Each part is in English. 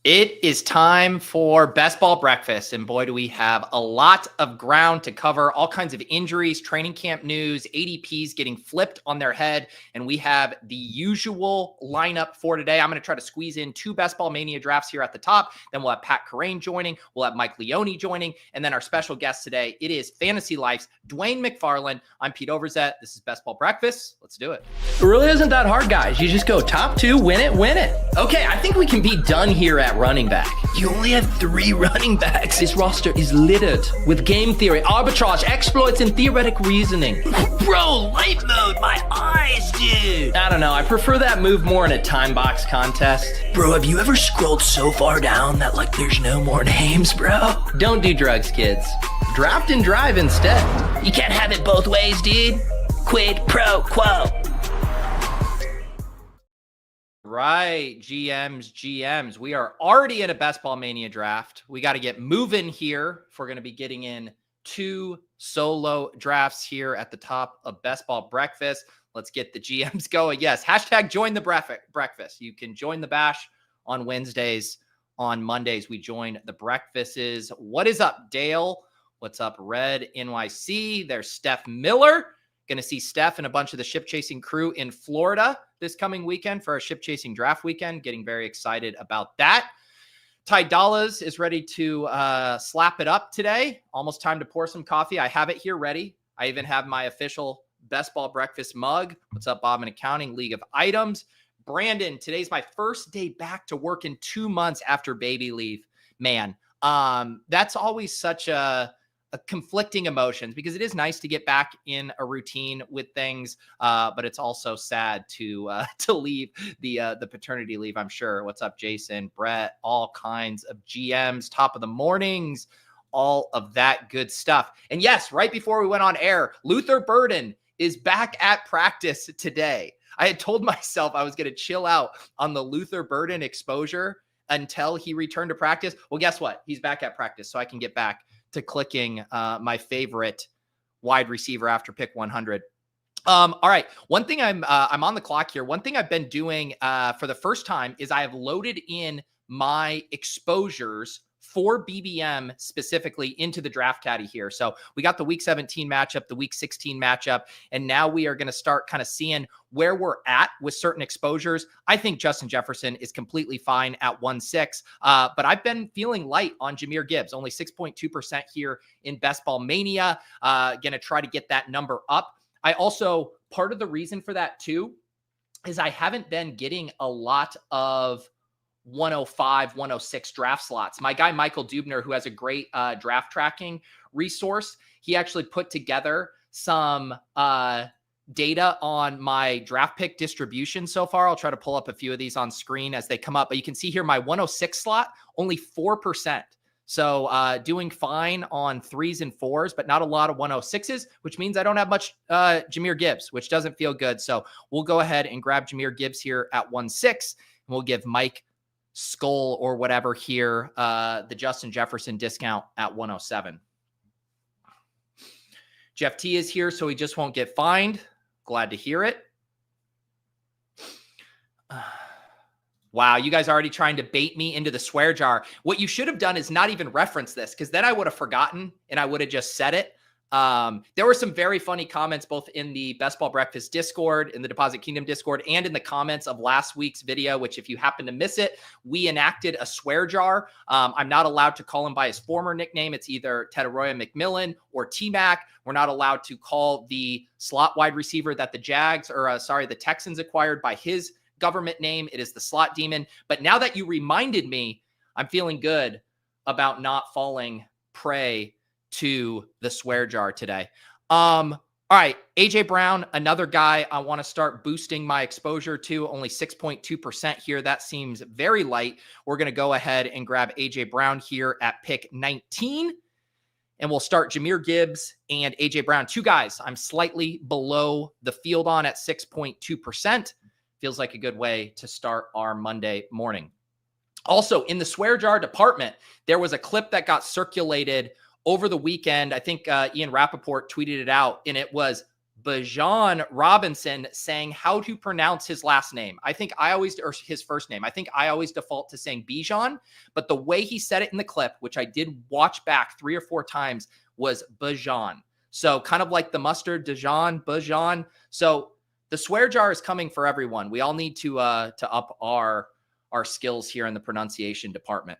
It is time for Best Ball Breakfast, and boy, do we have a lot of ground to cover. All kinds of injuries, training camp news, ADPs getting flipped on their head, and we have the usual lineup for today. I'm going to try to squeeze in 2 Best Ball Mania drafts here at the top. Then we'll have Pat Kerrane joining. We'll have Mike Leone joining, and then our special guest today, it is FantasyLife's Dwain McFarland. I'm Pete Overzet. This is Best Ball Breakfast. Let's do it. It really isn't that hard, guys. You just go top 2, win it, win it. Okay, I think we can be done here at running back. You only have 3 running backs. This roster is littered with game theory, arbitrage, exploits, and theoretic reasoning. Bro, light mode, my eyes, dude. I don't know. I prefer that move more in a time box contest. Bro, have you ever scrolled so far down that, like, there's no more names, bro? Don't do drugs, kids. Draft and drive instead. You can't have it both ways, dude. Quid pro quo. Right, GMs. We are already in a Best Ball Mania draft. We got to get moving here if we're going to be getting in 2 solo drafts here at the top of Best Ball Breakfast. Let's get the GMs going. Yes, hashtag join the breakfast. You can join the bash on Wednesdays. On Mondays, we join the breakfasts. What is up, Dale? What's up, Red NYC? There's Steph Miller. Going to see Steph and a bunch of the ship chasing crew in Florida this coming weekend for our ship chasing draft weekend. Getting very excited about that. Ty Dallas is ready to slap it up today. Almost time to pour some coffee. I have it here ready. I even have my official Best Ball Breakfast mug. What's up, Bob in Accounting, League of Items. Brandon, today's my first day back to work in 2 months after baby leave. Man, that's always such a conflicting emotions, because it is nice to get back in a routine with things, but it's also sad to leave the paternity leave, I'm sure. What's up, Jason, Brett, all kinds of GMs, top of the mornings, all of that good stuff. And yes, right before we went on air, Luther Burden is back at practice today. I had told myself I was going to chill out on the Luther Burden exposure until he returned to practice. Well, guess what? He's back at practice, so I can get back to clicking my favorite wide receiver after pick 100. All right. One thing I'm on the clock here. One thing I've been doing for the first time is I have loaded in my exposures for BBM specifically into the Draft Caddy here. So we got the week 17 matchup, the week 16 matchup, and now we are going to start kind of seeing where we're at with certain exposures. I think Justin Jefferson is completely fine at 1.6, but I've been feeling light on Jahmyr Gibbs, only 6.2% here in Best Ball Mania. Going to try to get that number up. I also, part of the reason for that too, is I haven't been getting a lot of 105, 106 draft slots. My guy, Michael Dubner, who has a great draft tracking resource, he actually put together some data on my draft pick distribution so far. I'll try to pull up a few of these on screen as they come up, but you can see here my 106 slot, only 4%. So doing fine on 3s and 4s, but not a lot of 106s, which means I don't have much Jahmyr Gibbs, which doesn't feel good. So we'll go ahead and grab Jahmyr Gibbs here at 1.6, and we'll give Mike Skull or whatever here the Justin Jefferson discount at 107. Jeff T is here, so he just won't get fined. Glad to hear it. Wow, you guys are already trying to bait me into the swear jar. What you should have done is not even reference this, because then I would have forgotten and I would have just said it. There were some very funny comments both in the Best Ball Breakfast Discord, in the Deposit Kingdom Discord, and in the comments of last week's video, which if you happen to miss it, we enacted a swear jar. I'm not allowed to call him by his former nickname. It's either Tedoroya McMillan or T-Mac. We're not allowed to call the slot wide receiver that the the Texans acquired by his government name. It is the Slot Demon. But now that you reminded me, I'm feeling good about not falling prey to the swear jar today. All right, AJ Brown, another guy I want to start boosting my exposure to, only 6.2% here. That seems very light. We're going to go ahead and grab AJ Brown here at pick 19, and we'll start Jahmyr Gibbs and AJ Brown. 2 guys I'm slightly below the field on at 6.2%. Feels like a good way to start our Monday morning. Also, in the swear jar department, there was a clip that got circulated over the weekend. I think Ian Rappaport tweeted it out, and it was Bajan Robinson saying how to pronounce his last name. Or his first name. I think I always default to saying Bijan, but the way he said it in the clip, which I did watch back 3 or 4 times, was Bajan. So kind of like the mustard, Dijon, Bajan. So the swear jar is coming for everyone. We all need to up our skills here in the pronunciation department.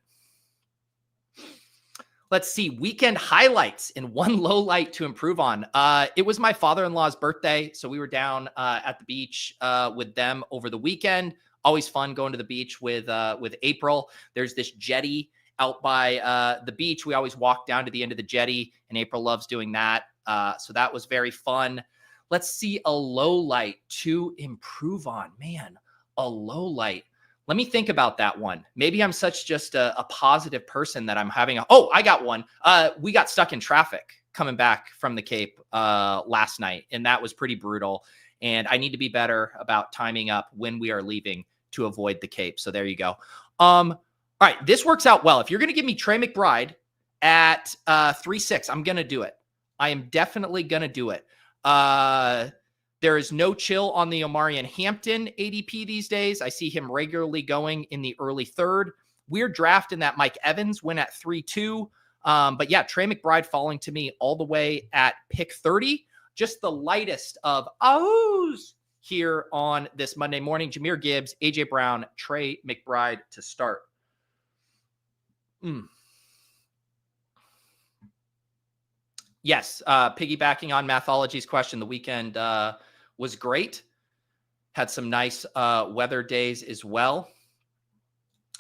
Let's see, weekend highlights and one low light to improve on. It was my father-in-law's birthday, so we were down at the beach with them over the weekend. Always fun going to the beach with April. There's this jetty out by the beach. We always walk down to the end of the jetty, and April loves doing that. So that was very fun. Let's see a low light to improve on. Man, a low light. Let me think about that one. Maybe I'm such just a positive person that I'm having I got one. We got stuck in traffic coming back from the Cape last night, and that was pretty brutal. And I need to be better about timing up when we are leaving to avoid the Cape. So there you go. All right, this works out well. If you're going to give me Trey McBride at 3.6, I'm going to do it. I am definitely going to do it. There is no chill on the Omarion Hampton ADP these days. I see him regularly going in the early 3rd. We're drafting that Mike Evans win at 3.2. But yeah, Trey McBride falling to me all the way at pick 30. Just the lightest of ahs here on this Monday morning. Jahmyr Gibbs, AJ Brown, Trey McBride to start. Yes, piggybacking on Mathology's question, the weekend was great. Had some nice weather days as well.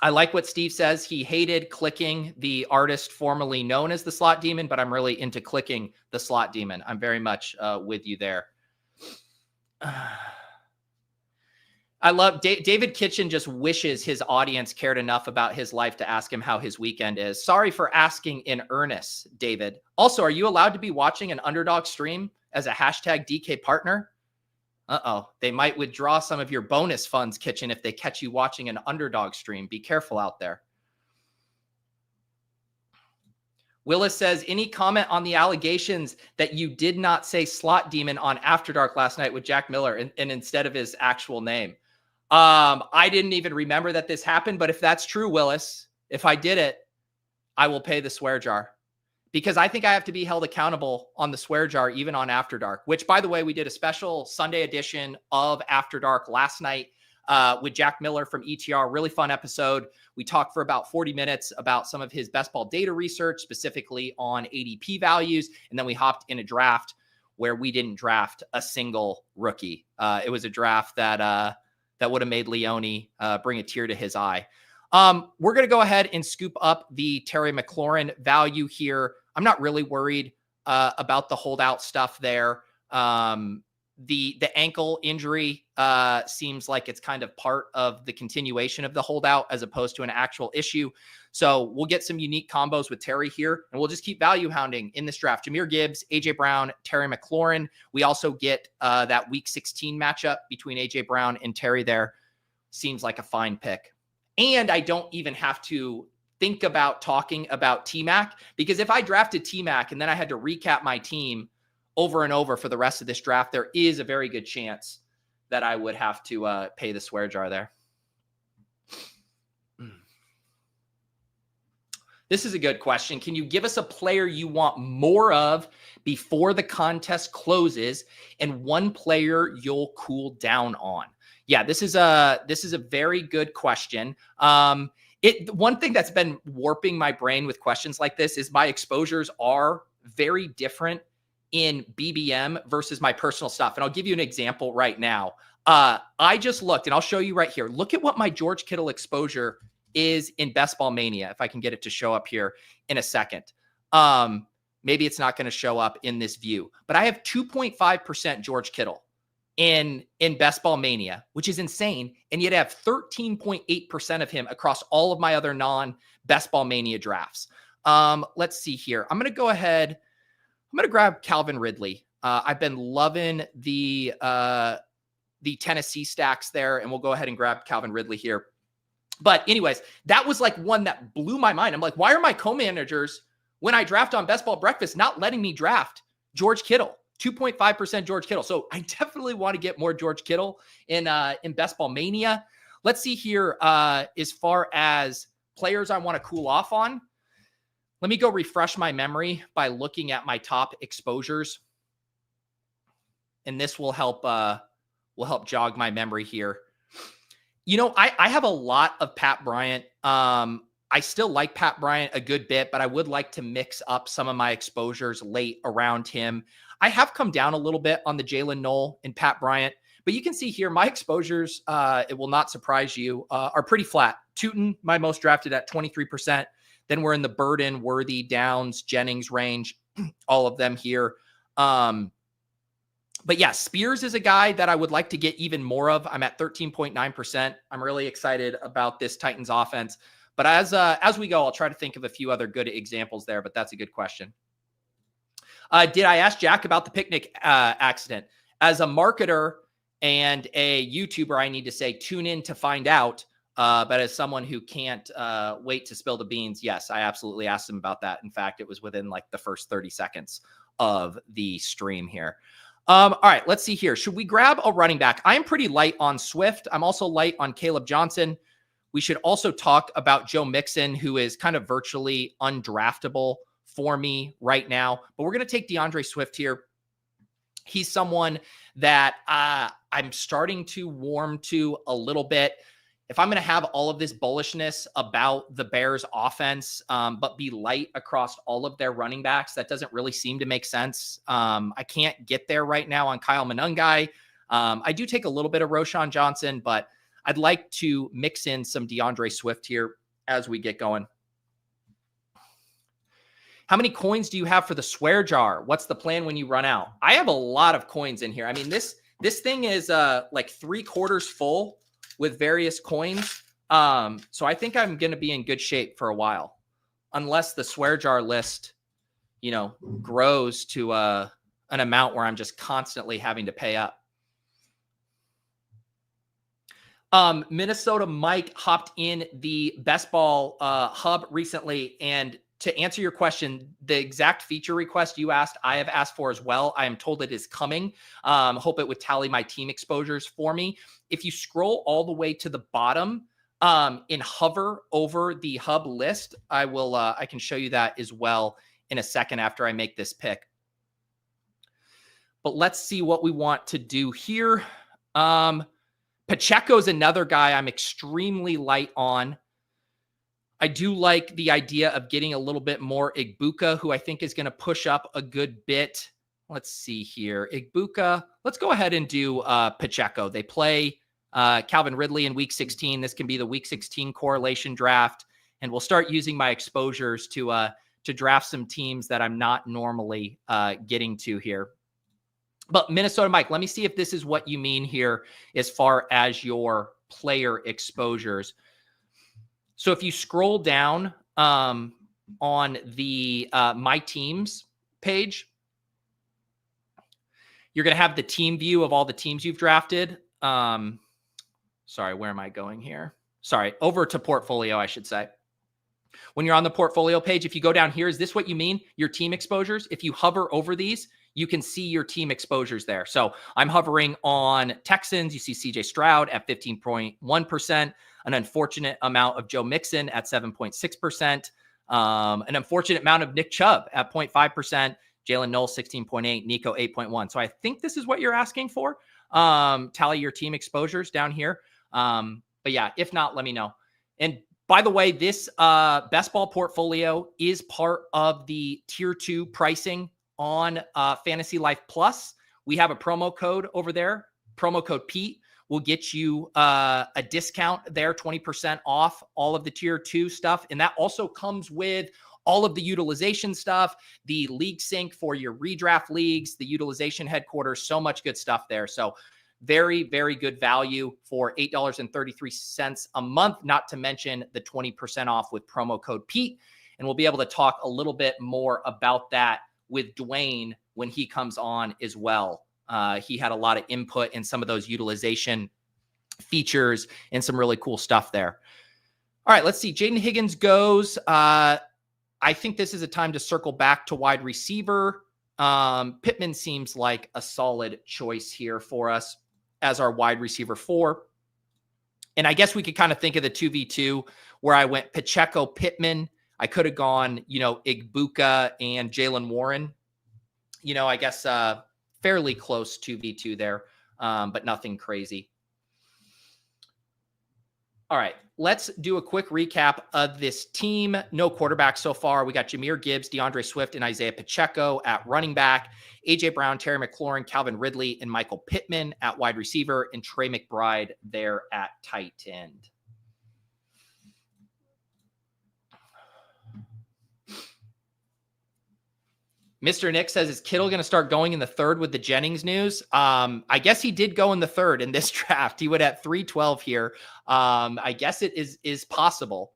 I like what Steve says. He hated clicking the artist formerly known as the Slot Demon, but I'm really into clicking the Slot Demon. I'm very much with you there. I love David Kitchen just wishes his audience cared enough about his life to ask him how his weekend is. Sorry for asking in earnest, David. Also, are you allowed to be watching an Underdog stream as a hashtag DK partner? They might withdraw some of your bonus funds, Kitchen, if they catch you watching an Underdog stream. Be careful out there. Willis says, any comment on the allegations that you did not say Slot Demon on After Dark last night with Jack Miller and instead of his actual name? I didn't even remember that this happened, but if that's true, Willis, if I did it, I will pay the swear jar. Because I think I have to be held accountable on the swear jar, even on After Dark, which, by the way, we did a special Sunday edition of After Dark last night with Jack Miller from ETR. Really fun episode. We talked for about 40 minutes about some of his best ball data research, specifically on ADP values. And then we hopped in a draft where we didn't draft a single rookie. It was a draft that would have made Leone bring a tear to his eye. We're going to go ahead and scoop up the Terry McLaurin value here. I'm not really worried about the holdout stuff there. The ankle injury seems like it's kind of part of the continuation of the holdout as opposed to an actual issue. So we'll get some unique combos with Terry here, and we'll just keep value hounding in this draft. Jahmyr Gibbs, AJ Brown, Terry McLaurin. We also get that week 16 matchup between AJ Brown and Terry there. Seems like a fine pick. And I don't even have to think about talking about T-Mac, because if I drafted T-Mac and then I had to recap my team over and over for the rest of this draft, there is a very good chance that I would have to pay the swear jar there. This is a good question. Can you give us a player you want more of before the contest closes and one player you'll cool down on? Yeah, this is a very good question. One thing that's been warping my brain with questions like this is my exposures are very different in BBM versus my personal stuff. And I'll give you an example right now. I just looked, and I'll show you right here. Look at what my George Kittle exposure is in Best Ball Mania, if I can get it to show up here in a second. Maybe it's not going to show up in this view, but I have 2.5% George Kittle in Best Ball Mania, which is insane. And yet I have 13.8% of him across all of my other non-Best Ball Mania drafts. Let's see here. I'm going to go ahead. I'm going to grab Calvin Ridley. I've been loving the Tennessee stacks there, and we'll go ahead and grab Calvin Ridley here. But anyways, that was like one that blew my mind. I'm like, why are my co-managers, when I draft on Best Ball Breakfast, not letting me draft George Kittle? 2.5% George Kittle. So I definitely want to get more George Kittle in Best Ball Mania. Let's see here as far as players I want to cool off on. Let me go refresh my memory by looking at my top exposures. And this will help jog my memory here. You know, I have a lot of Pat Bryant. I still like Pat Bryant a good bit, but I would like to mix up some of my exposures late around him. I have come down a little bit on the Jalen Noel and Pat Bryant, but you can see here my exposures, it will not surprise you, are pretty flat. Tuten, my most drafted at 23%. Then we're in the Burden, Worthy, Downs, Jennings range, all of them here. But yeah, Spears is a guy that I would like to get even more of. I'm at 13.9%. I'm really excited about this Titans offense. But as we go, I'll try to think of a few other good examples there, but that's a good question. Did I ask Jack about the picnic accident? As a marketer and a YouTuber, I need to say tune in to find out. But as someone who can't wait to spill the beans, yes, I absolutely asked him about that. In fact, it was within like the first 30 seconds of the stream here. All right, let's see here. Should we grab a running back? I'm pretty light on Swift. I'm also light on Caleb Johnson. We should also talk about Joe Mixon, who is kind of virtually undraftable for me right now. But we're going to take DeAndre Swift here. He's someone that I'm starting to warm to a little bit. If I'm going to have all of this bullishness about the Bears offense, but be light across all of their running backs, that doesn't really seem to make sense. I can't get there right now on Kyle Monangai. I do take a little bit of Roschon Johnson, but I'd like to mix in some DeAndre Swift here as we get going. How many coins do you have for the swear jar? What's the plan when you run out? I have a lot of coins in here. I mean, this thing is like 3/4 full with various coins. So I think I'm going to be in good shape for a while, unless the swear jar list, you know, grows to an amount where I'm just constantly having to pay up. Minnesota Mike hopped in the Best Ball hub recently, and to answer your question, the exact feature request you asked, I have asked for as well. I am told it is coming. Hope it would tally my team exposures for me. If you scroll all the way to the bottom and hover over the hub list, I can show you that as well in a second after I make this pick. But let's see what we want to do here. Pacheco's another guy I'm extremely light on. I do like the idea of getting a little bit more Egbuka, who I think is going to push up a good bit. Let's see here. Egbuka. Let's go ahead and do Pacheco. They play Calvin Ridley in Week 16. This can be the Week 16 correlation draft, and we'll start using my exposures to draft some teams that I'm not normally getting to here. But Minnesota Mike, let me see if this is what you mean here as far as your player exposures. So if you scroll down on the My Teams page, you're going to have the team view of all the teams you've drafted. Sorry, where am I going here? Sorry, over to portfolio, I should say. When you're on the portfolio page, if you go down here, is this what you mean? Your team exposures? If you hover over these, you can see your team exposures there. So I'm hovering on Texans. You see CJ Stroud at 15.1%, an unfortunate amount of Joe Mixon at 7.6%, an unfortunate amount of Nick Chubb at 0.5%, Jalen Noel 16.8, Nico 8.1. So I think this is what you're asking for. Tally your team exposures down here. But yeah, if not, let me know. And by the way, this Best Ball portfolio is part of the Tier 2 pricing on FantasyLife Plus. We have a promo code over there. Promo code Pete will get you a discount there, 20% off all of the Tier 2 stuff. And that also comes with all of the utilization stuff, the league sync for your redraft leagues, the utilization headquarters, so much good stuff there. So very, very good value for $8.33 a month, not to mention the 20% off with promo code Pete. And we'll be able to talk a little bit more about that with Dwain when he comes on as well. He had a lot of input in some of those utilization features and some really cool stuff there. All right, let's see. Jaden Higgins goes. I think this is a time to circle back to wide receiver. Pittman seems like a solid choice here for us as our wide receiver 4. And I guess we could kind of think of the 2v2 where I went Pacheco, Pittman. I could have gone, Egbuka and Jalen Warren. I guess fairly close 2v2 there, but nothing crazy. All right, let's do a quick recap of this team. No quarterback so far. We got Jahmyr Gibbs, DeAndre Swift, and Isaiah Pacheco at running back. A.J. Brown, Terry McLaurin, Calvin Ridley, and Michael Pittman at wide receiver, and Trey McBride there at tight end. Mr. Nick says, is Kittle going to start going in the 3rd with the Jennings news? I guess he did go in the 3rd in this draft. He would at 312 here. I guess it is possible.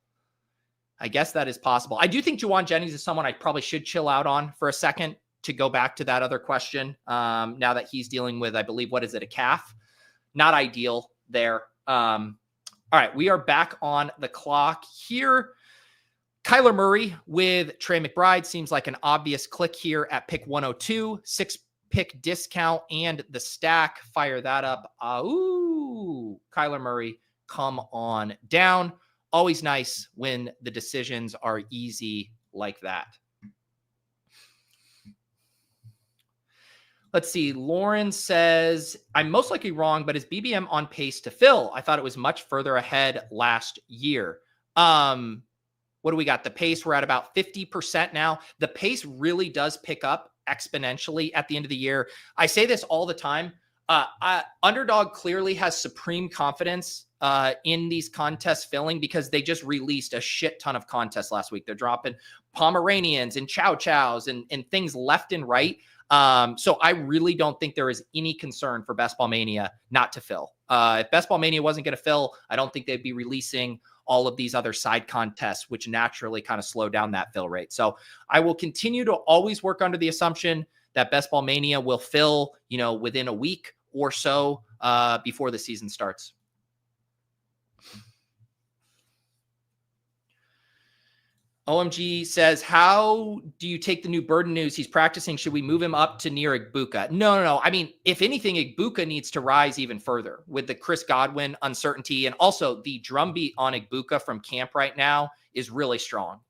I guess that is possible. I do think Juwan Jennings is someone I probably should chill out on for a second to go back to that other question. Now that he's dealing with, I believe, what is it, a calf? Not ideal there. All right, we are back on the clock here. Kyler Murray with Trey McBride seems like an obvious click here at pick 102, 6-pick discount and the stack. Fire that up. Kyler Murray, come on down. Always nice when the decisions are easy like that. Let's see. Lauren says, I'm most likely wrong, but is BBM on pace to fill? I thought it was much further ahead last year. What do we got? The pace, we're at about 50% now. The pace really does pick up exponentially at the end of the year. I say this all the time. Underdog clearly has supreme confidence in these contests filling because they just released a shit ton of contests last week. They're dropping Pomeranians and Chow Chows and things left and right. So I really don't think there is any concern for Best Ball Mania not to fill. If Best Ball Mania wasn't going to fill, I don't think they'd be releasing all of these other side contests, which naturally kind of slow down that fill rate. So I will continue to always work under the assumption that Best Ball Mania will fill, within a week or so before the season starts. OMG says, how do you take the new Burden news? He's practicing. Should we move him up to near Egbuka? No. I mean, if anything, Egbuka needs to rise even further with the Chris Godwin uncertainty. And also the drumbeat on Egbuka from camp right now is really strong.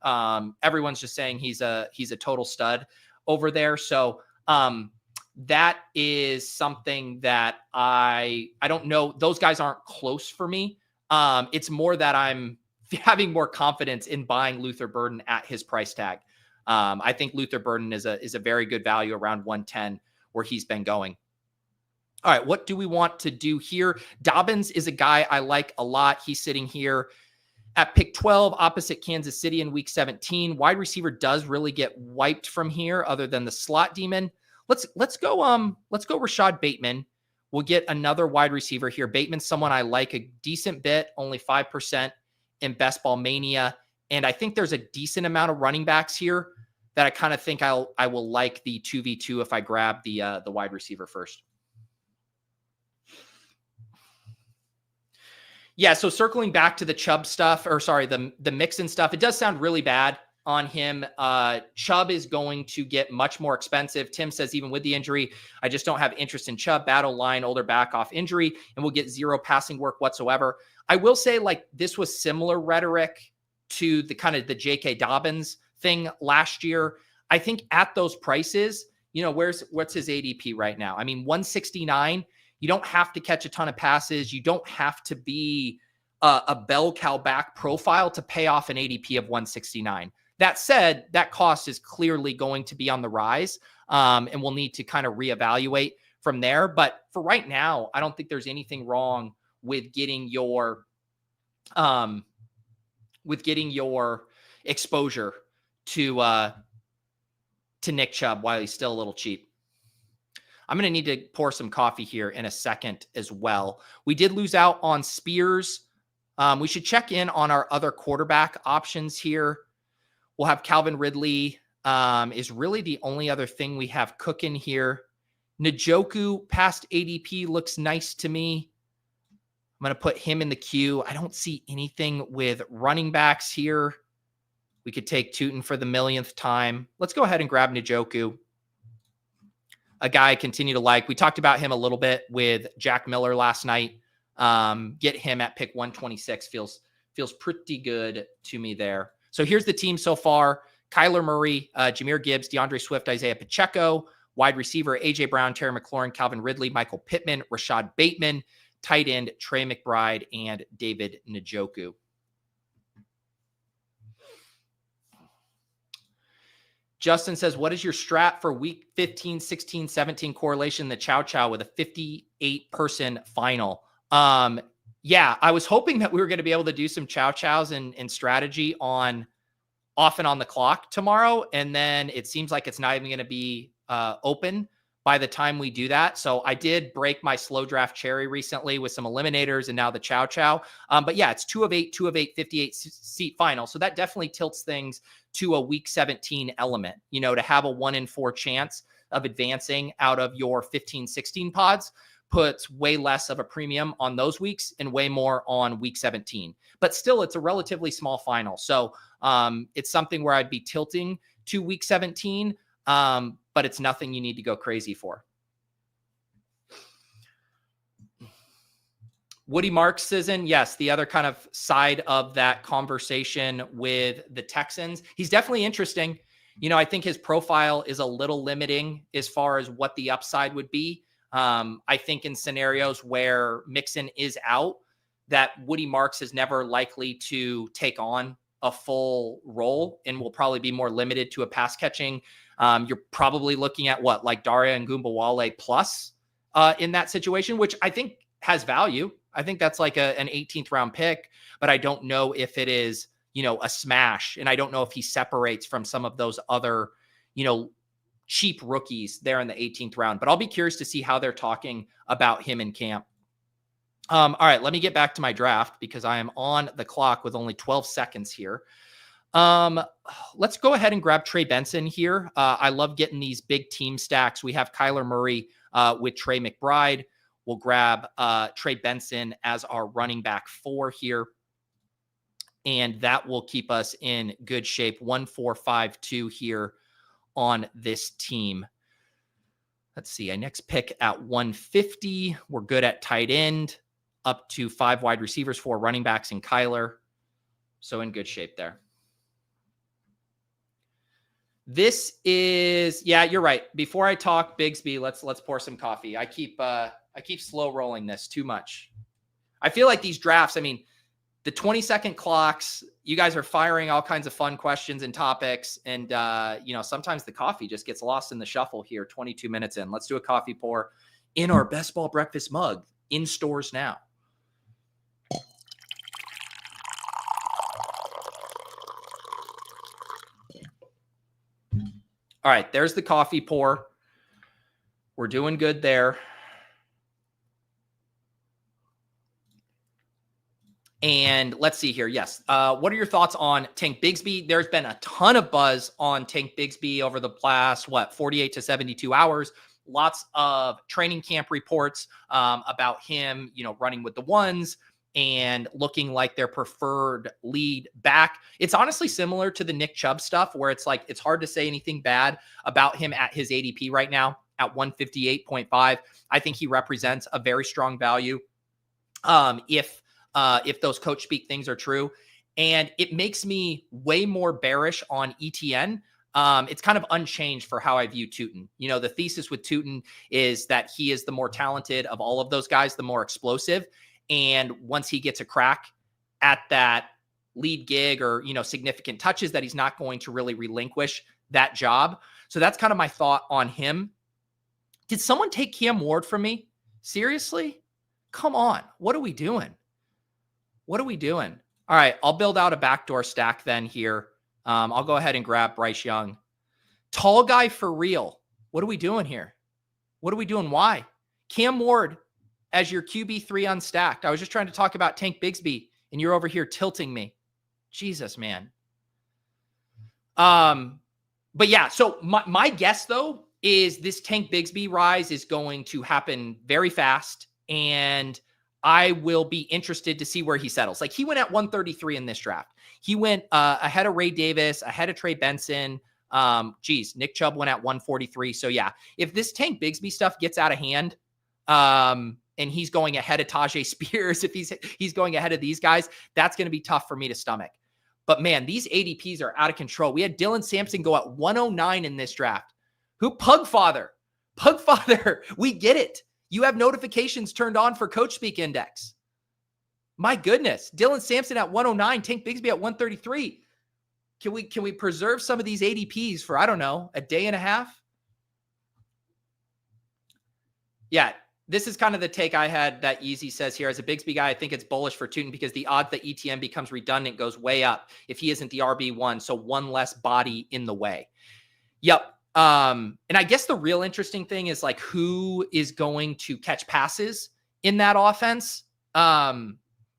Everyone's just saying he's a total stud over there. So that is something that I don't know. Those guys aren't close for me. It's more that I'm having more confidence in buying Luther Burden at his price tag. I think Luther Burden is a very good value around 110 where he's been going. All right, what do we want to do here? Dobbins is a guy I like a lot. He's sitting here at pick 12 opposite Kansas City in week 17. Wide receiver does really get wiped from here other than the slot demon. Let's go Rashad Bateman. We'll get another wide receiver here. Bateman's someone I like a decent bit, only 5% in Best Ball Mania. And I think there's a decent amount of running backs here that I kind of think I will like the 2v2 if I grab the wide receiver first. Yeah, so circling back to the Chubb stuff, the Mixon stuff, it does sound really bad on him. Chubb is going to get much more expensive. Tim says, even with the injury, I just don't have interest in Chubb. Battle line, older back off injury, and will get zero passing work whatsoever. I will say, this was similar rhetoric to the kind of the J.K. Dobbins thing last year. I think at those prices, what's his ADP right now? I mean, 169, you don't have to catch a ton of passes. You don't have to be a bell cow back profile to pay off an ADP of 169. That said, that cost is clearly going to be on the rise, and we'll need to kind of reevaluate from there. But for right now, I don't think there's anything wrong with getting your exposure to Nick Chubb while he's still a little cheap. I'm going to need to pour some coffee here in a second as well. We did lose out on Spears. We should check in on our other quarterback options here. We'll have Calvin Ridley is really the only other thing we have cooking here. Njoku past ADP looks nice to me. I'm going to put him in the queue. I don't see anything with running backs here. We could take Tuten for the millionth time. Let's go ahead and grab Njoku. a guy I continue to like. We talked about him a little bit with Jack Miller last night. Get him at pick 126 feels pretty good to me there. So here's the team so far. Kyler Murray, Jahmyr Gibbs, DeAndre Swift, Isaiah Pacheco, wide receiver, A.J. Brown, Terry McLaurin, Calvin Ridley, Michael Pittman, Rashad Bateman, tight end, Trey McBride, and David Njoku. Justin says, what is your strat for week 15, 16, 17 correlation in the Chow Chow with a 58-person final? Yeah, I was hoping that we were going to be able to do some Chow Chows and strategy on off and on the clock tomorrow. And then it seems like it's not even going to be open by the time we do that. So I did break my slow draft cherry recently with some eliminators and now the Chow Chow. But yeah, it's 2 of 8, 58 seat final. So that definitely tilts things to a week 17 element, to have a 1 in 4 chance of advancing out of your 15, 16 pods puts way less of a premium on those weeks and way more on week 17. But still, it's a relatively small final. So it's something where I'd be tilting to week 17, but it's nothing you need to go crazy for. Woody Marxism, yes, the other kind of side of that conversation with the Texans. He's definitely interesting. I think his profile is a little limiting as far as what the upside would be. I think in scenarios where Mixon is out, that Woody Marks is never likely to take on a full role and will probably be more limited to a pass catching. You're probably looking at like Daria Ngumbawale plus in that situation, which I think has value. I think that's like an 18th round pick, but I don't know if it is, a smash. And I don't know if he separates from some of those other, cheap rookies there in the 18th round, but I'll be curious to see how they're talking about him in camp. All right, let me get back to my draft because I am on the clock with only 12 seconds here. Let's go ahead and grab Trey Benson here. I love getting these big team stacks. We have Kyler Murray with Trey McBride. We'll grab Trey Benson as our running back 4 here. And that will keep us in good shape. 1-4-5-2 here on this team. Let's see. I next pick at 150. We're good at tight end, up to 5 wide receivers, 4 running backs, and Kyler. So in good shape there. This is, yeah, you're right. Before I talk Bigsby, let's pour some coffee. I keep slow rolling this too much. I feel like these drafts, the 20-second clocks, you guys are firing all kinds of fun questions and topics. And, sometimes the coffee just gets lost in the shuffle here 22 minutes in. Let's do a coffee pour in our Best Ball Breakfast mug in stores now. All right, there's the coffee pour. We're doing good there. And let's see here. Yes. What are your thoughts on Tank Bigsby? There's been a ton of buzz on Tank Bigsby over the past, 48 to 72 hours. Lots of training camp reports about him, running with the ones and looking like their preferred lead back. It's honestly similar to the Nick Chubb stuff where it's like, it's hard to say anything bad about him at his ADP right now at 158.5. I think he represents a very strong value. If those coach speak things are true. And it makes me way more bearish on ETN. It's kind of unchanged for how I view Tuten. The thesis with Tuten is that he is the more talented of all of those guys, the more explosive. And once he gets a crack at that lead gig or, significant touches, that he's not going to really relinquish that job. So that's kind of my thought on him. Did someone take Cam Ward from me? Seriously? Come on. What are we doing? What are we doing? All right, I'll build out a backdoor stack then here. I'll go ahead and grab Bryce Young. Tall guy for real. What are we doing here? What are we doing? Why? Cam Ward as your QB3 unstacked. I was just trying to talk about Tank Bigsby, and you're over here tilting me. Jesus, man. But yeah, so my guess, though, is this Tank Bigsby rise is going to happen very fast, and I will be interested to see where he settles. Like he went at 133 in this draft. He went ahead of Ray Davis, ahead of Trey Benson, Geez, Nick Chubb went at 143. So yeah, if this Tank Bigsby stuff gets out of hand, and he's going ahead of Tajay Spears, if he's going ahead of these guys, that's going to be tough for me to stomach. But man, these ADPs are out of control. We had Dylan Sampson go at 109 in this draft. Who? Pugfather, we get it. You have notifications turned on for Coach Speak Index. My goodness. Dylan Sampson at 109, Tank Bigsby at 133. Can we preserve some of these ADPs for, I don't know, a day and a half? Yeah, this is kind of the take I had that Easy says here. As a Bigsby guy, I think it's bullish for Tuten because the odds that ETN becomes redundant goes way up if he isn't the RB1, so one less body in the way. Yep. And I guess the real interesting thing is like who is going to catch passes in that offense,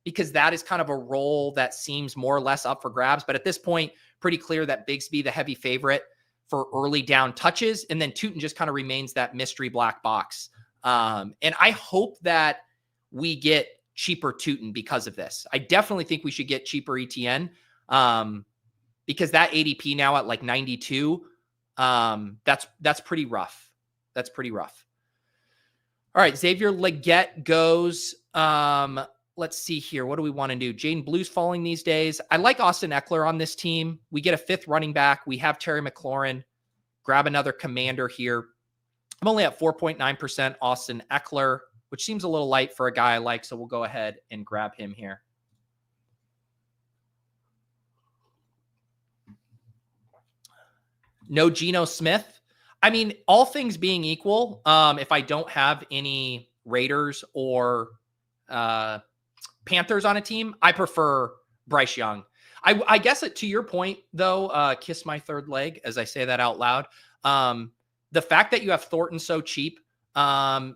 because that is kind of a role that seems more or less up for grabs. But at this point, pretty clear that Bigsby, the heavy favorite for early down touches, and then Tuten just kind of remains that mystery black box. And I hope that we get cheaper Tuten because of this. I definitely think we should get cheaper ETN, because that ADP now at like 92, that's pretty rough. That's pretty rough. All right. Xavier Legette goes, let's see here. What do we want to do? Jane Blue's falling these days. I like Austin Eckler on this team. We get a 5th running back. We have Terry McLaurin. Grab another commander here. I'm only at 4.9% Austin Eckler, which seems a little light for a guy I like. So we'll go ahead and grab him here. No Geno Smith. I mean, all things being equal, if I don't have any Raiders or Panthers on a team, I prefer Bryce Young. I guess to your point, though, kiss my third leg as I say that out loud. The fact that you have Thornton so cheap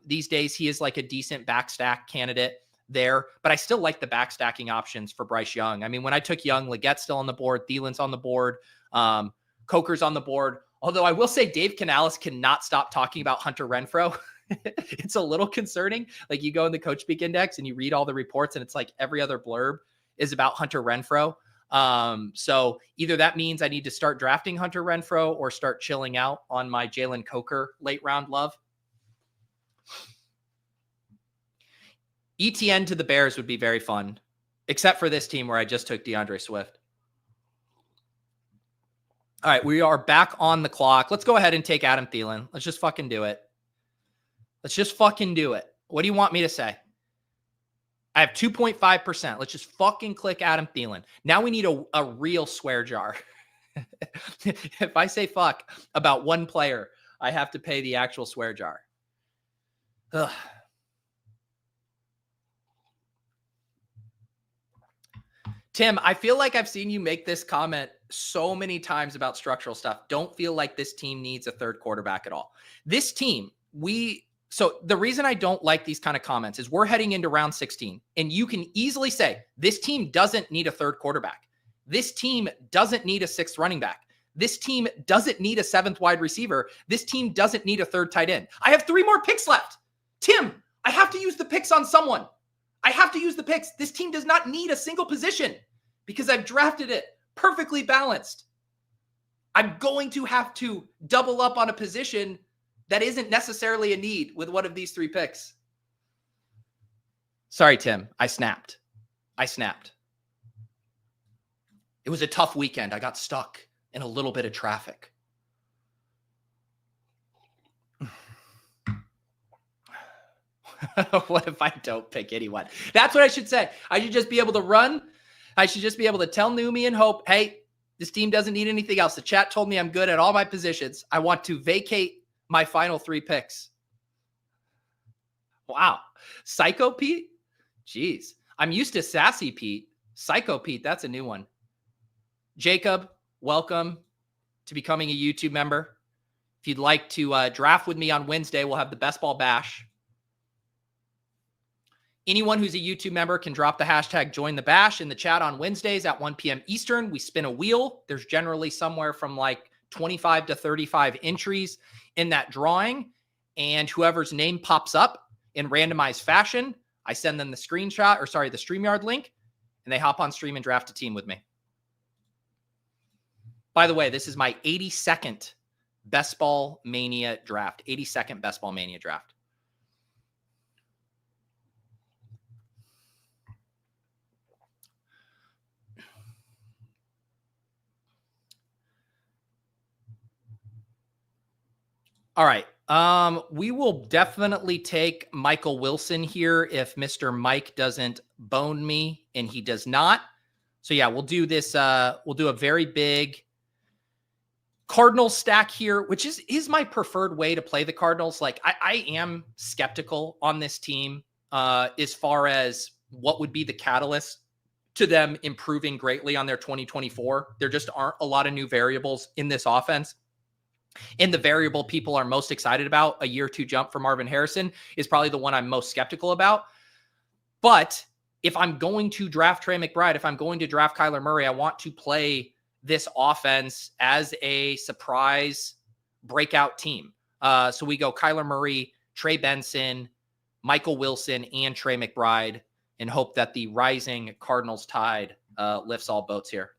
these days, he is like a decent backstack candidate there. But I still like the backstacking options for Bryce Young. I mean, when I took Young, Legette's still on the board, Thielen's on the board, Coker's on the board. Although I will say Dave Canales cannot stop talking about Hunter Renfrow. It's a little concerning. Like you go in the Coach Speak Index and you read all the reports and it's like every other blurb is about Hunter Renfrow. So either that means I need to start drafting Hunter Renfrow or start chilling out on my Jalen Coker late round love. ETN to the Bears would be very fun, except for this team where I just took DeAndre Swift. All right, we are back on the clock. Let's go ahead and take Adam Thielen. Let's just fucking do it. Let's just fucking do it. What do you want me to say? I have 2.5%. Let's just fucking click Adam Thielen. Now we need a real swear jar. If I say fuck about one player, I have to pay the actual swear jar. Ugh. Tim, I feel like I've seen you make this comment so many times about structural stuff. Don't feel like this team needs a third quarterback at all. This team, so the reason I don't like these kind of comments is we're heading into round 16, and you can easily say this team doesn't need a third quarterback. This team doesn't need a 6th running back. This team doesn't need a 7th wide receiver. This team doesn't need a 3rd tight end. I have 3 more picks left. Tim, I have to use the picks on someone. I have to use the picks. This team does not need a single position because I've drafted it perfectly balanced. I'm going to have to double up on a position that isn't necessarily a need with one of these 3 picks. Sorry, Tim. I snapped. It was a tough weekend. I got stuck in a little bit of traffic. What if I don't pick anyone? That's what I should say. I should just be able to run. I should just be able to tell Numi and Hope, hey, this team doesn't need anything else. The chat told me I'm good at all my positions. I want to vacate my final 3 picks. Wow. Psycho Pete? Jeez. I'm used to Sassy Pete. Psycho Pete, that's a new one. Jacob, welcome to becoming a YouTube member. If you'd like to draft with me on Wednesday, we'll have the Best Ball Bash. Anyone who's a YouTube member can drop the hashtag join the bash in the chat on Wednesdays at 1 p.m. Eastern. We spin a wheel. There's generally somewhere from like 25 to 35 entries in that drawing. And whoever's name pops up in randomized fashion, I send them the screenshot, or sorry, the StreamYard link, and they hop on stream and draft a team with me. By the way, this is my 82nd Best Ball Mania draft. 82nd Best Ball Mania draft. All right. We will definitely take Michael Wilson here if Mr. Mike doesn't bone me, and he does not. So yeah, we'll do this. We'll do a very big Cardinals stack here, which is my preferred way to play the Cardinals. Like I am skeptical on this team as far as what would be the catalyst to them improving greatly on their 2024. There just aren't a lot of new variables in this offense. And the variable people are most excited about, a year two jump for Marvin Harrison, is probably the one I'm most skeptical about. But if I'm going to draft Trey McBride, if I'm going to draft Kyler Murray, I want to play this offense as a surprise breakout team. So we go Kyler Murray, Trey Benson, Michael Wilson, and Trey McBride, and hope that the rising Cardinals tide lifts all boats here.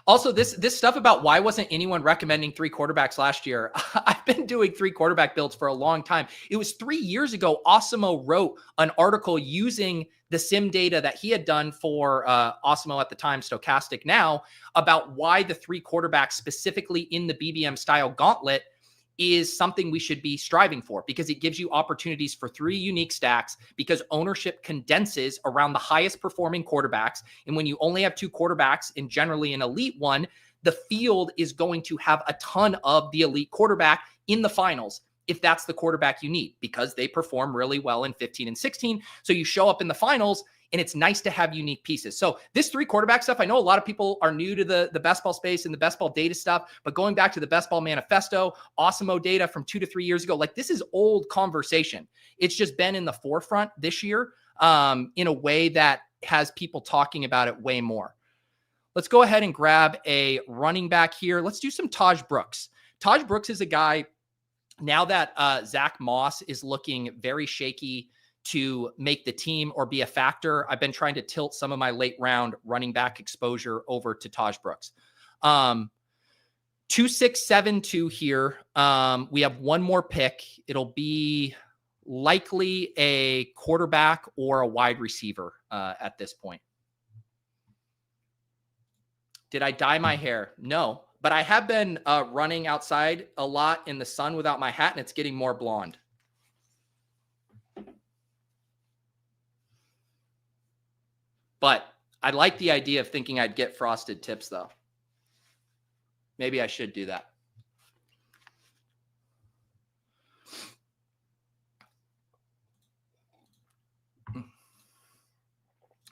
Also, this stuff about why wasn't anyone recommending 3 quarterbacks last year? I've been doing 3 quarterback builds for a long time. It was 3 years ago, Osimo wrote an article using the sim data that he had done for Osimo at the time, Stochastic now, about why the 3 quarterbacks specifically in the BBM style gauntlet is something we should be striving for, because it gives you opportunities for 3 unique stacks, because ownership condenses around the highest performing quarterbacks. And when you only have 2 quarterbacks, and generally an elite one, the field is going to have a ton of the elite quarterback in the finals if that's the quarterback you need, because they perform really well in 15 and 16. So you show up in the finals, and it's nice to have unique pieces. So this 3 quarterback stuff, I know a lot of people are new to the best ball space and the best ball data stuff, but going back to the best ball manifesto, Osimo data from 2 to 3 years ago, like this is old conversation. It's just been in the forefront this year in a way that has people talking about it way more. Let's go ahead and grab a running back here. Let's do some Taj Brooks. Taj Brooks is a guy, now that Zach Moss is looking very shaky to make the team or be a factor, I've been trying to tilt some of my late round running back exposure over to Taj Brooks. 2672 here. We have one more pick. It'll be likely a quarterback or a wide receiver at this point. Did I dye my hair? No, but I have been running outside a lot in the sun without my hat, and it's getting more blonde. But I like the idea of thinking I'd get frosted tips, though. Maybe I should do that.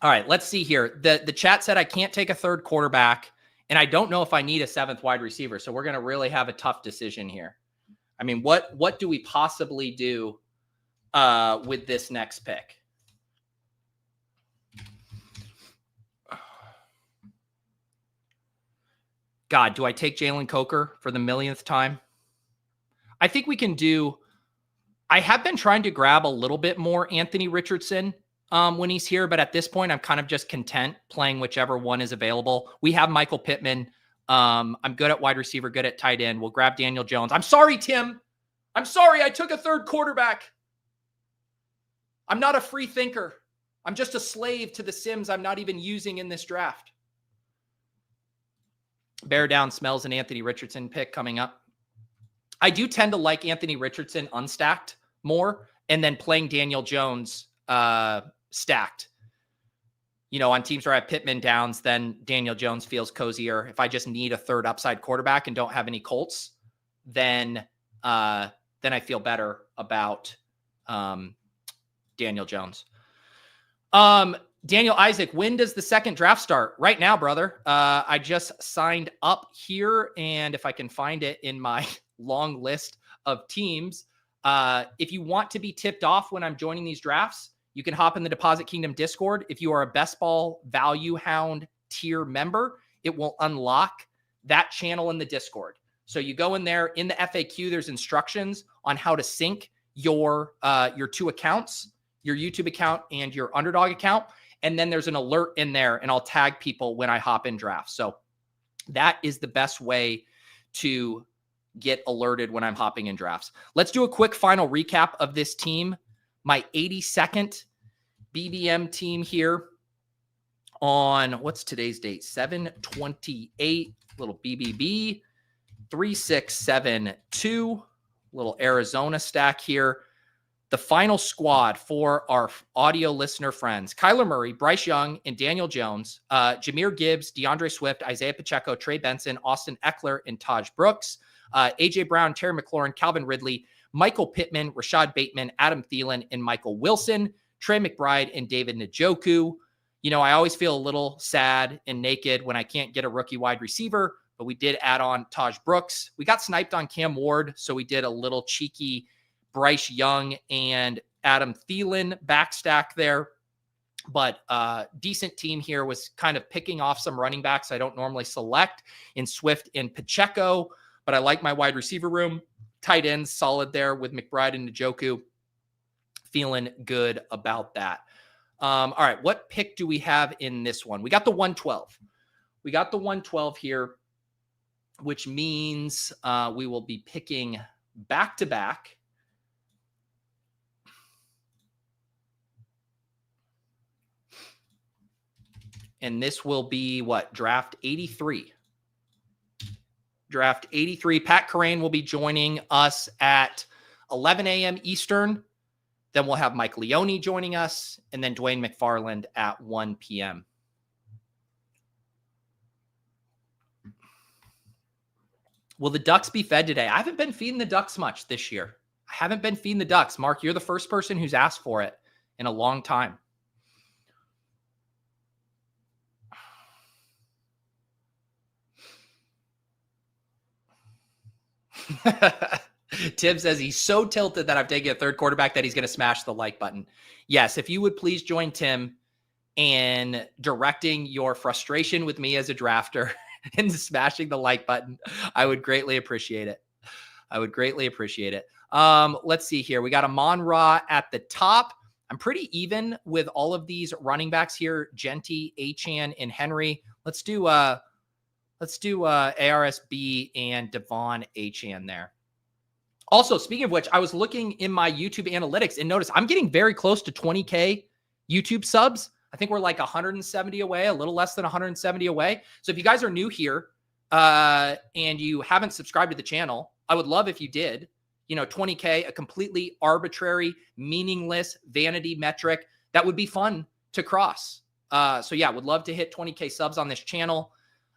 All right, let's see here. The chat said I can't take a 3rd quarterback, and I don't know if I need a 7th wide receiver. So we're going to really have a tough decision here. I mean, what do we possibly do with this next pick? God, do I take Jalen Coker for the millionth time? I think we can do. I have been trying to grab a little bit more Anthony Richardson when he's here, but at this point, I'm kind of just content playing whichever one is available. We have Michael Pittman. I'm good at wide receiver, good at tight end. We'll grab Daniel Jones. I'm sorry, Tim. I'm sorry. I took a 3rd quarterback. I'm not a free thinker. I'm just a slave to the sims I'm not even using in this draft. Bear down smells an Anthony Richardson pick coming up. I do tend to like Anthony Richardson unstacked more, and then playing Daniel Jones stacked. You know, on teams where I have Pittman downs, then Daniel Jones feels cozier. If I just need a 3rd upside quarterback and don't have any Colts, then I feel better about Daniel Jones. Daniel Isaac, when does the 2nd draft start? Right now, brother. I just signed up here, and if I can find it in my long list of teams, if you want to be tipped off when I'm joining these drafts, you can hop in the Deposit Kingdom Discord. If you are a Best Ball Value Hound tier member, it will unlock that channel in the Discord. So you go in there, in the FAQ, there's instructions on how to sync your 2 accounts, your YouTube account and your Underdog account. And then there's an alert in there, and I'll tag people when I hop in drafts. So That is the best way to get alerted when I'm hopping in drafts. Let's do a quick final recap of this team. My 82nd BBM team here on, what's today's date? 7/28, little BBB, 3672, little Arizona stack here. The final squad for our audio listener friends: Kyler Murray, Bryce Young, and Daniel Jones, Jahmyr Gibbs, DeAndre Swift, Isaiah Pacheco, Trey Benson, Austin Eckler, and Taj Brooks, A.J. Brown, Terry McLaurin, Calvin Ridley, Michael Pittman, Rashad Bateman, Adam Thielen, and Michael Wilson, Trey McBride, and David Njoku. You know, I always feel a little sad and naked when I can't get a rookie wide receiver, but we did add on Taj Brooks. We got sniped on Cam Ward, so we did a little cheeky Bryce Young and Adam Thielen backstack there. But decent team here, was kind of picking off some running backs I don't normally select in Swift and Pacheco, but I like my wide receiver room. Tight ends solid there with McBride and Njoku. Feeling good about that. All right, what pick do we have in this one? We got the 112. We got the 112 here, which means we will be picking back-to-back. And this will be what? Draft 83. Draft 83. Pat Kerrane will be joining us at 11 a.m. Eastern. Then we'll have Mike Leone joining us, and then Dwain McFarland at 1 p.m. Will the ducks be fed today? I haven't been feeding the ducks much this year. I haven't been feeding the ducks. Mark, you're the first person who's asked for it in a long time. Tim says he's so tilted that I've taken a third quarterback that he's going to smash the like button. Yes, if you would please join Tim in directing your frustration with me as a drafter and smashing the like button, I would greatly appreciate it. I would greatly appreciate it. Let's see here. We got Amon-Ra at the top. I'm pretty even with all of these running backs here: Genty, Achane, and Henry. Let's do ARSB and Devon Achane there. Also, speaking of which, I was looking in my YouTube analytics and noticed I'm getting very close to 20K YouTube subs. I think we're like 170 away, a little less than 170 away. So if you guys are new here and you haven't subscribed to the channel, I would love if you did. You know, 20K, a completely arbitrary, meaningless vanity metric that would be fun to cross. So yeah, would love to hit 20K subs on this channel.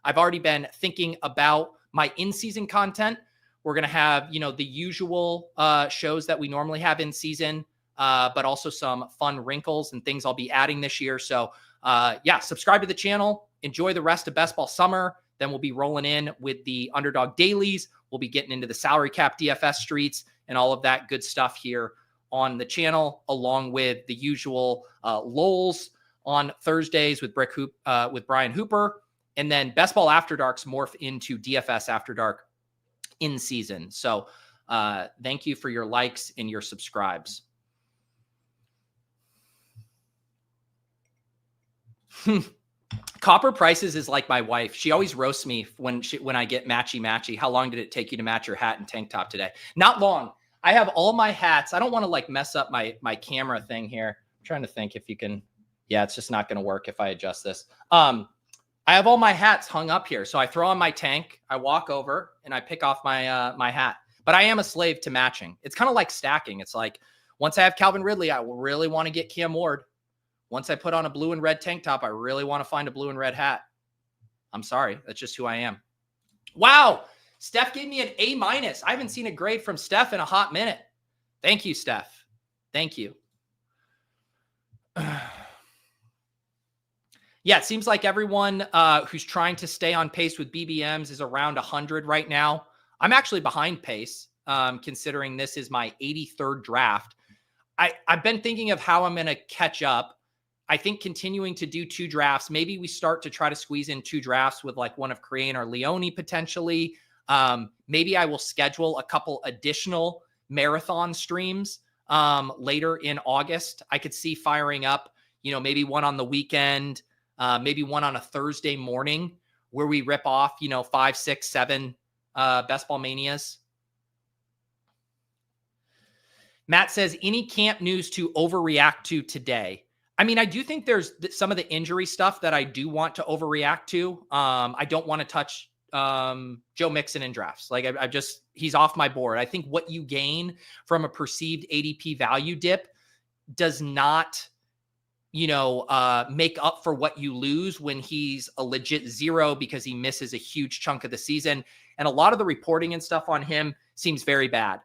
I've already been thinking about my in-season content. We're going to have, you know, the usual shows that we normally have in season, but also some fun wrinkles and things I'll be adding this year. So yeah, subscribe to the channel. Enjoy the rest of Best Ball Summer. Then we'll be rolling in with the Underdog Dailies. We'll be getting into the salary cap DFS streets and all of that good stuff here on the channel, along with the usual lulls on Thursdays with with Brian Hooper. And then Best Ball After Darks morph into DFS After Dark in season. So thank you for your likes and your subscribes. Copper Prices is like my wife. She always roasts me when I get matchy. How long did it take you to match your hat and tank top today? Not long. I have all my hats. I don't want to like mess up my camera thing here. I'm trying to think if you can. Yeah, it's just not going to work if I adjust this. I have all my hats hung up here. So I throw on my tank, I walk over, and I pick off my my hat. But I am a slave to matching. It's kind of like stacking. It's like, once I have Calvin Ridley, I really want to get Cam Ward. Once I put on a blue and red tank top, I really want to find a blue and red hat. I'm sorry. That's just who I am. Wow. Steph gave me an A-. I haven't seen a grade from Steph in a hot minute. Thank you, Steph. Thank you. Yeah, it seems like everyone who's trying to stay on pace with BBMs is around 100 right now. I'm actually behind pace, considering this is my 83rd draft. I've been thinking of how I'm going to catch up. I think continuing to do 2 drafts, maybe we start to try to squeeze in 2 drafts with like one of Kerrane or Leone potentially. Maybe I will schedule a couple additional marathon streams later in August. I could see firing up, you know, maybe one on the weekend, maybe one on a Thursday morning where we rip off, 5, 6, 7 best ball manias. Matt says, any camp news to overreact to today? I mean, I do think there's some of the injury stuff that I do want to overreact to. I don't want to touch Joe Mixon in drafts. Like he's off my board. I think what you gain from a perceived ADP value dip does not, make up for what you lose when he's a legit 0 because he misses a huge chunk of the season. And a lot of the reporting and stuff on him seems very bad.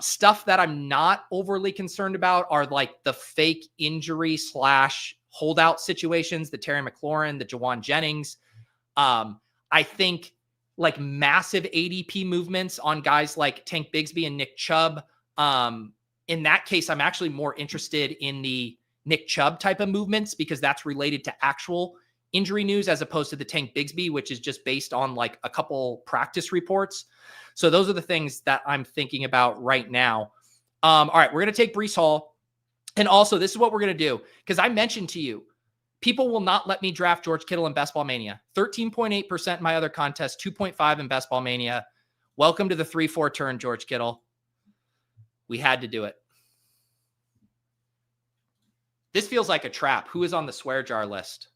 Stuff that I'm not overly concerned about are like the fake injury / holdout situations, the Terry McLaurin, the Jawan Jennings. I think like massive ADP movements on guys like Tank Bigsby and Nick Chubb. In that case, I'm actually more interested in the Nick Chubb type of movements because that's related to actual injury news as opposed to the Tank Bigsby, which is just based on like a couple practice reports. So those are the things that I'm thinking about right now. All right, we're going to take Breece Hall. And also, this is what we're going to do, because I mentioned to you, people will not let me draft George Kittle in Best Ball Mania. 13.8% in my other contest, 2.5 in Best Ball Mania. Welcome to the 3-4 turn, George Kittle. We had to do it. This feels like a trap. Who is on the swear jar list?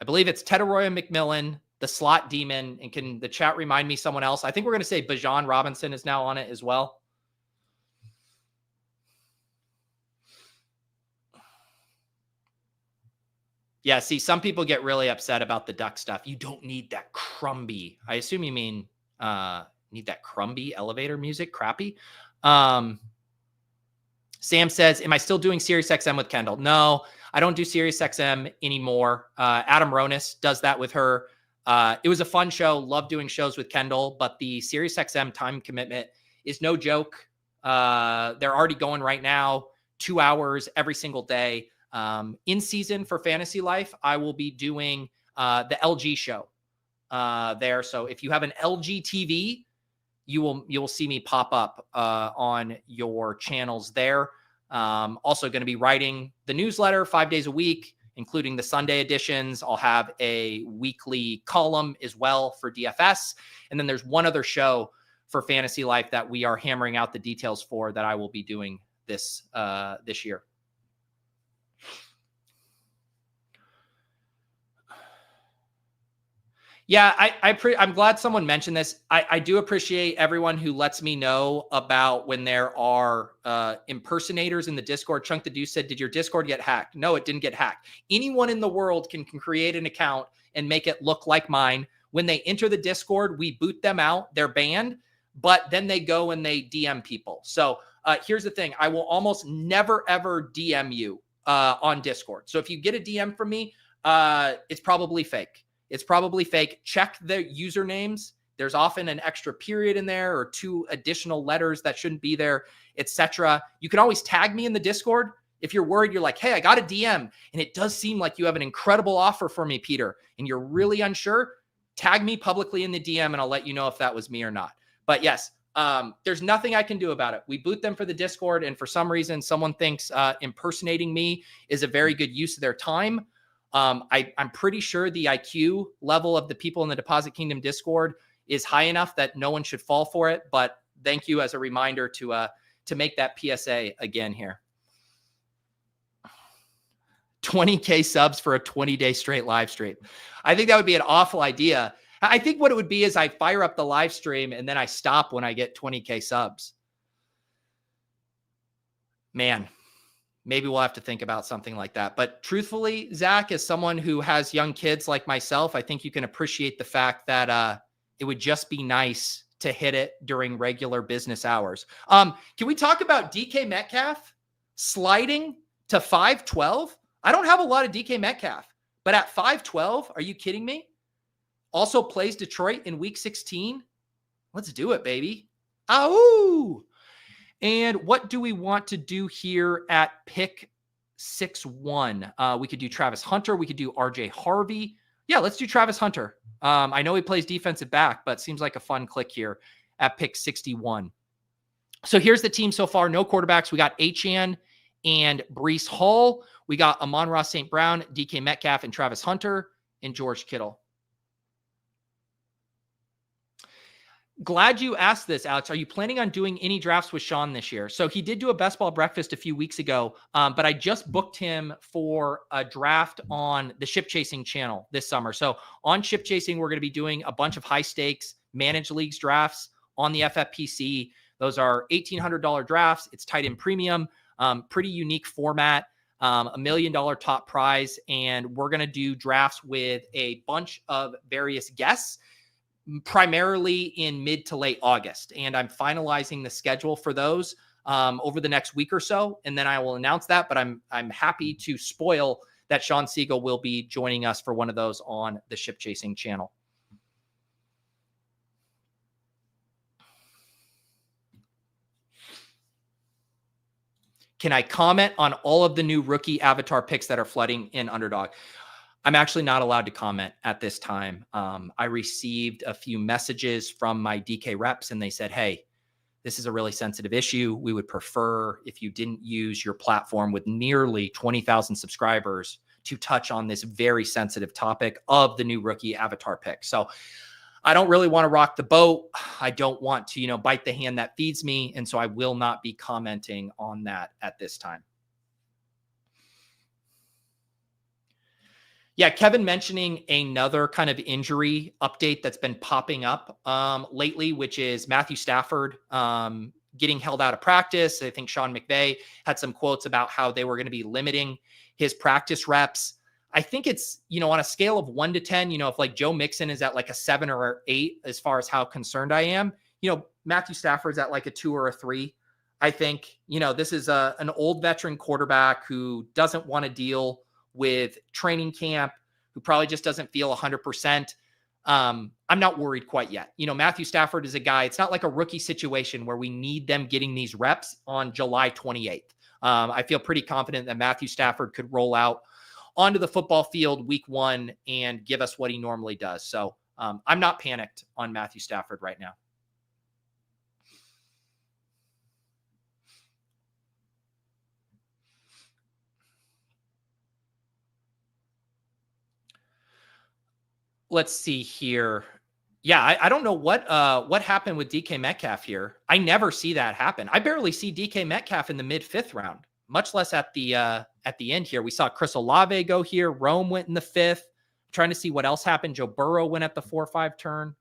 I believe it's Tedaroya McMillan, the slot demon. And can the chat remind me someone else? I think we're going to say Bijan Robinson is now on it as well. Yeah, see, some people get really upset about the duck stuff. You don't need that crumby. I assume you mean need that crumby elevator music, crappy. Sam says, am I still doing SiriusXM with Kendall? No, I don't do SiriusXM anymore. Adam Ronis does that with her. It was a fun show. Love doing shows with Kendall, but the SiriusXM time commitment is no joke. They're already going right now, 2 hours every single day. In season for Fantasy Life, I will be doing the LG show there. So if you have an LG TV, you will see me pop up on your channels there. Also going to be writing the newsletter 5 days a week, including the Sunday editions. I'll have a weekly column as well for DFS. And then there's one other show for Fantasy Life that we are hammering out the details for that I will be doing this year. Yeah, I'm glad someone mentioned this. I do appreciate everyone who lets me know about when there are impersonators in the Discord. Chunk the Deuce said, did your Discord get hacked? No, it didn't get hacked. Anyone in the world can create an account and make it look like mine. When they enter the Discord, we boot them out. They're banned, but then they go and they DM people. So here's the thing. I will almost never, ever DM you on Discord. So if you get a DM from me, it's probably fake. It's probably fake. Check the usernames. There's often an extra period in there or 2 additional letters that shouldn't be there, etc. You can always tag me in the Discord. If you're worried, you're like, hey, I got a DM and it does seem like you have an incredible offer for me, Peter, and you're really unsure, tag me publicly in the DM and I'll let you know if that was me or not. But yes, there's nothing I can do about it. We boot them for the Discord, and for some reason, someone thinks impersonating me is a very good use of their time. I'm pretty sure the IQ level of the people in the Deposit Kingdom Discord is high enough that no one should fall for it. But thank you as a reminder to make that PSA again here. 20K subs for a 20-day straight live stream. I think that would be an awful idea. I think what it would be is I fire up the live stream and then I stop when I get 20K subs. Man. Maybe we'll have to think about something like that. But truthfully, Zach, as someone who has young kids like myself, I think you can appreciate the fact that it would just be nice to hit it during regular business hours. Can we talk about DK Metcalf sliding to 512? I don't have a lot of DK Metcalf, but at 512, are you kidding me? Also plays Detroit in week 16. Let's do it, baby. Ow! And what do we want to do here at pick 6-1? We could do Travis Hunter. We could do RJ Harvey. Yeah, let's do Travis Hunter. I know he plays defensive back, but seems like a fun click here at pick 61. So here's the team so far. No quarterbacks. We got Achane and Breece Hall. We got Amon-Ra St. Brown, DK Metcalf, and Travis Hunter, and George Kittle. Glad you asked this, Alex. Are you planning on doing any drafts with Sean this year? So he did do a best ball breakfast a few weeks ago, but I just booked him for a draft on the Ship Chasing channel this summer. So on Ship Chasing, we're going to be doing a bunch of high stakes managed leagues drafts on the FFPC. Those are $1,800 drafts. It's tight end premium, pretty unique format, $1 million top prize. And we're going to do drafts with a bunch of various guests, primarily in mid to late August. And I'm finalizing the schedule for those over the next week or so. And then I will announce that, but I'm happy to spoil that Sean Siegel will be joining us for one of those on the Ship Chasing channel. Can I comment on all of the new rookie avatar picks that are flooding in Underdog? I'm actually not allowed to comment at this time. I received a few messages from my DK reps and they said, hey, this is a really sensitive issue. We would prefer if you didn't use your platform with nearly 20,000 subscribers to touch on this very sensitive topic of the new rookie avatar pick. So I don't really want to rock the boat. I don't want to, bite the hand that feeds me. And so I will not be commenting on that at this time. Yeah, Kevin mentioning another kind of injury update that's been popping up lately, which is Matthew Stafford getting held out of practice. I think Sean McVay had some quotes about how they were going to be limiting his practice reps. I think it's, on a scale of 1 to 10, if like Joe Mixon is at like a 7 or 8 as far as how concerned I am, Matthew Stafford's at like a 2 or a 3. I think, this is an old veteran quarterback who doesn't want to deal with training camp, who probably just doesn't feel 100%. I'm not worried quite yet. Matthew Stafford is a guy, it's not like a rookie situation where we need them getting these reps on July 28th. I feel pretty confident that Matthew Stafford could roll out onto the football field week 1 and give us what he normally does. So I'm not panicked on Matthew Stafford right now. Let's see here. Yeah, I don't know what happened with DK Metcalf here. I never see that happen. I barely see DK Metcalf in the mid 5th round, much less at the end here. We saw Chris Olave go here. Rome went in the 5th. I'm trying to see what else happened. Joe Burrow went at the 4-5 turn.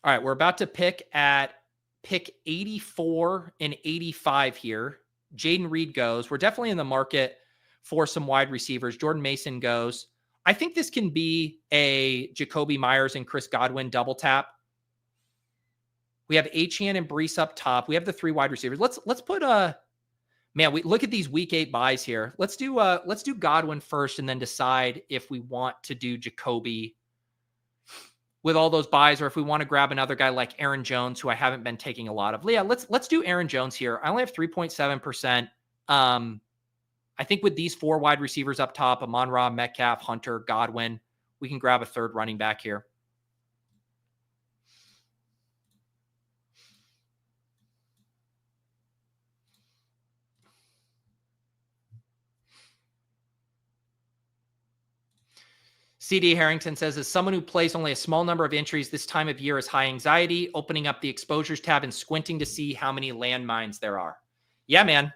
All right, we're about to pick 84 and 85 here. Jaden Reed goes. We're definitely in the market for some wide receivers. Jordan Mason goes. I think this can be a Jacoby Myers and Chris Godwin double tap. We have Achane and Brees up top. We have the 3 wide receivers. Let's put we look at these week 8 buys here. Let's do Godwin first and then decide if we want to do Jacoby with all those buys, or if we want to grab another guy like Aaron Jones, who I haven't been taking a lot of. Yeah, let's do Aaron Jones here. I only have 3.7%. I think with these 4 wide receivers up top, Amon-Ra, Metcalf, Hunter, Godwin, we can grab a 3rd running back here. CD Harrington says, as someone who plays only a small number of entries this time of year is high anxiety, opening up the exposures tab and squinting to see how many landmines there are. Yeah, man.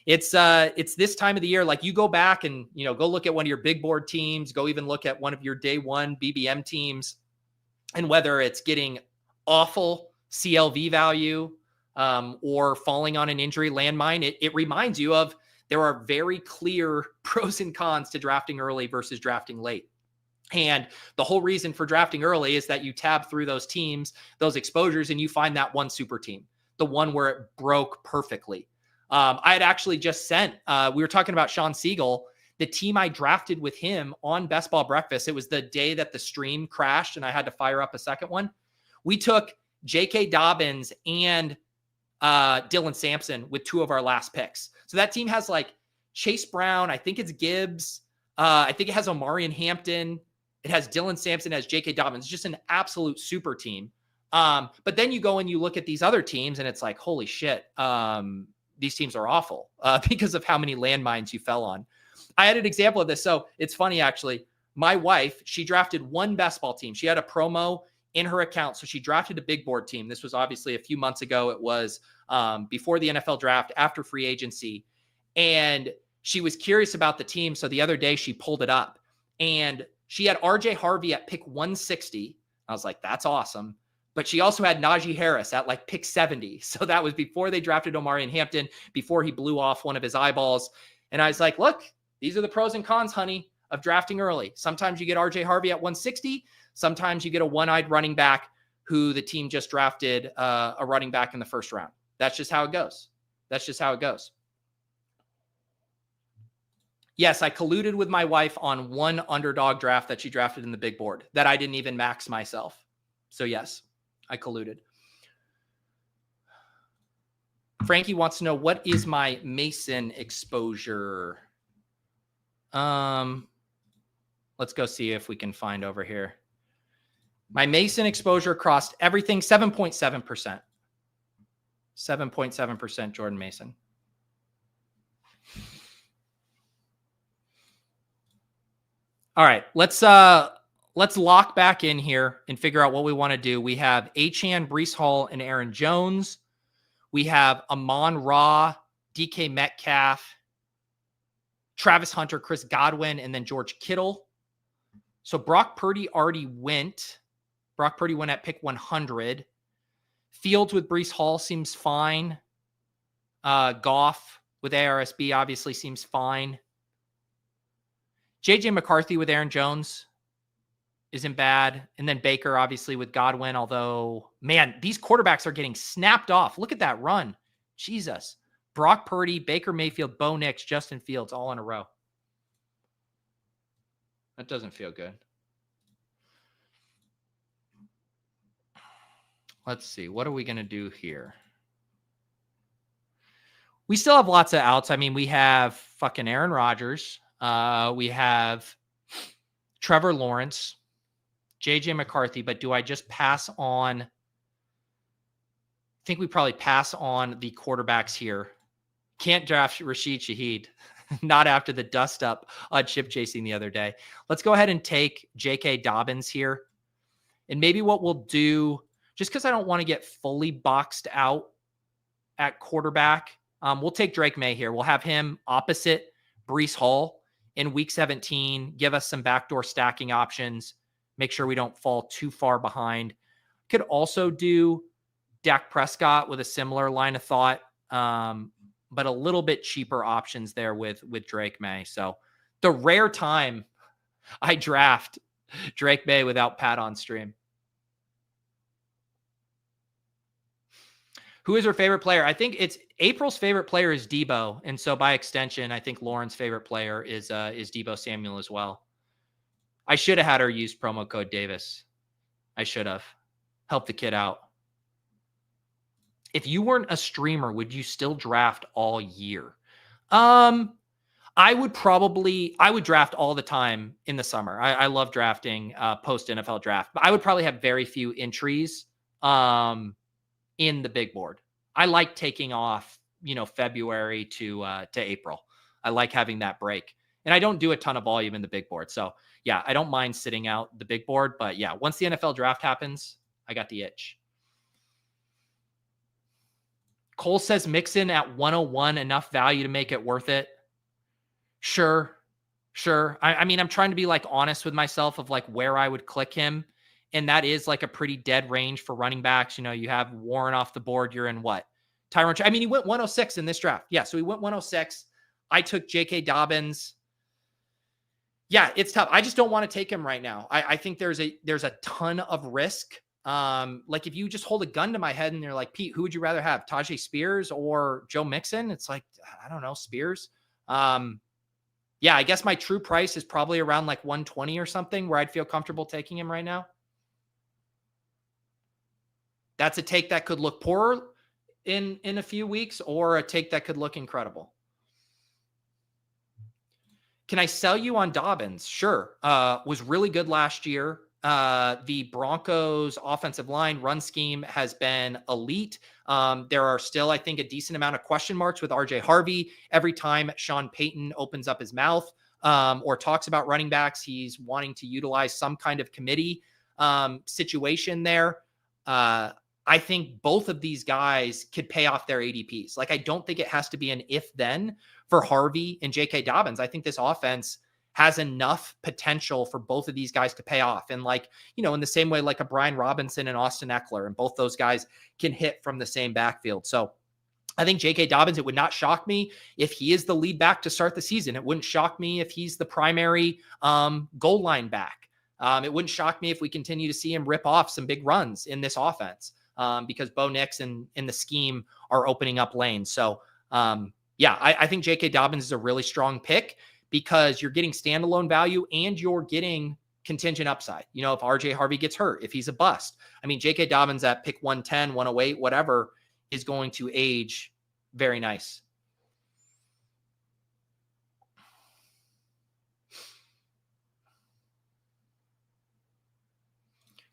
It's this time of the year. Like, you go back and, go look at one of your big board teams, go even look at one of your day 1 BBM teams, and whether it's getting awful CLV value or falling on an injury landmine, it reminds you of there are very clear pros and cons to drafting early versus drafting late. And the whole reason for drafting early is that you tab through those teams, those exposures, and you find that one super team, the one where it broke perfectly. I had actually just sent, we were talking about Sean Siegel, the team I drafted with him on Best Ball Breakfast. It was the day that the stream crashed and I had to fire up a second one. We took J.K. Dobbins and Dylan Sampson with 2 of our last picks. So that team has like Chase Brown. I think it's Gibbs. I think it has Omarion Hampton. It has Dylan Sampson, as J.K. Dobbins. Just an absolute super team. But then you go and you look at these other teams and it's like, holy shit, these teams are awful because of how many landmines you fell on. I had an example of this. So it's funny, actually. My wife, she drafted one best ball team. She had a promo in her account. So she drafted a big board team. This was obviously a few months ago. It was before the NFL draft, after free agency. And she was curious about the team. So the other day she pulled it up and she had RJ Harvey at pick 160. I was like, that's awesome. But she also had Najee Harris at like pick 70. So that was before they drafted Omarion Hampton, before he blew off one of his eyeballs. And I was like, look, these are the pros and cons, honey, of drafting early. Sometimes you get RJ Harvey at 160. Sometimes you get a one-eyed running back who the team just drafted a running back in the first round. That's just how it goes. That's just how it goes. Yes, I colluded with my wife on one underdog draft that she drafted in the big board that I didn't even max myself. So yes, I colluded. Frankie wants to know, what is my Mason exposure? Let's go see if we can find over here. My Mason exposure across everything, 7.7%. 7.7% Jordan Mason. All right, let's lock back in here and figure out what we want to do. We have Achane, Breece Hall, and Aaron Jones. We have Amon-Ra, DK Metcalf, Travis Hunter, Chris Godwin, and then George Kittle. So Brock Purdy already went. Brock Purdy went at pick 100. Fields with Breece Hall seems fine. Goff with ARSB obviously seems fine. JJ McCarthy with Aaron Jones isn't bad. And then Baker, obviously, with Godwin. Although, man, these quarterbacks are getting snapped off. Look at that run. Jesus. Brock Purdy, Baker Mayfield, Bo Nix, Justin Fields, all in a row. That doesn't feel good. Let's see. What are we going to do here? We still have lots of outs. I mean, we have fucking Aaron Rodgers. We have Trevor Lawrence, JJ McCarthy, but do I just pass on? I think we probably pass on the quarterbacks here. Can't draft Rashid Shaheed, not after the dust up on chip chasing the other day. Let's go ahead and take J.K. Dobbins here. And maybe what we'll do, just because I don't want to get fully boxed out at quarterback, we'll take Drake May here. We'll have him opposite Breece Hall in week 17, give us some backdoor stacking options, make sure we don't fall too far behind. Could also do Dak Prescott with a similar line of thought, but a little bit cheaper options there with Drake May. So the rare time I draft Drake May without Pat on stream. Who is her favorite player? I think it's April's favorite player is Debo. And so by extension, I think Lauren's favorite player is Debo Samuel as well. I should have had her use promo code Davis. I should have helped the kid out. If you weren't a streamer, would you still draft all year? I would draft all the time in the summer. I love drafting post NFL draft, but I would probably have very few entries in the big board. I like taking off, February to April. I like having that break, and I don't do a ton of volume in the big board. So yeah, I don't mind sitting out the big board, but yeah, once the NFL draft happens, I got the itch. Cole says Mixon at 101, enough value to make it worth it. Sure. I mean, I'm trying to be like honest with myself of like where I would click him. And that is like a pretty dead range for running backs. You have Warren off the board. You're in what? Tyron. I mean, he went 106 in this draft. Yeah. So he went 106. I took J.K. Dobbins. Yeah, it's tough. I just don't want to take him right now. I think there's a ton of risk. Like if you just hold a gun to my head and you're like, Pete, who would you rather have? Tajay Spears or Joe Mixon? It's like, I don't know, Spears. Yeah, I guess my true price is probably around like 120 or something where I'd feel comfortable taking him right now. That's a take that could look poor in a few weeks, or a take that could look incredible. Can I sell you on Dobbins? Sure. Was really good last year. The Broncos offensive line run scheme has been elite. There are still, I think, a decent amount of question marks with RJ Harvey. Every time Sean Payton opens up his mouth or talks about running backs, he's wanting to utilize some kind of committee situation there. I think both of these guys could pay off their ADPs. Like, I don't think it has to be an if-then for Harvey and J.K. Dobbins. I think this offense has enough potential for both of these guys to pay off. And like, you know, in the same way, like a Brian Robinson and Austin Eckler, and both those guys can hit from the same backfield. So I think J.K. Dobbins, it would not shock me if he is the lead back to start the season. It wouldn't shock me if he's the primary goal line back. It wouldn't shock me if we continue to see him rip off some big runs in this offense because Bo Nix and the scheme are opening up lanes. So yeah, I think J.K. Dobbins is a really strong pick, because you're getting standalone value and you're getting contingent upside. You know, if RJ Harvey gets hurt, if he's a bust, I mean, J.K. Dobbins at pick 110, 108, whatever, is going to age very nice.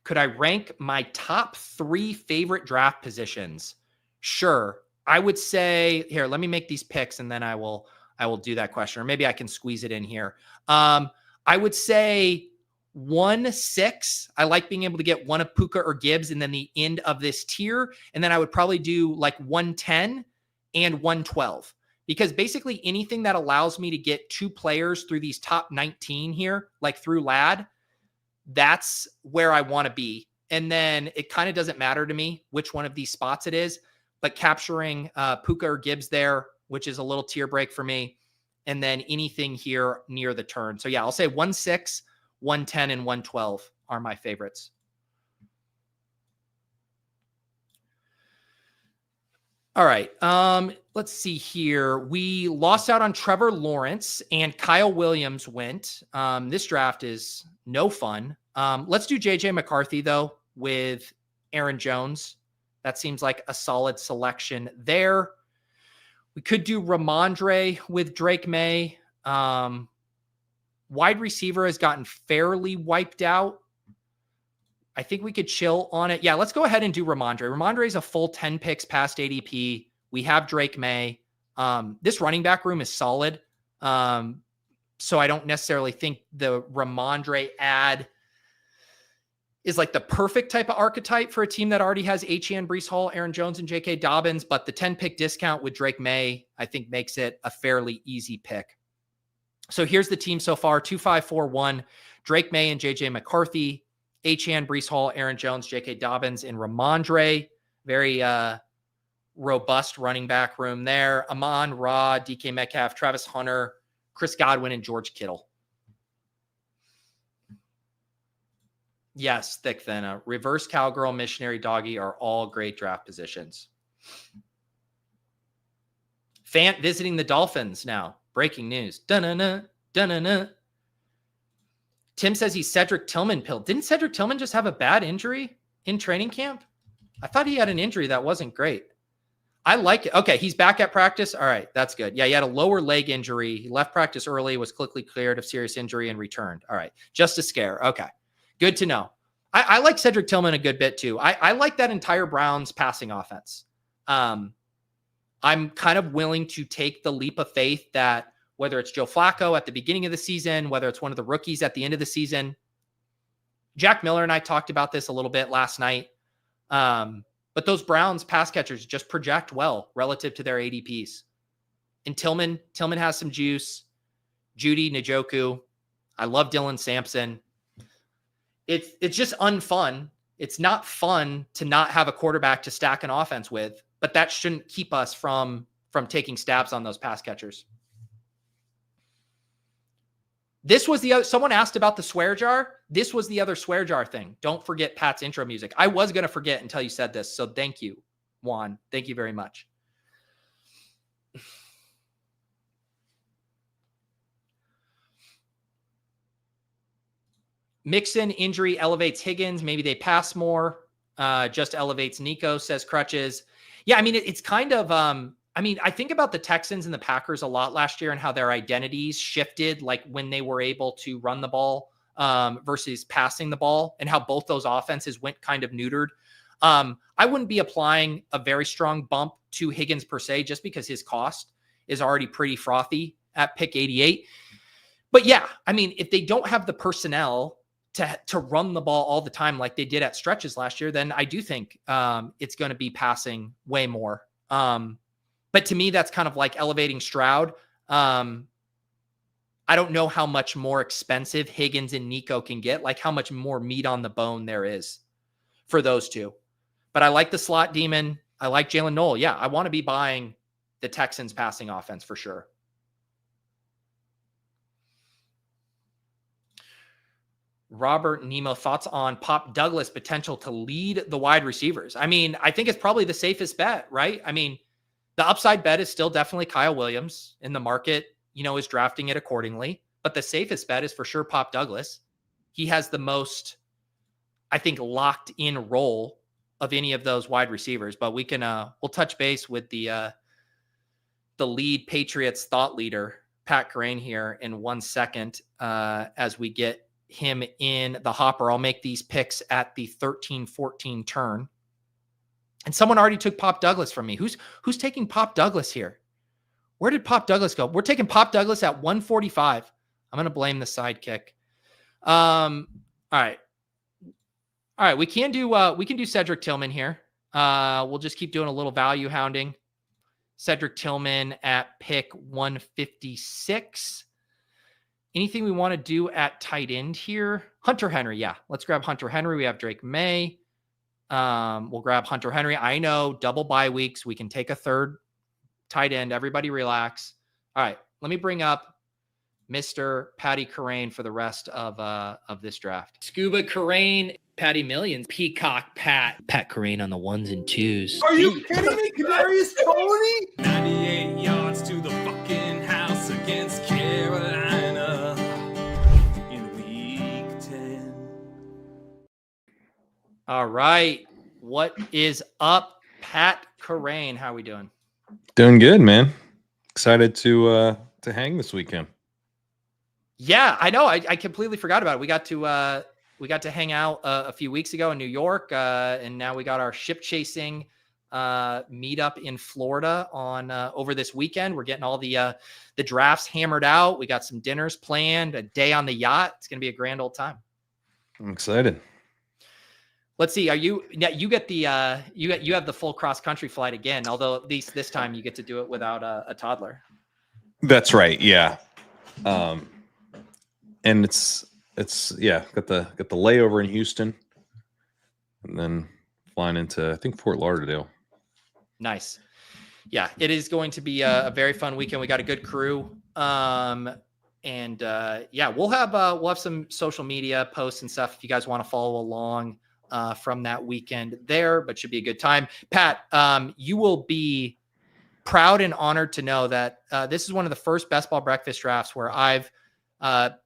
Could I rank my top 3 favorite draft positions? Sure. I would say, here, let me make these picks and then I will do that question, or maybe I can squeeze it in here. I would say 1-6. I like being able to get one of Puka or Gibbs and then the end of this tier. And then I would probably do like 110 and 112, because basically anything that allows me to get 2 players through these top 19 here, like through LAD, that's where I want to be. And then it kind of doesn't matter to me which one of these spots it is, but capturing Puka or Gibbs there, which is a little tier break for me. And then anything here near the turn. So yeah, I'll say 1-6, 110, and 112 are my favorites. All right. Let's see here. We lost out on Trevor Lawrence and Kyle Williams went. This draft is no fun. Let's do JJ McCarthy though with Aaron Jones. That seems like a solid selection there. We could do Ramondre with Drake May. Wide receiver has gotten fairly wiped out. I think we could chill on it. Yeah, let's go ahead and do Ramondre. Ramondre is a full 10 picks past ADP. We have Drake May. This running back room is solid. So I don't necessarily think the Ramondre ad is like the perfect type of archetype for a team that already has Etienne, Breece Hall, Aaron Jones, and J.K. Dobbins. But the 10 pick discount with Drake May, I think, makes it a fairly easy pick. So here's the team so far: 2-5-4-1, Drake May and J.J. McCarthy, Etienne, Breece Hall, Aaron Jones, J.K. Dobbins, and Ramondre. Very robust running back room there. Amon Ra, DK Metcalf, Travis Hunter, Chris Godwin, and George Kittle. Yes, thick thin. Reverse cowgirl, missionary doggy are all great draft positions. Fant visiting the Dolphins now. Breaking news. Dun-na-na, dun-na-na. Tim says he's Cedric Tillman pilled. Didn't Cedric Tillman just have a bad injury in training camp? I thought he had an injury that wasn't great. I like it. Okay, he's back at practice. All right, that's good. Yeah, he had a lower leg injury. He left practice early, was quickly cleared of serious injury, and returned. All right, just a scare. Okay. Good to know. I like Cedric Tillman a good bit too. I like that entire Browns passing offense. I'm kind of willing to take the leap of faith that whether it's Joe Flacco at the beginning of the season, whether it's one of the rookies at the end of the season. Jack Miller and I talked about this a little bit last night. But those Browns pass catchers just project well relative to their ADPs. And Tillman has some juice. Judy Njoku. I love Dylan Sampson. It's just unfun. It's not fun to not have a quarterback to stack an offense with, but that shouldn't keep us from taking stabs on those pass catchers. This was the other, someone asked about the swear jar. This was the other swear jar thing. Don't forget Pat's intro music. I was going to forget until you said this. So thank you, Juan. Thank you very much. Mixon injury elevates Higgins. Maybe they pass more. Just elevates Nico, says Crutches. Yeah, I mean, it's kind of, I think about the Texans and the Packers a lot last year and how their identities shifted, like when they were able to run the ball versus passing the ball, and how both those offenses went kind of neutered. I wouldn't be applying a very strong bump to Higgins per se, just because his cost is already pretty frothy at pick 88. But yeah, I mean, if they don't have the personnel to run the ball all the time like they did at stretches last year, then I do think it's going to be passing way more. But to me, that's kind of like elevating Stroud. I don't know how much more expensive Higgins and Nico can get, like how much more meat on the bone there is for those two. But I like the slot demon. I like Jalen Noel. Yeah, I want to be buying the Texans passing offense for sure. Robert Nemo, thoughts on Pop Douglas' potential to lead the wide receivers? I mean, I think it's probably the safest bet, right? I mean, the upside bet is still definitely Kyle Williams, in the market, is drafting it accordingly. But the safest bet is for sure Pop Douglas. He has the most, I think, locked in role of any of those wide receivers. But we can, we'll touch base with the lead Patriots thought leader, Pat Kerrane, here in 1 second as we get him in the hopper. I'll make these picks at the 13-14 turn. And someone already took Pop Douglas from me. Who's taking Pop Douglas here? Where did Pop Douglas go? We're taking Pop Douglas at 145. I'm going to blame the sidekick. All right. We can do Cedric Tillman here. We'll just keep doing a little value hounding. Cedric Tillman at pick 156. Anything we want to do at tight end here? Hunter Henry. Yeah, let's grab Hunter Henry. We have Drake May. We'll grab Hunter Henry. I know, double bye weeks. We can take a third tight end. Everybody relax. All right, let me bring up Mr. Patty Kerrane for the rest of this draft. Scuba Kerrane, Patty Millions, Peacock Pat Kerrane on the 1s and 2s. Are you kidding me? Kadarius Toney? 98 yards to the fucking house against Carolina in week 10. All right, what is up, Pat Kerrane? How are we doing? Doing good, man. Excited to hang this weekend. Yeah, I know. I completely forgot about it. We got to hang out a few weeks ago in New York, and now we got our ship chasing meetup in Florida on over this weekend. We're getting all the drafts hammered out. We got some dinners planned, a day on the yacht. It's gonna be a grand old time. I'm excited. Let's see. You get the you have the full cross country flight again? Although at least this time you get to do it without a toddler. That's right. Yeah. And it's got the layover in Houston, and then flying into, I think, Fort Lauderdale. Nice. Yeah, it is going to be a very fun weekend. We got a good crew. We'll have some social media posts and stuff if you guys want to follow along from that weekend there, but should be a good time. Pat, you will be proud and honored to know that this is one of the first Best Ball Breakfast drafts where I've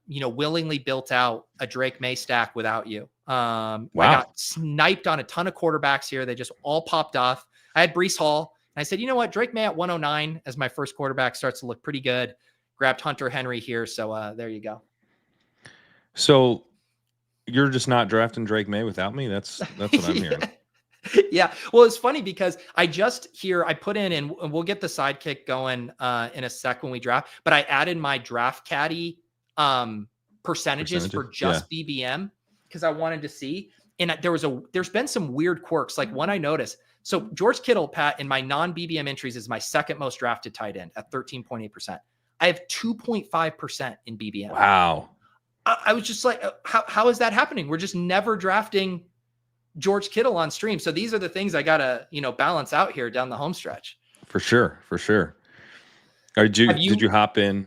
willingly built out a Drake May stack without you. Wow. I got sniped on a ton of quarterbacks here. They just all popped off. I had Breece Hall. And I said, you know what? Drake May at 109 as my first quarterback starts to look pretty good. Grabbed Hunter Henry here. So there you go. So you're just not drafting Drake May without me? That's what I'm hearing. Yeah. Well, it's funny because I put in, and we'll get the sidekick going in a sec when we draft, but I added my Draft Caddy percentages for just BBM because I wanted to see. And there's been some weird quirks. Like one I noticed. So George Kittle, Pat, in my non-BBM entries is my second most drafted tight end at 13.8%. I have 2.5% in BBM. Wow. I was just like, how is that happening? We're just never drafting George Kittle on stream. So these are the things I got to, balance out here down the home stretch. For sure. Did you hop in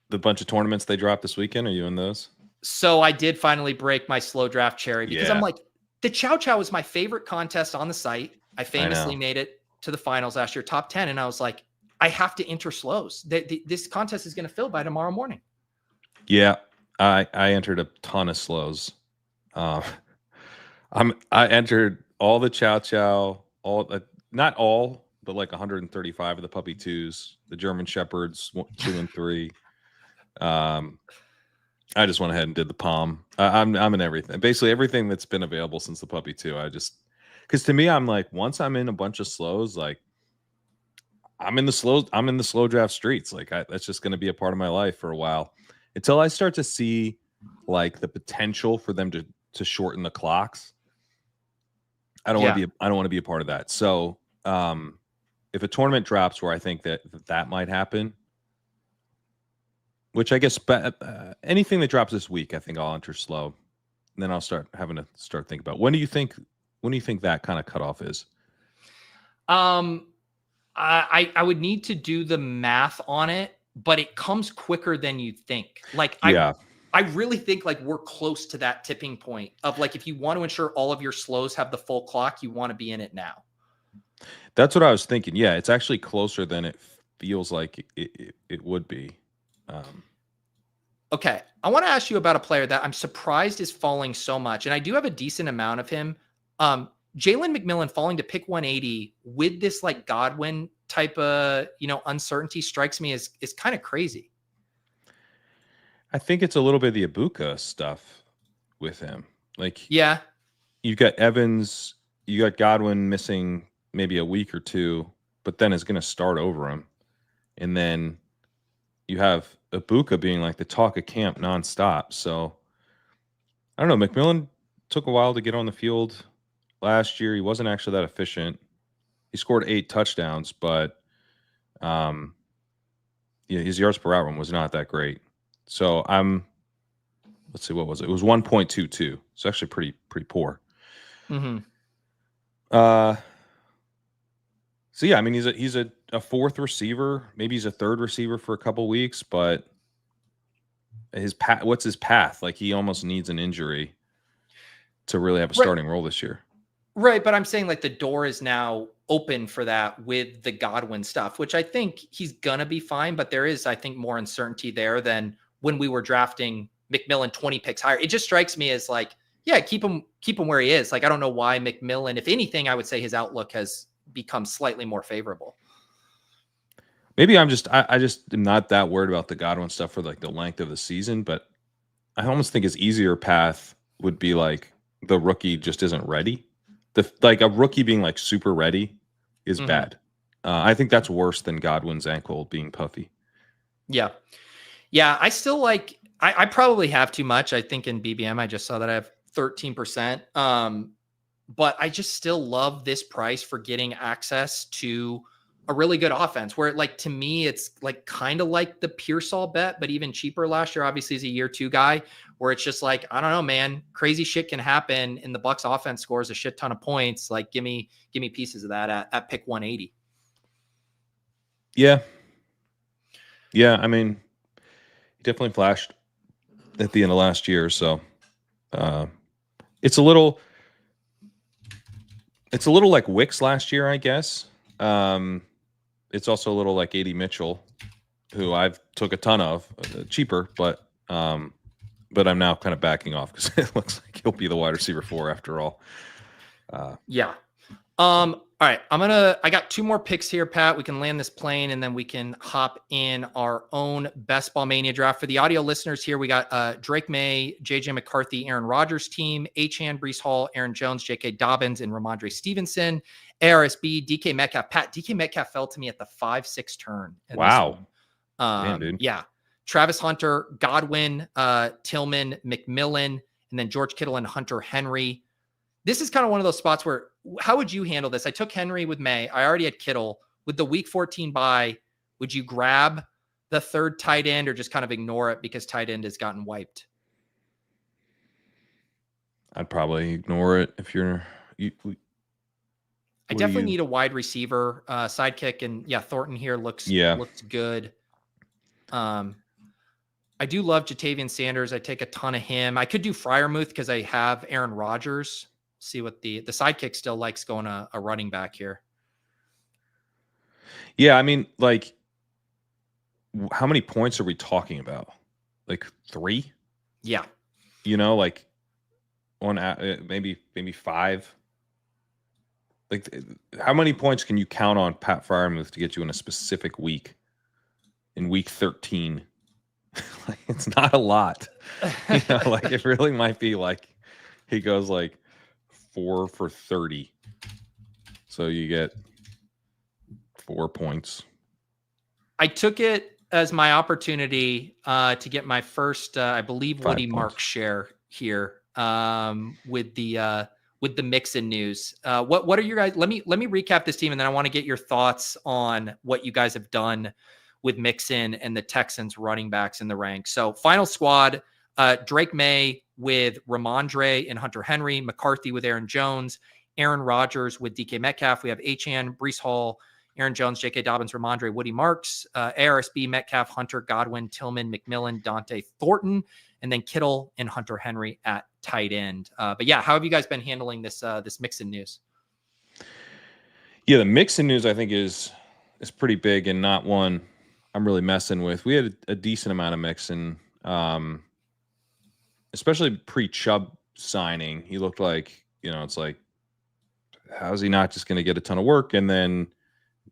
the bunch of tournaments they dropped this weekend? Are you in those? So I did finally break my slow draft cherry because I'm like, the Chow Chow was my favorite contest on the site. I famously made it to the finals last year, top 10. And I was like, I have to enter slows. This contest is going to fill by tomorrow morning. Yeah. I entered a ton of slows. I entered all the Chow Chow, not all, but like 135 of the puppy twos, the German Shepherds 2 and 3. I I just went ahead and did the palm. I'm in everything. Basically everything that's been available since the puppy too. Because to me, I'm like, once I'm in a bunch of slows, like I'm in the slow draft streets. Like that's just going to be a part of my life for a while until I start to see like the potential for them to shorten the clocks. I don't want to be a part of that. So if a tournament drops where I think that might happen, which I guess anything that drops this week, I think I'll enter slow. And then I'll start having to thinking about when do you think that kind of cutoff is? I would need to do the math on it, but it comes quicker than you think. Like I really think like we're close to that tipping point of like, if you want to ensure all of your slows have the full clock, you want to be in it now. That's what I was thinking. Yeah, it's actually closer than it feels like it would be. Okay. I want to ask you about a player that I'm surprised is falling so much. And I do have a decent amount of him. Jalen McMillan falling to pick 180 with this like Godwin type of, uncertainty strikes me as kind of crazy. I think it's a little bit of the Egbuka stuff with him. Like, yeah, you got Evans, you got Godwin missing maybe a week or two, but then is going to start over him. And then you have Egbuka being like the talk of camp nonstop. So I don't know. McMillan took a while to get on the field last year. He wasn't actually that efficient. He scored 8 touchdowns, but his yards per route run was not that great. So let's see, what was it? It was 1.22. It's actually pretty poor. Mm-hmm. So yeah, I mean, he's a fourth receiver. Maybe he's a third receiver for a couple weeks, but what's his path? Like, he almost needs an injury to really have a starting role this year. Right, but I'm saying like the door is now open for that with the Godwin stuff, which I think he's gonna be fine, but there is, I think, more uncertainty there than when we were drafting McMillan 20 picks higher. It just strikes me as like, yeah, keep him where he is. Like, I don't know why McMillan, if anything, I would say his outlook has become slightly more favorable. Maybe I just am not that worried about the Godwin stuff for like the length of the season, but I almost think his easier path would be like the rookie just isn't ready. Like a rookie being like super ready is bad. I think that's worse than Godwin's ankle being puffy. Yeah. Yeah. I still like, I probably have too much. I think in BBM, I just saw that I have 13%. But I just still love this price for getting access to a really good offense where, like, to me, it's like kind of like the Pearsall bet, but even cheaper last year. Obviously, he's a year 2 guy where it's just like, I don't know, man, crazy shit can happen. And the Bucs offense scores a shit ton of points. Like, give me pieces of that at pick 180. Yeah. Yeah. I mean, he definitely flashed at the end of last year. So it's a little like Wicks last year, I guess. It's also a little like A.D. Mitchell, who I've took a ton of, cheaper, but I'm now kind of backing off because it looks like he'll be the wide receiver 4 after all. Yeah. All right. I got 2 more picks here, Pat. We can land this plane and then we can hop in our own best ball mania draft. For the audio listeners here, we got Drake May, JJ McCarthy, Aaron Rodgers team, Achane, Breece Hall, Aaron Jones, J.K. Dobbins, and Ramondre Stevenson, ARSB, DK Metcalf. Pat, DK Metcalf fell to me at the 5-6 turn. Wow. Damn, dude. Yeah. Travis Hunter, Godwin, Tillman, McMillan, and then George Kittle and Hunter Henry. This is kind of one of those spots where, how would you handle this? I took Henry with May. I already had Kittle. With the week 14 bye, would you grab the third tight end or just kind of ignore it because tight end has gotten wiped? I'd probably ignore it if you're... I definitely need a wide receiver, sidekick, and yeah, Thornton here looks good. I do love Jatavian Sanders. I take a ton of him. I could do Freiermuth because I have Aaron Rodgers. See what the sidekick still likes going a running back here. Yeah, I mean, like, how many points are we talking about? Like 3? Yeah. Like on maybe 5. Like, how many points can you count on Pat Freiermuth to get you in a specific week? In week 13, It's not a lot. You know, like it really might be like he goes like 4 for 30. So you get 4 points. I took it as my opportunity to get my first, I believe, 5 Woody points. Mark share here with the Mixon news. What are your guys? Let me recap this team, and then I want to get your thoughts on what you guys have done with Mixon and the Texans running backs in the ranks. So final squad: Drake May with Ramondre and Hunter Henry, McCarthy with Aaron Jones, Aaron Rodgers with DK Metcalf. We have Achane, Breece Hall, Aaron Jones, J.K. Dobbins, Ramondre, Woody Marks, ARSB, Metcalf, Hunter, Godwin, Tillman, McMillan, Dante Thornton, and then Kittle and Hunter Henry at tight end. But yeah, how have you guys been handling this Mixon news? Yeah, the Mixon news I think is pretty big and not one I'm really messing with. We had a decent amount of Mixon, especially pre-Chubb signing. He looked like, it's like, how is he not just going to get a ton of work? And then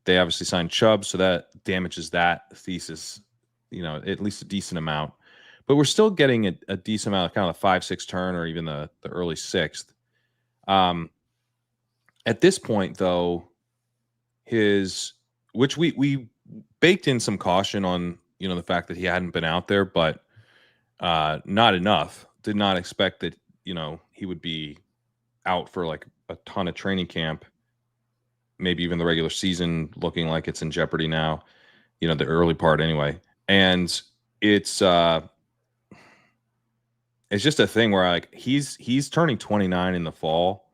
they obviously signed Chubb, so that damages that thesis, at least a decent amount. But we're still getting a decent amount of kind of the 5-6 turn or even the early 6th. At this point, though, which we baked in some caution on, the fact that he hadn't been out there, but not enough. Did not expect that, he would be out for like a ton of training camp, maybe even the regular season looking like it's in jeopardy now, the early part anyway. And it's just a thing where like he's turning 29 in the fall.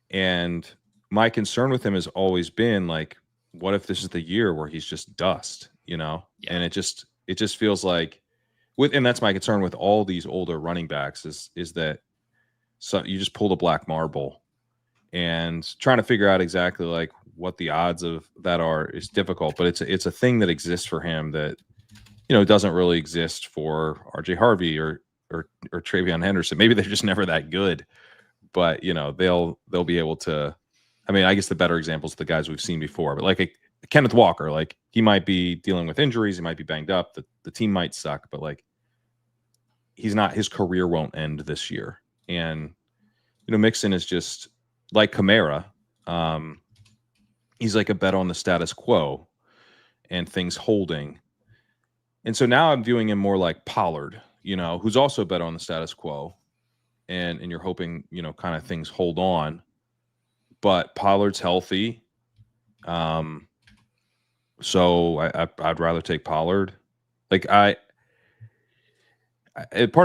And my concern with him has always been like, what if this is the year where he's just dust, Yeah. And it just feels like and that's my concern with all these older running backs is that so you just pull the black marble, and trying to figure out exactly like what the odds of that are is difficult, but it's a thing that exists for him that, doesn't really exist for RJ Harvey or Travion Henderson. Maybe they're just never that good, but they'll be able to. I mean, I guess the better examples are the guys we've seen before, but like Kenneth Walker, like he might be dealing with injuries, he might be banged up, the team might suck, but like his career won't end this year. And Mixon is just like Kamara. He's like a bet on the status quo and things holding. And so now I'm viewing him more like Pollard, who's also a bet on the status quo. And you're hoping, kind of things hold on. But Pollard's healthy. So I'd rather take Pollard. Like part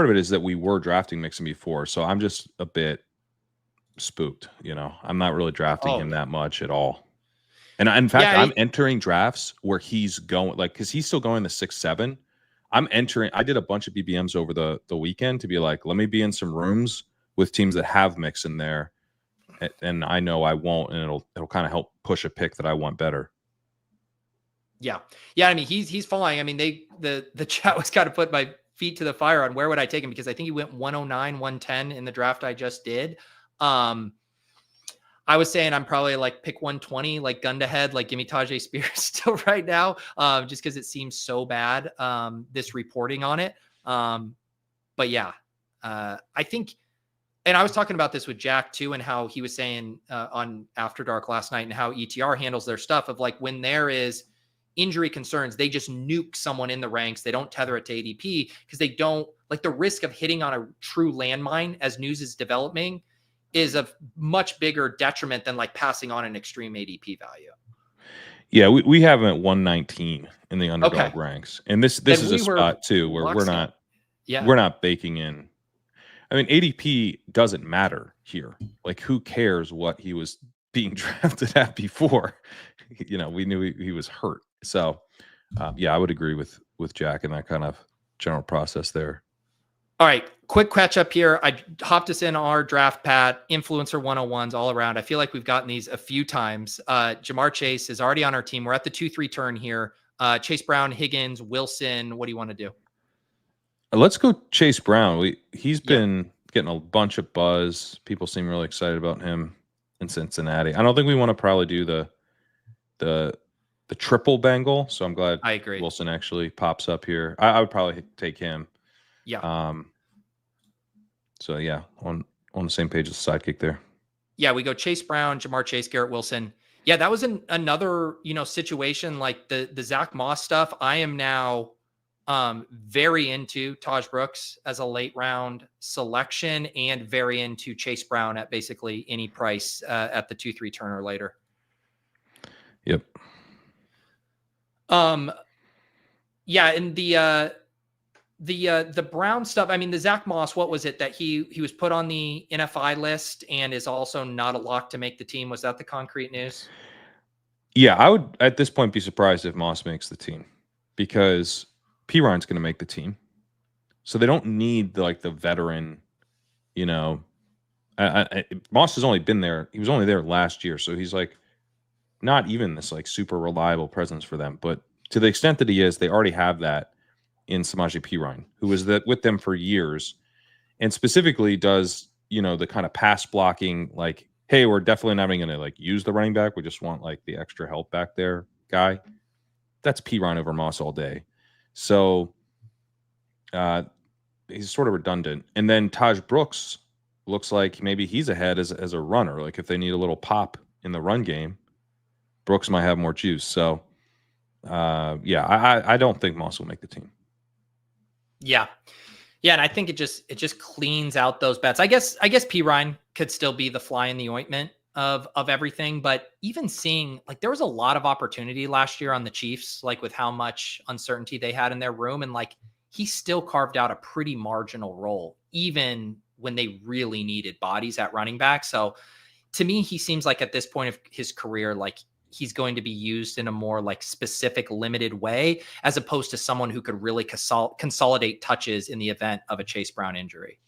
of it is that we were drafting Mixon before. So I'm just a bit spooked, I'm not really drafting him that much at all. And in fact, I'm entering drafts where he's going because he's still going the 6-7. I did a bunch of BBMs over the weekend to be like, let me be in some rooms with teams that have Mixon there. And I know I won't, and it'll kind of help push a pick that I want better. Yeah. I mean, he's flying. I mean, the chat was kind of put my feet to the fire on where would I take him, because I think he went 109, 110 in the draft I just did. I was saying I'm probably like pick 120, like gun to head, like give me Tajay Spears still right now, just because it seems so bad, this reporting on it. But yeah, I think, and I was talking about this with Jack too, and how he was saying on After Dark last night, and how ETR handles their stuff of like when there is injury concerns, they just nuke someone in the ranks. They don't tether it to ADP because they don't like the risk of hitting on a true landmine as news is developing is a much bigger detriment than like passing on an extreme ADP value. Yeah, we have him at 119 in the underdog ranks. And this is a spot too where we're not baking in. I mean, ADP doesn't matter here. Like, who cares what he was being drafted at before? We knew he was hurt. So, I would agree with Jack in that kind of general process there. All right, quick catch up here. I hopped us in our draft pad, influencer 101s all around. I feel like we've gotten these a few times. Jamar Chase is already on our team. We're at the 2-3 turn here. Chase Brown, Higgins, Wilson. What do you want to do? Let's go Chase Brown. He's been getting a bunch of buzz. People seem really excited about him in Cincinnati. I don't think we want to probably do the triple Bengal. So I'm glad I agree. Wilson actually pops up here. I would probably take him. Yeah. So yeah, on the same page as the sidekick there. Yeah, we go Chase Brown, Jamar Chase, Garrett Wilson. Yeah, that was another, situation like the Zach Moss stuff. I am now very into Taj Brooks as a late round selection and very into Chase Brown at basically any price at the 2-3 turn or later. Yep. Yeah, and the Brown stuff. I mean, the Zach Moss, what was it that he was put on the NFI list and is also not a lock to make the team? Was that the concrete news? Yeah, I would at this point be surprised if Moss makes the team because Perine's going to make the team. So they don't need the veteran, Moss has only been there. He was only there last year. So he's not even this super reliable presence for them. But to the extent that he is, they already have that in Samaje Perine, who was with them for years and specifically does, the kind of pass blocking, hey, we're definitely not even going to use the running back. We just want the extra help back there guy. That's Perine over Moss all day. So he's sort of redundant. And then Taj Brooks looks like maybe he's ahead as a runner. If they need a little pop in the run game, Brooks might have more juice. So I don't think Moss will make the team. Yeah. Yeah, and I think it just cleans out those bets. I guess Perine could still be the fly in the ointment of everything, but even seeing there was a lot of opportunity last year on the Chiefs, with how much uncertainty they had in their room, and he still carved out a pretty marginal role, even when they really needed bodies at running back. So to me, he seems like at this point of his career, he's going to be used in a more specific limited way, as opposed to someone who could really consolidate touches in the event of a Chase Brown injury.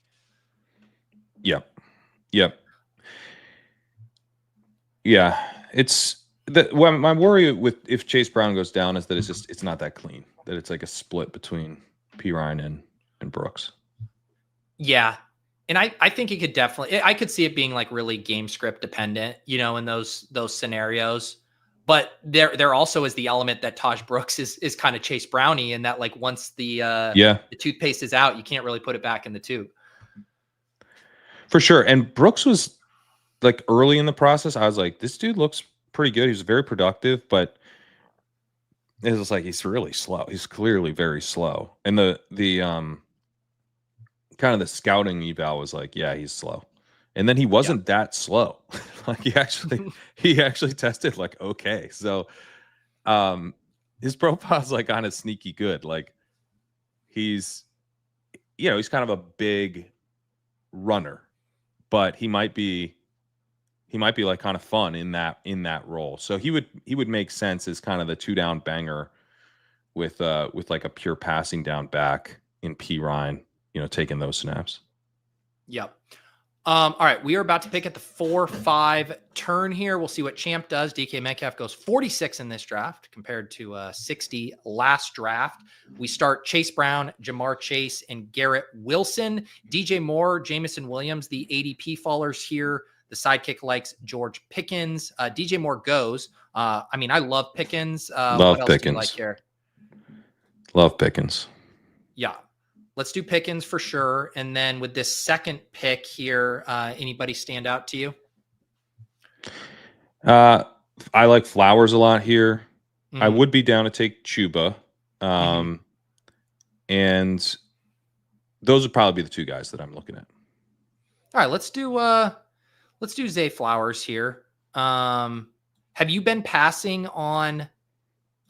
Yep. Yeah. It's my worry with if Chase Brown goes down is that it's not that clean, that it's a split between Perine and Brooks. Yeah. And I think it could definitely, I could see it being really game script dependent, in those scenarios. But there also is the element that Taj Brooks is kind of Chase Brownie, and that once the toothpaste is out, you can't really put it back in the tube. For sure. And Brooks was early in the process. I was this dude looks pretty good. He was very productive, but it was he's really slow. He's clearly very slow. And the kind of the scouting eval was yeah, he's slow. And then he wasn't that slow. he actually tested okay. So his profile's kind of sneaky good. He's he's kind of a big runner, but he might be kind of fun in that role. So he would make sense as kind of the 2-down banger with a pure passing down back in Perine, taking those snaps. Yep. All right, we are about to pick at the 4-5 turn here. We'll see what Champ does. DK Metcalf goes 46 in this draft compared to 60 last draft. We start Chase Brown, Jamar Chase, and Garrett Wilson. DJ Moore, Jameson Williams, the ADP fallers here. The sidekick likes George Pickens. DJ Moore goes. I love Pickens. Love what Pickens. Else do you like here? Love Pickens. Yeah. Let's do Pickens for sure. And then with this second pick here, anybody stand out to you? I like Flowers a lot here. Mm-hmm. I would be down to take Chuba. And those would probably be the two guys that I'm looking at. All right, let's do Zay Flowers here. Have you been passing on?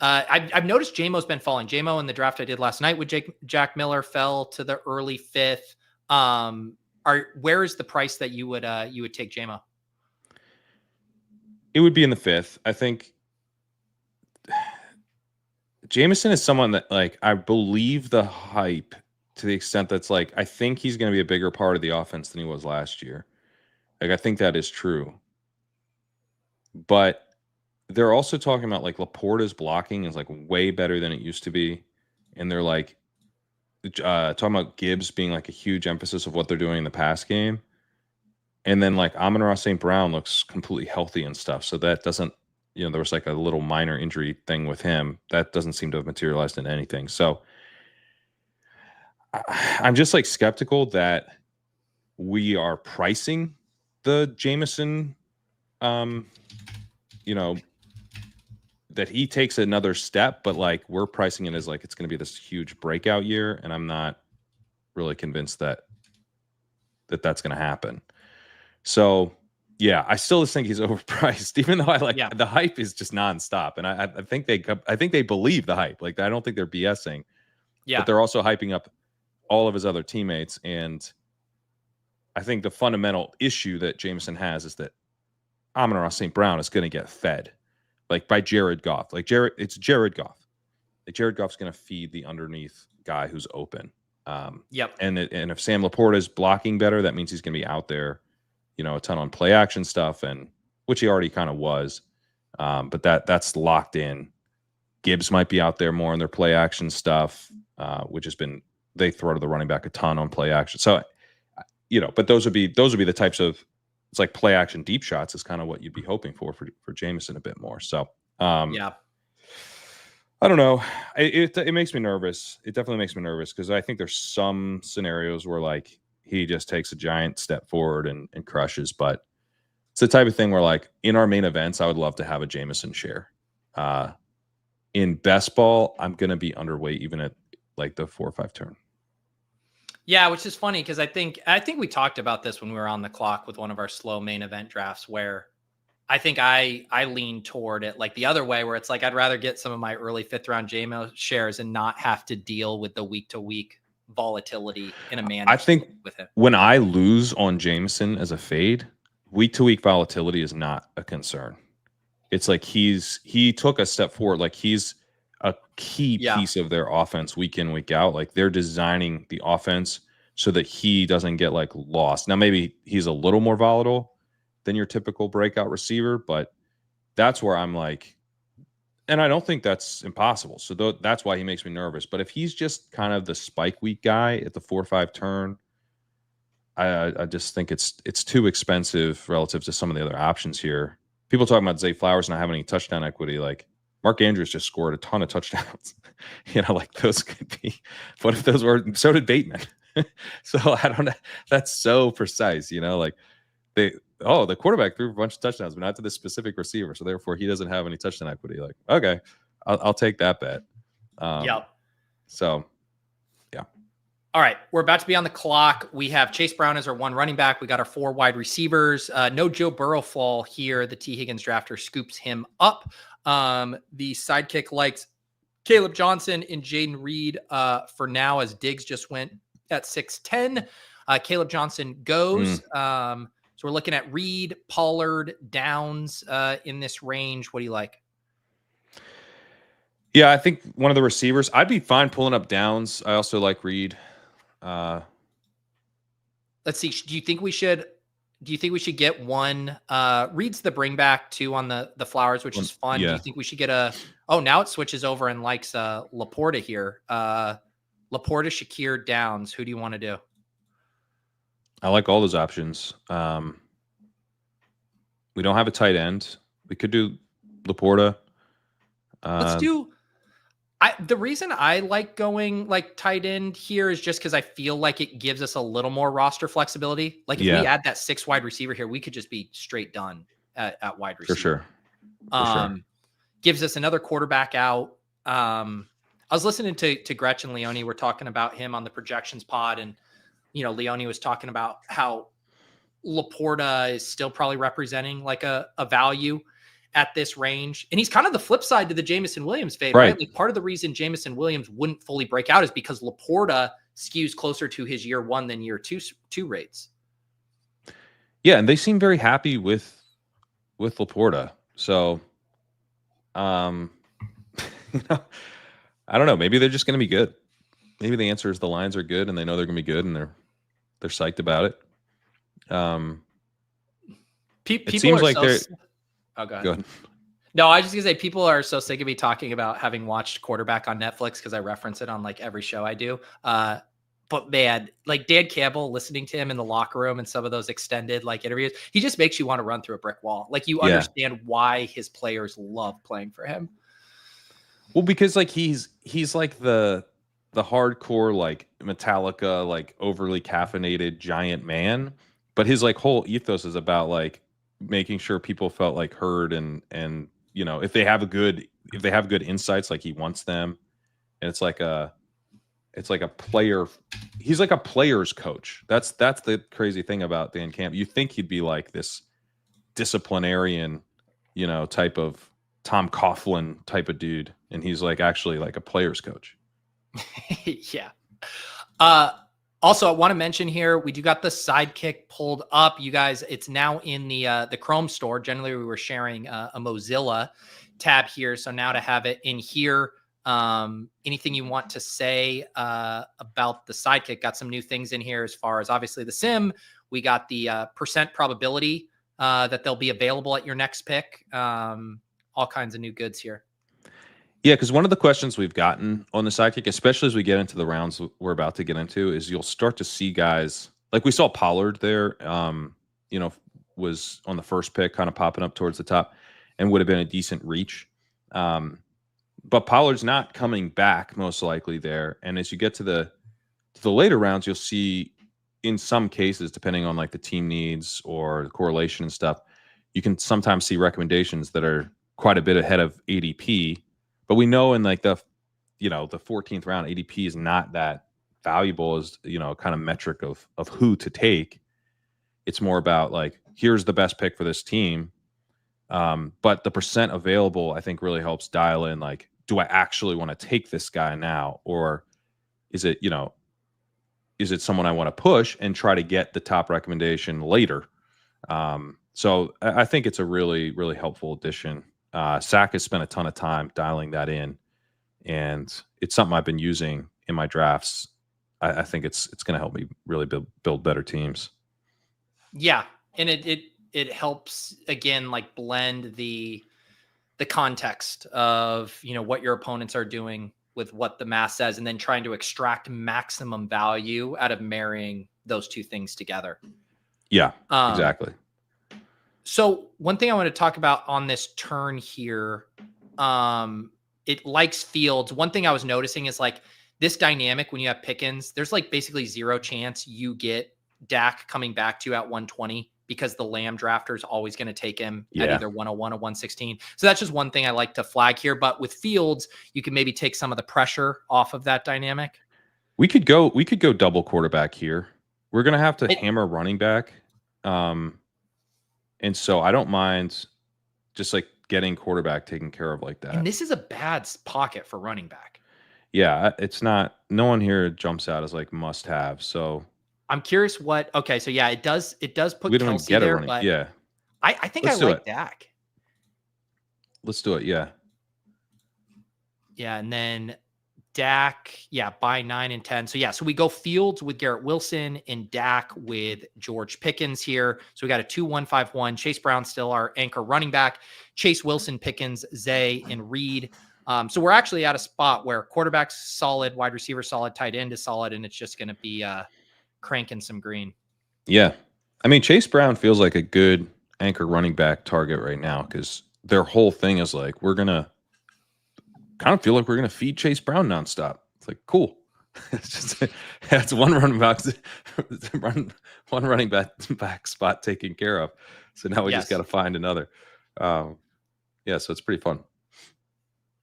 I've noticed JMO's been falling. JMO in the draft I did last night with Jack Miller fell to the early 5th. Where is the price that you would take JMO? It would be in the 5th. I think Jameson is someone that I believe the hype to the extent that's I think he's going to be a bigger part of the offense than he was last year. I think that is true. But they're also talking about Laporta's blocking is way better than it used to be. And they're talking about Gibbs being a huge emphasis of what they're doing in the pass game. And then Amon-Ra St. Brown looks completely healthy and stuff. So that doesn't, there was a little minor injury thing with him. That doesn't seem to have materialized in anything. So I'm just like skeptical that we are pricing the Jameson, you know, that he takes another step, but like we're pricing it as like it's going to be this huge breakout year, and I'm not really convinced that that's going to happen. So yeah, I still just think he's overpriced, even though I like the hype is just nonstop, and I think they believe the hype. Like I don't think they're BSing, but they're also hyping up all of his other teammates, and I think the fundamental issue that Jameson has is that Amon-Ra St. Brown is going to get fed, like by Jared Goff. Like it's Jared Goff. Like Jared Goff's going to feed the underneath guy who's open. And if Sam Laporta is blocking better, that means he's going to be out there, you know, a ton on play action stuff, and which he already kind of was. But that's locked in. Gibbs might be out there more on their play action stuff, which has been, they throw to the running back a ton on play action. So, you know, but those would be the types of, it's like play action deep shots is kind of what you'd be hoping for Jameson a bit more. So, I don't know. It makes me nervous. It definitely makes me nervous because I think there's some scenarios where like he just takes a giant step forward and crushes. But it's the type of thing where like in our main events, I would love to have a Jameson share. In best ball, I'm going to be underweight even at like the 4 or 5 turn. Yeah, which is funny because I think we talked about this when we were on the clock with one of our slow main event drafts where I think I lean toward it like the other way where it's like I'd rather get some of my early 5th round JMO shares and not have to deal with the week to week volatility in a manner. I think with him. When I lose on Jameson as a fade, week to week volatility is not a concern. It's like he took a step forward. Like he's a key piece of their offense week in, week out. Like they're designing the offense so that he doesn't get like lost. Now, maybe he's a little more volatile than your typical breakout receiver, but that's where I'm like, and I don't think that's impossible. So that's why he makes me nervous. But if he's just kind of the spike week guy at the 4 or 5 turn, I just think it's too expensive relative to some of the other options here. People talking about Zay Flowers not having any touchdown equity, like Mark Andrews just scored a ton of touchdowns. You know, like those could be. What if those were? So did Bateman. So I don't know. That's so precise. You know, like the quarterback threw a bunch of touchdowns, but not to this specific receiver. So therefore, he doesn't have any touchdown equity. Like, okay, I'll take that bet. So, yeah. All right, we're about to be on the clock. We have Chase Brown as our 1 running back. We got our 4 wide receivers. No Joe Burrow fall here. The T. Higgins drafter scoops him up. The sidekick likes Caleb Johnson and Jaden Reed for now, as Diggs just went at 6'10". Caleb Johnson goes. So we're looking at Reed, Pollard, Downs in this range. What do you like? Yeah, I think one of the receivers. I'd be fine pulling up Downs. I also like Reed. Let's see. Do you think we should get one? Reed's the bring back too on the Flowers, which is fun. Yeah. Do you think we should get now it switches over and likes Laporta here. Laporta, Shakir, Downs. Who do you want to do? I like all those options. We don't have a tight end. We could do Laporta. Let's do. The reason I like going like tight end here is just because I feel like it gives us a little more roster flexibility. Like if we add that 6 wide receiver here, we could just be straight done at wide receiver. For sure. Gives us another quarterback out. I was listening to Gretchen Leone. We're talking about him on the projections pod, and you know, Leone was talking about how Laporta is still probably representing like a value at this range. And he's kind of the flip side to the Jameson Williams fade, right? Like part of the reason Jameson Williams wouldn't fully break out is because Laporta skews closer to his year 1 than year two rates. Yeah. And they seem very happy with Laporta. So, you know, I don't know. Maybe they're just going to be good. Maybe the answer is the Lions are good and they know they're going to be good and they're psyched about it. It seems like they're. Oh, go ahead. Go ahead. No, I was just gonna say people are so sick of me talking about having watched Quarterback on Netflix because I reference it on like every show I do. But man, like Dan Campbell, listening to him in the locker room and some of those extended like interviews, he just makes you want to run through a brick wall. Like you understand why his players love playing for him. Well, because like he's like the the hardcore like Metallica, like overly caffeinated giant man, but his like whole ethos is about like making sure people felt like heard and you know, if they have good insights, like he wants them. And it's like a player. He's like a player's coach. That's the crazy thing about Dan Campbell. You think he'd be like this disciplinarian, you know, type of Tom Coughlin type of dude, and he's like actually like a player's coach. Yeah. Also, I want to mention here, we do got the Sidekick pulled up. You guys, it's now in the Chrome store. Generally, we were sharing a Mozilla tab here. So now to have it in here, anything you want to say about the Sidekick? Got some new things in here as far as obviously the sim. We got the percent probability that they'll be available at your next pick. All kinds of new goods here. Yeah, because one of the questions we've gotten on the Sidekick, especially as we get into the rounds we're about to get into, is you'll start to see guys like we saw Pollard there, you know, was on the first pick, kind of popping up towards the top, and would have been a decent reach. But Pollard's not coming back most likely there. And as you get to the later rounds, you'll see in some cases, depending on like the team needs or the correlation and stuff, you can sometimes see recommendations that are quite a bit ahead of ADP. But we know in like the 14th round, ADP is not that valuable as, you know, kind of metric of who to take. It's more about like, here's the best pick for this team. But the percent available, I think, really helps dial in like, do I actually want to take this guy now? Or is it, you know, is it someone I want to push and try to get the top recommendation later? So I think it's a really, really helpful addition. Sack has spent a ton of time dialing that in, and it's something I've been using in my drafts. I think it's going to help me really build better teams. Yeah, and it helps again, like blend the context of, you know, what your opponents are doing with what the math says, and then trying to extract maximum value out of marrying those two things together. Yeah, exactly. So one thing I want to talk about on this turn here, it likes Fields. One thing I was noticing is like this dynamic when you have Pickens, there's like basically zero chance you get Dak coming back to you at 120 because the Lamb drafter is always going to take him at either 101 or 116. So that's just one thing I like to flag here. But with Fields, you can maybe take some of the pressure off of that dynamic. We could go double quarterback here. We're going to have to hammer running back. And so I don't mind just like getting quarterback taken care of like that. And this is a bad pocket for running back. Yeah, it's not. No one here jumps out as like must have. So I'm curious what. Okay, so yeah, it does put we don't Kelsey get there, running. but Yeah, I think Let's I do like it. Dak. Let's do it. Yeah. Yeah, and then Dak, by 9 and 10. So yeah, so we go Fields with Garrett Wilson and Dak with George Pickens here. So we got a 2-1-5-1. Chase Brown still our anchor running back. Chase Wilson, Pickens, Zay, and Reed. So we're actually at a spot where quarterback's solid, wide receiver solid, tight end is solid, and it's just going to be cranking some green. Yeah. I mean, Chase Brown feels like a good anchor running back target right now because their whole thing is like, we're going to kind of feel like we're going to feed Chase Brown nonstop. It's like, cool. It's just, that's one running back spot taken care of. So now we just got to find another. So it's pretty fun.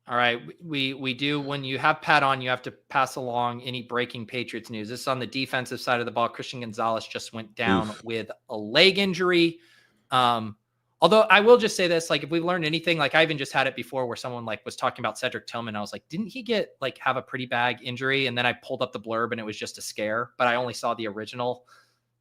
All right. We do, when you have Pat on, you have to pass along any breaking Patriots news. This is on the defensive side of the ball. Christian Gonzalez just went down with a leg injury. Although I will just say this, like if we've learned anything, like I even just had it before where someone like was talking about Cedric Tillman. I was like, didn't he have a pretty bad injury? And then I pulled up the blurb and it was just a scare, but I only saw the original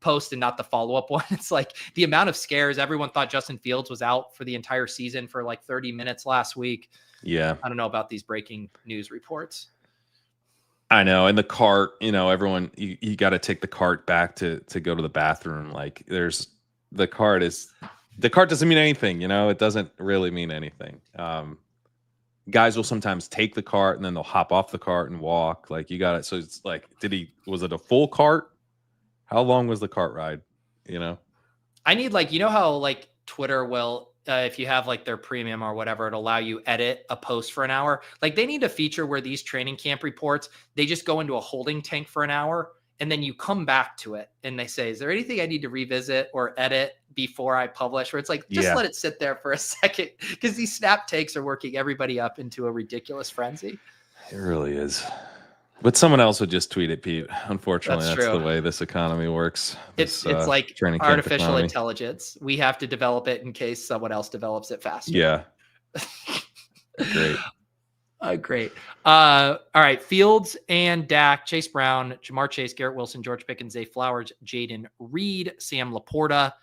post and not the follow-up one. It's like the amount of scares. Everyone thought Justin Fields was out for the entire season for like 30 minutes last week. Yeah. I don't know about these breaking news reports. I know. And the cart, everyone, you got to take the cart back to go to the bathroom. Like the cart doesn't mean anything, it doesn't really mean anything. Guys will sometimes take the cart and then they'll hop off the cart and walk. Like you got it. So it's like, was it a full cart? How long was the cart ride? I need how like Twitter will if you have like their premium or whatever, it'll allow you edit a post for an hour. Like they need a feature where these training camp reports, they just go into a holding tank for an hour and then you come back to it and they say, is there anything I need to revisit or edit before I publish? Where it's like, just let it sit there for a second, because these snap takes are working everybody up into a ridiculous frenzy. It really is. But someone else would just tweet it, Pete. Unfortunately, that's the way this economy works. It's like artificial intelligence. We have to develop it in case someone else develops it faster. Yeah. Great. Great. All right. Fields and Dak, Chase Brown, Jamar Chase, Garrett Wilson, George Pickens, Zay Flowers, Jaden Reed, Sam Laporta.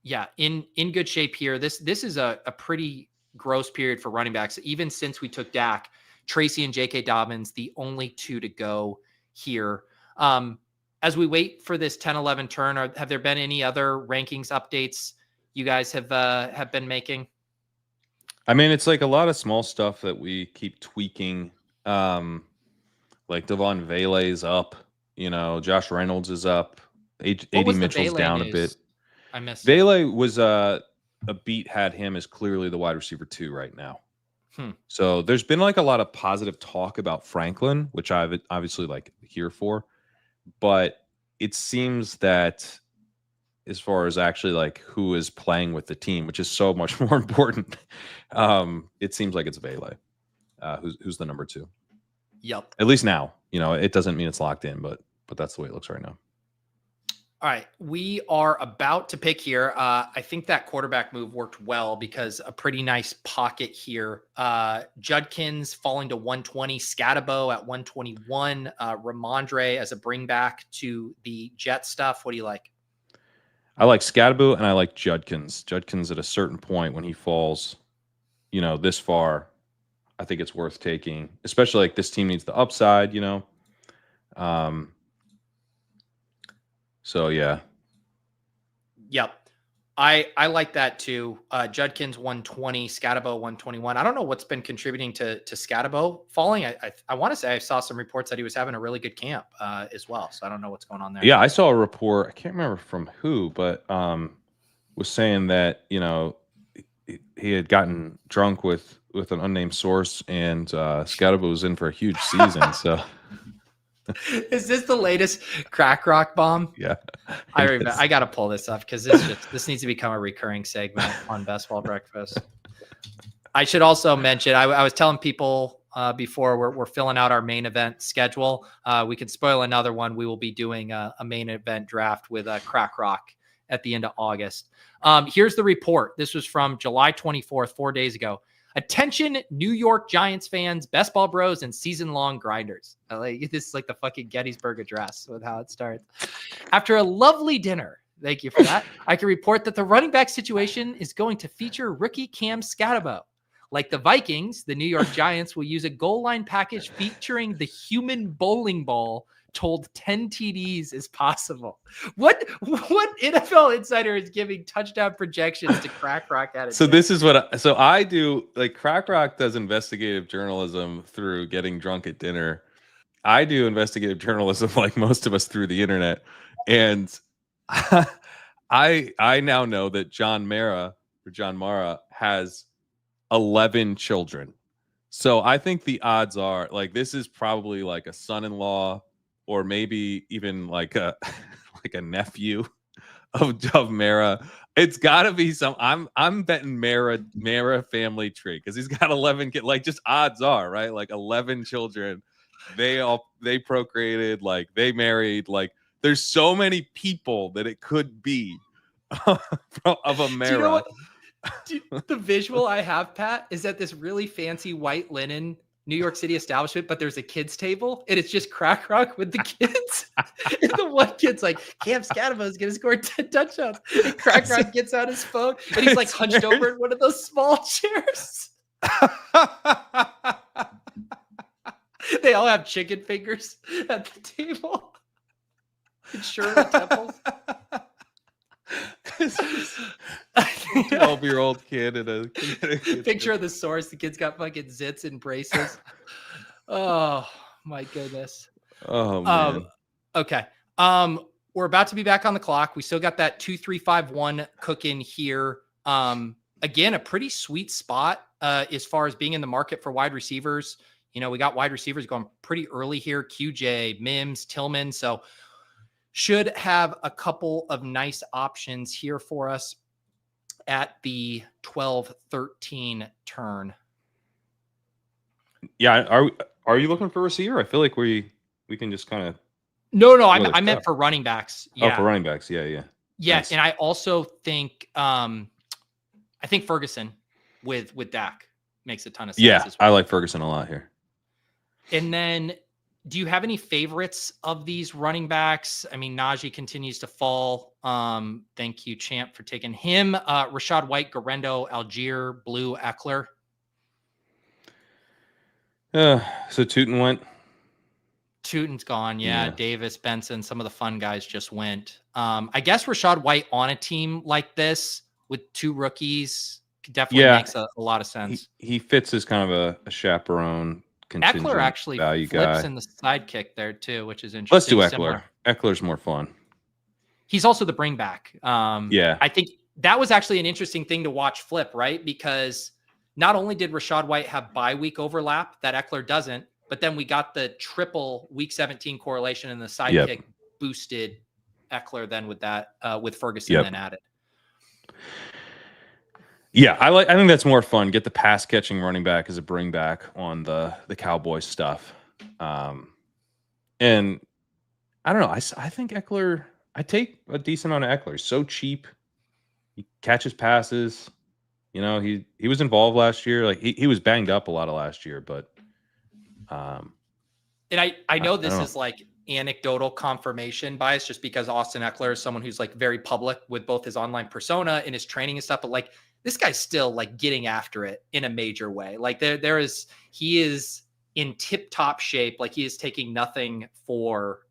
Yeah, in good shape here. This is a pretty gross period for running backs. Even since we took Dak, Tracy and J.K. Dobbins, the only two to go here. As we wait for this 10-11 turn, have there been any other rankings updates you guys have been making? I mean, it's like a lot of small stuff that we keep tweaking. Like Devon Vele's up, Josh Reynolds is up. AD Mitchell's down news? A bit. I missed Vele was a beat had him as clearly the wide receiver 2 right now. So there's been like a lot of positive talk about Franklin, which I've obviously like here for, but it seems that as far as actually like who is playing with the team, which is so much more important, it seems like it's Vele, who's the number 2. Yep. At least now, it doesn't mean it's locked in, but that's the way it looks right now. All right, we are about to pick here. I think that quarterback move worked well because a pretty nice pocket here. Judkins falling to 120, Scatabo at 121, Ramondre as a bring back to the Jet stuff. What do you like? I like Scatabo and I like Judkins. Judkins at a certain point when he falls, this far, I think it's worth taking, especially like this team needs the upside, So yeah. Yep. I like that too. Judkins 120, Scatabo 121. I don't know what's been contributing to Scatabo falling. I want to say I saw some reports that he was having a really good camp as well. So I don't know what's going on there. Yeah, I saw a report. I can't remember from who, but was saying that he had gotten drunk with an unnamed source, and Scatabo was in for a huge season. So. Is this the latest crack rock bomb? Yeah. I remember. I got to pull this up because this needs to become a recurring segment on Best Ball Breakfast. I should also mention, I was telling people before we're filling out our main event schedule. We can spoil another one. We will be doing a main event draft with crack rock at the end of August. Here's the report. This was from July 24th, 4 days ago. Attention, New York Giants fans, best ball bros, and season-long grinders. This is like the fucking Gettysburg Address with how it starts. After a lovely dinner, thank you for that, I can report that the running back situation is going to feature rookie Cam Scatabo. Like the Vikings, the New York Giants will use a goal line package featuring the human bowling ball told 10 TDs is possible. What NFL insider is giving touchdown projections to Crack Rock at it? So this is what I do. Like Crack Rock does investigative journalism through getting drunk at dinner. I do investigative journalism like most of us through the internet. And I now know that John Mara has 11 children. So I think the odds are like this is probably like a son-in-law or maybe even like a nephew of Mara. It's got to be some. I'm betting Mara family tree because he's got 11 kids. Like just odds are right. Like 11 children. They procreated. Like they married. Like there's so many people that it could be of a Mara. Do you know what, the visual I have, Pat, is at this really fancy white linen New York City establishment, but there's a kids table and it's just Crack Rock with the kids. And the one kid's like, Cam Scatabo is going to score 10 touchdowns. And Crack Rock gets out his phone and he's like hunched over in one of those small chairs. They all have chicken fingers at the table. And Shirley Temples. 12-year-old kid and a picture of the source. The kid's got fucking zits and braces. Oh my goodness. Oh man. Okay. we're about to be back on the clock. We still got that 2-3-5-1 cooking here. Again, a pretty sweet spot as far as being in the market for wide receivers. You know, we got wide receivers going pretty early here. QJ, Mims, Tillman. So should have a couple of nice options here for us at the 12-13 turn. Yeah. Are you looking for a receiver? I feel like we can just kind of. No, I meant for running backs. Yeah. Oh, for running backs. Yeah. Yes. Nice. And I also think, I think Ferguson with Dak makes a ton of sense. Yeah. As well. I like Ferguson a lot here. And then do you have any favorites of these running backs? I mean, Najee continues to fall. Thank you, Champ, for taking him. Rashad White, Garendo, Algier, Blue, Eckler. So Tuten went. Tuten's gone. Yeah. Davis, Benson, some of the fun guys just went. I guess Rashad White on a team like this with two rookies definitely makes a lot of sense. He fits as kind of a chaperone. Eckler actually value flips guy. in the sidekick there too, which is interesting. Let's do Eckler. Eckler's more fun. He's also the bring back. Yeah. I think that was actually an interesting thing to watch flip, right? Because not only did Rashad White have bye week overlap that Eckler doesn't, but then we got the triple week 17 correlation and the sidekick boosted Eckler then with that, with Ferguson then added. Yeah, I think that's more fun. Get the pass catching running back as a bring back on the Cowboys stuff. And I don't know. I think Eckler, I take a decent amount of Eckler. He's so cheap. He catches passes. You know, he was involved last year. Like he was banged up a lot of last year, but and I know this is like anecdotal confirmation bias just because Austin Eckler is someone who's like very public with both his online persona and his training and stuff, but like this guy's still like getting after it in a major way. Like he is in tip top shape. Like he is taking nothing for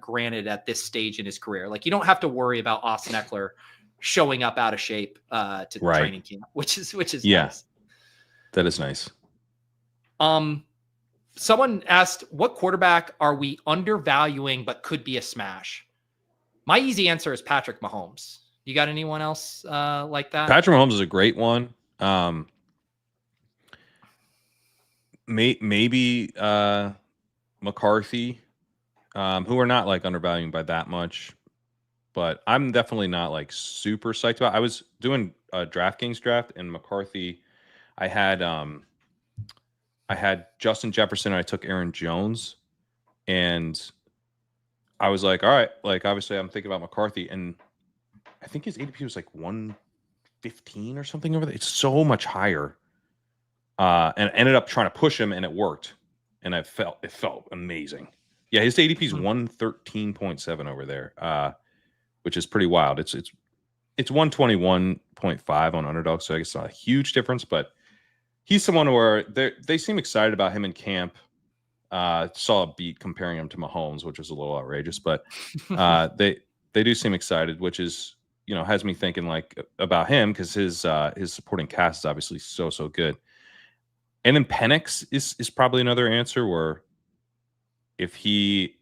granted at this stage in his career. Like you don't have to worry about Austin Eckler showing up out of shape to training camp, which is nice. That is nice. Someone asked, what quarterback are we undervaluing but could be a smash? My easy answer is Patrick Mahomes. You got anyone else like that? Patrick Mahomes is a great one. Maybe McCarthy, who are not like undervaluing by that much, but I'm definitely not like super psyched about. I was doing a DraftKings draft and McCarthy. I had Justin Jefferson and I took Aaron Jones, and I was like, all right, like obviously I'm thinking about McCarthy, and I think his ADP was like 115 or something over there. It's so much higher. And ended up trying to push him, and it worked. And it felt amazing. Yeah, his ADP is 113.7 over there, which is pretty wild. It's 121.5 on Underdog, so I guess it's not a huge difference, but he's someone where they seem excited about him in camp. Saw a beat comparing him to Mahomes, which was a little outrageous, but they do seem excited, which is, you know, has me thinking like about him because his supporting cast is obviously so good. And then Penix is probably another answer where if he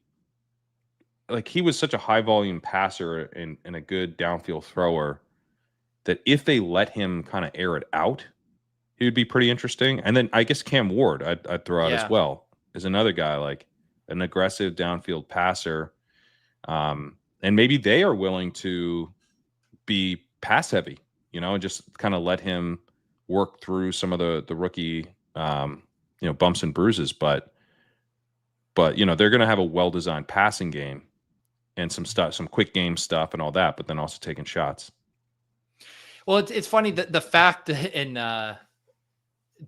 was such a high volume passer and a good downfield thrower that if they let him kind of air it out, he would be pretty interesting. And then I guess Cam Ward I'd throw out as well as another guy, like an aggressive downfield passer. And maybe they are willing to be pass heavy, you know, and just kind of let him work through some of the rookie, bumps and bruises. But you know, they're going to have a well-designed passing game and some quick game stuff and all that, but then also taking shots. Well, it's funny that the fact that in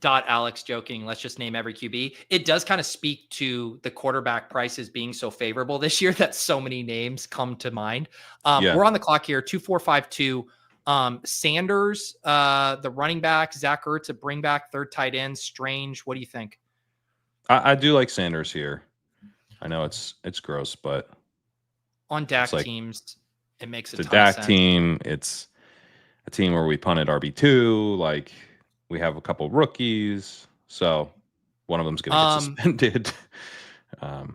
Alex joking, let's just name every QB. It does kind of speak to the quarterback prices being so favorable this year that so many names come to mind. We're on the clock here, 2-4-5-2. Sanders, the running back, Zach Ertz, a bring back, third tight end, Strange. What do you think? I do like Sanders here. I know it's gross, but on DAC teams, it makes a ton of sense. It's a DAC team. It's a team where we punted RB2. Like we have a couple rookies, so one of them's going to get suspended.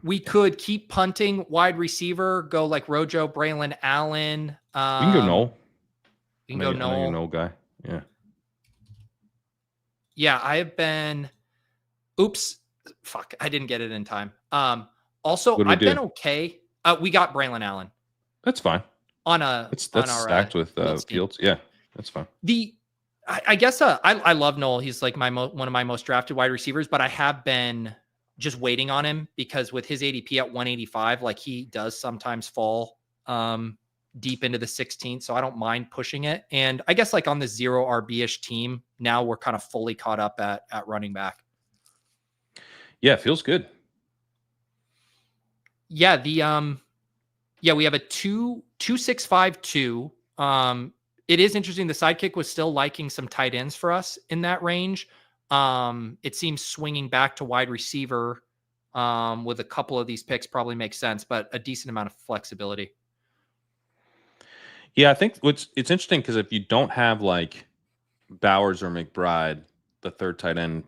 We could keep punting wide receiver, go like Rojo, Braylon Allen. We can go Noel. We can go I know you're a Noel. Noel guy. Yeah. Yeah, I have been. Oops, fuck! I didn't get it in time. Also, I've been okay. We got Braylon Allen. That's fine. That's stacked with Fields. Yeah, that's fine. I guess I love Noel. He's like one of my most drafted wide receivers, but I have been just waiting on him because with his ADP at 185, like he does sometimes fall deep into the 16th. So I don't mind pushing it. And I guess like on the 0 RB-ish team, now we're kind of fully caught up at running back. Yeah, it feels good. Yeah, we have a 2-6-5-2. It is interesting. The sidekick was still liking some tight ends for us in that range. It seems swinging back to wide receiver with a couple of these picks probably makes sense, but a decent amount of flexibility. Yeah, I think it's interesting because if you don't have like Bowers or McBride, the third tight end,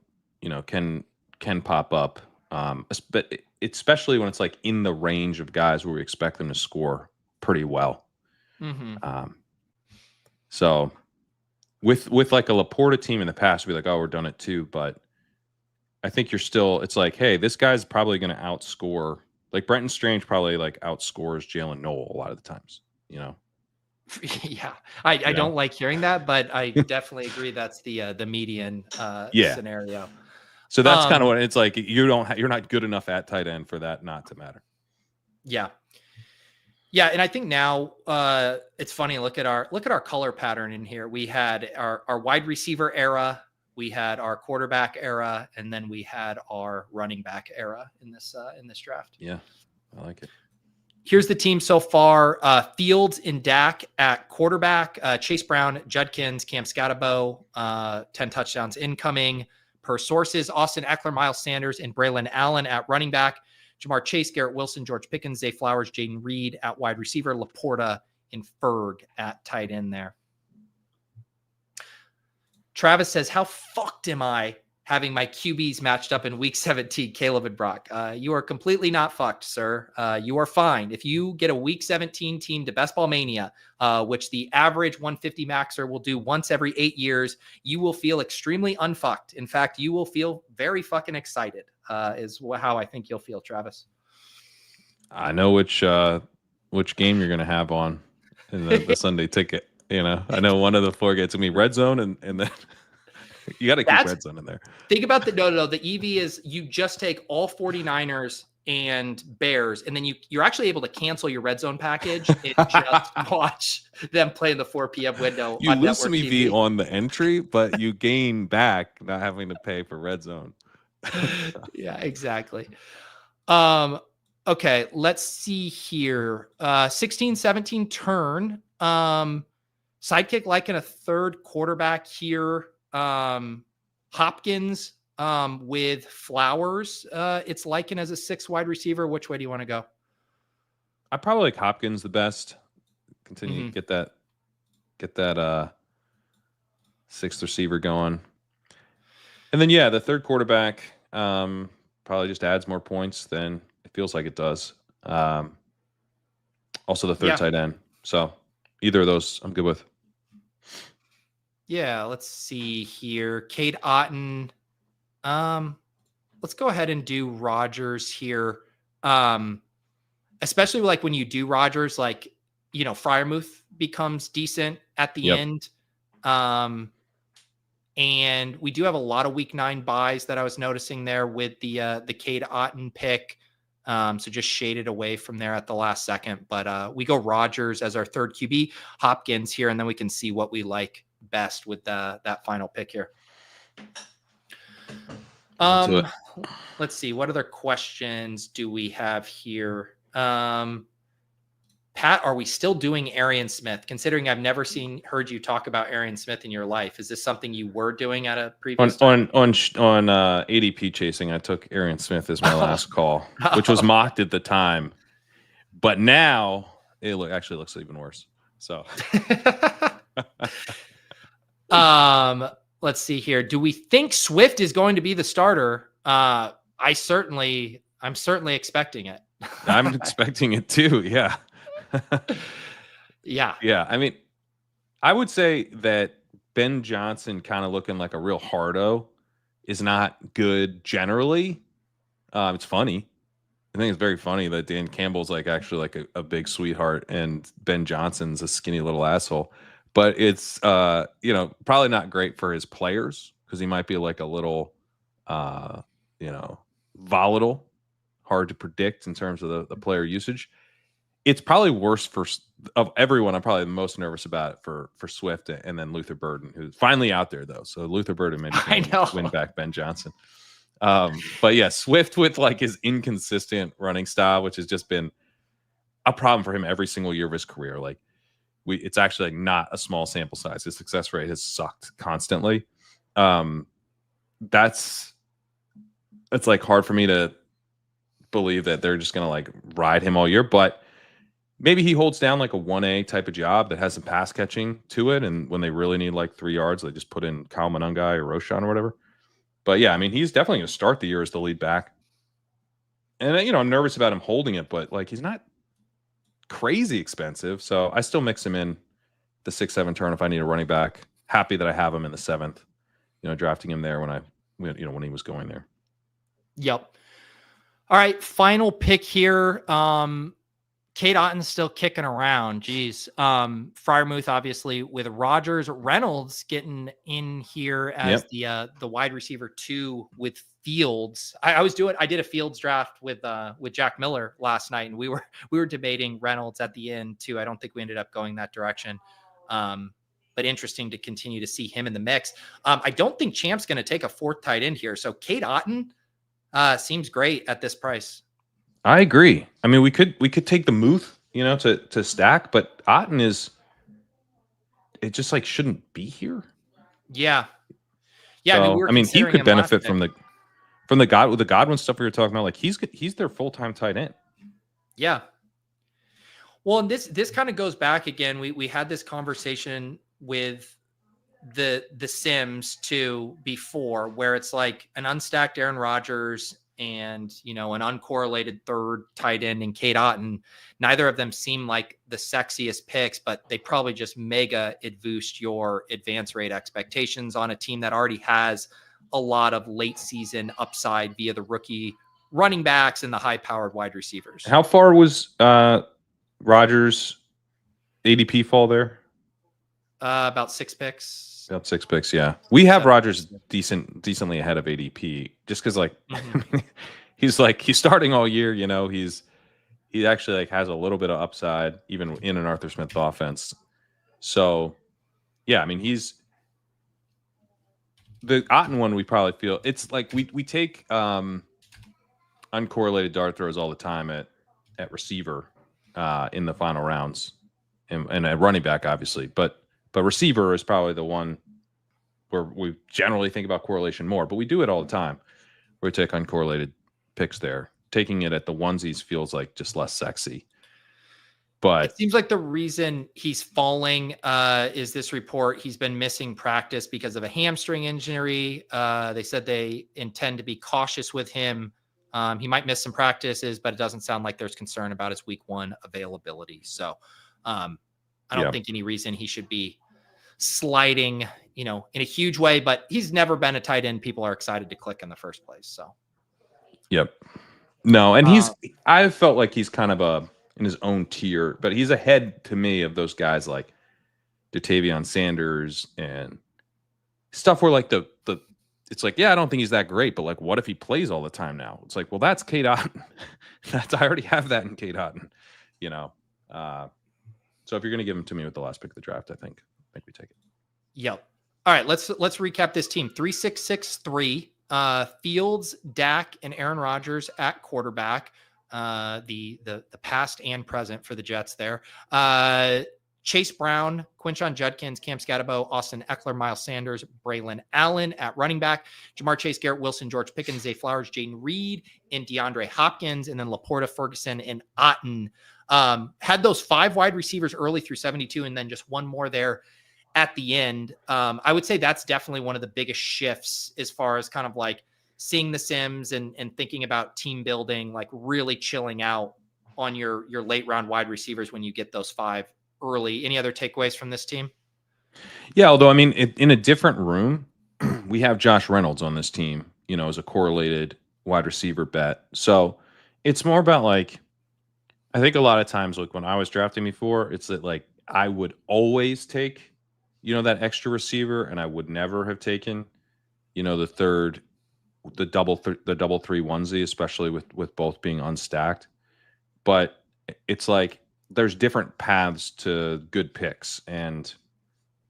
can pop up. But especially when it's like in the range of guys where we expect them to score pretty well. Mm-hmm. So with like a Laporta team in the past, we'd be like, oh, we're done at 2. But I think it's like, hey, this guy's probably going to outscore. Like Brenton Strange probably like outscores Jalen Noel a lot of the times, Yeah, I don't like hearing that, but I definitely agree that's the median scenario. So that's kind of what it's like. You're not good enough at tight end for that not to matter. Yeah. Yeah, and I think now it's funny. Look at our color pattern in here. We had our wide receiver era, we had our quarterback era, and then we had our running back era in this draft. Yeah, I like it. Here's the team so far: Fields and Dak at quarterback, Chase Brown, Judkins, Cam Scatterbo, 10 touchdowns incoming per sources. Austin Eckler, Miles Sanders, and Braylon Allen at running back. Jamar Chase, Garrett Wilson, George Pickens, Zay Flowers, Jaden Reed at wide receiver, Laporta and Ferg at tight end there. Travis says, how fucked am I having my QBs matched up in week 17, Caleb and Brock? You are completely not fucked, sir. You are fine. If you get a week 17 team to Best Ball Mania, which the average 150 maxer will do once every 8 years, you will feel extremely unfucked. In fact, you will feel very fucking excited. Is how I think you'll feel, Travis. I know which game you're going to have on in the Sunday ticket. I know one of the 4 gets to me red zone, and then you got to keep red zone in there. Think about the EV is you just take all 49ers and Bears, and then you're actually able to cancel your red zone package and just watch them play in the 4 p.m. window. You lose some EV on the entry, but you gain back not having to pay for red zone. Yeah, exactly. Okay, let's see here. 16-17 turn. Sidekick liking a third quarterback here. Hopkins with Flowers. It's liking as a 6 wide receiver. Which way do you want to go? I probably like Hopkins the best. Continue to get that 6th receiver going. And then, the third quarterback probably just adds more points than it feels like it does. Also, the third tight end. So either of those I'm good with. Yeah, let's see here. Cade Otton. Let's go ahead and do Rodgers here. Especially like when you do Rodgers, like, Freiermuth becomes decent at the end. And we do have a lot of week 9 buys that I was noticing there with the Cade Otton pick. So just shaded away from there at the last second. But we go Rodgers as our third QB, Hopkins here, and then we can see what we like best with that final pick here. Let's see. What other questions do we have here? Pat, are we still doing Arian Smith? Considering I've never heard you talk about Arian Smith in your life, is this something you were doing at a previous time? On ADP chasing? I took Arian Smith as my last call, which was mocked at the time, but now it actually looks even worse. So, let's see here. Do we think Swift is going to be the starter? I certainly I'm certainly expecting it. I'm expecting it too. Yeah. Yeah. Yeah. I mean, I would say that Ben Johnson kind of looking like a real hardo is not good generally. It's funny. I think it's very funny that Dan Campbell's like actually like a big sweetheart and Ben Johnson's a skinny little asshole. But it's probably not great for his players because he might be like a little volatile, hard to predict in terms of the player usage. It's probably worse of everyone. I'm probably the most nervous about it for Swift and then Luther Burden, who's finally out there though. So Luther Burden maybe can win back Ben Johnson. But yeah, Swift with like his inconsistent running style, which has just been a problem for him every single year of his career. Like it's actually like not a small sample size. His success rate has sucked constantly. It's like hard for me to believe that they're just going to like ride him all year, but maybe he holds down like a 1A type of job that has some pass catching to it. And when they really need like 3 yards, they just put in Kyle Monangai or Roshan or whatever. But yeah, I mean, he's definitely going to start the year as the lead back. And, I'm nervous about him holding it, but like he's not crazy expensive. So I still mix him in the 6-7 turn if I need a running back. Happy that I have him in the 7th, drafting him there when he was going there. Yep. All right. Final pick here. Cade Otton's still kicking around. Geez. Freiermuth, obviously, with Rodgers. Reynolds getting in here as the wide receiver 2 with Fields. I did a Fields draft with Jack Miller last night, and we were debating Reynolds at the end too. I don't think we ended up going that direction. But interesting to continue to see him in the mix. I don't think Champ's going to take a 4th tight end here. So Cade Otton seems great at this price. I agree. I mean, we could take the Muth, to stack, but Otton it just like shouldn't be here. Yeah. Yeah. So, I mean, he could benefit from the Godwin stuff we were talking about. Like he's their full-time tight end. Yeah. Well, and this kind of goes back again. We had this conversation with the Sims too before, where it's like an unstacked Aaron Rodgers and an uncorrelated 3rd tight end in Cade Otton. Neither of them seem like the sexiest picks, but they probably just mega boost your advance rate expectations on a team that already has a lot of late season upside via the rookie running backs and the high powered wide receivers. How far was Rodgers ADP fall there? About 6 picks. About 6 picks, yeah. We have Rodgers decently ahead of ADP, just because like I mean, he's starting all year. He actually like has a little bit of upside even in an Arthur Smith offense. So yeah, I mean he's the Otton one. We probably feel it's like we take uncorrelated dart throws all the time at receiver in the final rounds and at running back obviously, but receiver is probably the one where we generally think about correlation more, but we do it all the time. We take uncorrelated picks there. Taking it at the onesies feels like just less sexy. But it seems like the reason he's falling is this report. He's been missing practice because of a hamstring injury. They said they intend to be cautious with him. He might miss some practices, but it doesn't sound like there's concern about his week 1 availability. So I don't think any reason he should be sliding, in a huge way, but he's never been a tight end people are excited to click in the first place. So, yep. No, and I felt like he's kind of in his own tier, but he's ahead to me of those guys like Jatavion Sanders and stuff where like the it's like, yeah, I don't think he's that great, but like, what if he plays all the time now? It's like, well, that's Cade Otton. I already have that in Cade Otton, So if you're going to give him to me with the last pick of the draft, I think we take it. Yep. All right, let's recap this team. 3-6-6-3. Fields, Dak, and Aaron Rodgers at quarterback. The past and present for the Jets there. Chase Brown, Quinshon Judkins, Cam Scatterbo, Austin Eckler, Miles Sanders, Braylon Allen at running back, Jamar Chase, Garrett Wilson, George Pickens, Zay Flowers, Jaden Reed, and DeAndre Hopkins, and then Laporta, Ferguson, and Otton. Had those 5 wide receivers early through 72, and then just one more there at the end. I would say that's definitely one of the biggest shifts as far as kind of like seeing the Sims and thinking about team building, like really chilling out on your late round wide receivers when you get those 5 early. Any other takeaways from this team? Yeah, although I mean, in a different room, we have Josh Reynolds on this team, as a correlated wide receiver bet. So it's more about like, I think a lot of times, like when I was drafting before, it's that like I would always take, that extra receiver, and I would never have taken, the double 3 onesie, especially with both being unstacked. But it's like there's different paths to good picks, and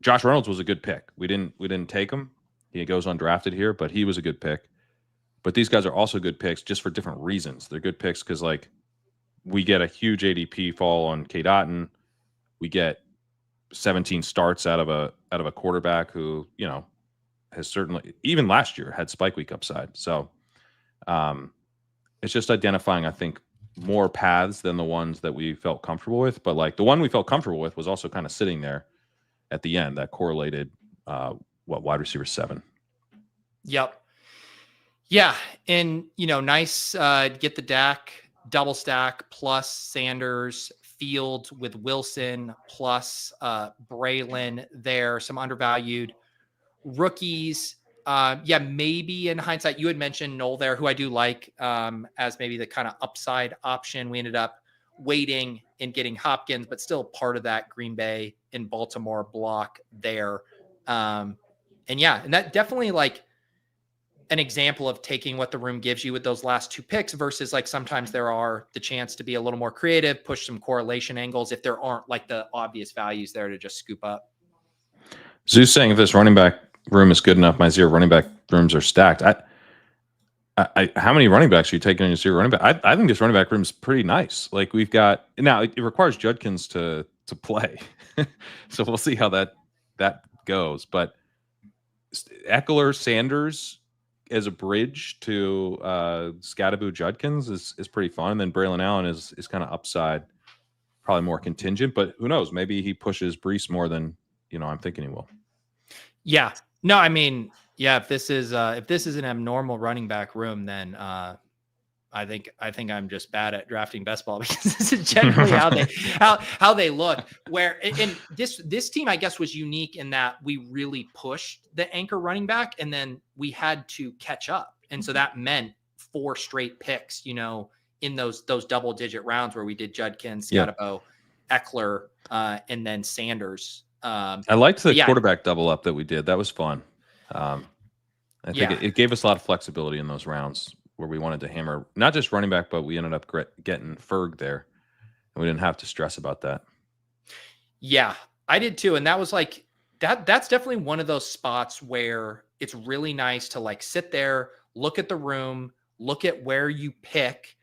Josh Reynolds was a good pick. We didn't take him. He goes undrafted here, but he was a good pick. But these guys are also good picks just for different reasons. They're good picks because like we get a huge ADP fall on Cade Otton. We get 17 starts out of a quarterback who, has certainly, even last year, had spike week upside. So it's just identifying, I think, more paths than the ones that we felt comfortable with. But like the one we felt comfortable with was also kind of sitting there at the end, that correlated wide receiver 7. Yep. Yeah. And, nice get the Dak double stack plus Sanders, Fields with Wilson plus Braylon there, some undervalued rookies. Maybe in hindsight, you had mentioned Knoll there, who I do like as maybe the kind of upside option. We ended up waiting and getting Hopkins, but still part of that Green Bay and Baltimore block there. And that definitely like an example of taking what the room gives you with those last 2 picks versus like sometimes there are the chance to be a little more creative, push some correlation angles if there aren't like the obvious values there to just scoop up. Zeus saying if this running back room is good enough, my 0 running back rooms are stacked. How many running backs are you taking in your 0 running back? I think this running back room is pretty nice. Like we've got now, it requires Judkins to play, so we'll see how that goes. But Eckler, Sanders as a bridge to Scadaboo Judkins is pretty fun. And then Braylon Allen is kind of upside, probably more contingent. But who knows? Maybe he pushes Brees more than I'm thinking he will. Yeah. No, I mean, yeah. If this is an abnormal running back room, then I think I'm just bad at drafting best ball because this is generally how they look. Where and this team, I guess, was unique in that we really pushed the anchor running back, and then we had to catch up, and so that meant 4 straight picks, in those double digit rounds where we did Judkins, Scadabo, Eckler, and then Sanders. I liked the quarterback double up that we did. That was fun. I think it gave us a lot of flexibility in those rounds where we wanted to hammer not just running back, but we ended up getting Ferg there, and we didn't have to stress about that. Yeah, I did too. And that was like, that's definitely one of those spots where it's really nice to like sit there, look at the room, look at where you pick,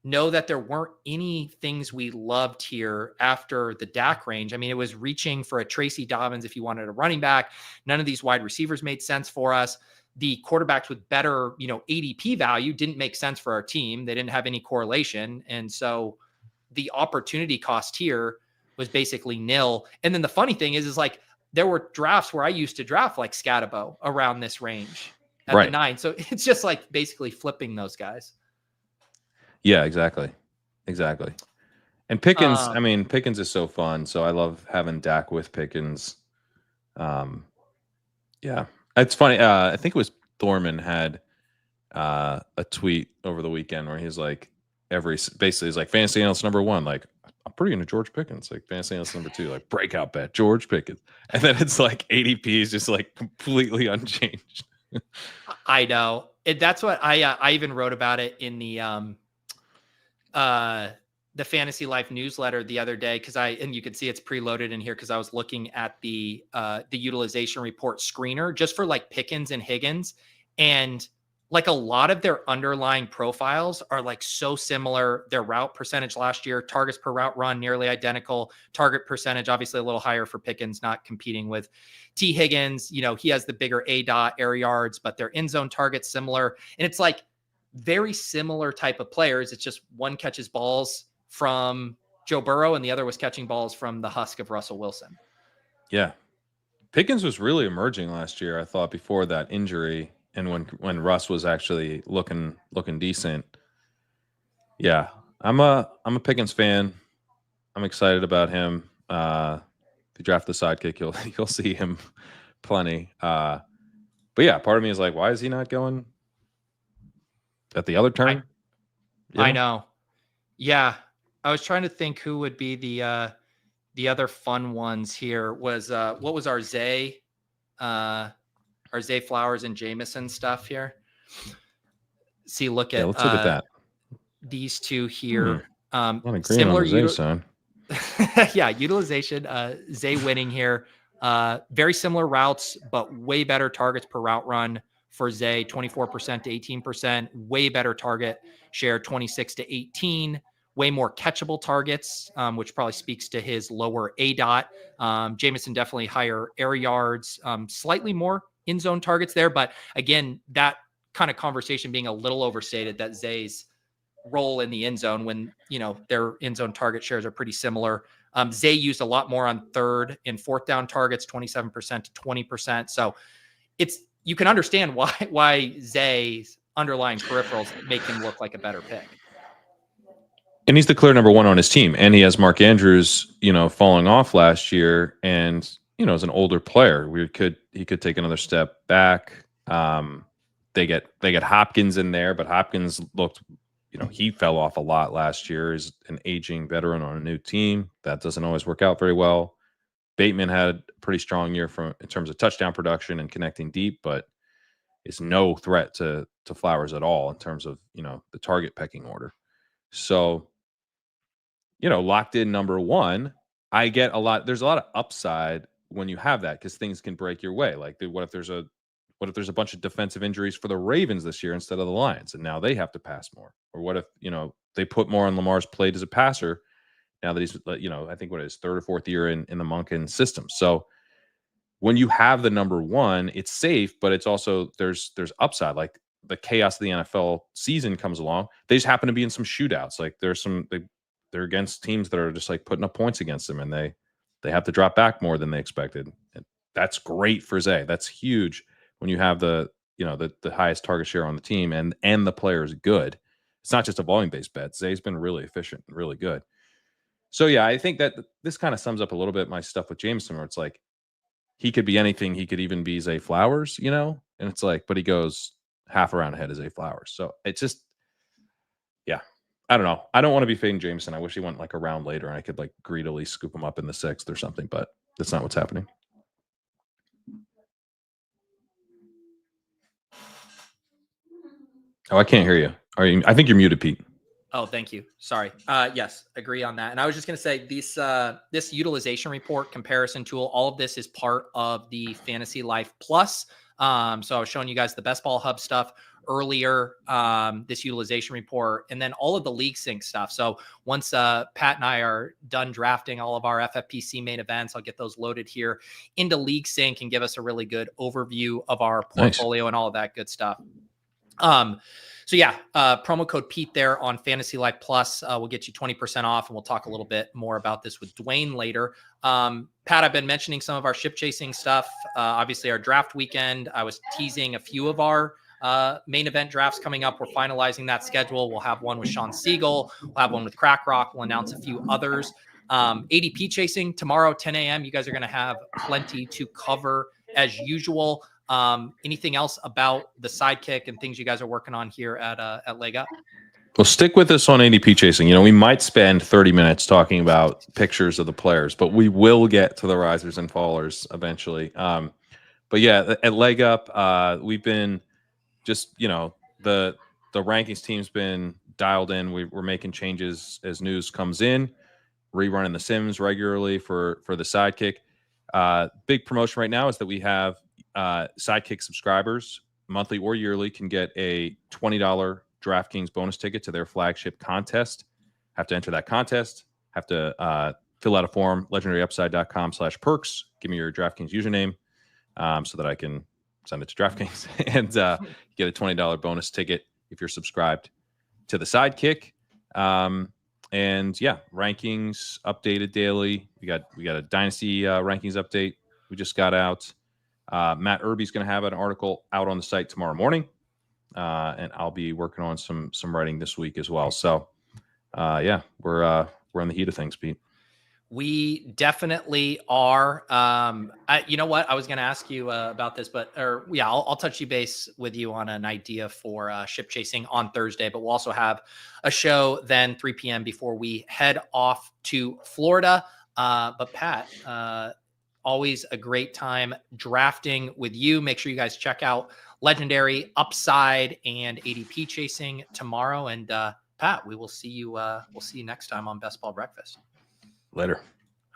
know that there weren't any things we loved here after the Dak range. I mean, it was reaching for a Tracy Dobbins if you wanted a running back. None of these wide receivers made sense for us. The quarterbacks with better, ADP value didn't make sense for our team. They didn't have any correlation. And so the opportunity cost here was basically nil. And then the funny thing is like, there were drafts where I used to draft like Scadabo around this range at the 9. So it's just like basically flipping those guys. Yeah, exactly. And Pickens, Pickens is so fun. So I love having Dak with Pickens. Yeah, it's funny. I think it was Thorman had a tweet over the weekend where he's like, basically he's like fantasy analyst number 1, like I'm pretty into George Pickens, like fantasy analyst number 2, like breakout bet George Pickens, and then it's like ADP is just like completely unchanged. I know that's what I even wrote about it in the FantasyLife newsletter the other day and you can see it's preloaded in here because I was looking at the utilization report screener just for like Pickens and Higgins, and like a lot of their underlying profiles are like so similar. Their route percentage last year, targets per route run, nearly identical. Target percentage, obviously a little higher for Pickens, not competing with T Higgins. He has the bigger air yards, but their end zone targets similar. And it's like very similar type of players. It's just one catches balls from Joe Burrow and the other was catching balls from the husk of Russell Wilson. Yeah. Pickens was really emerging last year, I thought, before that injury. and when Russ was actually looking decent. Yeah, I'm a Pickens fan. I'm excited about him. If you draft the sidekick, you'll see him plenty. But yeah, part of me is like, why is he not going at the other turn? I know. Yeah, I was trying to think who would be the other fun ones here. Was what was our Zay Flowers and Jameson stuff here? See, look at let's look at that. These two here. I'm agreeing Similar on the Zay side. Yeah, utilization. Zay winning here. Very similar routes, but way better targets per route run for Zay, 24% to 18%. Way better target share, 26 to 18. Way more catchable targets, which probably speaks to his lower ADOT. Jameson definitely higher air yards, slightly more in zone targets there. But again, that kind of conversation being a little overstated, that Zay's role in the end zone when, their end zone target shares are pretty similar. Zay used a lot more on third and fourth down targets, 27% to 20%. So you can understand why Zay's underlying peripherals make him look like a better pick. And he's the clear number one on his team. And he has Mark Andrews, falling off last year. And, as an older player, he could take another step back. They get Hopkins in there, but Hopkins looked, he fell off a lot last year. He's an aging veteran on a new team. That doesn't always work out very well. Bateman had a pretty strong year in terms of touchdown production and connecting deep, but it's no threat to Flowers at all in terms of, the target pecking order. So, locked in number one, there's a lot of upside when you have that, because things can break your way. Like, what if there's a bunch of defensive injuries for the Ravens this year instead of the Lions, and now they have to pass more? Or what if, they put more on Lamar's plate as a passer now that he's, I think his third or fourth year in the Monken system. So when you have the number one, it's safe, but it's also, there's upside. Like, the chaos of the NFL season comes along. They just happen to be in some shootouts. Like, they're against teams that are just like putting up points against them, and they have to drop back more than they expected. And that's great for Zay. That's huge when you have the highest target share on the team and the player is good. It's not just a volume-based bet. Zay's been really efficient and really good. So yeah, I think that this kind of sums up a little bit my stuff with Jameson, where it's like, he could be anything. He could even be Zay Flowers, and it's like, but he goes half a round ahead of Zay Flowers. So it's just, yeah, I don't know. I don't want to be fading Jameson. I wish he went like a round later and I could like greedily scoop him up in the 6th or something, but that's not what's happening. Oh, I can't hear you. I think you're muted, Pete. Oh, thank you. Sorry. Yes, agree on that. And I was just going to say this utilization report comparison tool, all of this is part of the FantasyLife Plus. So I was showing you guys the Best Ball Hub stuff earlier, this utilization report, and then all of the League Sync stuff. So once Pat and I are done drafting all of our FFPC main events, I'll get those loaded here into League Sync and give us a really good overview of our portfolio and all of that good stuff. So yeah, promo code Pete there on FantasyLife Plus will get you 20% off, and we'll talk a little bit more about this with Dwain later. Pat, I've been mentioning some of our ship chasing stuff. Obviously, our draft weekend, I was teasing a few of our main event drafts coming up. We're finalizing that schedule. We'll have one with Sean Siegel. We'll have one with Crack Rock. We'll announce a few others. ADP chasing tomorrow, 10 a.m. You guys are going to have plenty to cover as usual. Anything else about the sidekick and things you guys are working on here at LegUp? Well, stick with us on ADP chasing. We might spend 30 minutes talking about pictures of the players, but we will get to the risers and fallers eventually. But yeah, at LegUp, we've been just, the rankings team's been dialed in. We're making changes as news comes in, rerunning the Sims regularly for the sidekick. Big promotion right now is that we have sidekick subscribers, monthly or yearly, can get a $20 DraftKings bonus ticket to their flagship contest. Have to enter that contest, have to fill out a form, legendaryupside.com/perks. Give me your DraftKings username so that I can send it to DraftKings and get a $20 bonus ticket if you're subscribed to the sidekick. And yeah, rankings updated daily. We got a dynasty rankings update we just got out. Matt Irby's going to have an article out on the site tomorrow morning, and I'll be working on some writing this week as well. So, yeah, we're in the heat of things, Pete. We definitely are. You know what? I was going to ask you about this, but I'll touch you base with you on an idea for ship chasing on Thursday. But we'll also have a show then 3 p.m. before we head off to Florida. But Pat, always a great time drafting with you. Make sure you guys check out Legendary, Upside, and ADP chasing tomorrow. And Pat, we will see you. We'll see you next time on Best Ball Breakfast. Later.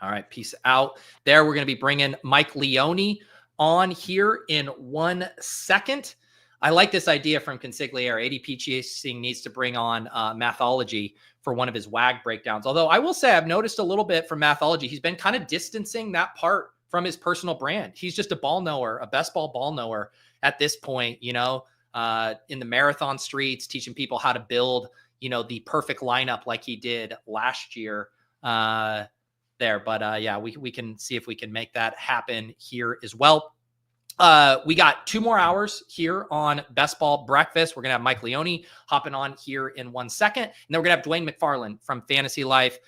All right. Peace out there. We're going to be bringing Mike Leone on here in 1 second. I like this idea from Consigliere. ADP chasing needs to bring on Mathology for one of his WAG breakdowns. Although I will say I've noticed a little bit from Mathology, he's been kind of distancing that part from his personal brand. He's just a ball knower, a best ball knower at this point, in the marathon streets, teaching people how to build, the perfect lineup like he did last year. There, but yeah, we can see if we can make that happen here as well. We got 2 more hours here on Best Ball Breakfast. We're gonna have Mike Leone hopping on here in 1 second, and then we're gonna have Dwain McFarland from Fantasy Life.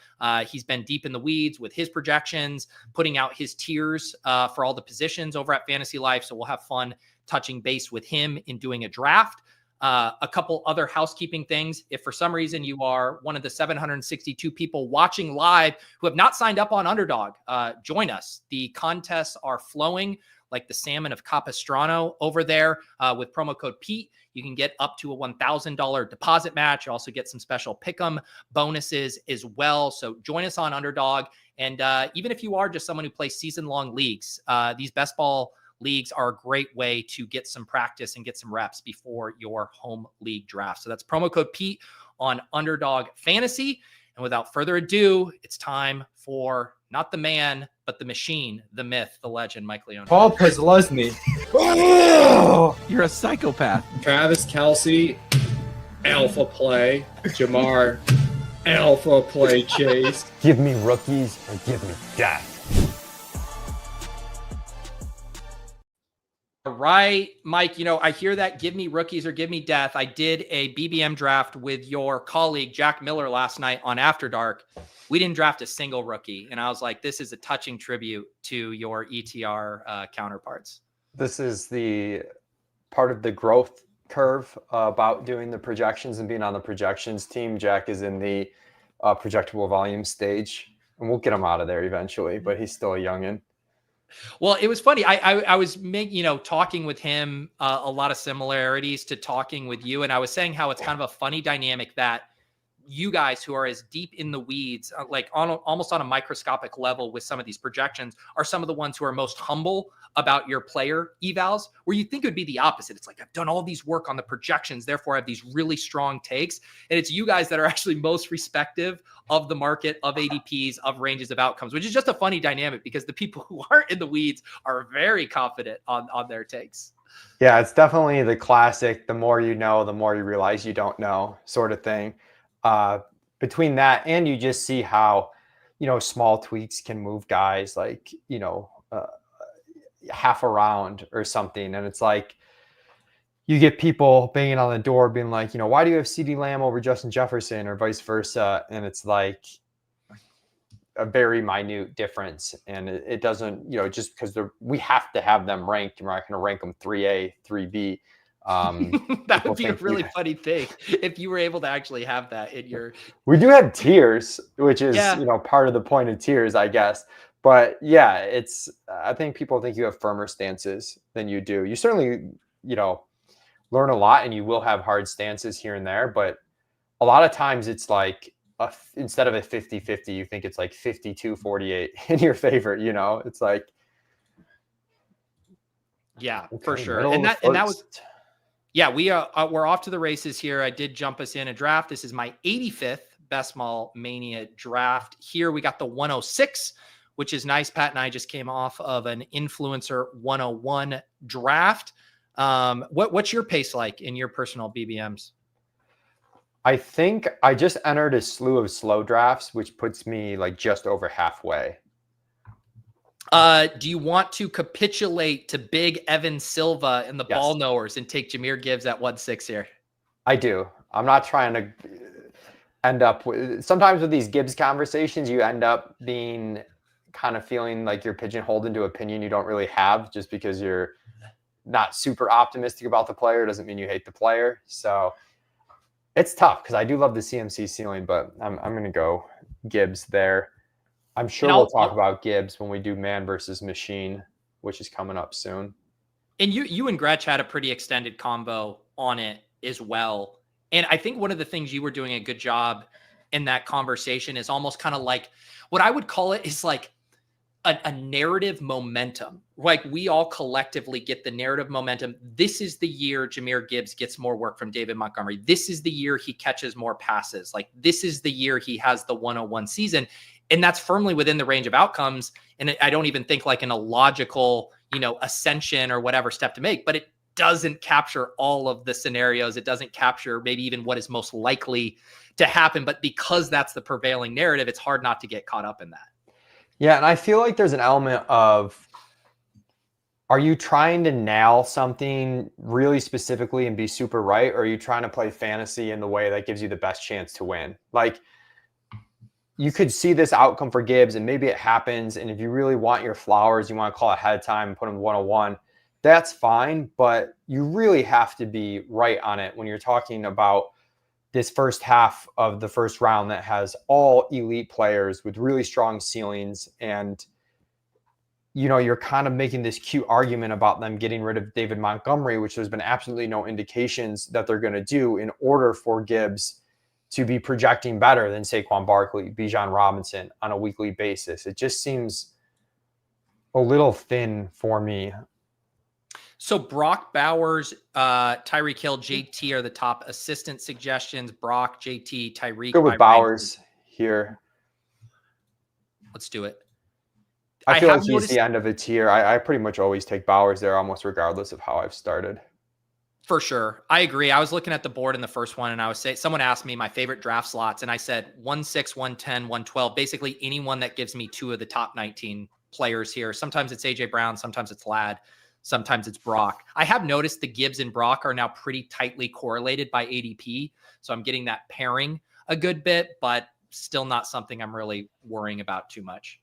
He's been deep in the weeds with his projections, putting out his tiers for all the positions over at Fantasy Life. So we'll have fun touching base with him in doing a draft. A couple other housekeeping things. If for some reason you are one of the 762 people watching live who have not signed up on Underdog, join us. The contests are flowing like the salmon of Capistrano over there with promo code Pete. You can get up to a $1,000 deposit match. You also get some special pick'em bonuses as well. So join us on Underdog. And even if you are just someone who plays season-long leagues, these best ball leagues are a great way to get some practice and get some reps before your home league draft. So that's promo code Pete on Underdog Fantasy. And without further ado, it's time for not the man, but the machine, the myth, the legend, Mike Leone. Paul Posluszny. You're a psychopath. Travis Kelce, alpha play. Jamar, alpha play chase. Give me rookies or give me death. All right, Mike, I hear that give me rookies or give me death. I did a BBM draft with your colleague, Jack Miller, last night on After Dark. We didn't draft a single rookie. And I was like, this is a touching tribute to your ETR counterparts. This is the part of the growth curve about doing the projections and being on the projections team. Jack is in the projectable volume stage, and we'll get him out of there eventually, but he's still a youngin'. Well, it was funny. I was talking with him, a lot of similarities to talking with you. And I was saying how it's kind of a funny dynamic that you guys who are as deep in the weeds, like almost on a microscopic level with some of these projections, are some of the ones who are most humble about your player evals, where you think it would be the opposite. It's like, I've done all these work on the projections, therefore I have these really strong takes. And it's you guys that are actually most respective of the market, of ADPs, of ranges of outcomes, which is just a funny dynamic because the people who aren't in the weeds are very confident on their takes. Yeah, it's definitely the classic, the more you know, the more you realize you don't know sort of thing. Between that and you just see how, small tweaks can move guys like, half a round or something. And it's like, you get people banging on the door being like, why do you have CeeDee Lamb over Justin Jefferson or vice versa? And it's like a very minute difference. And it doesn't, just because we have to have them ranked, we're not going to rank them 3A, 3B. That would be a really funny thing if you were able to actually have that in your. We do have tiers, which is, part of the point of tiers, I guess. But yeah, I think people think you have firmer stances than you do. You certainly, learn a lot and you will have hard stances here and there. But a lot of times it's like, instead of a 50-50, you think it's like 52-48 in your favor, it's like. Yeah, for sure. And that was. Yeah, we're off to the races here. I did jump us in a draft. This is my 85th Best Ball Mania draft. Here we got the 106, which is nice. Pat and I just came off of an Influencer 101 draft. What's your pace like in your personal BBMs? I think I just entered a slew of slow drafts, which puts me like just over halfway. Do you want to capitulate to big Evan Silva and the ball knowers and take Jahmyr Gibbs at 1.6 here? I do. I'm not trying to end up with, sometimes with these Gibbs conversations, you end up being kind of feeling like you're pigeonholed into opinion you don't really have just because you're not super optimistic about the player. Doesn't mean you hate the player. So it's tough because I do love the CMC ceiling, but I'm going to go Gibbs there. I'm sure we'll talk about Gibbs when we do man versus machine, which is coming up soon. And you and Gretch had a pretty extended combo on it as well. And I think one of the things you were doing a good job in that conversation is almost kind of like what I would call it is like a narrative momentum. Like we all collectively get the narrative momentum. This is the year Jahmyr Gibbs gets more work from David Montgomery. This is the year he catches more passes. Like this is the year he has the 101 season. And that's firmly within the range of outcomes. And I don't even think like in a logical, ascension or whatever step to make, but it doesn't capture all of the scenarios. It doesn't capture maybe even what is most likely to happen. But because that's the prevailing narrative, it's hard not to get caught up in that. Yeah, and I feel like there's an element of, are you trying to nail something really specifically and be super right? Or are you trying to play fantasy in the way that gives you the best chance to win? Like, you could see this outcome for Gibbs and maybe it happens. And if you really want your flowers, you want to call ahead of time and put him 101, that's fine. But you really have to be right on it when you're talking about this first half of the first round that has all elite players with really strong ceilings. And, you're kind of making this cute argument about them getting rid of David Montgomery, which there's been absolutely no indications that they're going to do in order for Gibbs to be projecting better than Saquon Barkley, Bijan Robinson on a weekly basis. It just seems a little thin for me. So Brock Bowers, Tyreek Hill, JT are the top assistant suggestions. Brock, JT, Tyreek. Go with Bowers here. Let's do it. I feel like he's the end of a tier. I pretty much always take Bowers there almost regardless of how I've started. For sure. I agree. I was looking at the board in the first one and I was saying, someone asked me my favorite draft slots and I said 1-6, 110, 112, basically anyone that gives me two of the top 19 players here. Sometimes it's AJ Brown, sometimes it's Ladd. Sometimes it's Brock. I have noticed the Gibbs and Brock are now pretty tightly correlated by ADP. So I'm getting that pairing a good bit, but still not something I'm really worrying about too much.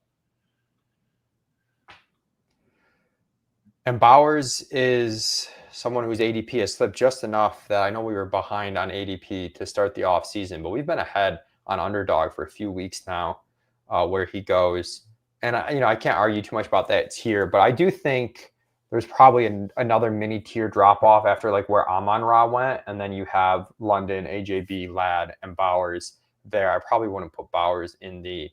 And Bowers is someone whose ADP has slipped just enough that I know we were behind on ADP to start the off season, but we've been ahead on Underdog for a few weeks now where he goes. And I can't argue too much about that tier, but I do think there's probably another mini tier drop off after like where Amon-Ra went. And then you have London, AJB, Ladd, and Bowers there. I probably wouldn't put Bowers in the,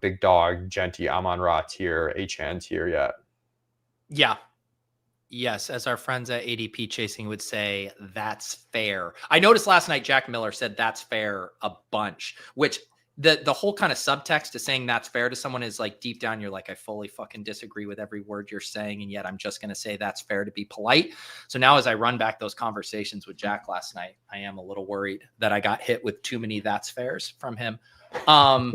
big dog, Genty, Amon-Ra tier, H-Hand tier yet. Yeah. Yes. As our friends at ADP Chasing would say, that's fair. I noticed last night, Jack Miller said that's fair a bunch, which the whole kind of subtext to saying that's fair to someone is like deep down, you're like, I fully fucking disagree with every word you're saying. And yet I'm just going to say that's fair to be polite. So now as I run back those conversations with Jack last night, I am a little worried that I got hit with too many that's fairs from him. All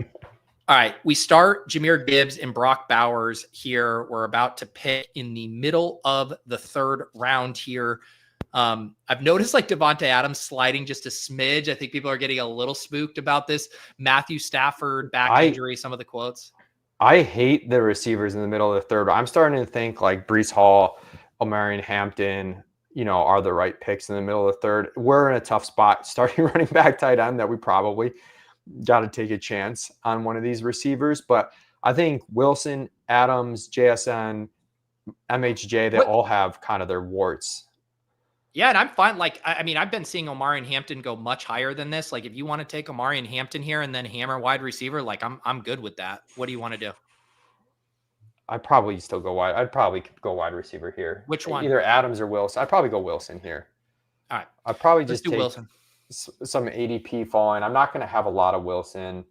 right. We start Jahmyr Gibbs and Brock Bowers here. We're about to pick in the middle of the third round here. I've noticed like Devontae Adams sliding just a smidge. I think people are getting a little spooked about this. Matthew Stafford back injury, some of the quotes. I hate the receivers in the middle of the third. I'm starting to think like Breece Hall, Omarion Hampton, are the right picks in the middle of the third. We're in a tough spot starting running back tight end that we probably got to take a chance on one of these receivers. But I think Wilson, Adams, JSN, MHJ, they all have kind of their warts. Yeah, and I'm fine. Like, I mean, I've been seeing Omarion Hampton go much higher than this. Like, if you want to take Omarion Hampton here and then hammer wide receiver, like I'm good with that. What do you want to do? I'd probably still go wide. I'd probably go wide receiver here. Which one? Either Adams or Wilson. I'd probably go Wilson here. All right. I'd probably just take Wilson. Some ADP falling. I'm not going to have a lot of Wilson.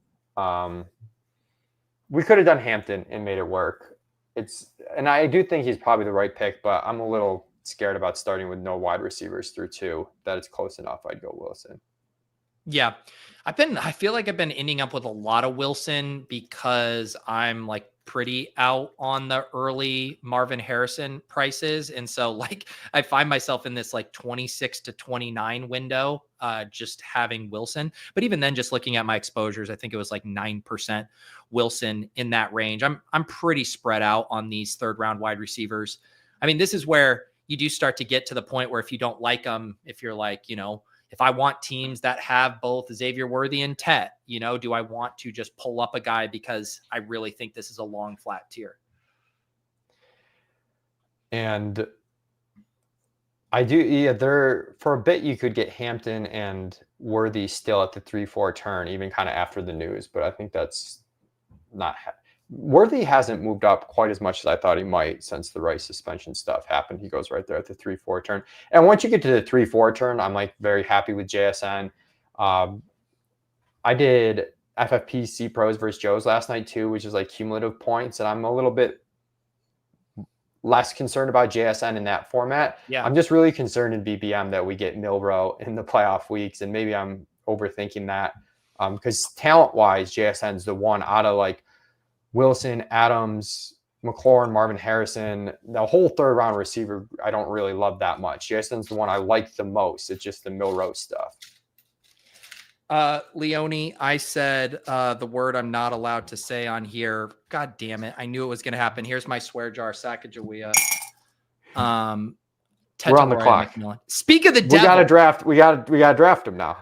We could have done Hampton and made it work. And I do think he's probably the right pick, but I'm a little scared about starting with no wide receivers through two, that it's close enough. I'd go Wilson. Yeah. I feel like I've been ending up with a lot of Wilson because I'm like pretty out on the early Marvin Harrison prices. And so like I find myself in this like 26 to 29 window, just having Wilson. But even then, just looking at my exposures, I think it was like 9% Wilson in that range. I'm pretty spread out on these third round wide receivers. I mean, this is where you do start to get to the point where if you don't like them, if you're like, if I want teams that have both Xavier Worthy and Tet, do I want to just pull up a guy because I really think this is a long flat tier? And I do, yeah, for a bit you could get Hampton and Worthy still at the 3-4 turn, even kind of after the news, but I think that's not Worthy hasn't moved up quite as much as I thought he might since the Rice suspension stuff happened. He goes right there at the 3-4 turn. And once you get to the 3-4 turn, I'm like very happy with JSN. I did FFPC pros versus Joes last night too, which is like cumulative points. And I'm a little bit less concerned about JSN in that format. Yeah. I'm just really concerned in BBM that we get Milrow in the playoff weeks. And maybe I'm overthinking that because talent-wise, JSN's the one out of like Wilson, Adams, McLaurin, Marvin Harrison, the whole third round receiver, I don't really love that much. Jason's the one I like the most. It's just the Milrow stuff. Leone, I said the word I'm not allowed to say on here. God damn it. I knew it was going to happen. Here's my swear jar, Sacagawea. We're on the clock. McMillan. Speak of the devil. We got to draft. We got to draft him now.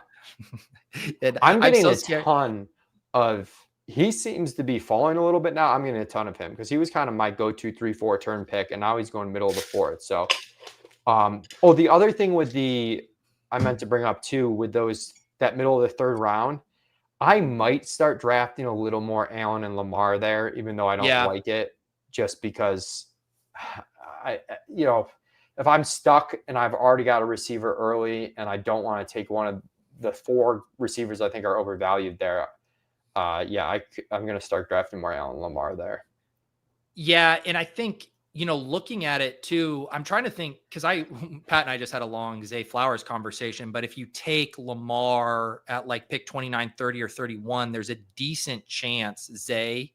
I'm getting so a scared. ton of. He seems to be falling a little bit now. I'm getting a ton of him because he was kind of my go-to 3-4 turn pick, and now he's going middle of the fourth. So, the other thing with I meant to bring up too, with that middle of the third round, I might start drafting a little more Allen and Lamar there, even though I don't like it, just because if I'm stuck and I've already got a receiver early and I don't want to take one of the 4 receivers I think are overvalued there. I'm going to start drafting more Allen Lamar there. Yeah. And I think, looking at it too, I'm trying to think because Pat and I just had a long Zay Flowers conversation, but if you take Lamar at like pick 29, 30 or 31, there's a decent chance Zay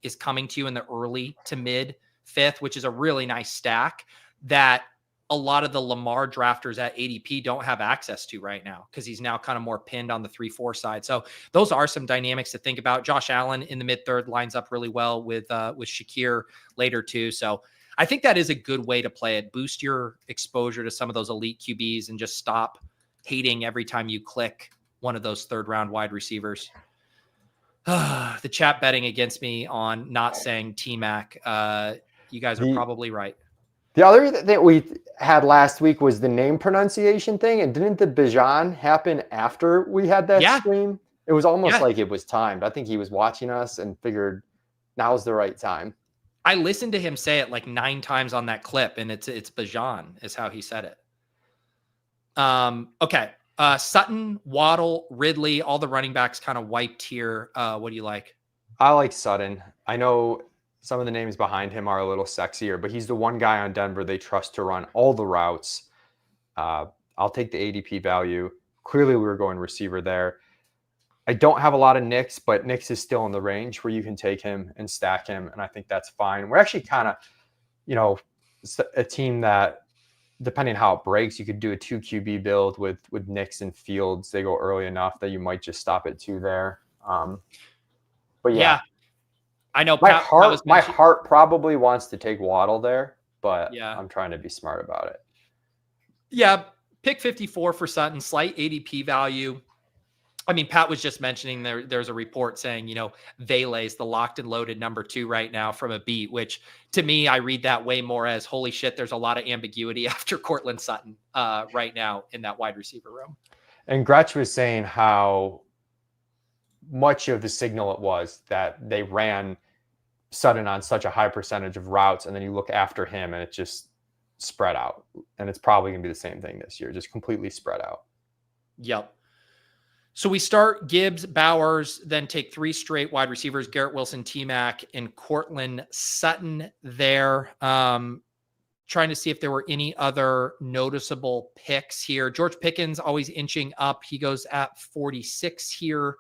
is coming to you in the early to mid 5th, which is a really nice stack that a lot of the Lamar drafters at ADP don't have access to right now because he's now kind of more pinned on the 3-4 side. So those are some dynamics to think about. Josh Allen in the mid 3rd lines up really well with Shakir later too. So I think that is a good way to play it. Boost your exposure to some of those elite QBs and just stop hating every time you click one of those 3rd round wide receivers. The chat betting against me on not saying T-Mac. You guys are probably right. The other thing we had last week was the name pronunciation thing. And didn't the Bijan happen after we had that stream? It was almost like it was timed. I think he was watching us and figured now's the right time. I listened to him say it like 9 times on that clip, and it's Bijan is how he said it. Okay. Sutton, Waddle, Ridley, all the running backs kind of wiped here. What do you like? I like Sutton. I know some of the names behind him are a little sexier, but he's the one guy on Denver they trust to run all the routes. I'll take the ADP value. Clearly, we were going receiver there. I don't have a lot of Knicks, but Knicks is still in the range where you can take him and stack him, and I think that's fine. We're actually kind of, a team that, depending on how it breaks, you could do a 2 QB build with Knicks and Fields. They go early enough that you might just stop at 2 there. But yeah. I know my heart probably wants to take Waddle there, but I'm trying to be smart about it. Yeah, pick 54 for Sutton, slight ADP value. I mean, Pat was just mentioning there's a report saying, Vele's the locked and loaded number 2 right now from a beat, which to me, I read that way more as holy shit, there's a lot of ambiguity after Cortland Sutton right now in that wide receiver room. And Gretsch was saying how much of the signal it was that they ran Sutton on such a high percentage of routes, and then you look after him and it just spread out. And it's probably going to be the same thing this year, just completely spread out. Yep. So we start Gibbs, Bowers, then take 3 straight wide receivers, Garrett Wilson, T-Mac, and Cortland Sutton there. trying to see if there were any other noticeable picks here. George Pickens always inching up. He goes at 46 here.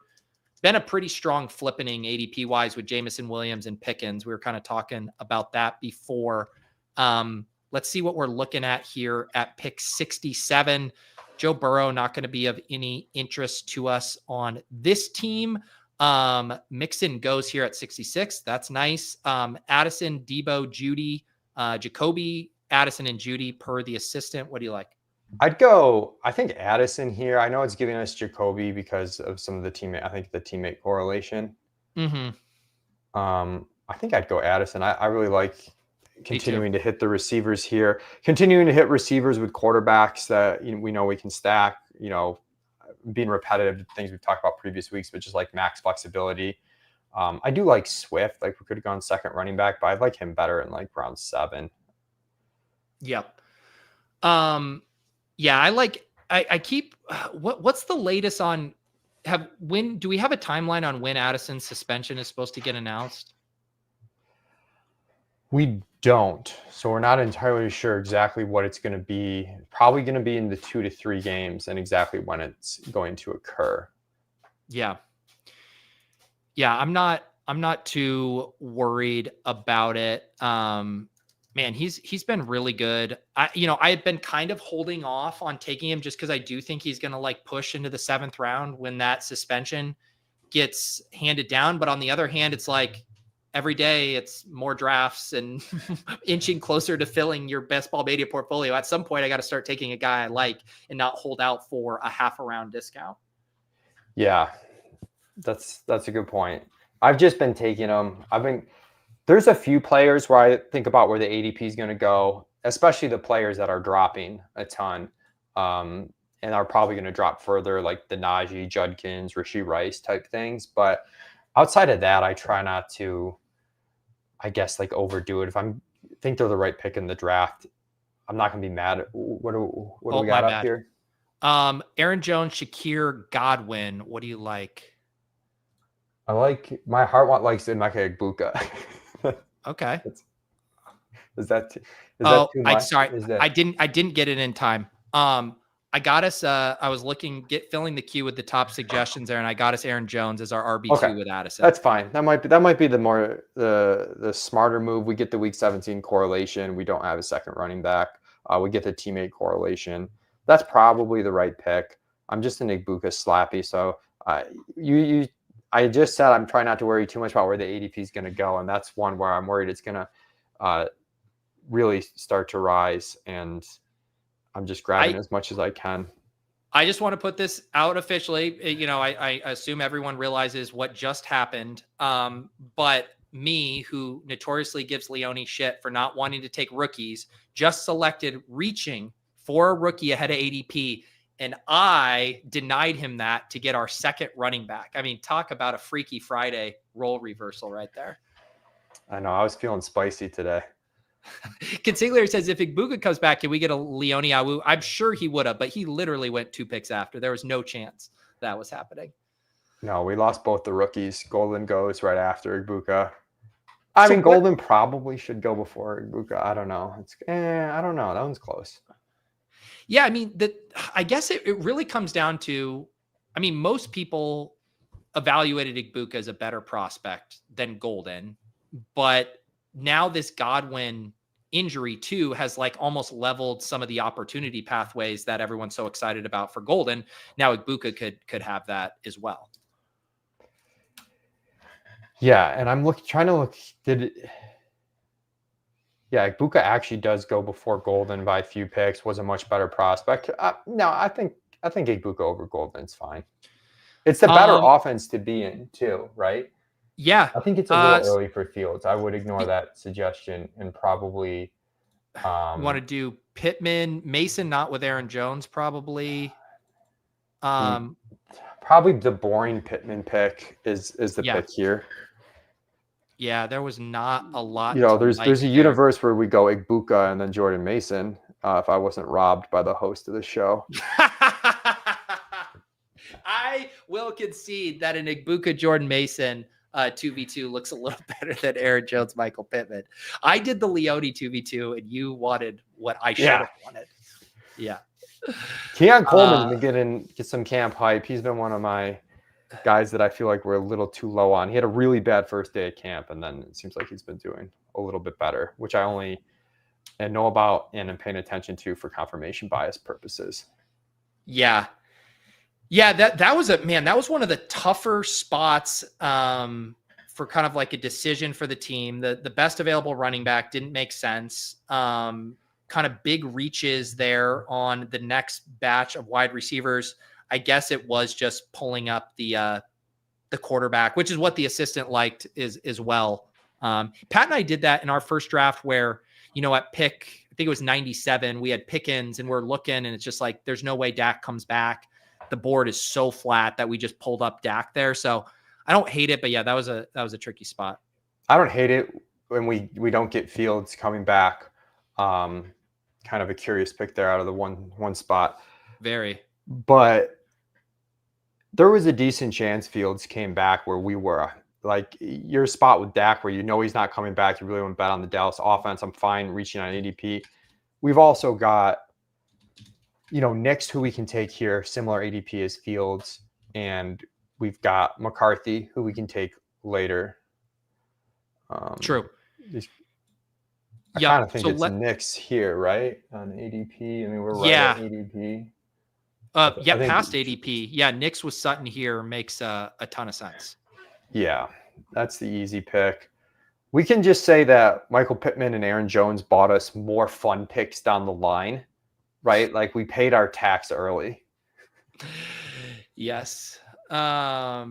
Been a pretty strong flippening ADP wise with Jameson Williams and Pickens. We were kind of talking about that before. Let's see what we're looking at here at pick 67. Joe Burrow not going to be of any interest to us on this team. Mixon goes here at 66. That's nice. Addison, Debo, Judy, Jacoby, Addison, and Judy per the assistant. What do you like? I'd go, I think Addison here. I know it's giving us Jacoby because of some of the teammate, I think the teammate correlation. Mm-hmm. I think I'd go Addison. I really like continuing to hit the receivers here, continuing to hit receivers with quarterbacks that we know we can stack, being repetitive to things we've talked about previous weeks, but just like max flexibility. I do like Swift. Like we could have gone second running back, but I'd like him better in like round 7. Yep. Yeah, I keep, what's the latest on do we have a timeline on when Addison's suspension is supposed to get announced? We don't. So we're not entirely sure exactly what it's going to be. Probably going to be in the 2 to 3 games and exactly when it's going to occur. Yeah. Yeah. I'm not too worried about it. Man, he's been really good. I had been kind of holding off on taking him just because I do think he's going to like push into the 7th round when that suspension gets handed down. But on the other hand, it's like every day it's more drafts and inching closer to filling your best ball media portfolio. At some point, I got to start taking a guy I like and not hold out for a half a round discount. Yeah, that's a good point. I've just been taking them. There's a few players where I think about where the ADP is going to go, especially the players that are dropping a ton and are probably going to drop further, like the Najee, Judkins, Rashee Rice type things. But outside of that, I try not to, I guess, like overdo it. If I think they're the right pick in the draft, I'm not going to be mad. What do we got up here? Aaron Jones, Shakir, Godwin. What do you like? I like, my heart likes Emeka Egbuka. Okay. Is that too much? I didn't get it in time. I got us. I was filling the queue with the top suggestions there, and I got us Aaron Jones as our RB2 with Addison. That's fine. That might be the smarter move. We get the week 17 correlation. We don't have a second running back. We get the teammate correlation. That's probably the right pick. I'm just an Egbuka slappy, so I just said I'm trying not to worry too much about where the ADP is going to go, and that's one where I'm worried it's going to really start to rise, and I'm just grabbing as much as I can. I just want to put this out officially. I assume everyone realizes what just happened, but me, who notoriously gives Leone shit for not wanting to take rookies, just selected reaching for a rookie ahead of ADP. And I denied him that to get our second running back. I mean, talk about a Freaky Friday role reversal right there. I know. I was feeling spicy today. Consigliere says, if Egbuka comes back, can we get a Leone Awu? I'm sure he would have, but he literally went 2 picks after. There was no chance that was happening. No, we lost both the rookies. Golden goes right after Egbuka. I mean, Golden probably should go before Egbuka. I don't know. I don't know. That one's close. Yeah, I mean, I guess it really comes down to, I mean, most people evaluated Egbuka as a better prospect than Golden, but now this Godwin injury too has like almost leveled some of the opportunity pathways that everyone's so excited about for Golden. Now Egbuka could have that as well. Yeah, and I'm trying to look. Yeah, Egbuka actually does go before Golden by a few picks. Was a much better prospect. No, I think Egbuka over Golden's fine. It's the better offense to be in too, right? Yeah, I think it's a little early for Fields. I would ignore that suggestion and probably want to do Pittman, Mason, not with Aaron Jones, probably. Probably the boring Pittman pick is the pick here. Yeah, there was not a lot. There's a universe where we go Egbuka and then Jordan Mason. If I wasn't robbed by the host of the show, I will concede that an Egbuka Jordan Mason 2v2 looks a little better than Aaron Jones, Michael Pittman. I did the Leone 2v2, and you wanted what I should have wanted. Yeah. Keon Coleman's been get some camp hype. He's been one of my guys that I feel like we're a little too low on. He had a really bad first day of camp, and then it seems like he's been doing a little bit better, which I only know about and am paying attention to for confirmation bias purposes. Yeah. Yeah, that was one of the tougher spots for kind of like a decision for the team. The best available running back didn't make sense. Kind of big reaches there on the next batch of wide receivers. I guess it was just pulling up the quarterback, which is what the assistant liked as well. Pat and I did that in our first draft where, at pick, I think it was 97, we had Pickens and we're looking and it's just like, there's no way Dak comes back. The board is so flat that we just pulled up Dak there. So I don't hate it, but yeah, that was a tricky spot. I don't hate it when we don't get Fields coming back. Kind of a curious pick there out of the one spot. Very. But there was a decent chance Fields came back where we were. Like your spot with Dak where he's not coming back. You really want to bet on the Dallas offense. I'm fine reaching on ADP. We've also got Nix, who we can take here, similar ADP as Fields, and we've got McCarthy, who we can take later. True. I kind of think it's Nix here, right? On ADP. I mean, we're right at ADP. Past ADP. Yeah, Nix with Sutton here makes a ton of sense. Yeah, that's the easy pick. We can just say that Michael Pittman and Aaron Jones bought us more fun picks down the line, right? Like we paid our tax early. Yes. All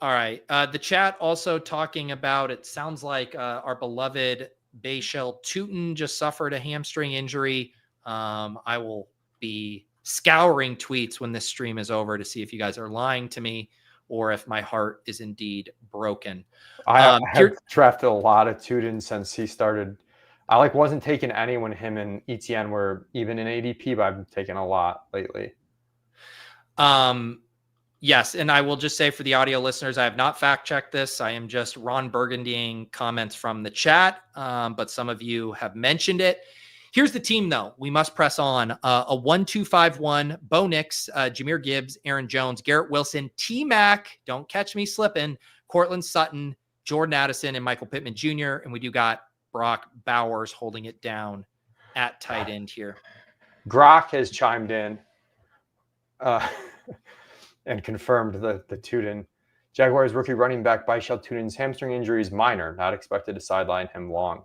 right. The chat also talking about, it sounds like our beloved Bhayshul Tuten just suffered a hamstring injury. I will be scouring tweets when this stream is over to see if you guys are lying to me or if my heart is indeed broken. I have drafted a lot of Tuten since he started. I wasn't taking any when him and ETN were even in ADP, but I've taken a lot lately. Yes, and I will just say for the audio listeners, I have not fact-checked this. I am just Ron Burgundying comments from the chat, but some of you have mentioned it. Here's the team, though. We must press on. A 1-2-5-1, Bo Nix, Jahmyr Gibbs, Aaron Jones, Garrett Wilson, T-Mac, don't catch me slipping, Cortland Sutton, Jordan Addison, and Michael Pittman Jr., and we do got Brock Bowers holding it down at tight end here. Grok has chimed in and confirmed the Tuten. Jaguars rookie running back Bhayshul Tuten's hamstring injury is minor, not expected to sideline him long.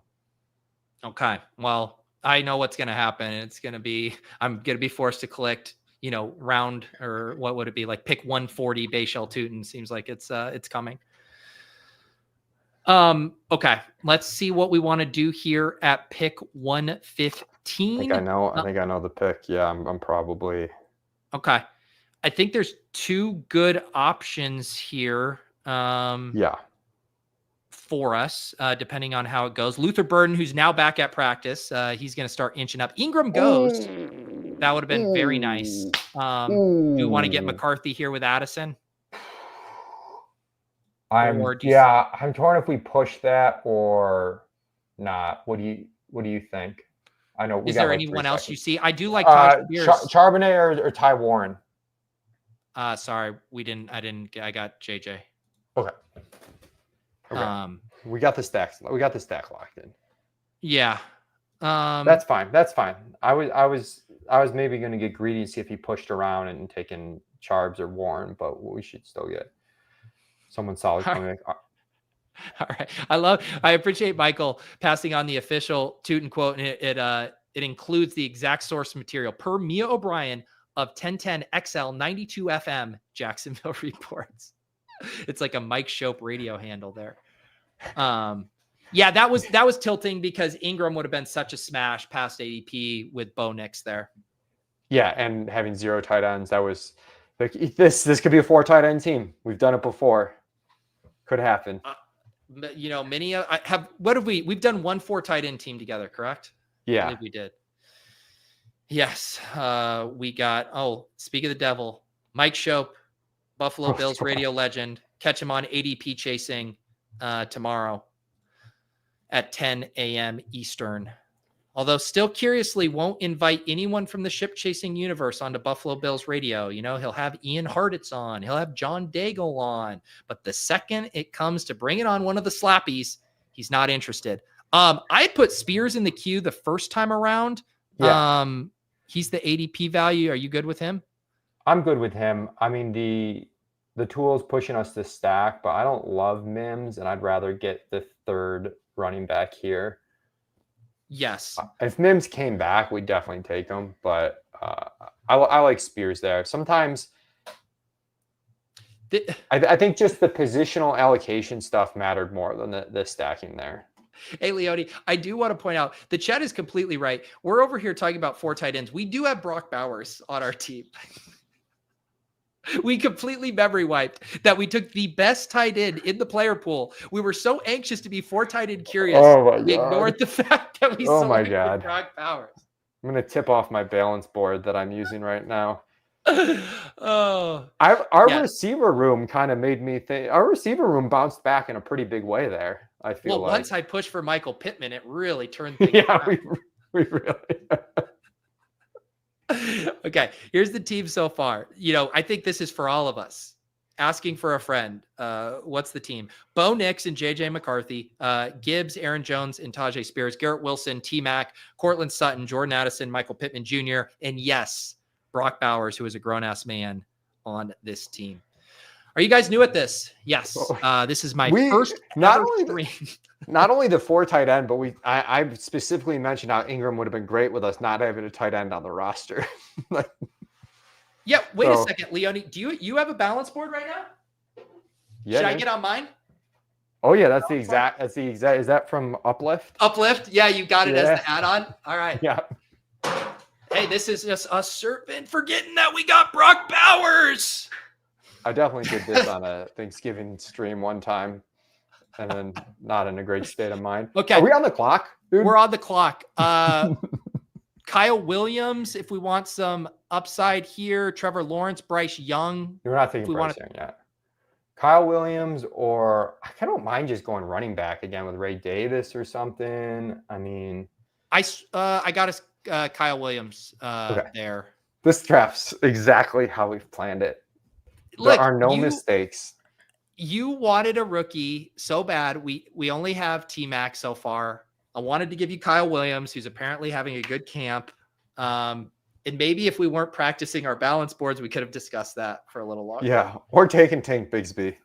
Okay, well, I know what's going to happen. It's going to be, I'm going to be forced to collect, round, or what would it be, like pick 140 Bhayshul Tuten. Seems like it's coming. Okay, let's see what we want to do here at pick 115. I think I know the pick. Yeah, I'm probably. Okay. I think there's two good options here. For us, depending on how it goes. Luther Burden, who's now back at practice, he's going to start inching up. Ingram goes. That would have been very nice. Do you want to get McCarthy here with Addison? I'm torn if we push that or not. What do you think? I know. Is there anyone else you see? I do like Todd Charbonnet or Ty Warren. Sorry, I got JJ. Okay. We got the stacks. We got the stack locked in. Yeah. That's fine. I was maybe going to get greedy and see if he pushed around and taken Charbs or Warren, but we should still get someone solid coming. All right. I appreciate Michael passing on the official Tuten quote, and it includes the exact source material per Mia O'Brien of 1010 XL 92 FM Jacksonville Reports. It's like a Mike Shope radio handle there. Yeah, that was tilting because Ingram would have been such a smash past ADP with Bo Nix there. Yeah, and having 0 tight ends, that was like this could be a 4 tight end team. We've done it before. Could happen. We've done 1 4 tight end team together, correct? Yeah. I believe we did. Yes. We got, speak of the devil, Mike Shope, Buffalo Bills radio legend, catch him on ADP chasing tomorrow at 10 a.m. Eastern. Although still curiously won't invite anyone from the ship chasing universe onto Buffalo Bills radio. You know, he'll have Ian Hartitz on, he'll have John Daigle on, but the second it comes to bringing on one of the slappies, he's not interested. I put Spears in the queue the first time around. Yeah. He's the ADP value. Are you good with him? I'm good with him. I mean, the tool is pushing us to stack, but I don't love Mims, and I'd rather get the third running back here. Yes. If Mims came back, we'd definitely take him, but I like Spears there. Sometimes I think just the positional allocation stuff mattered more than the stacking there. Hey, Leone, I do want to point out the chat is completely right. We're over here talking about 4 tight ends. We do have Brock Bowers on our team. We completely memory wiped that we took the best tight end in the player pool. We were so anxious to be 4 tight end curious. Oh my We God. ignored the fact that we selected Brock Bowers. I'm going to tip off my balance board that I'm using right now. Our receiver room kind of made me think. Our receiver room bounced back in a pretty big way there. I feel like once I pushed for Michael Pittman, it really turned things around. we really. Okay, here's the team so far. You know, I think this is for all of us. Asking for a friend. What's the team? Bo Nix and JJ McCarthy, Gibbs, Aaron Jones, and Tajay Spears, Garrett Wilson, T-Mac, Cortland Sutton, Jordan Addison, Michael Pittman Jr., and yes, Brock Bowers, who is a grown-ass man on this team. Are you guys new at this? Yes. This is my first not only the 4 tight end, but I specifically mentioned how Ingram would have been great with us not having a tight end on the roster. Yeah, wait a second, Leone. Do you have a balance board right now? Yeah. Should I get on mine? Oh yeah, that's the exact. Is that from Uplift? Uplift? Yeah, you got it as the add-on. All right. Yeah. Hey, this is just a serpent forgetting that we got Brock Bowers. I definitely did this on a Thanksgiving stream one time, and then not in a great state of mind. Okay. Are we on the clock, dude? We're on the clock. Kyle Williams, if we want some upside here. Trevor Lawrence, Bryce Young. You're not taking Bryce Young yet. Kyle Williams, or I kind of don't mind just going running back again with Ray Davis or something. I mean, I got us Kyle Williams there. This draft's exactly how we've planned it. There are no mistakes. You wanted a rookie so bad. We only have T-Mac so far. I wanted to give you Kyle Williams, who's apparently having a good camp. And maybe if we weren't practicing our balance boards, we could have discussed that for a little longer. Yeah, or taking Tank Bigsby.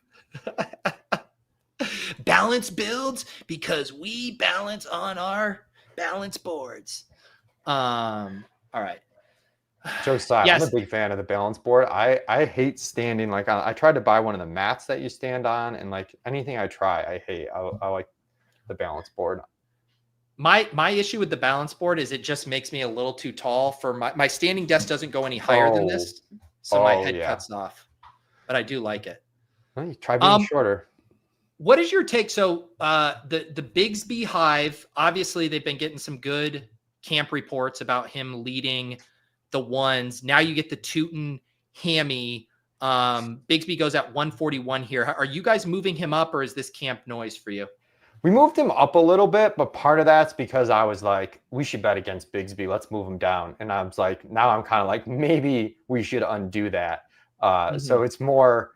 Balance builds because we balance on our balance boards. All right. Josiah, yes. I'm a big fan of the balance board. I hate standing I tried to buy one of the mats that you stand on, and anything I try, I hate. I like the balance board. My issue with the balance board is it just makes me a little too tall for my standing desk doesn't go any higher than this. So my head cuts off. But I do like it. Well, you try being shorter. What is your take? So the Bigsby Hive, obviously they've been getting some good camp reports about him leading the ones. Now you get the Tuten hammy. Bigsby goes at 141 here. Are you guys moving him up, or is this camp noise for you? We moved him up a little bit, but part of that's because I was like, we should bet against Bigsby. Let's move him down. And I was like, now I'm kind of like, maybe we should undo that. So it's more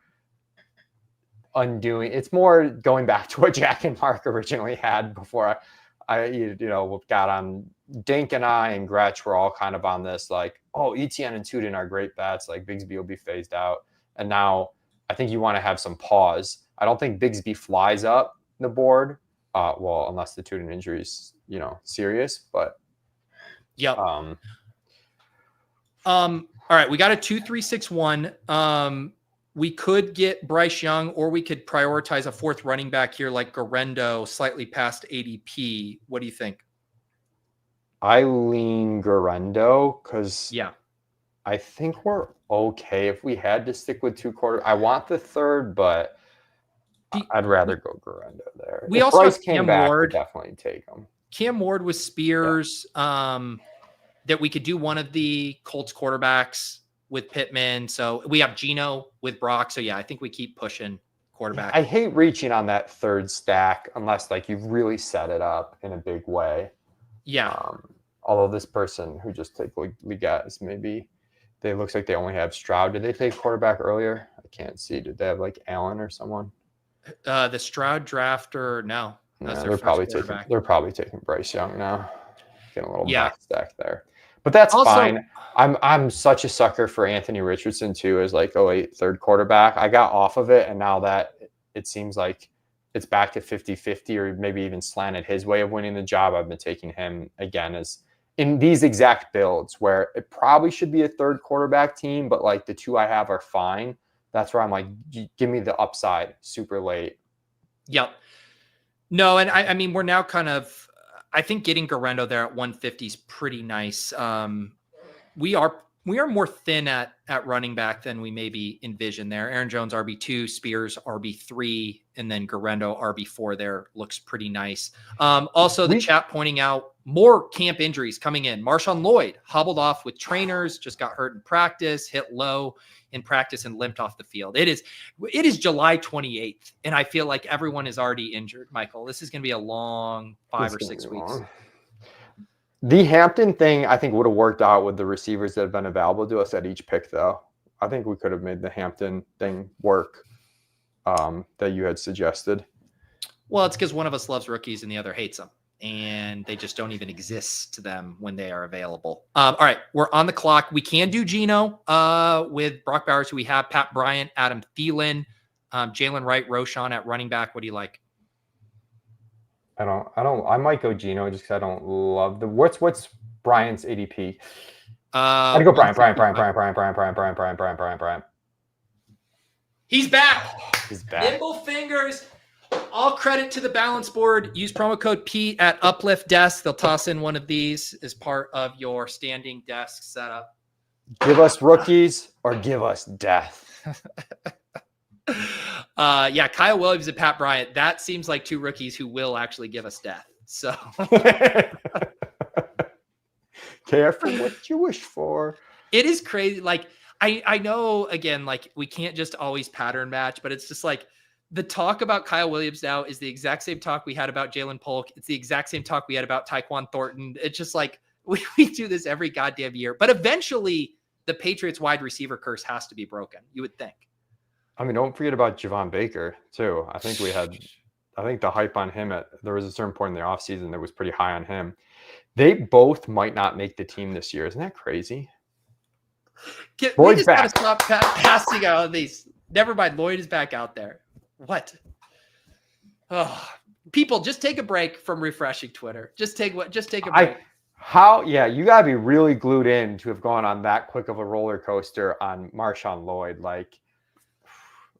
undoing. It's more going back to what Jack and Mark originally had before I got on. Dink and I and Gretsch were all kind of on this, like, oh, ETN and Tuten are great bets. Like Bigsby will be phased out. And now I think you want to have some pause. I don't think Bigsby flies up the board. Well, unless the Tuten injury is, serious, but yeah. All right, we got a 2-3-6-1. We could get Bryce Young, or we could prioritize a 4th running back here, like Garendo, slightly past ADP. What do you think? I lean Garendo because I think we're okay if we had to stick with 2 quarters. I want the 3rd, but I'd rather go Garendo there. We if also Bryce have came Cam back, Ward. We'd definitely take him. Cam Ward with Spears, that we could do one of the Colts quarterbacks with Pittman. So we have Geno with Brock. So yeah, I think we keep pushing quarterback. I hate reaching on that third stack unless like you've really set it up in a big way. Yeah. Although this person who just took Legas, maybe they looks like they only have Stroud. Did they take quarterback earlier? I can't see. Did they have like Allen or someone? The Stroud drafter, no. No, they're probably taking Bryce Young now. Getting a little back stack there. But that's Also, fine. I'm such a sucker for Anthony Richardson too as like 08 third quarterback. I got off of it, and now that it seems like it's back to 50-50 or maybe even slanted his way of winning the job, I've been taking him again as in these exact builds where it probably should be a third quarterback team, but like the two I have are fine. That's where I'm like, give me the upside super late. Yep. No, and I mean, we're now kind of, I think getting Kerrane there at 150 is pretty nice. We are more thin at running back than we maybe envision there. Aaron Jones RB2, Spears RB3, and then Kerrane RB4 there looks pretty nice. Also, the chat pointing out more camp injuries coming in. MarShawn Lloyd hobbled off with trainers, just got hurt in practice, hit low in practice and limped off the field. It is July 28th, and I feel like everyone is already injured, Michael. This is going to be a long 5 or 6 weeks. Long. The Hampton thing, I think, would have worked out with the receivers that have been available to us at each pick, though. I think we could have made the Hampton thing work that you had suggested. Well, it's because one of us loves rookies and the other hates them, and they just don't even exist to them when they are available. All right, we're on the clock. We can do Geno with Brock Bowers, who we have, Pat Bryant, Adam Thielen, Jalen Wright, Roschon at running back. What do you like? I might go Geno just because I don't love the what's Bryant's ADP. I'd go Bryant. He's back. He's back. Nimble fingers. All credit to the balance board. Use promo code Pete at Uplift Desk. They'll toss in one of these as part of your standing desk setup. Give us rookies or give us death. Kyle Williams and Pat Bryant. That seems like two rookies who will actually give us death. So careful what you wish for. It is crazy. Like I know, again, like we can't just always pattern match, but it's just like the talk about Kyle Williams now is the exact same talk we had about Jalen Polk. It's the exact same talk we had about Tyquan Thornton. It's just like we do this every goddamn year. But eventually the Patriots wide receiver curse has to be broken, you would think. I mean, don't forget about Javon Baker, too. I think the hype on him there was a certain point in the offseason that was pretty high on him. They both might not make the team this year. Isn't that crazy? We just got to stop passing out these. Never mind. Lloyd is back out there. What? Oh, people, just take a break from refreshing Twitter. Just take a break. You gotta be really glued in to have gone on that quick of a roller coaster on MarShawn Lloyd. Like,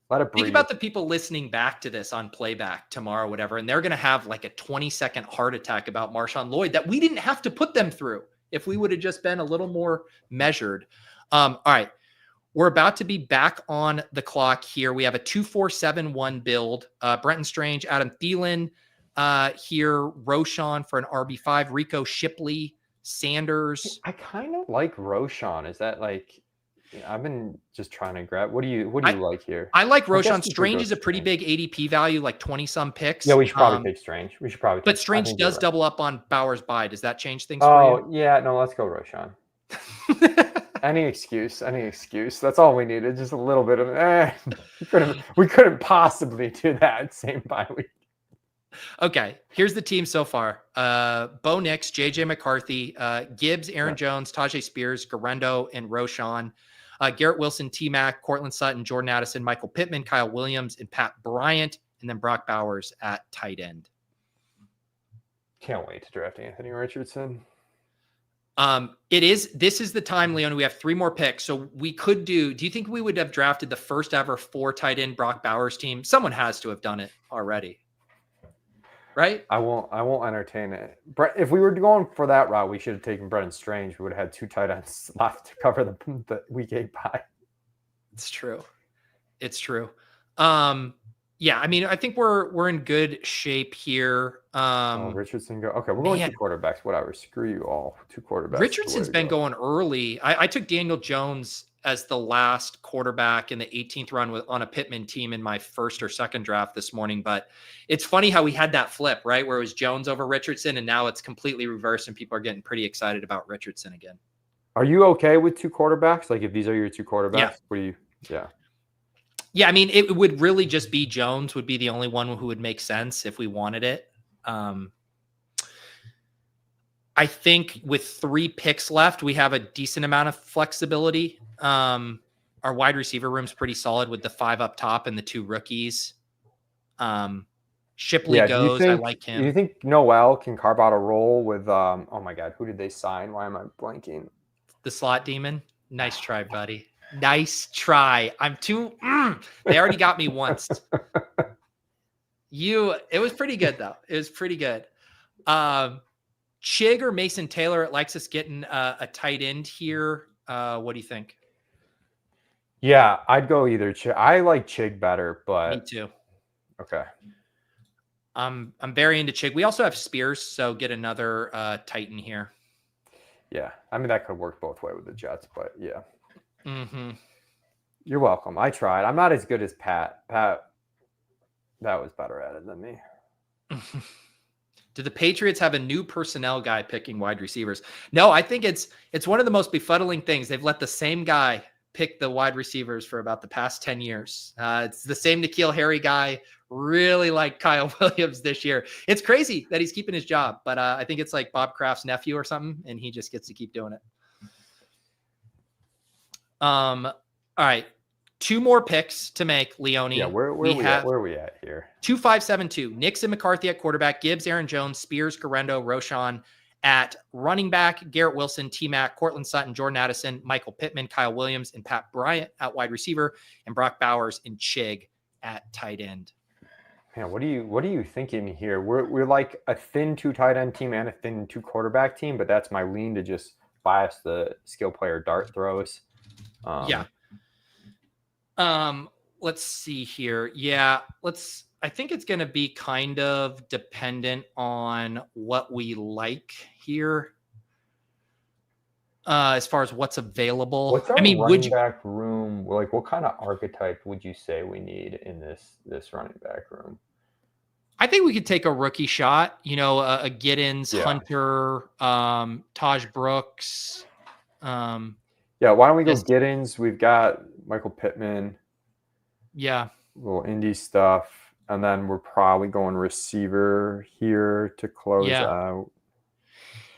let it breathe. Think about the people listening back to this on playback tomorrow, whatever, and they're gonna have like a 20-second heart attack about MarShawn Lloyd that we didn't have to put them through if we would have just been a little more measured. All right. We're about to be back on the clock here. We have a 2-4-7-1 build. Brenton Strange, Adam Thielen here, Roschon for an RB5, Rico Shipley, Sanders. I kind of like Roschon. Is that like, I've been just trying to grab. What do you like here? I like Roschon. Strange is a pretty big ADP value, like 20-some picks. Yeah, we should probably take Strange. But Strange does double up on Bowers' buy. Does that change things for you? Oh, yeah. No, let's go Roschon. Any excuse. That's all we needed. Just a little bit of we couldn't possibly do that same bye week. Okay, here's the team so far. Bo Nix, JJ McCarthy, Gibbs, Aaron Jones, Tajay Spears, Kerrane, and Roschon. Garrett Wilson, T-Mac, Cortland Sutton, Jordan Addison, Michael Pittman, Kyle Williams, and Pat Bryant, and then Brock Bowers at tight end. Can't wait to draft Anthony Richardson. This is the time, Leone. We have 3 more picks. So we could do you think we would have drafted the first ever 4 tight end Brock Bowers team? Someone has to have done it already. Right? I won't entertain it. If we were going for that route, we should have taken Brenton Strange. We would have had 2 tight ends left to cover the week 8 bye. It's true. Yeah, I mean, I think we're in good shape here. Richardson go. Okay, we're going man. 2 quarterbacks. Whatever. Screw you all. 2 quarterbacks. Richardson's been going early. I took Daniel Jones as the last quarterback in the 18th round on a Pittman team in my first or second draft this morning. But it's funny how we had that flip, right? Where it was Jones over Richardson, and now it's completely reversed, and people are getting pretty excited about Richardson again. Are you okay with 2 quarterbacks? Like if these are your 2 quarterbacks, Yeah. what do you? Yeah. Yeah, I mean, it would really just be Jones would be the only one who would make sense if we wanted it. I think with 3 picks left, we have a decent amount of flexibility. Our wide receiver room's pretty solid with the 5 up top and the 2 rookies. Shipley goes. I like him. Do you think Noel can carve out a role with? Oh my God, who did they sign? Why am I blanking? The slot demon. Nice try, buddy. Nice try. I'm too. They already got me once. It was pretty good though. It was pretty good. Chig or Mason Taylor at Lexus getting a tight end here. What do you think? Yeah, I'd go either. I like Chig better, but Me too. Okay. I'm very into Chig. We also have Spears, so get another Titan here. Yeah, I mean that could work both ways with the Jets, but yeah. Mm-hmm. You're welcome. I tried. I'm not as good as Pat. Pat, that was better at it than me. Do the Patriots have a new personnel guy picking wide receivers? No, I think it's one of the most befuddling things. They've let the same guy pick the wide receivers for about the past 10 years. It's the same N'Keal Harry guy. Really like Kyle Williams this year. It's crazy that he's keeping his job, but I think it's like Bob Kraft's nephew or something, and he just gets to keep doing it. All right. 2 more picks to make, Leone. Yeah, where are we at here? 2-5-7-2. Nixon McCarthy at quarterback, Gibbs, Aaron Jones, Spears, Garendo, Roschon at running back, Garrett Wilson, T-Mac, Cortland Sutton, Jordan Addison, Michael Pittman, Kyle Williams, and Pat Bryant at wide receiver, and Brock Bowers and Chig at tight end. Man, what are you thinking here? We're like a thin 2 tight end team and a thin 2 quarterback team, but that's my lean to just bias the skill player dart throws. Yeah. Let's see here. Yeah, I think it's going to be kind of dependent on what we like here. As far as what's available. What's our running back room? Like, what kind of archetype would you say we need in this running back room? I think we could take a rookie shot. You know, a Giddens, Hunter, Taj Brooks. Yeah, why don't we go Giddens? We've got Michael Pittman. Yeah. Little indie stuff. And then we're probably going receiver here to close out.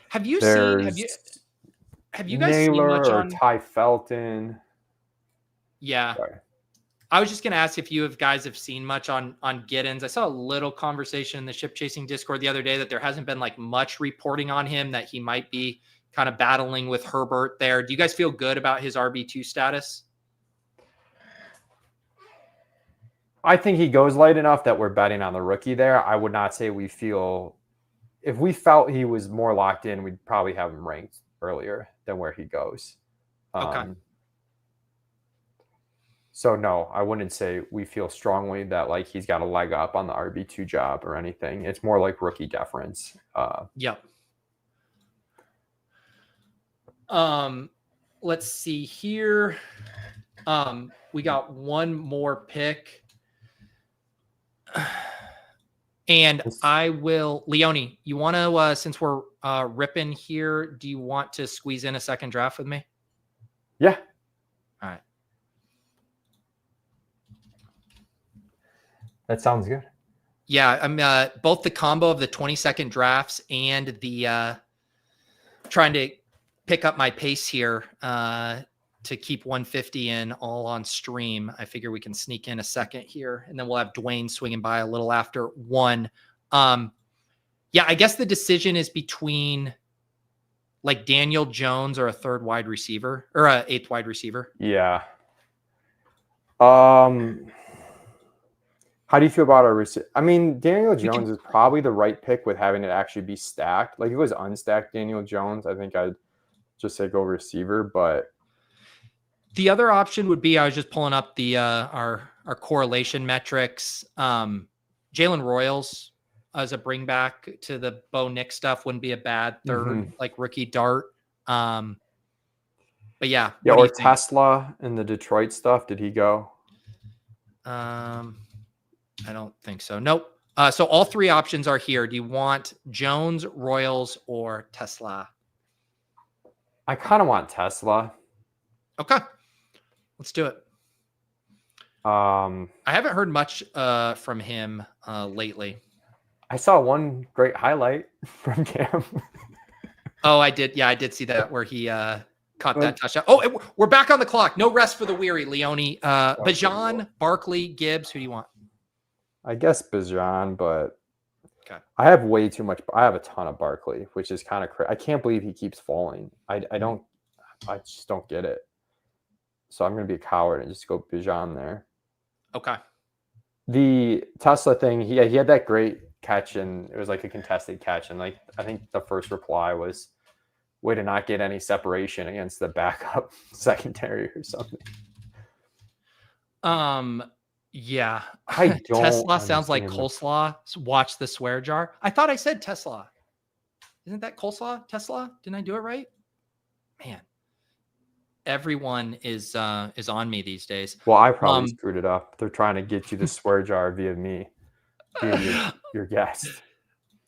Have you guys seen much on Ty Felton? Yeah. Sorry. I was just going to ask if you guys have seen much on Giddens. I saw a little conversation in the ship chasing Discord the other day that there hasn't been like much reporting on him, that he might be kind of battling with Herbert there. Do you guys feel good about his RB2 status? I think he goes light enough that we're betting on the rookie there. I would not say we feel, if we felt he was more locked in, we'd probably have him ranked earlier than where he goes. Okay. So no, I wouldn't say we feel strongly that like he's got a leg up on the RB2 job or anything. It's more like rookie deference. Yep. Let's see here. We got one more pick. And I will, Leone, you want to, since we're ripping here, do you want to squeeze in a second draft with me? Yeah. All right. That sounds good. Yeah, I'm both the combo of the 20-second drafts and the trying to pick up my pace here to keep 150 in all on stream. I figure we can sneak in a second here, and then we'll have Dwayne swinging by a little after 1. Yeah, I guess the decision is between like Daniel Jones or a 3rd wide receiver or a 8th wide receiver. Yeah. How do you feel about our receiver? I mean, Daniel Jones is probably the right pick with having it actually be stacked. Like if it was unstacked Daniel Jones, I think I'd just say go receiver, but the other option would be, I was just pulling up the our our correlation metrics. Jalen Royals as a bring back to the Bo Nick stuff wouldn't be a bad third, like rookie dart. But yeah. Yeah, or Tesla in the Detroit stuff. Did he go? I don't think so. Nope. So all three options are here. Do you want Jones, Royals, or Tesla? I kind of want Tesla. Okay. Let's do it. I haven't heard much from him lately. I saw one great highlight from Cam. Oh, I did. Yeah, I did see that where he caught that touchdown. Oh, we're back on the clock. No rest for the weary, Leone. Bijan, Barkley, Gibbs. Who do you want? I guess Bijan, but okay. I have way too much. I have a ton of Barkley, which is kind of crazy. I can't believe he keeps falling. I just don't get it. So I'm going to be a coward and just go Bijan there. Okay. The Tesla thing, he had that great catch, and it was like a contested catch. And like, I think the first reply was, way to not get any separation against the backup secondary or something. Yeah. I don't Tesla sounds like coleslaw. Watch the swear jar. I thought I said Tesla. Isn't that coleslaw? Tesla? Didn't I do it right? Man. Everyone is on me these days. Well, I probably screwed it up. They're trying to get you the swear jar via me, via your guest.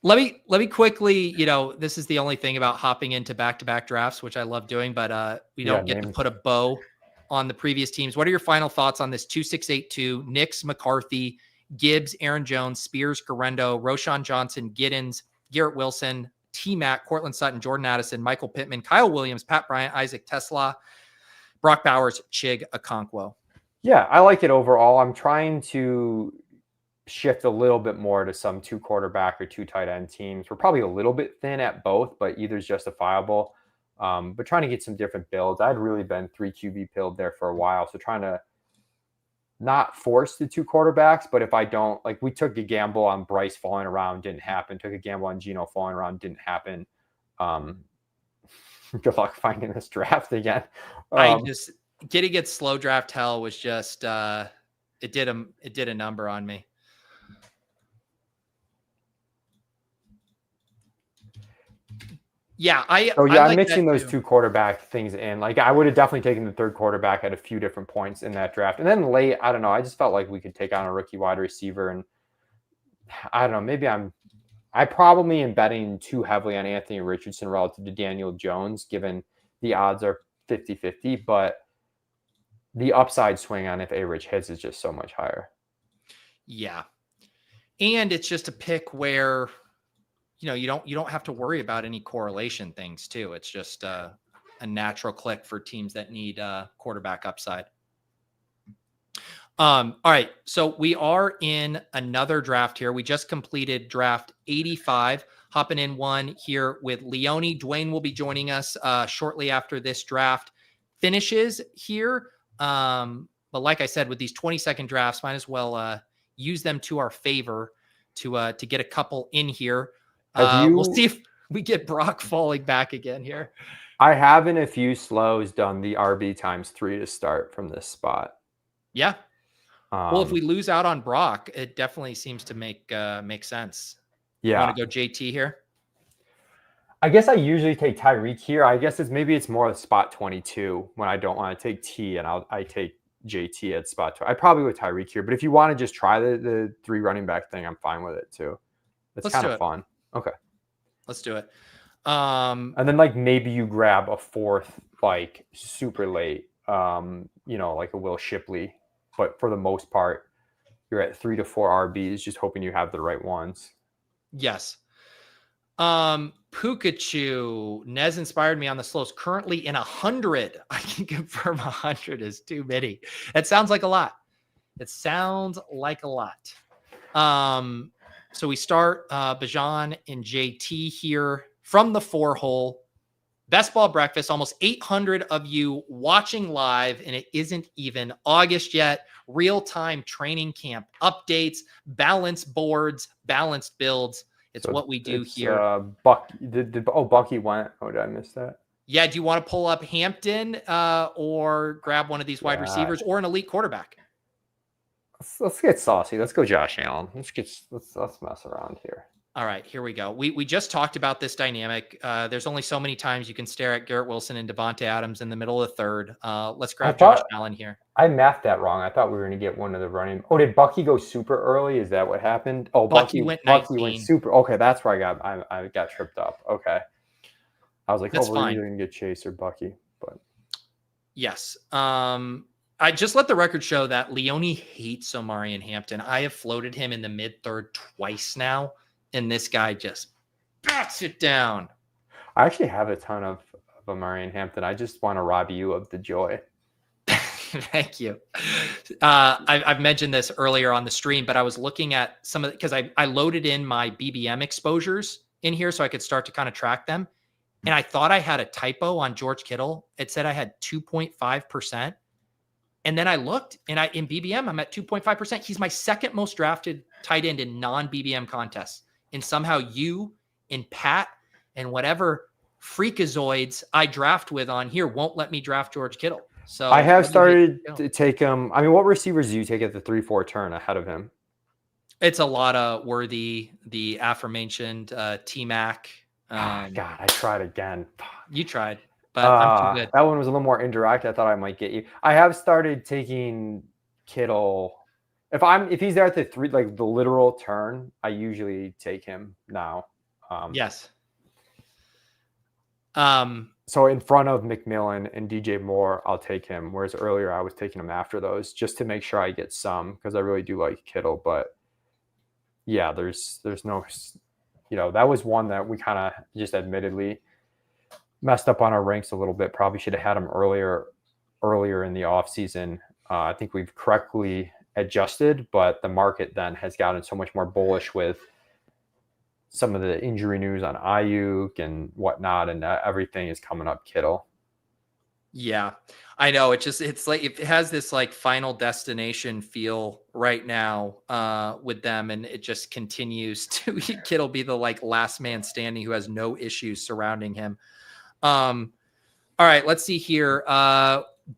Let me quickly, this is the only thing about hopping into back-to-back drafts, which I love doing, but we don't get to put a bow on the previous teams. What are your final thoughts on this 2-6-8-2, Nix, McCarthy, Gibbs, Aaron Jones, Spears, Garendo, Roshan Johnson, Giddens, Garrett Wilson, T-Mac, Cortland Sutton, Jordan Addison, Michael Pittman, Kyle Williams, Pat Bryant, Isaac Tesla, Brock Bowers, Chig Okonkwo? Yeah, I like it overall. I'm trying to shift a little bit more to some 2 quarterback or 2 tight end teams. We're probably a little bit thin at both, but either is justifiable. But trying to get some different builds. I'd really been 3 QB build there for a while. So trying to not force the 2 quarterbacks, but if I don't, like we took a gamble on Bryce falling around, didn't happen. Took a gamble on Geno falling around, didn't happen. Good luck finding this draft again. Getting it slow draft hell was just it did a number on me. Yeah, I'm mixing those 2 quarterback things in. Like I would have definitely taken the 3rd quarterback at a few different points in that draft. And then late, I don't know, I just felt like we could take on a rookie wide receiver, and I don't know, maybe I probably am betting too heavily on Anthony Richardson relative to Daniel Jones, given the odds are 50-50, but the upside swing on if A-Rich hits is just so much higher. Yeah. And it's just a pick where, you don't have to worry about any correlation things too. It's just a natural click for teams that need quarterback upside. All right. So we are in another draft here. We just completed draft 85, hopping in one here with Leone. Dwain will be joining us shortly after this draft finishes here. But like I said, with these 20-second drafts, might as well use them to our favor to get a couple in here. We'll see if we get Brock falling back again here. I have in a few slows done the RB ×3 to start from this spot. Yeah. Well, if we lose out on Brock, it definitely seems to make sense. Yeah. You want to go JT here? I guess I usually take Tyreek here. I guess it's more of spot 22 when I don't want to take T, and I take JT at spot 2. I probably would Tyreek here, but if you want to just try the 3 running back thing, I'm fine with it too. It's kind of fun. Okay. Let's do it. And then like maybe you grab a 4th, like super late, like a Will Shipley. But for the most part, you're at 3 to 4 RBs, just hoping you have the right ones. Yes. Pikachu, Nez inspired me on the slows. Currently in 100. I can confirm 100 is too many. It sounds like a lot. So we start Bijan and JT here from the 4 hole. Best Ball Breakfast, almost 800 of you watching live, and it isn't even August yet. Real-time training camp updates, balanced boards, balanced builds. It's what we do here. Bucky went. Oh, did I miss that? Yeah, do you want to pull up Hampton or grab one of these wide receivers or an elite quarterback? let's get saucy. Let's go Josh Allen. Let's mess around here. All right, here we go. We just talked about this dynamic. There's only so many times you can stare at Garrett Wilson and Devontae Adams in the middle of the third. Let's grab Josh Allen here. I mathed that wrong. I thought we were going to get one of the running. Oh, did Bucky go super early? Is that what happened? Oh, Bucky went 19. Went super. Okay, that's where I got tripped up. Okay, I was like, that's we're fine. either going to get Chase or Bucky, but yes. I just let the record show that Leone hates Omarion Hampton. I have floated him in the mid-third twice now, and this guy just bats it down. I actually have a ton of Omarion Hampton. I just want to rob you of the joy. Thank you. I've mentioned this earlier on the stream, but I was looking at some of because I loaded in my BBM exposures in here so I could start to kind of track them. And I thought I had a typo on George Kittle. It said I had 2.5%. And then I looked and in BBM, I'm at 2.5%. He's my second most drafted tight end in non-BBM contests. And somehow you and Pat and whatever freakazoids I draft with on here won't let me draft George Kittle. So I have started to take him. I mean, what receivers do you take at the 3-4 turn ahead of him? It's a lot of Worthy, the aforementioned T-Mac. God, I tried again. You tried, but I'm too good. That one was a little more indirect. I thought I might get you. I have started taking Kittle. If he's there at the 3, like the literal turn, I usually take him now. Yes. So in front of McMillan and DJ Moore, I'll take him. Whereas earlier I was taking him after those just to make sure I get some because I really do like Kittle. But yeah, there's no, that was one that we kind of just admittedly messed up on our ranks a little bit. Probably should have had him earlier in the offseason. I think we've correctly adjusted, but the market then has gotten so much more bullish with some of the injury news on Ayuk and whatnot, and everything is coming up Kittle. Yeah, I know. It's like it has this like final destination feel right now with them, and it just continues to Kittle be the like last man standing who has no issues surrounding him. All right, let's see here.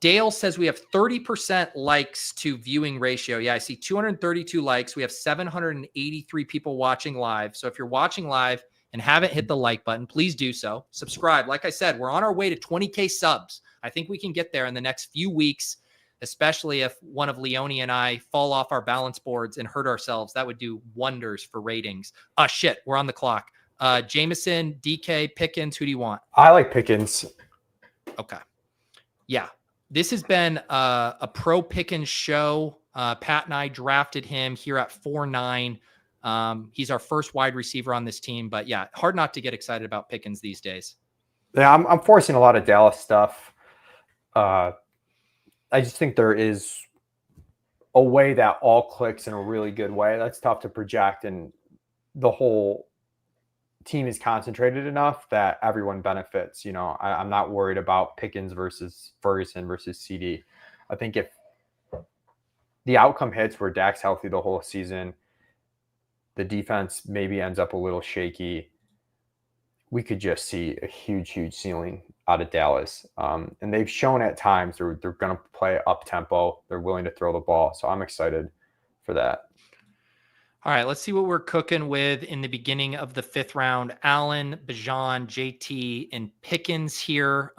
Dale says we have 30% likes to viewing ratio. Yeah, I see 232 likes. We have 783 people watching live. So if you're watching live and haven't hit the like button, please do so. Subscribe. Like I said, we're on our way to 20K subs. I think we can get there in the next few weeks, especially if one of Leone and I fall off our balance boards and hurt ourselves. That would do wonders for ratings. Shit, we're on the clock. Jameson, DK, Pickens, who do you want? I like Pickens. Okay. Yeah. This has been a pro Pickens show. Pat and I drafted him here at 4-9. He's our first wide receiver on this team, but yeah, hard not to get excited about Pickens these days. Yeah, I'm forcing a lot of Dallas stuff. I just think there is a way that all clicks in a really good way. That's tough to project, and the whole team is concentrated enough that everyone benefits. I'm not worried about Pickens versus Ferguson versus CD. I think if the outcome hits where Dak's healthy the whole season, the defense maybe ends up a little shaky, we could just see a huge ceiling out of Dallas. And they've shown at times they're going to play up tempo. They're willing to throw the ball. So I'm excited for that. All right, let's see what we're cooking with in the beginning of the 5th round. Allen, Bijan, JT, and Pickens here.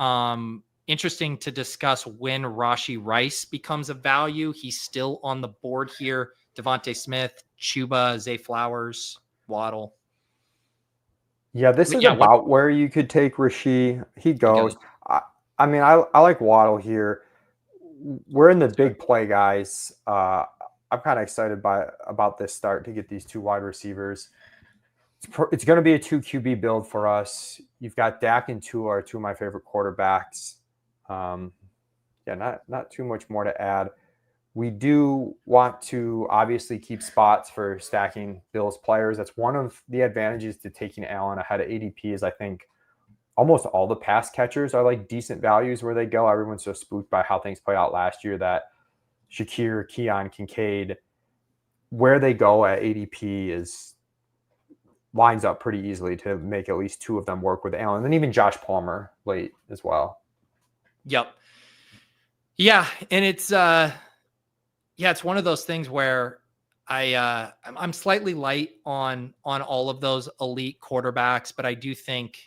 Interesting to discuss when Rashee Rice becomes a value. He's still on the board here. Devontae Smith, Chuba, Zay Flowers, Waddle. Yeah, this is about where you could take Rashee. He goes. I mean, I like Waddle here. We're in the big play, guys. I'm kind of excited about this start to get these 2 wide receivers. It's going to be a 2 QB build for us. You've got Dak and Tua are 2 of my favorite quarterbacks. Not too much more to add. We do want to obviously keep spots for stacking Bills players. That's one of the advantages to taking Allen ahead of ADP is I think almost all the pass catchers are like decent values where they go. Everyone's so spooked by how things played out last year that Shakir, Keon, Kincaid, where they go at ADP lines up pretty easily to make at least 2 of them work with Allen, and even Josh Palmer late as well. Yep. Yeah, and it's Yeah, it's one of those things where I'm slightly light on all of those elite quarterbacks, but I do think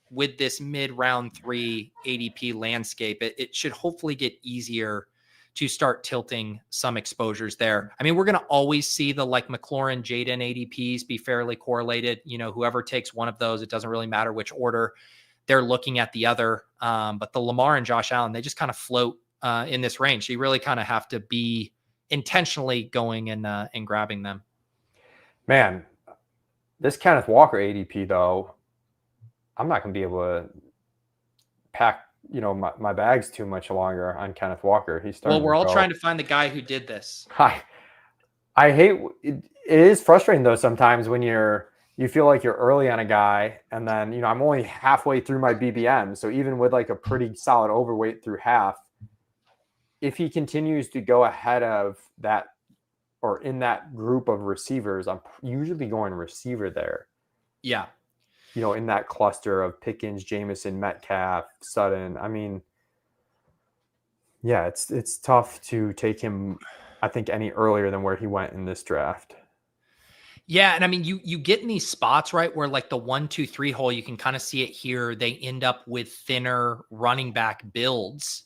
with this mid round 3 ADP landscape, it should hopefully get easier to start tilting some exposures there. I mean, we're going to always see the like McLaurin, Jaden ADPs be fairly correlated. You know, whoever takes one of those, it doesn't really matter which order they're looking at the other. But the Lamar and Josh Allen, they just kind of float in this range. So you really kind of have to be intentionally going and grabbing them. Man, this Kenneth Walker ADP though, I'm not going to be able to pack, my bags too much longer on Kenneth Walker. He's starting. Well, we're all trying to find the guy who did this. I hate it. It is frustrating though sometimes when you feel like you're early on a guy, and then I'm only halfway through my BBM. So even with like a pretty solid overweight through half, if he continues to go ahead of that or in that group of receivers, I'm usually going receiver there. Yeah. In that cluster of Pickens, Jameson, Metcalf, Sutton. I mean, yeah, it's tough to take him, I think, any earlier than where he went in this draft. Yeah, and I mean, you get in these spots, right, where like the 1, 2, 3 hole, you can kind of see it here. They end up with thinner running back builds.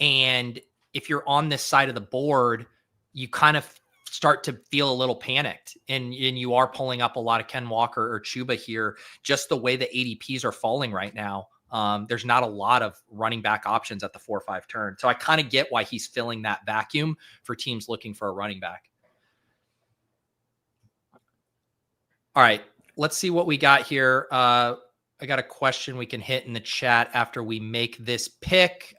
And if you're on this side of the board, you kind of start to feel a little panicked, and you are pulling up a lot of Ken Walker or Chuba here, just the way the ADPs are falling right now. There's not a lot of running back options at the 4-5 turn. So I kind of get why he's filling that vacuum for teams looking for a running back. All right, let's see what we got here. I got a question we can hit in the chat after we make this pick.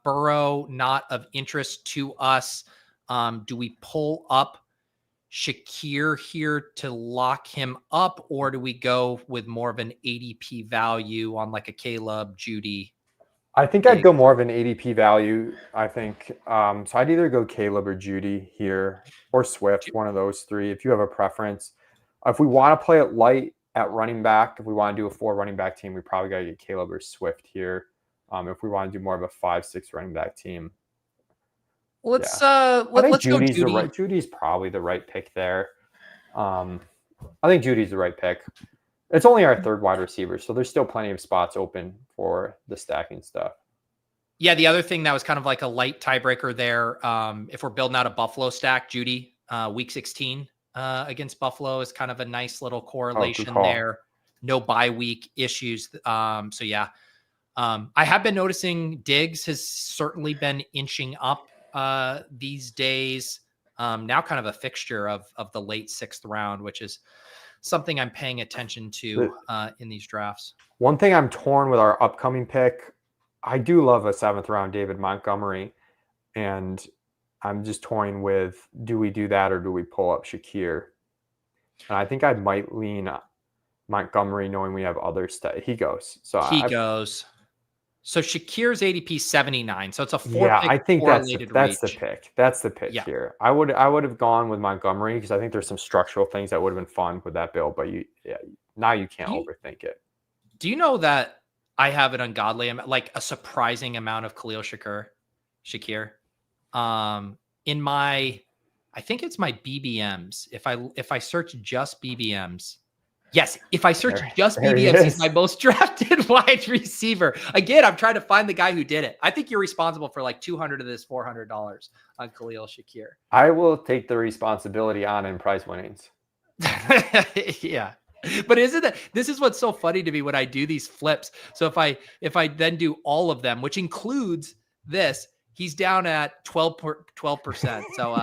Burrow, not of interest to us. Do we pull up Shakir here to lock him up, or do we go with more of an ADP value on like a Caleb, Judy? I think I'd go more of an ADP value. I think so. I'd either go Caleb or Judy here, or Swift, one of those three. If you have a preference, if we want to play it light at running back, if we want to do a 4 running back team, we probably got to get Caleb or Swift here. If we want to do more of a 5-6 running back team. Let's Judy's go Judy. Judy's probably the right pick there. I think Judy's the right pick. It's only our 3rd wide receiver, so there's still plenty of spots open for the stacking stuff. Yeah, the other thing that was kind of like a light tiebreaker there, if we're building out a Buffalo stack, Judy, week 16 against Buffalo is kind of a nice little correlation there. No bye week issues. So yeah, I have been noticing Diggs has certainly been inching up these days. Now kind of a fixture of the late 6th round, which is something I'm paying attention to in these drafts. One thing I'm torn with our upcoming pick, I do love a 7th round David Montgomery, and I'm just toying with, do we do that or do we pull up Shakir? And I think I might lean Montgomery, knowing we have other stuff. He goes. So So Shakir's ADP 79. So it's a 4 yeah, pick I think that's the reach. pick. That's the pick here. I would have gone with Montgomery because I think there's some structural things that would have been fun with that build, but now you can't overthink it. Do you know that I have an ungodly amount, like a surprising amount of Khalil Shakir? In my, I think it's my BBMs. If I search just BBMs, yes, if I search just BBMs, he's my most drafted wide receiver. Again, I'm trying to find the guy who did it. I think you're responsible for like $200 of this $400 on Khalil Shakir. I will take the responsibility on in prize winnings. Yeah. But this is what's so funny to me when I do these flips. So if I then do all of them, which includes this, he's down at 12%. So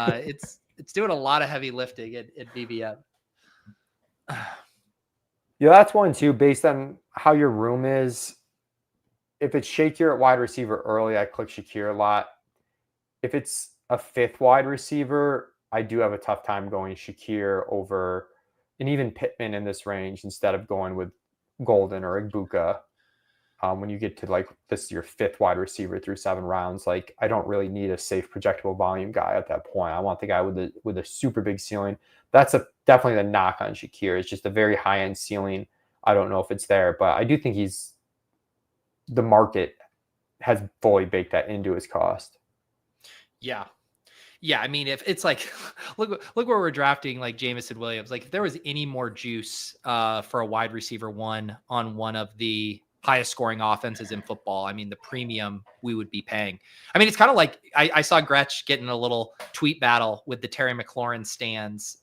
it's doing a lot of heavy lifting at BBM. Yeah, that's one too, based on how your room is. If it's Shakir at wide receiver early, I click Shakir a lot. If it's a 5th wide receiver, I do have a tough time going Shakir over, and even Pittman in this range, instead of going with Golden or Egbuka. When you get to like, this is your 5th wide receiver through 7 rounds, like I don't really need a safe projectable volume guy at that point. I want the guy with a super big ceiling. That's definitely the knock on Shakir. It's just a very high end ceiling. I don't know if it's there, but I do think the market has fully baked that into his cost. Yeah. Yeah, I mean, if it's like, look where we're drafting like Jameson Williams. Like, if there was any more juice for a wide receiver one on one of the highest scoring offenses in football, I mean, the premium we would be paying. I mean, it's kind of like I saw Gretsch getting a little tweet battle with the Terry McLaurin stands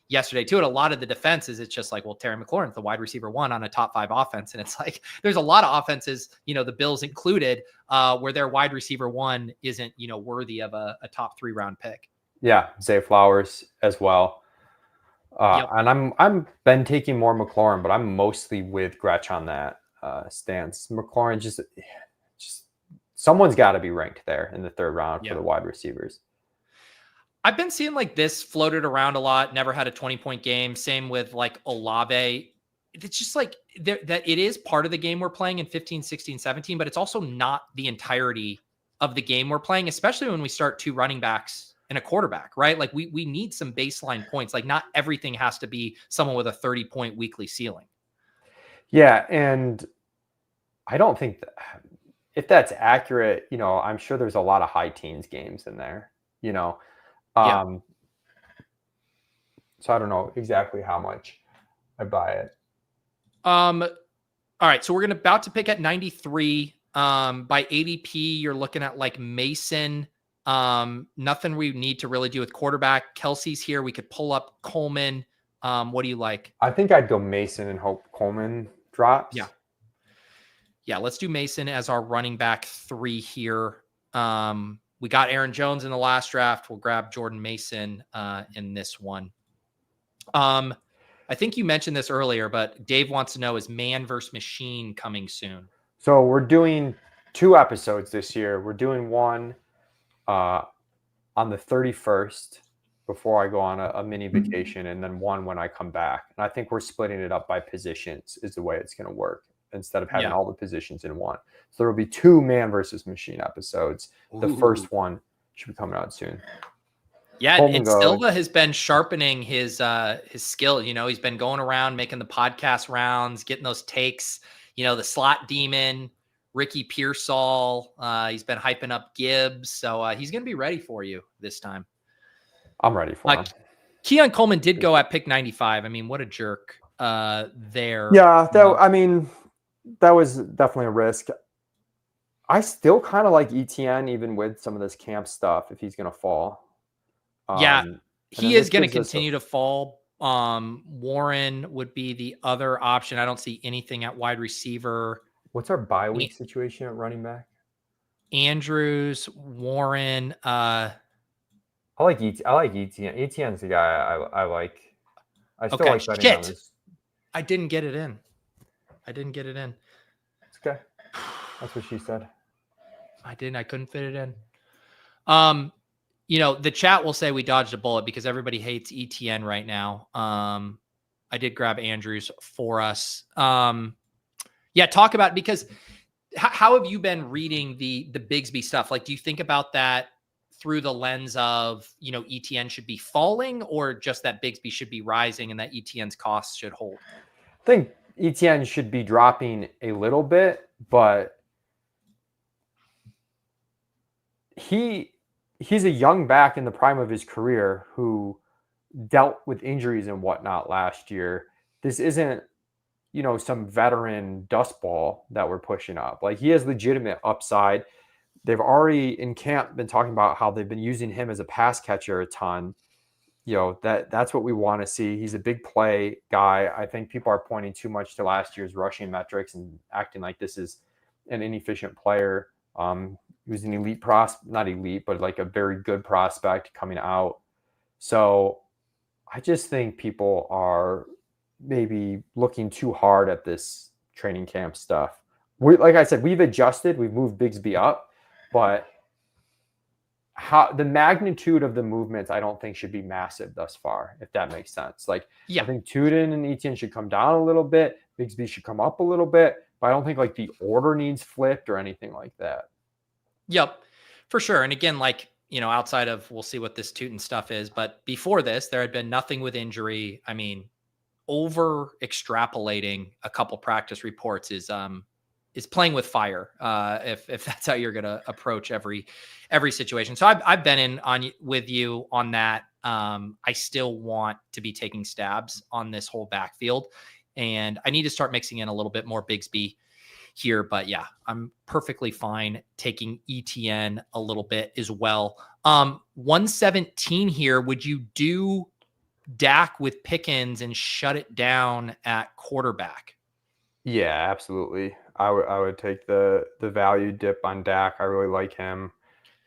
yesterday too. And a lot of the defenses, it's just like, well, Terry McLaurin's the wide receiver one on a top 5 offense, and it's like there's a lot of offenses, the Bills included, where their wide receiver one isn't, worthy of a top 3 round pick. Yeah, Zay Flowers as well. And I'm been taking more McLaurin, but I'm mostly with Gretsch on that stance. McLaurin just someone's got to be ranked there in the 3rd round for the wide receivers. I've been seeing like this floated around a lot. Never had a 20-point game. Same with like Olave. It's just like that it is part of the game we're playing in 15, 16, 17, but it's also not the entirety of the game we're playing, especially when we start 2 running backs and a quarterback, right? Like we need some baseline points. Like not everything has to be someone with a 30-point weekly ceiling. Yeah. And I don't think if that's accurate, I'm sure there's a lot of high teens games in there, So I don't know exactly how much I buy it. All right. So we're about to pick at 93. By ADP, you're looking at like Mason. Nothing we need to really do with quarterback. Kelsey's here. We could pull up Coleman. What do you like? I think I'd go Mason and hope Coleman drops. Yeah. Let's do Mason as our running back 3 here. We got Aaron Jones in the last draft. We'll grab Jordan Mason in this one. I think you mentioned this earlier, but Dave wants to know, is man versus machine coming soon? So we're doing 2 episodes this year. We're doing one on the 31st before I go on a mini vacation, and then one when I come back. And I think we're splitting it up by positions is the way it's going to work, instead of having all the positions in one. So there will be 2 man versus machine episodes. The first one should be coming out soon. Yeah, and Silva has been sharpening his skill. He's been going around making the podcast rounds, getting those takes. The slot demon, Ricky Pearsall. He's been hyping up Gibbs, so he's going to be ready for you this time. I'm ready for him. Keon Coleman did go at pick 95. I mean, what a jerk there. Yeah, that was definitely a risk. I still kind of like ETN, even with some of this camp stuff, if he's going to fall. He is going to continue to fall. Warren would be the other option. I don't see anything at wide receiver. What's our bye week situation at running back? Andrews, Warren. I like ETN. ETN's the guy I like. I still like betting on this. I didn't get it in. It's okay. That's what she said. I couldn't fit it in. The chat will say we dodged a bullet because everybody hates ETN right now. I did grab Andrews for us. Talk about, because how have you been reading the Bigsby stuff? Like, do you think about that through the lens of, ETN should be falling, or just that Bigsby should be rising and that ETN's costs should hold? I think ETN should be dropping a little bit, but he's a young back in the prime of his career who dealt with injuries and whatnot last year. This isn't, some veteran dust ball that we're pushing up. Like, he has legitimate upside. They've already in camp been talking about how they've been using him as a pass catcher a ton. That's what we want to see. He's a big play guy. I think people are pointing too much to last year's rushing metrics and acting like this is an inefficient player. He was an elite not elite, but like a very good prospect coming out. So I just think people are maybe looking too hard at this training camp stuff. Like I said, we've adjusted, we've moved Bigsby up, but how the magnitude of the movements I don't think should be massive thus far, if that makes sense. I think Tuten and Etienne should come down a little bit, Bigsby should come up a little bit, but I don't think like the order needs flipped or anything like that. Yep, for sure. And again, outside of, we'll see what this Tuten stuff is, but before this, there had been nothing with injury. I mean, over extrapolating a couple practice reports is playing with fire. If that's how you're going to approach every situation. So I've been in on with you on that. I still want to be taking stabs on this whole backfield, and I need to start mixing in a little bit more Bigsby here. But yeah, I'm perfectly fine taking ETN a little bit as well. 117 here. Would you do Dak with Pickens and shut it down at quarterback? Yeah, absolutely. I would take the value dip on Dak. I really like him.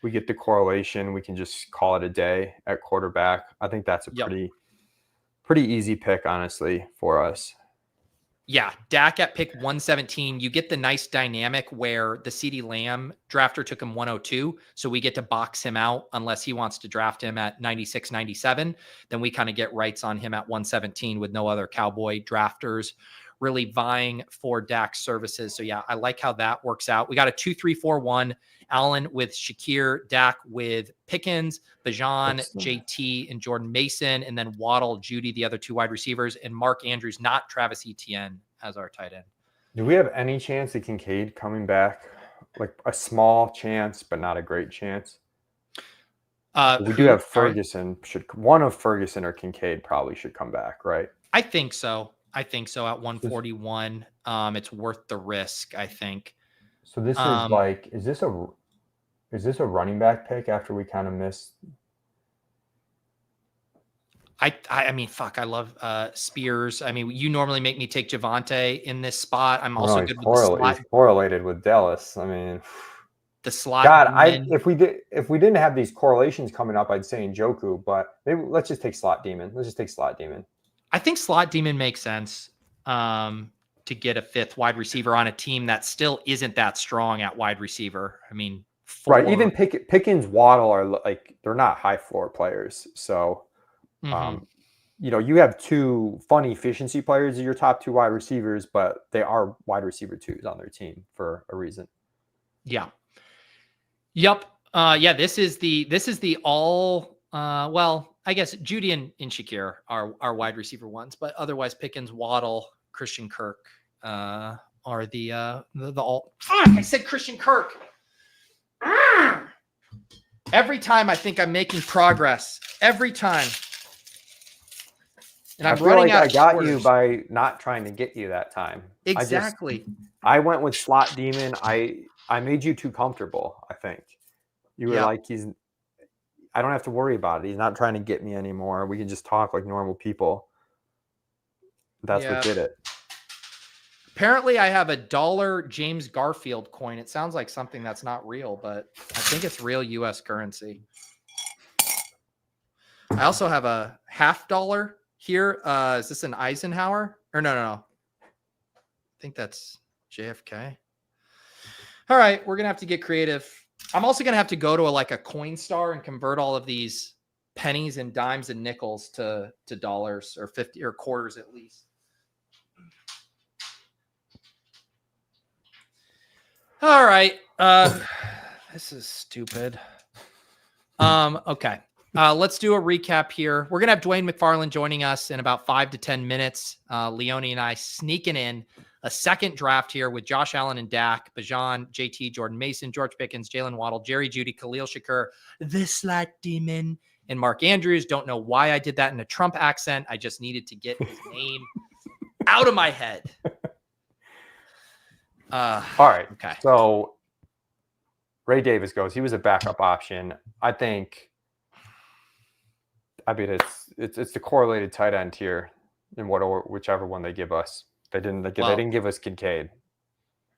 We get the correlation. We can just call it a day at quarterback. I think that's a pretty easy pick, honestly, for us. Yeah, Dak at pick 117. You get the nice dynamic where the CeeDee Lamb drafter took him 102. So we get to box him out unless he wants to draft him at 96, 97. Then we kind of get rights on him at 117 with no other Cowboy drafters really vying for Dak's services. So yeah, I like how that works out. We got a 2-3-4-1. Allen with Shakir, Dak with Pickens, Bijan, JT, and Jordan Mason, and then Waddle, Judy, the other two wide receivers, and Mark Andrews, not Travis Etienne, as our tight end. Do we have any chance of Kincaid coming back? Like a small chance, but not a great chance? We do have Ferguson. One of Ferguson or Kincaid probably should come back, right? I think so. At 141. It's worth the risk, I think. So this is like, is this a running back pick after we kind of missed? I mean, fuck, I love Spears. I mean, you normally make me take Javonte in this spot. I'm also good with the slot. He's correlated with Dallas. I mean, the slot. God, if we didn't have these correlations coming up, I'd say Njoku, but maybe let's just take Slot Demon. I think Slot Demon makes sense to get a fifth wide receiver on a team that still isn't that strong at wide receiver. I mean, right. Even Pickens, Waddle are like, they're not high floor players. So, you have two fun efficiency players as your top two wide receivers, but they are wide receiver twos on their team for a reason. Yeah. Yep. This is the all, well, I guess Judy and Shakir are wide receiver ones, but otherwise Pickens, Waddle, Christian Kirk are the all. Fuck! I said Christian Kirk. Every time I think I'm making progress. Every time. And I'm running out. I got you by not trying to get you that time. Exactly. I went with Slot Demon. I made you too comfortable, I think. You were like, I don't have to worry about it. He's not trying to get me anymore. We can just talk like normal people. That's what did it. Apparently, I have $1 James Garfield coin. It sounds like something that's not real, but I think it's real U.S. currency. I also have a $50 here. Is this an Eisenhower? Or no. I think that's JFK. All right, we're going to have to get creative. I'm also going to have to go to a Coinstar and convert all of these pennies and dimes and nickels to dollars or 50 or quarters at least. All right. This is stupid. Okay. Let's do a recap here. We're going to have Dwain McFarland joining us in about 5 to 10 minutes. Leone and I sneaking in a second draft here with Josh Allen and Dak, Bijan, JT, Jordan Mason, George Pickens, Jalen Waddle, Jerry Jeudy, Khalil Shakir, the Slot Demon, and Mark Andrews. Don't know why I did that in a Trump accent. I just needed to get his name out of my head. All right. Okay. So Ray Davis goes. He was a backup option. I mean, it's the correlated tight end here in whichever one they give us. They didn't give us Kincaid.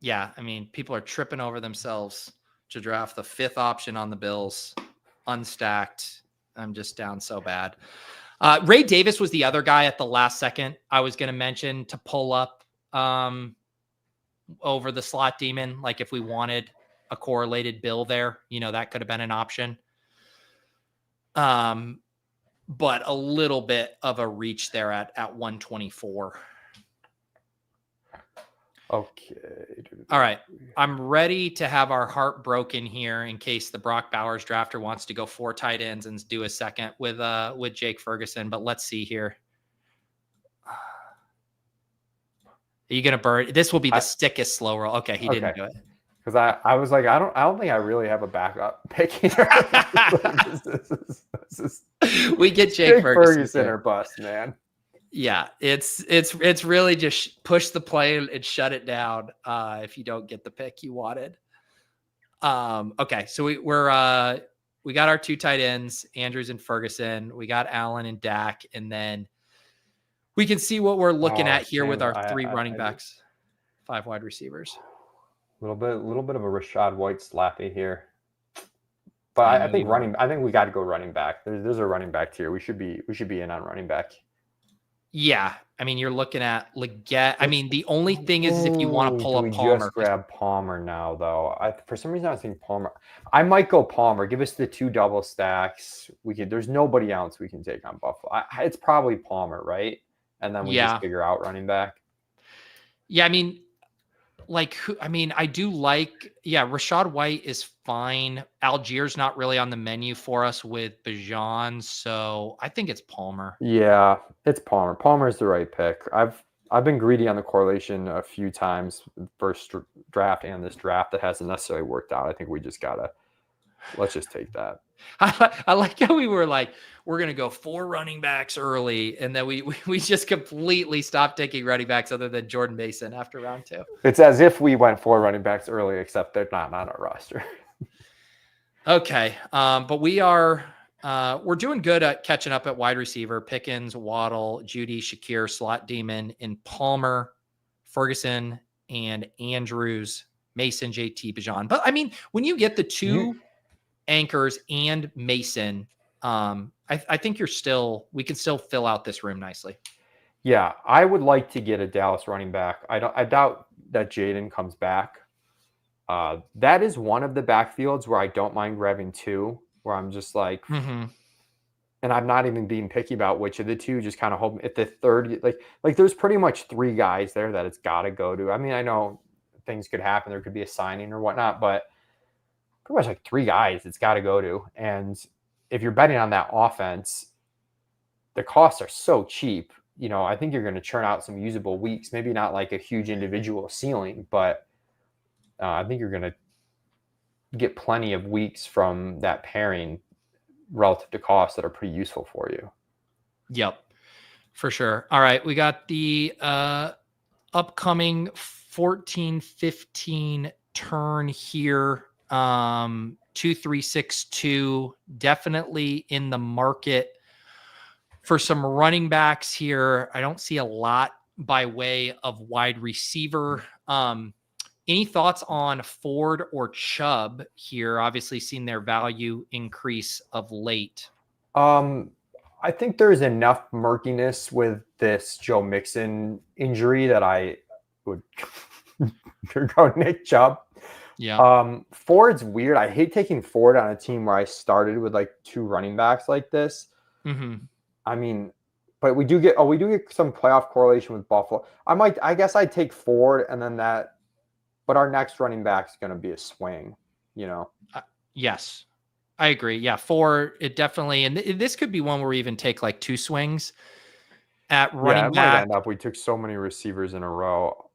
Yeah, I mean, people are tripping over themselves to draft the fifth option on the Bills, unstacked. I'm just down so bad. Ray Davis was the other guy at the last second I was going to mention to pull up over the Slot Demon. Like if we wanted a correlated bill there, that could have been an option. But a little bit of a reach there at 124. Okay. All right. I'm ready to have our heart broken here in case the Brock Bowers drafter wants to go 4 tight ends and do a second with Jake Ferguson. But let's see here. Are you gonna burn? This will be the sickest slow roll. Okay, he didn't do it. Because I was like, I don't think I really have a backup pick either. We get Jake Ferguson or bust, man. Yeah, it's really just push the play and shut it down if you don't get the pick you wanted. Okay, so we got our 2 tight ends, Andrews and Ferguson. We got Allen and Dak, and then we can see what we're looking at here with our 3 running backs, 5 wide receivers. A little bit of a Rashad White slappy here, but I think we got to go running back. There's a running back tier. We should be in on running back. Yeah, I mean, you're looking at Leggett. I mean, the only thing is if you want to pull up Palmer. Just grab Palmer now, though. For some reason, I was thinking Palmer. I might go Palmer. Give us the 2 double stacks. There's nobody else we can take on Buffalo. It's probably Palmer, right? And then we just figure out running back. Yeah, I mean, I do Rashad White is fine. Algiers not really on the menu for us with Bijan, so I think it's Palmer. Yeah, it's Palmer. Palmer's the right pick. I've been greedy on the correlation a few times, first draft and this draft. That hasn't necessarily worked out. I think we just let's just take that. I like how we were like, we're going to go 4 running backs early, and then we just completely stopped taking running backs other than Jordan Mason after round 2. It's as if we went 4 running backs early, except they're not on our roster. Okay, but we're doing good at catching up at wide receiver. Pickens, Waddle, Judy, Shakir, Slot Demon, and Palmer, Ferguson, and Andrews, Mason, JT, Bijan. But I mean, when you get the 2 anchors and Mason, I think we can still fill out this room nicely. Yeah, I would like to get a Dallas running back. I doubt that Jaden comes back. That is one of the backfields where I don't mind grabbing 2, where I'm just like, and I'm not even being picky about which of the 2, just kind of hoping if the third, like there's pretty much 3 guys there that it's got to go to. I mean, I know things could happen. There could be a signing or whatnot, but pretty much like 3 guys it's got to go to. And if you're betting on that offense, the costs are so cheap. I think you're going to churn out some usable weeks, maybe not like a huge individual ceiling, but I think you're going to get plenty of weeks from that pairing relative to costs that are pretty useful for you. Yep, for sure. All right. We got the upcoming 14-15 turn here. 2-3-6-2, definitely in the market for some running backs here. I don't see a lot by way of wide receiver. Any thoughts on Ford or Chubb here? Obviously seen their value increase of late. I think there's enough murkiness with this Joe Mixon injury that I would go Nick Chubb. Yeah. Ford's weird. I hate taking Ford on a team where I started with like 2 running backs like this. I mean, but we do get some playoff correlation with Buffalo. I guess I'd take Ford and then that, but our next running back is going to be a swing, Yes, I agree. Yeah. Ford, it definitely, and this could be one where we even take like 2 swings at running back. Might end up, we took so many receivers in a row.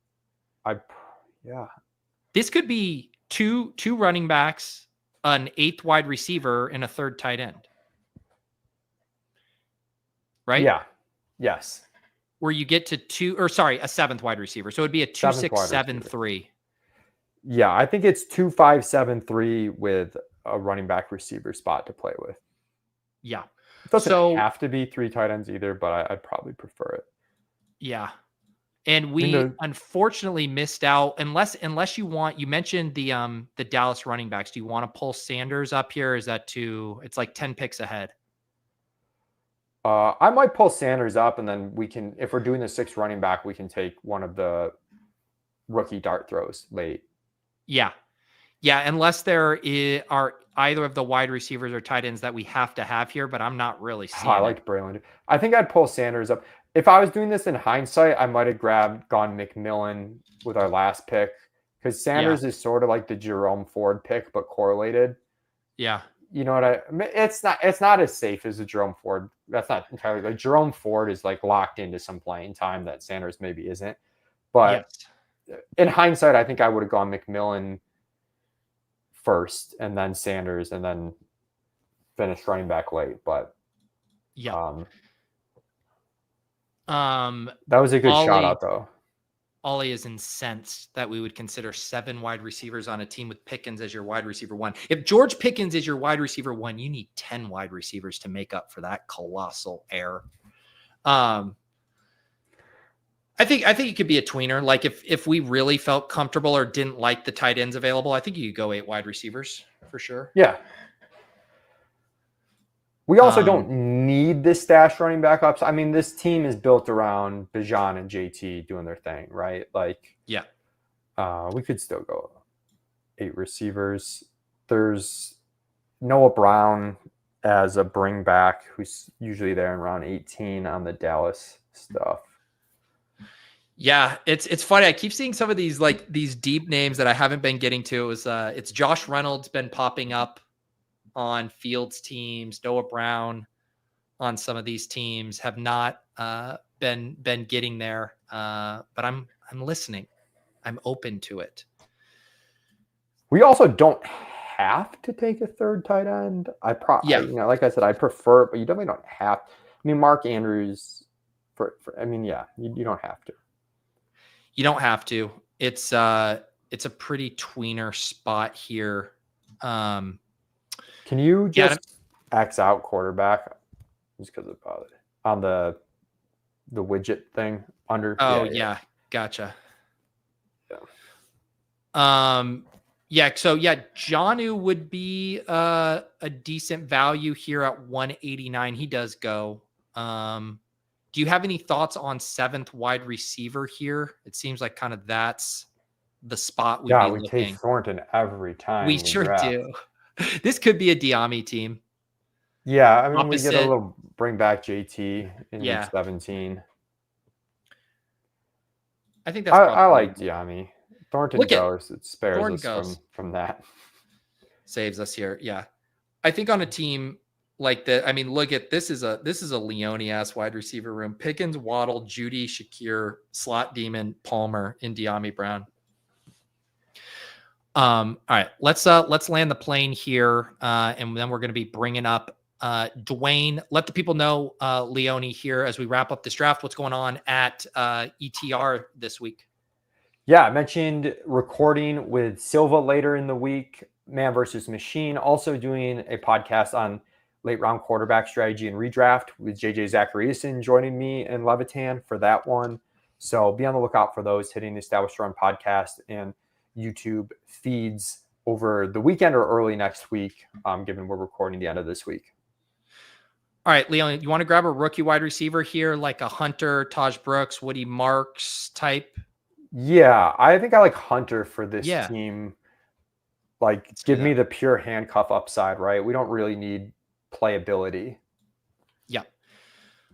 This could be two running backs, an 8th wide receiver, and a 3rd tight end. Right? Yeah. Yes. Where you get to a 7th wide receiver. So it'd be a 2-6-7-3. Yeah, I think it's 2-5-7-3 with a running back receiver spot to play with. Yeah. It doesn't have to be 3 tight ends either, but I'd probably prefer it. Yeah. And we unfortunately missed out unless you mentioned the Dallas running backs. Do you want to pull Sanders up here? Is that it's like 10 picks ahead? I might pull Sanders up, and then we can, if we're doing the 6th running back, we can take one of the rookie dart throws late. Yeah. Yeah. Unless there are either of the wide receivers or tight ends that we have to have here, but I'm not really seeing I liked Braylon. I think I'd pull Sanders up. If I was doing this in hindsight, I might have gone McMillan with our last pick, because Sanders is sort of like the Jerome Ford pick, but correlated. Yeah. You know what I mean? It's not as safe as a Jerome Ford. That's not entirely like Jerome Ford is like locked into some playing time that Sanders maybe isn't. But in hindsight, I think I would have gone McMillan first and then Sanders and then finished running back late. But that was a good shout out though. Ollie is incensed that we would consider 7 wide receivers on a team with Pickens as your wide receiver 1. If George Pickens is your wide receiver 1, you need 10 wide receivers to make up for that colossal error. I think it could be a tweener. Like if we really felt comfortable or didn't like the tight ends available, I think you could go 8 wide receivers for sure. Yeah. We also don't need the stash running back ups. I mean, this team is built around Bijan and JT doing their thing, right? Like, we could still go 8 receivers. There's Noah Brown as a bring back, who's usually there in round 18 on the Dallas stuff. Yeah, it's funny. I keep seeing some of these deep names that I haven't been getting to. It's Josh Reynolds been popping up on Fields teams. Noah Brown on some of these teams have not been getting there. But I'm listening. I'm open to it. We also don't have to take a third tight end. Like I said, I prefer it, but you definitely don't have. I mean, Mark Andrews. You don't have to. You don't have to. It's a pretty tweener spot here. Can you just X out quarterback just because it bothered on the widget thing under? Oh yeah. Gotcha. Yeah. So Jonnu would be a decent value here at 189. He does go. Do you have any thoughts on 7th wide receiver here? It seems like kind of that's the spot we take Thornton every time. We sure do. This could be a Diami team. Yeah, I mean, we get a little bring back JT in week 17. I think that's I like Diami. Thornton goes. It spares Thornton us from that. Saves us here. Yeah. I think on a team like that, I mean, look at this is a Leone-ass wide receiver room. Pickens, Waddle, Judy, Shakir, Slot Demon, Palmer, and Diami Brown. All right, let's land the plane here, and then we're going to be bringing up Dwain. Let the people know, Leone, here as we wrap up this draft. What's going on at ETR this week? Yeah, I mentioned recording with Silva later in the week, Man versus Machine. Also doing a podcast on late round quarterback strategy and redraft with JJ Zachariason joining me and Levitan for that one. So be on the lookout for those hitting the Established Run podcast and YouTube feeds over the weekend or early next week, given we're recording the end of this week. All right, Leon, you want to grab a rookie wide receiver here, like a Hunter, Taj Brooks, Woody Marks type? Yeah, I think I like Hunter for this team. Like, give me the pure handcuff upside, right? We don't really need playability. Yeah.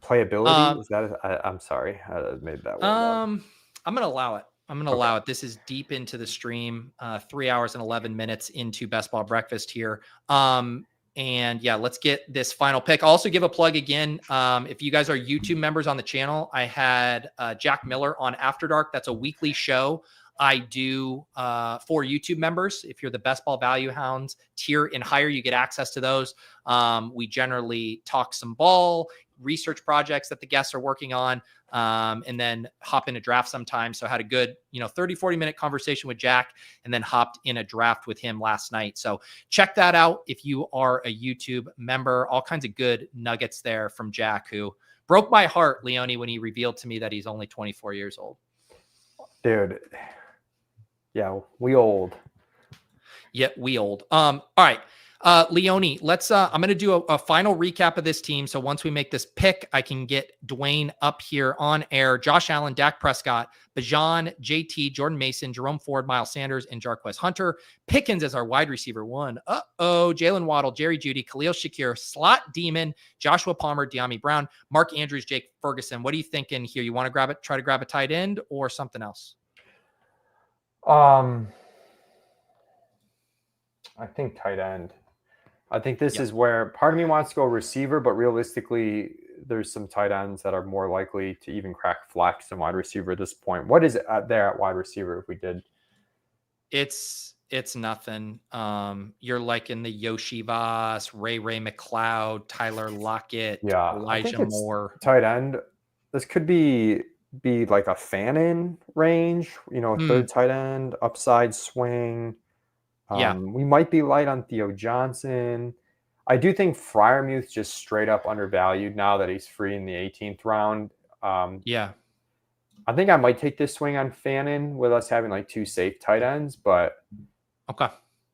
Playability? Is that I'm sorry. I made that one. I'm going to allow it. Allow it. This is deep into the stream, 3 hours and 11 minutes into Best Ball Breakfast here. And let's get this final pick. I'll also give a plug again. If you guys are YouTube members on the channel, I had Jack Miller on After Dark. That's a weekly show I do for YouTube members. If you're the Best Ball Value Hounds tier and higher, you get access to those. We generally talk some ball, research projects that the guests are working on, and then hop in a draft sometimes. So I had a good, 30, 40 minute conversation with Jack and then hopped in a draft with him last night. So check that out if you are a YouTube member. All kinds of good nuggets there from Jack, who broke my heart, Leone, when he revealed to me that he's only 24 years old. Dude. Yeah, we old. Yeah, we old. All right. Leone, let's I'm going to do a final recap of this team. So once we make this pick, I can get Dwain up here on air. Josh Allen, Dak Prescott, Bijan, JT, Jordan Mason, Jerome Ford, Miles Sanders, and Jarquez Hunter. Pickens as our wide receiver 1. Jalen Waddle, Jerry Jeudy, Khalil Shakir, Slot Demon, Joshua Palmer, Diami Brown, Mark Andrews, Jake Ferguson. What are you thinking here? You want to try to grab a tight end or something else? I think tight end. I think this is where part of me wants to go receiver, but realistically, there's some tight ends that are more likely to even crack flex than wide receiver at this point. What is it there at wide receiver if we did? It's nothing. You're like in the Yoshi Voss, Ray McLeod, Tyler Lockett, Elijah Moore. Tight end. This could be like a fan-in range, third tight end, upside swing. We might be light on Theo Johnson. I do think Freiermuth's just straight up undervalued now that he's free in the 18th round. I think I might take this swing on Fannin with us having like 2 safe tight ends, but okay.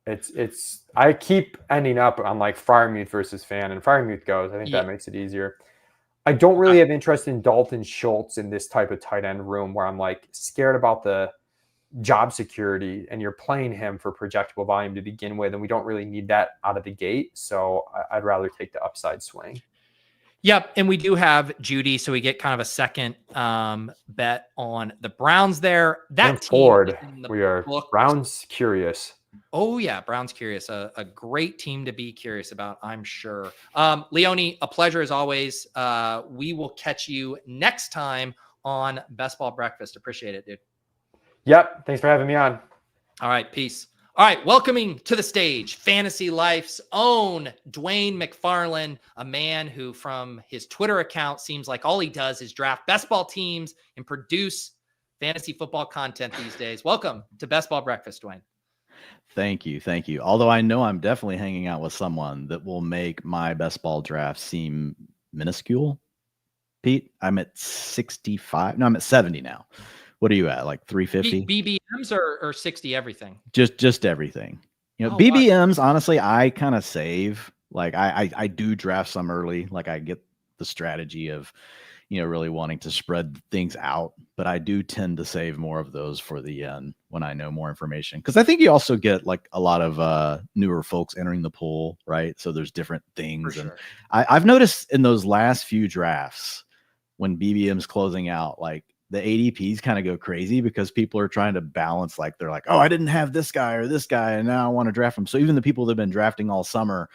It's I keep ending up on like Freiermuth versus Fannin. Freiermuth goes. I think that makes it easier. I don't really have interest in Dalton Schultz in this type of tight end room where I'm like scared about the job security, and you're playing him for projectable volume to begin with, and we don't really need that out of the gate. So I'd rather take the upside swing. Yep. And we do have Judy, so we get kind of a second bet on the Browns there. That team Ford, we are Browns curious. Oh, yeah. Browns curious. A great team to be curious about, I'm sure. Leone, a pleasure as always. We will catch you next time on Best Ball Breakfast. Appreciate it, dude. Yep. Thanks for having me on. All right. Peace. All right, welcoming to the stage, Fantasy Life's own Dwain McFarland, a man who from his Twitter account seems like all he does is draft best ball teams and produce fantasy football content these days. Welcome to Best Ball Breakfast, Dwain. Thank you. Thank you. Although I know I'm definitely hanging out with someone that will make my best ball draft seem minuscule. Pete, I'm at 65. No, I'm at 70 now. What are you at? Like 350? BBMs or 60 everything? Just everything. BBMs, wow. Honestly, I kind of save. Like I do draft some early. Like I get the strategy of, really wanting to spread things out. But I do tend to save more of those for the end when I know more information. Because I think you also get like a lot of newer folks entering the pool, right? So there's different things. For and sure. I've noticed in those last few drafts when BBM's closing out, like, the ADPs kind of go crazy because people are trying to balance. Like they're like, oh, I didn't have this guy or this guy, and now I want to draft him. So even the people that have been drafting all summer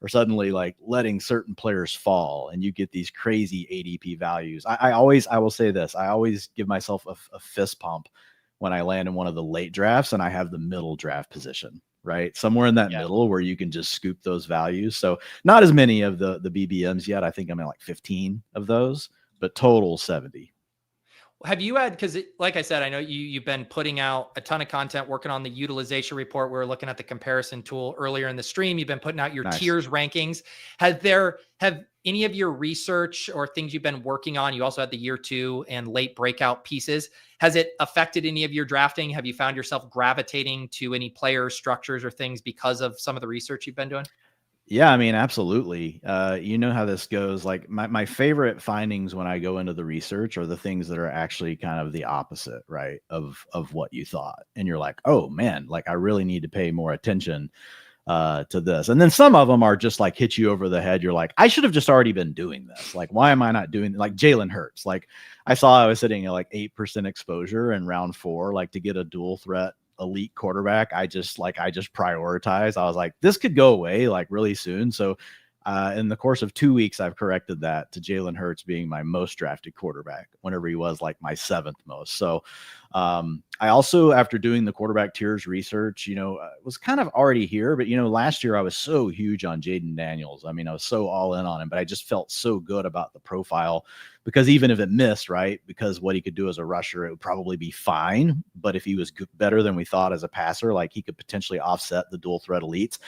are suddenly like letting certain players fall, and you get these crazy ADP values. I will say this. I always give myself a fist pump when I land in one of the late drafts and I have the middle draft position, right? Somewhere in that middle where you can just scoop those values. So not as many of the BBMs yet. I think I'm at like 15 of those, but total 70. Have you had, because like I said, I know you've been putting out a ton of content, working on the utilization report. We were looking at the comparison tool earlier in the stream. You've been putting out your tiers rankings. Have any of your research or things you've been working on, you also had the year 2 and late breakout pieces. Has it affected any of your drafting? Have you found yourself gravitating to any player structures or things because of some of the research you've been doing? Yeah, I mean, absolutely. You know how this goes. Like my favorite findings when I go into the research are the things that are actually kind of the opposite, right? Of what you thought. And you're like, oh man, like I really need to pay more attention to this. And then some of them are just like hit you over the head. You're like, I should have just already been doing this. Like, why am I not doing like Jalen Hurts? Like I saw I was sitting at like 8% exposure in round 4, like to get a dual threat elite quarterback. I just prioritize. I was like, this could go away like really soon. So in the course of 2 weeks, I've corrected that to Jalen Hurts being my most drafted quarterback whenever he was like my 7th most. So I also, after doing the quarterback tiers research, was kind of already here, but last year I was so huge on Jaden Daniels. I mean, I was so all in on him, but I just felt so good about the profile because even if it missed, right, because what he could do as a rusher, it would probably be fine. But if he was better than we thought as a passer, like he could potentially offset the dual threat elites.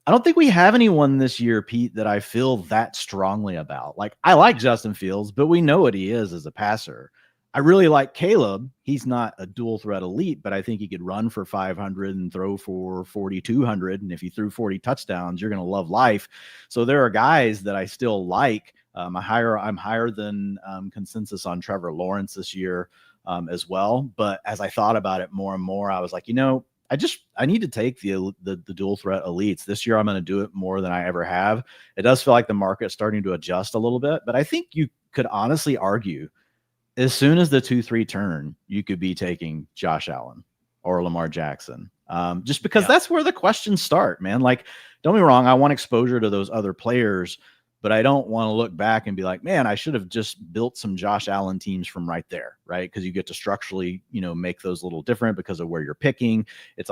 I don't think we have anyone this year, Pete, that I feel that strongly about. Like I like Justin Fields, but we know what he is as a passer. I really like Caleb. He's not a dual threat elite, but I think he could run for 500 and throw for 4,200. And if he threw 40 touchdowns, you're going to love life. So there are guys that I still like. I'm higher than consensus on Trevor Lawrence this year as well. But as I thought about it more and more, I was like, I need to take the dual threat elites this year. I'm going to do it more than I ever have. It does feel like the market's starting to adjust a little bit, but I think you could honestly argue as soon as the 2-3 turn, you could be taking Josh Allen or Lamar Jackson. Just because that's where the questions start, man. Like, don't be wrong. I want exposure to those other players, but I don't want to look back and be like, man, I should have just built some Josh Allen teams from right there, right? Because you get to structurally, make those a little different because of where you're picking. It's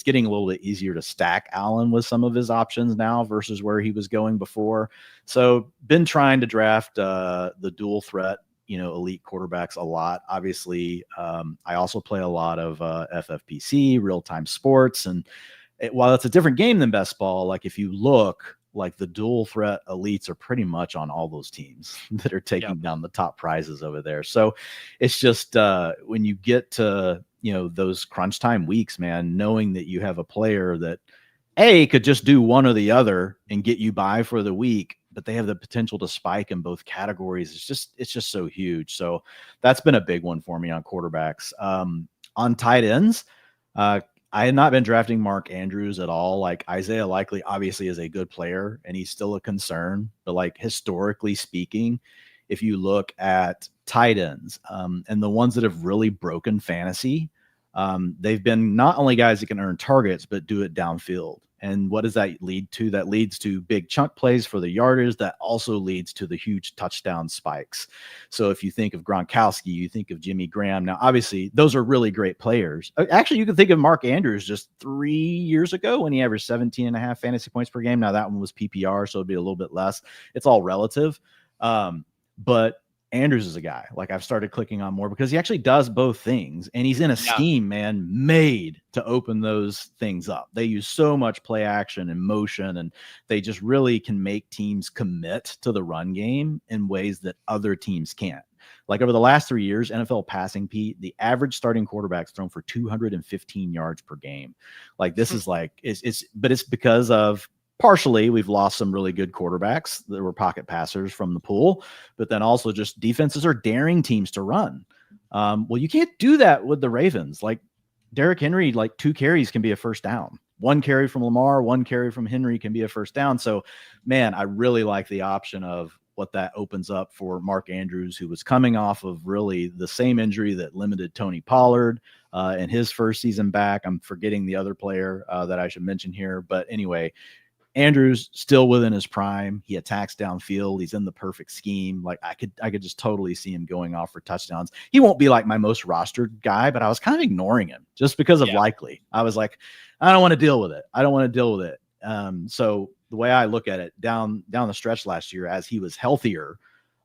getting a little bit easier to stack Allen with some of his options now versus where he was going before. So been trying to draft the dual threat, elite quarterbacks a lot. Obviously, I also play a lot of FFPC, real-time sports. And while it's a different game than best ball, like if you look, like the dual threat elites are pretty much on all those teams that are taking down the top prizes over there. So it's just when you get to, those crunch time weeks, man, knowing that you have a player that could just do one or the other and get you by for the week, but they have the potential to spike in both categories. It's just so huge. So that's been a big one for me on quarterbacks. On tight ends, I had not been drafting Mark Andrews at all. Like Isaiah Likely obviously is a good player and he's still a concern, but like historically speaking, if you look at tight ends and the ones that have really broken fantasy, they've been not only guys that can earn targets, but do it downfield. And what does that lead to? That leads to big chunk plays for the yardage. That also leads to the huge touchdown spikes. So if you think of Gronkowski, you think of Jimmy Graham. Now, obviously, those are really great players. Actually, you can think of Mark Andrews just 3 years ago when he averaged 17.5 fantasy points per game. Now, that one was PPR, so it'd be a little bit less. It's all relative. But Andrews is a guy like I've started clicking on more because he actually does both things and he's in a scheme, man, made to open those things up. They use so much play action and motion and they just really can make teams commit to the run game in ways that other teams can't. Like over the last 3 years, NFL passing, Pete, the average starting quarterback's thrown for 215 yards per game. Like this is like, but it's because of partially, we've lost some really good quarterbacks that were pocket passers from the pool, but then also just defenses are daring teams to run. Well, you can't do that with the Ravens. Like Derrick Henry, like 2 carries can be a first down. 1 carry from Lamar, 1 carry from Henry can be a first down. So, man, I really like the option of what that opens up for Mark Andrews, who was coming off of really the same injury that limited Tony Pollard in his first season back. I'm forgetting the other player that I should mention here. But anyway, Andrews still within his prime. He attacks downfield. He's in the perfect scheme. Like I could just totally see him going off for touchdowns. He won't be like my most rostered guy, but I was kind of ignoring him just because of Likely. I was like, I don't want to deal with it. So the way I look at it down the stretch last year, as he was healthier,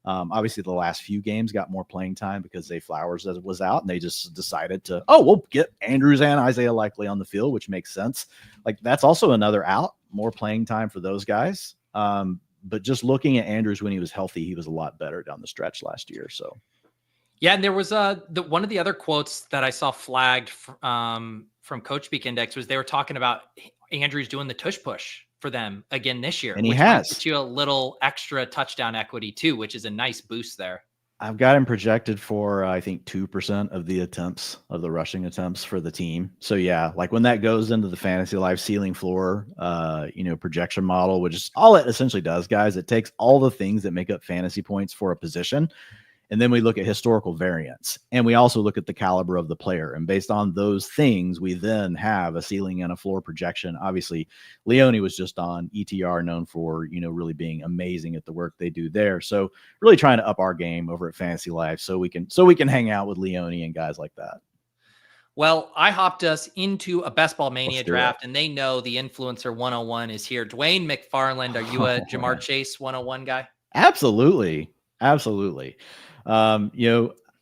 obviously the last few games got more playing time because Zay Flowers was out and they just decided to, we'll get Andrews and Isaiah Likely on the field, which makes sense. Like that's also another out, more playing time for those guys. But just looking at Andrews when he was healthy, he was a lot better down the stretch last year. So, yeah. And there was one of the other quotes that I saw flagged from Coach Speak Index was they were talking about Andrews doing the tush push for them again this year. And he has. Get you a little extra touchdown equity too, which is a nice boost there. I've got him projected for, I think 2% of the rushing attempts for the team. So yeah, like when that goes into the FantasyLife ceiling floor, projection model, which is all it essentially does, guys, it takes all the things that make up fantasy points for a position. And then we look at historical variance and we also look at the caliber of the player. And based on those things, we then have a ceiling and a floor projection. Obviously, Leone was just on ETR, known for, really being amazing at the work they do there. So really trying to up our game over at FantasyLife so we can hang out with Leone and guys like that. Well, I hopped us into a Best Ball Mania draft, and they know the Influencer 101 is here. Dwain McFarland, are you a Jamar Chase 101 guy? Absolutely.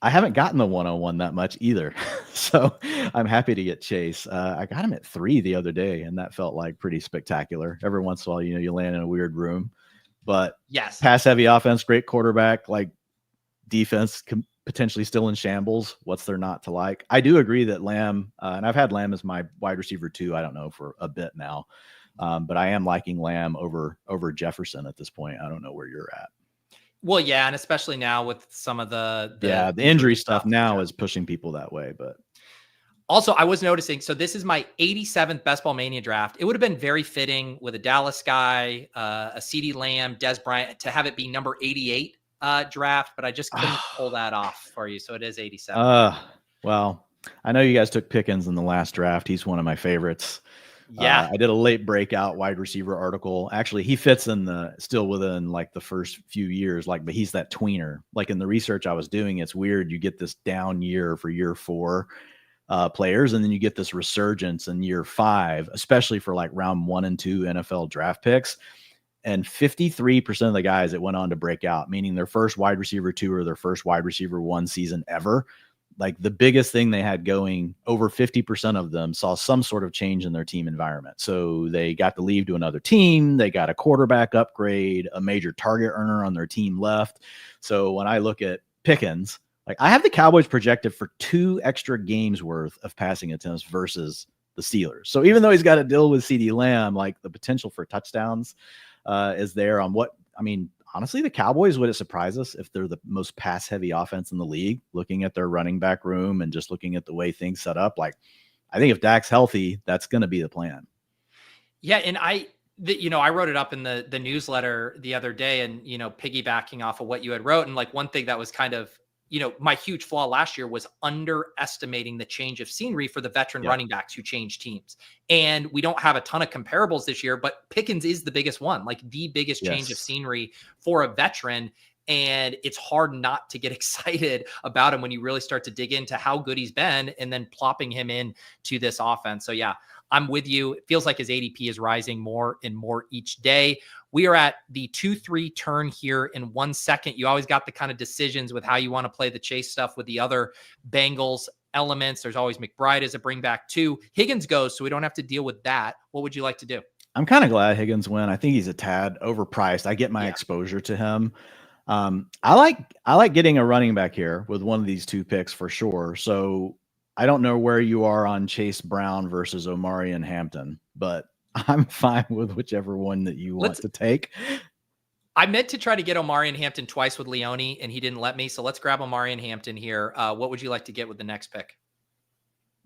I haven't gotten the 101 that much either. So I'm happy to get Chase. I got him at 3 the other day, and that felt like pretty spectacular. Every once in a while, you land in a weird room. But yes, pass heavy offense, great quarterback, like defense potentially still in shambles. What's there not to like? I do agree that Lamb, and I've had Lamb as my wide receiver too, I don't know, for a bit now. But I am liking Lamb over Jefferson at this point. I don't know where you're at. Well, yeah, and especially now with some of the injury stuff now is pushing people that way. But also, I was noticing, so this is my 87th Best Ball Mania draft. It would have been very fitting with a Dallas guy, a CeeDee Lamb, Des Bryant, to have it be number 88 draft, but I just couldn't pull that off for you. So it is 87. Well, I know you guys took Pickens in the last draft. He's one of my favorites. Yeah. I did a late breakout wide receiver article. Actually, he fits still within like the first few years, but he's that tweener. Like in the research I was doing, it's weird. You get this down year for year 4 players, and then you get this resurgence in year 5, especially for like round 1 and 2 NFL draft picks. And 53% of the guys that went on to break out, meaning their first wide receiver 2 or their first wide receiver 1 season ever, like the biggest thing they had going, over 50% of them saw some sort of change in their team environment. So they got to leave to another team. They got a quarterback upgrade, a major target earner on their team left. So when I look at Pickens, like I have the Cowboys projected for 2 extra games worth of passing attempts versus the Steelers. So even though he's got to deal with CeeDee Lamb, like the potential for touchdowns is there on what, I mean, honestly, the Cowboys, would it surprise us if they're the most pass heavy offense in the league, looking at their running back room and just looking at the way things set up? Like, I think if Dak's healthy, that's going to be the plan. Yeah. And I wrote it up in the newsletter the other day, and, piggybacking off of what you had wrote. And like one thing that was kind of, my huge flaw last year was underestimating the change of scenery for the veteran running backs who change teams. And we don't have a ton of comparables this year, but Pickens is the biggest one, like the biggest change of scenery for a veteran. And it's hard not to get excited about him when you really start to dig into how good he's been and then plopping him in to this offense. So yeah, I'm with you. It feels like his ADP is rising more and more each day. We are at the 2-3 turn here in 1 second. You always got the kind of decisions with how you want to play the chase stuff with the other Bengals elements. There's always McBride as a bring back too. Higgins goes, so we don't have to deal with that. What would you like to do? I'm kind of glad Higgins went. I think he's a tad overpriced. I get my exposure to him. I like getting a running back here with one of these 2 picks for sure. So I don't know where you are on Chase Brown versus Omari and Hampton, but I'm fine with whichever one that you want to take. I meant to try to get Omari and Hampton twice with Leone, and he didn't let me. So let's grab Omari and Hampton here. What would you like to get with the next pick?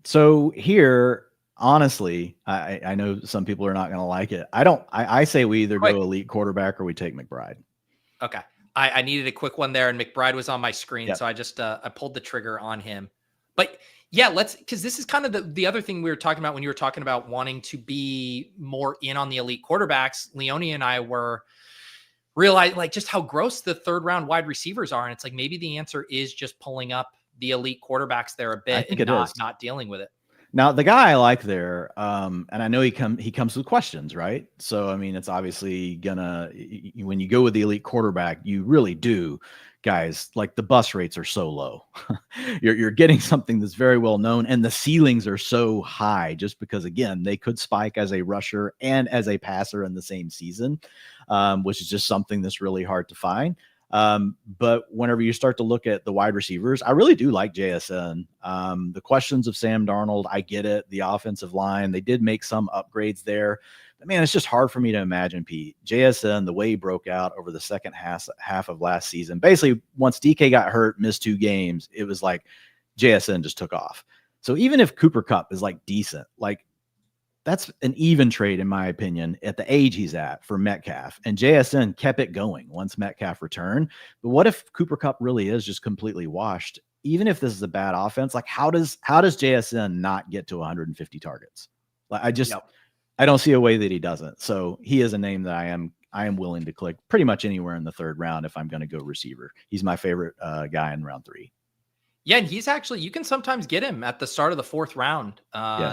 So here, honestly, I know some people are not going to like it. I say we either go elite quarterback or we take McBride. Okay. I needed a quick one there, and McBride was on my screen. So I just, I pulled the trigger on him. But yeah, because this is kind of the other thing we were talking about when you were talking about wanting to be more in on the elite quarterbacks. Leone and I were realizing like just how gross the 3rd round wide receivers are. And it's like, maybe the answer is just pulling up the elite quarterbacks there a bit and not dealing with it. Now, the guy I like there, and I know he comes with questions, right? So, I mean, it's obviously when you go with the elite quarterback, you really do, guys, like the bus rates are so low. You're getting something that's very well known, and the ceilings are so high just because, again, they could spike as a rusher and as a passer in the same season, which is just something that's really hard to find. But whenever you start to look at the wide receivers, I really do like JSN. The questions of Sam Darnold, I get it. The offensive line, they did make some upgrades there. But man, it's just hard for me to imagine, Pete. JSN, the way he broke out over the second half of last season, basically once DK got hurt, missed 2 games, it was like JSN just took off. So even if Cooper Kupp is like decent, like that's an even trade, in my opinion, at the age he's at for Metcalf. And JSN kept it going once Metcalf returned. But what if Cooper Kupp really is just completely washed? Even if this is a bad offense, like how does JSN not get to 150 targets? Like I don't see a way that he doesn't. So he is a name that I am willing to click pretty much anywhere in the 3rd round if I'm going to go receiver. He's my favorite guy in round 3. Yeah, and he's actually, you can sometimes get him at the start of the 4th round.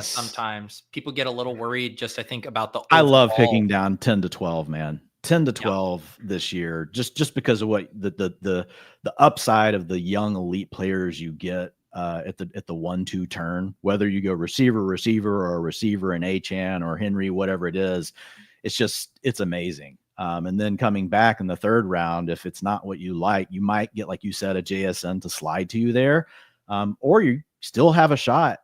Sometimes people get a little worried just, I think, about the overall. I love picking down 10 to 12, man. 10 to 12 this year, just because of what the upside of the young elite players you get at the 1-2 turn, whether you go receiver, or a receiver in Achan or Henry, whatever it is, it's amazing. And then coming back in the 3rd round, if it's not what you like, you might get, like you said, a JSN to slide to you there. Or you still have a shot,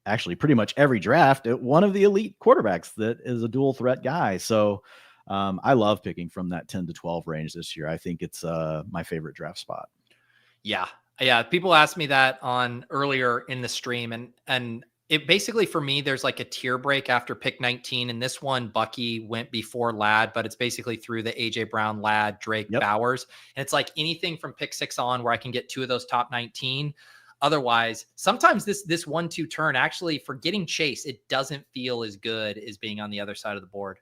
actually pretty much every draft, at one of the elite quarterbacks that is a dual threat guy. So I love picking from that 10 to 12 range this year. I think it's my favorite draft spot. Yeah. People asked me that on earlier in the stream, and it basically, for me, there's like a tier break after pick 19. And this one, Bucky went before Ladd, but it's basically through the AJ Brown, Ladd, Drake, Bowers. And it's like anything from pick 6 on where I can get 2 of those top 19. otherwise, sometimes this 1-2 turn actually for getting Chase, it doesn't feel as good as being on the other side of the board.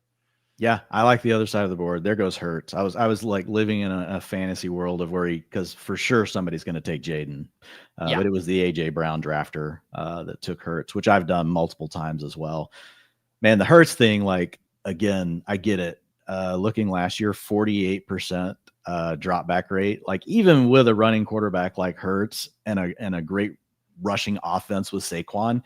Yeah, I like the other side of the board. There goes Hurts. I was like living in a fantasy world of where because for sure somebody's going to take Jaden, but it was the AJ Brown drafter that took Hurts, which I've done multiple times as well. Man, the Hurts thing, like again, I get it. Looking last year, 48% drop back rate. Like even with a running quarterback like Hurts and a great rushing offense with Saquon,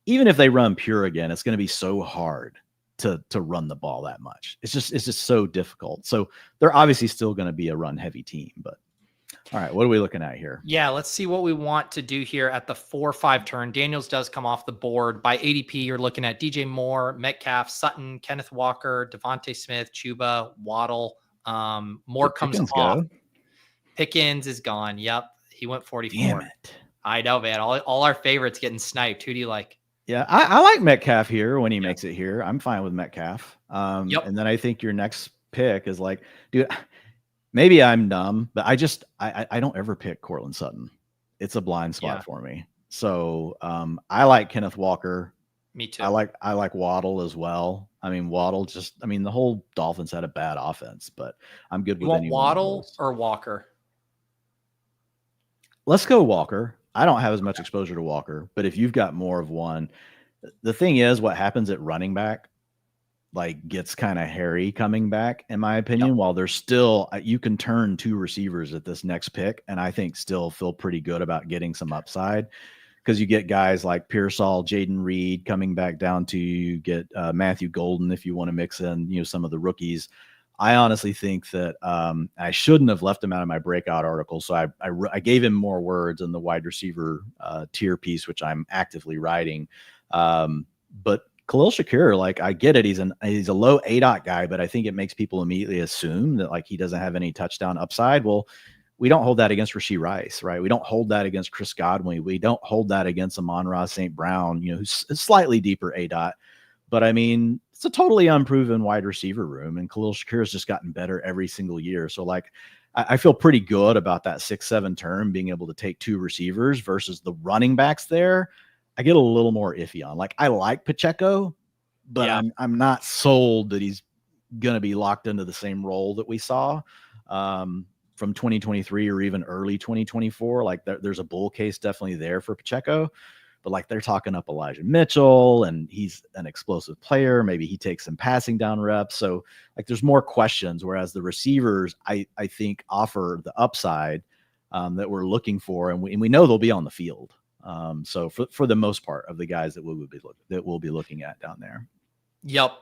even if they run pure again, it's going to be so hard to run the ball that much. It's just so difficult. So they're obviously still going to be a run heavy team, but all right, what are we looking at here? Yeah, let's see what we want to do here at the 4-5 turn. Daniels does come off the board. By ADP, you're looking at DJ Moore, Metcalf, Sutton, Kenneth Walker, Devontae Smith, Chuba, Waddle. Moore comes off. Pickens is gone. Yep, he went 44. Damn it. I know, man. All our favorites getting sniped. Who do you like? Yeah, I like Metcalf here when he makes it here. I'm fine with Metcalf. And then I think your next pick is like, dude, maybe I'm dumb, but I don't ever pick Cortland Sutton. It's a blind spot for me. So I like Kenneth Walker. Me too. I like Waddle as well. I mean, Waddle the whole Dolphins had a bad offense, but I'm good with anyone. You want Waddle or Walker? Let's go Walker. I don't have as much exposure to Walker, but if you've got more of one, the thing is what happens at running back, like gets kind of hairy coming back, in my opinion, while there's still, you can turn 2 receivers at this next pick. And I think still feel pretty good about getting some upside because you get guys like Pearsall, Jaden Reed coming back down to you get Matthew Golden. If you want to mix in, some of the rookies, I honestly think that I shouldn't have left him out of my breakout article. So I gave him more words in the wide receiver tier piece, which I'm actively writing. But Khalil Shakir, like I get it. He's a low ADOT guy, but I think it makes people immediately assume that like he doesn't have any touchdown upside. Well, we don't hold that against Rashee Rice, right? We don't hold that against Chris Godwin. We don't hold that against Amon-Ra St. Brown, who's slightly deeper ADOT. But I mean, it's a totally unproven wide receiver room, and Khalil Shakir has just gotten better every single year. So like, I feel pretty good about that 6-7 turn being able to take 2 receivers versus the running backs there. I get a little more iffy on. Like I like Pacheco, but I'm not sold that he's going to be locked into the same role that we saw from 2023 or even early 2024. Like there's a bull case definitely there for Pacheco. But like they're talking up Elijah Mitchell and he's an explosive player. Maybe he takes some passing down reps. So like there's more questions. Whereas the receivers, I think offer the upside that we're looking for. And we know they'll be on the field. So for the most part of the guys that we'll be looking at down there. Yep.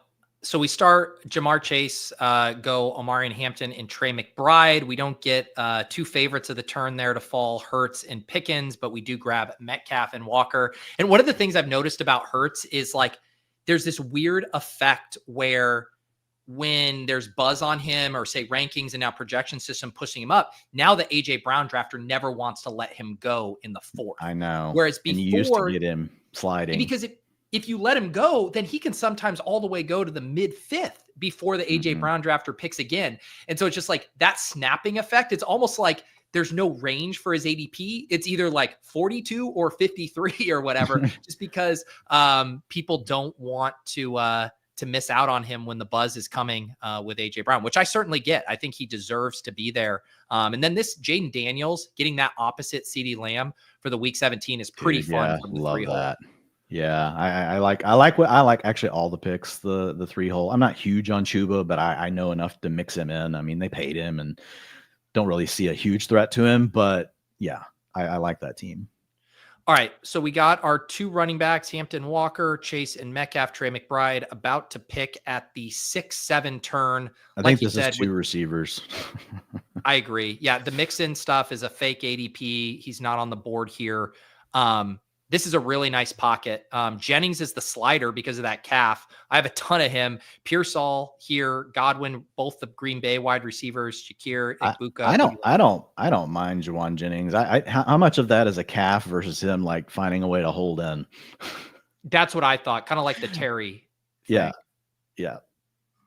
So we start Jamar Chase, go Omarion Hampton and Trey McBride. We don't get 2 favorites of the turn there to fall, Hurts and Pickens, but we do grab Metcalf and Walker. And one of the things I've noticed about Hurts is like there's this weird effect where when there's buzz on him or say rankings and now projection system pushing him up, now the AJ Brown drafter never wants to let him go in the 4th. I know. Whereas before, and you used to get him sliding because if you let him go, then he can sometimes all the way go to the mid-5th before the AJ Brown drafter picks again. And so it's just like that snapping effect. It's almost like there's no range for his ADP. It's either like 42 or 53 or whatever, just because people don't want to miss out on him when the buzz is coming with AJ Brown, which I certainly get. I think he deserves to be there. And then this Jaden Daniels getting that opposite CeeDee Lamb for the week 17 is pretty fun. From the love 3-hole. that. Yeah, I like actually all the picks, the 3-hole. I'm not huge on Chuba, but I know enough to mix him in. I mean, they paid him and don't really see a huge threat to him, but yeah, I like that team. All right, so we got our 2 running backs, Hampton Walker, Chase and Metcalf, Trey McBride, about to pick at the 6-7 turn. I think this is 2 receivers. I agree. Yeah, the Mixon stuff is a fake ADP. He's not on the board here. This is a really nice pocket. Jennings is the slider because of that calf. I have a ton of him. Pearsall here, Godwin, both the Green Bay wide receivers, Shakir, Egbuka. I don't mind Juwan Jennings. How much of that is a calf versus him like finding a way to hold in? That's what I thought. Kind of like the Terry thing. Yeah.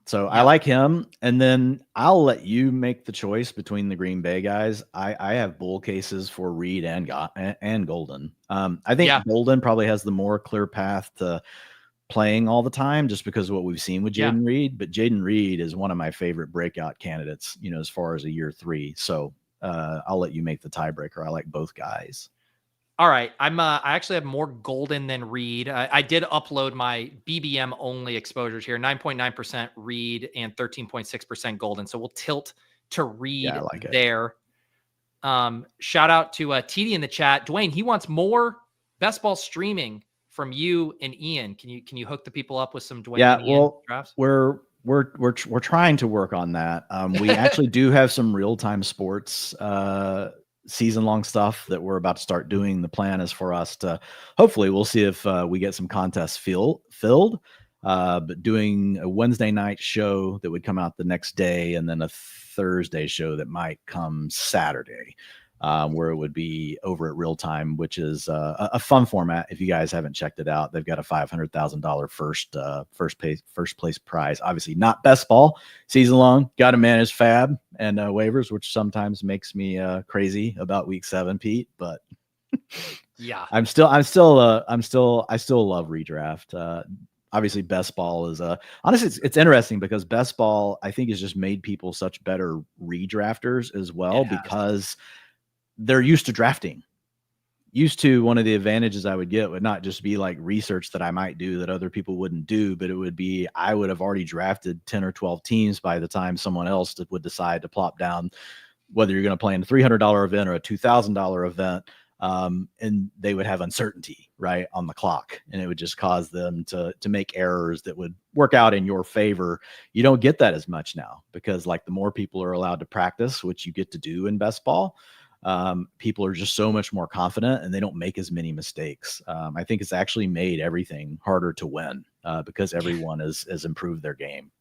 So I like him. And then I'll let you make the choice between the Green Bay guys. I have bull cases for Reed and Golden. I think Golden probably has the more clear path to playing all the time just because of what we've seen with Jaden Reed. But Jaden Reed is one of my favorite breakout candidates, as far as a year 3. So I'll let you make the tiebreaker. I like both guys. All right. I actually have more Golden than Reed. I did upload my BBM only exposures here, 9.9% Reed and 13.6% Golden. So we'll tilt to Reed there. Shout out to TD in the chat. Dwayne, he wants more best ball streaming from you and Ian. Can you hook the people up with some Dwayne and Ian drafts? We're trying to work on that. We actually do have some real-time sports season-long stuff that we're about to start doing. The plan is for us to hopefully we'll see if we get some contests filled, but doing a Wednesday night show that would come out the next day, and then a Thursday show that might come Saturday, where it would be over at Real Time, which is a fun format. If you guys haven't checked it out, they've got a $500,000 first place prize. Obviously not best ball season long. Got to manage fab and waivers, which sometimes makes me crazy about week 7, Pete. But yeah, I still love redraft. Obviously best ball is honestly it's interesting because best ball I think has just made people such better redrafters as well, because they're used to drafting. One of the advantages I would get would not just be like research that I might do that other people wouldn't do, but it would be I would have already drafted 10 or 12 teams by the time someone else would decide to plop down, whether you're going to play in a $300 event or a $2,000 event. And they would have uncertainty right on the clock, and it would just cause them to make errors that would work out in your favor. You don't get that as much now because like the more people are allowed to practice, which you get to do in best ball, people are just so much more confident and they don't make as many mistakes. I think it's actually made everything harder to win because everyone has improved their game.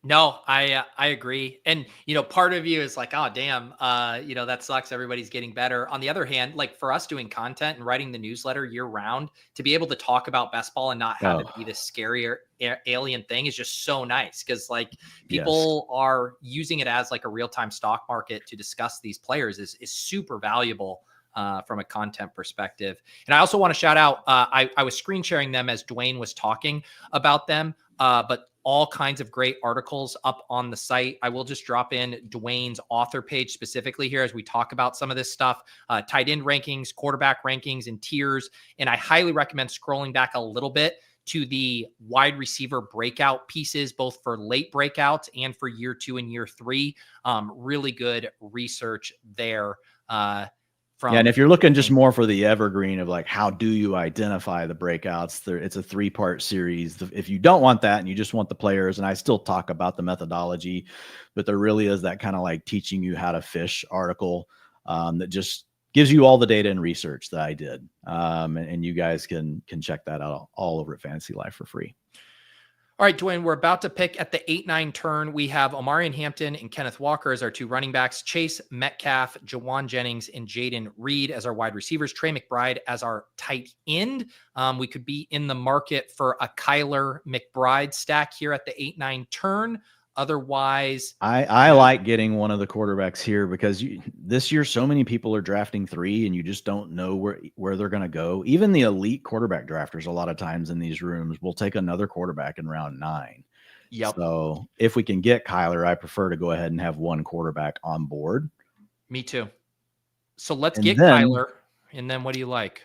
No, I agree. And, part of you is like, oh, damn, that sucks. Everybody's getting better. On the other hand, like for us doing content and writing the newsletter year round, to be able to talk about best ball and not have it be this scary alien thing is just so nice. Cause like people are using it as like a real-time stock market to discuss these players is super valuable from a content perspective. And I also want to shout out, I was screen sharing them as Dwayne was talking about them, but all kinds of great articles up on the site. I will just drop in Dwayne's author page specifically here as we talk about some of this stuff, tight end rankings, quarterback rankings, and tiers. And I highly recommend scrolling back a little bit to the wide receiver breakout pieces, both for late breakouts and for year 2 and year 3. Really good research there. And if you're looking just more for the evergreen of like, how do you identify the breakouts? It's a 3-part series. If you don't want that and you just want the players, and I still talk about the methodology, but there really is that kind of like teaching you how to fish article that just gives you all the data and research that I did. And you guys can check that out all over at FantasyLife for free. All right, Dwayne, we're about to pick at the 8-9 turn. We have Omarion Hampton and Kenneth Walker as our 2 running backs, Chase Metcalf, Jawan Jennings, and Jaden Reed as our wide receivers, Trey McBride as our tight end. We could be in the market for a Kyler McBride stack here at the 8-9 turn. Otherwise, I like getting one of the quarterbacks here because this year so many people are drafting 3 and you just don't know where they're going to go. Even the elite quarterback drafters a lot of times in these rooms will take another quarterback in round 9. Yep. So if we can get Kyler, I prefer to go ahead and have one quarterback on board. Me too. So let's get Kyler. And then what do you like?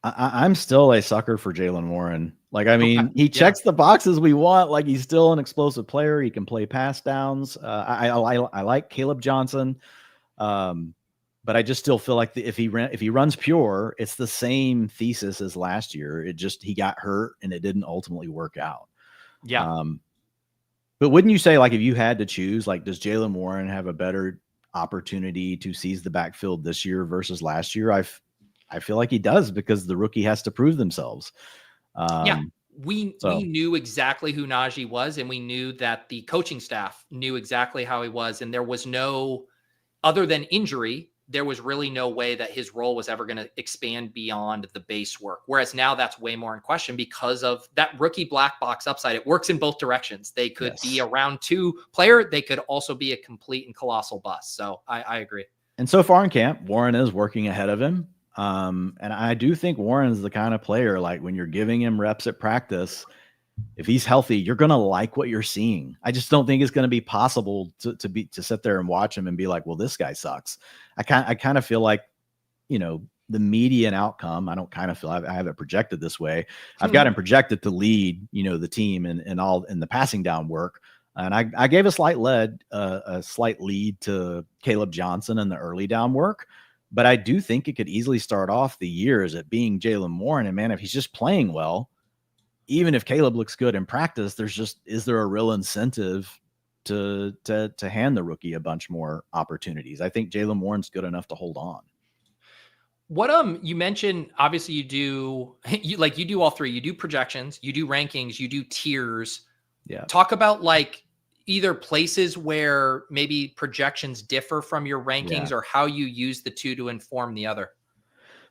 I'm still a sucker for Jalen Warren. Like, I mean, he checks the boxes we want. Like, he's still an explosive player. He can play pass downs. I like Caleb Johnson, but I just still feel like if he runs pure, it's the same thesis as last year. He got hurt and it didn't ultimately work out. Yeah. But wouldn't you say, like, if you had to choose, like, does Jalen Warren have a better opportunity to seize the backfield this year versus last year? I feel like he does because the rookie has to prove themselves. We knew exactly who Najee was, and we knew that the coaching staff knew exactly how he was. And there was no, other than injury, there was really no way that his role was ever going to expand beyond the base work. Whereas now that's way more in question because of that rookie black box upside. It works in both directions. They could be a round 2 player. They could also be a complete and colossal bust. So I agree. And so far in camp, Warren is working ahead of him. And I do think Warren's the kind of player, like when you're giving him reps at practice, if he's healthy, you're going to like what you're seeing. I just don't think it's going to be possible to sit there and watch him and be like, well, this guy sucks. I kind of feel like, the median outcome. I don't kind of feel I have it projected this way. I've got him projected to lead, the team in the passing down work. And I gave a slight lead to Caleb Johnson in the early down work. But I do think it could easily start off the year as it being Jaylen Warren. And man, if he's just playing well, even if Caleb looks good in practice, is there a real incentive to hand the rookie a bunch more opportunities? I think Jaylen Warren's good enough to hold on. What you mentioned, obviously you do all three. You do projections, you do rankings, you do tiers. Yeah. Talk about like either places where maybe projections differ from your rankings or how you use the two to inform the other.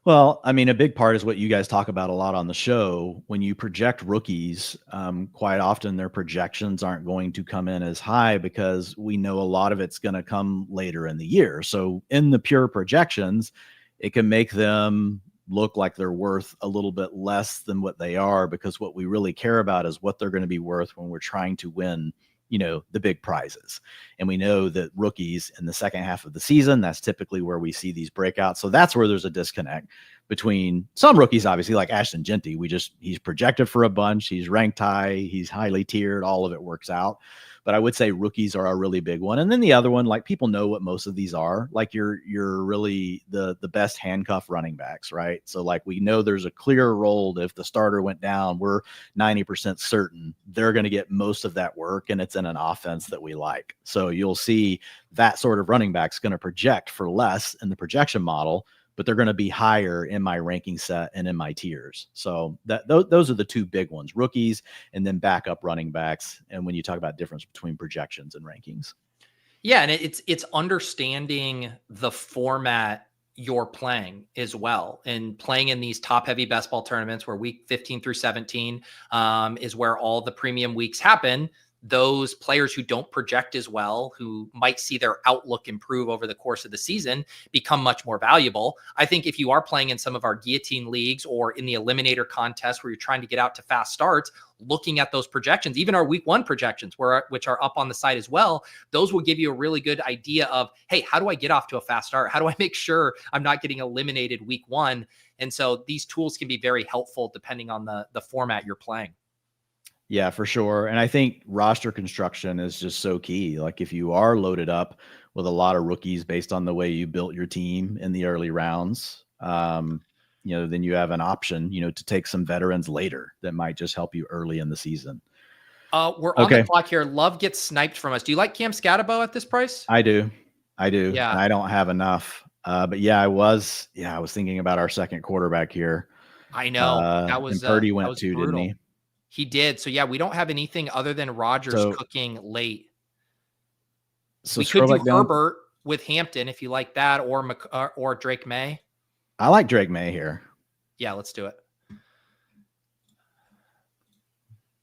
Well, I mean, a big part is what you guys talk about a lot on the show. When you project rookies, quite often their projections aren't going to come in as high because we know a lot of it's going to come later in the year. So in the pure projections, it can make them look like they're worth a little bit less than what they are, because what we really care about is what they're going to be worth when we're trying to win, the big prizes. And we know that rookies in the second half of the season, that's typically where we see these breakouts. So that's where there's a disconnect between some rookies, obviously like Ashton Genty. He's projected for a bunch. He's ranked high. He's highly tiered. All of it works out. But I would say rookies are a really big one. And then the other one, like people know what most of these are, like you're really the best handcuff running backs, right? So like we know there's a clear role. If the starter went down, we're 90% certain they're going to get most of that work, and it's in an offense that we like. So you'll see that sort of running back's going to project for less in the projection model, but they're going to be higher in my ranking set and in my tiers. So those are the two big ones, rookies and then backup running backs. And when you talk about difference between projections and rankings. Yeah. And it's understanding the format you're playing as well, and playing in these top heavy best ball tournaments where week 15 through 17 is where all the premium weeks happen. Those players who don't project as well, who might see their outlook improve over the course of the season, become much more valuable. I think if you are playing in some of our guillotine leagues or in the eliminator contest where you're trying to get out to fast starts, looking at those projections, even our week 1 projections, which are up on the site as well, those will give you a really good idea of, hey, how do I get off to a fast start? How do I make sure I'm not getting eliminated week 1? And so these tools can be very helpful depending on the format you're playing. Yeah, for sure. And I think roster construction is just so key. Like if you are loaded up with a lot of rookies based on the way you built your team in the early rounds, then you have an option, to take some veterans later that might just help you early in the season. We're on the clock here. Love gets sniped from us. Do you like Cam Scatterbo at this price? I do. Yeah. And I don't have enough. But yeah, I was thinking about our second quarterback here. I know. And Purdy went too, brutal. didn't he? He did. So yeah, we don't have anything other than Rodgers cooking late. So we could do Herbert with Hampton if you like that, or Drake May. I like Drake May here. Yeah, let's do it.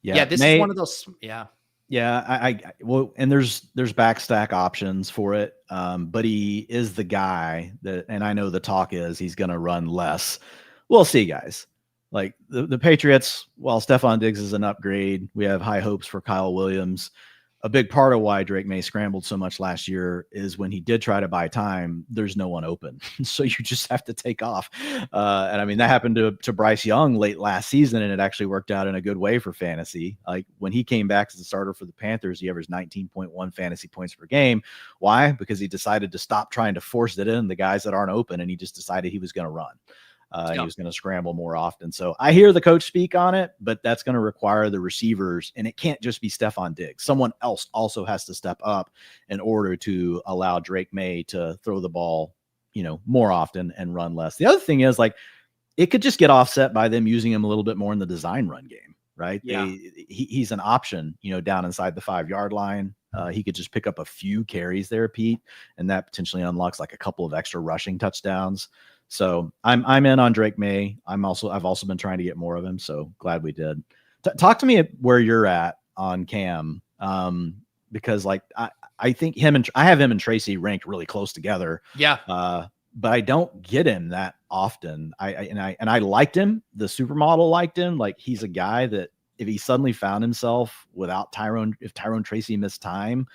Yeah, this is one of those. Yeah. Yeah, well, and there's backstack options for it. But he is the guy that, and I know the talk is he's going to run less. We'll see, guys. Like the Patriots, while Stephon Diggs is an upgrade, we have high hopes for Kyle Williams. A big part of why Drake May scrambled so much last year is when he did try to buy time, there's no one open. So you just have to take off. And I mean, that happened to Bryce Young late last season, and it actually worked out in a good way for fantasy. Like when he came back as a starter for the Panthers, he averaged 19.1 fantasy points per game. Why? Because he decided to stop trying to force it in the guys that aren't open, and he just decided he was going to run. He was going to scramble more often. So I hear the coach speak on it, but that's going to require the receivers, and it can't just be Stephon Diggs. Someone else also has to step up in order to allow Drake May to throw the ball, more often and run less. The other thing is, like, it could just get offset by them using him a little bit more in the design run game, right? Yeah. He's an option, down inside the 5-yard line. he could just pick up a few carries there, Pete, and that potentially unlocks like a couple of extra rushing touchdowns. So I'm in on Drake May. I've also been trying to get more of him. So glad we did. Talk to me where you're at on Cam, because like I think I have him and Tracy ranked really close together. Yeah. But I don't get him that often. I liked him. The supermodel liked him. Like he's a guy that if he suddenly found himself without Tyrone, if Tyrone Tracy missed time,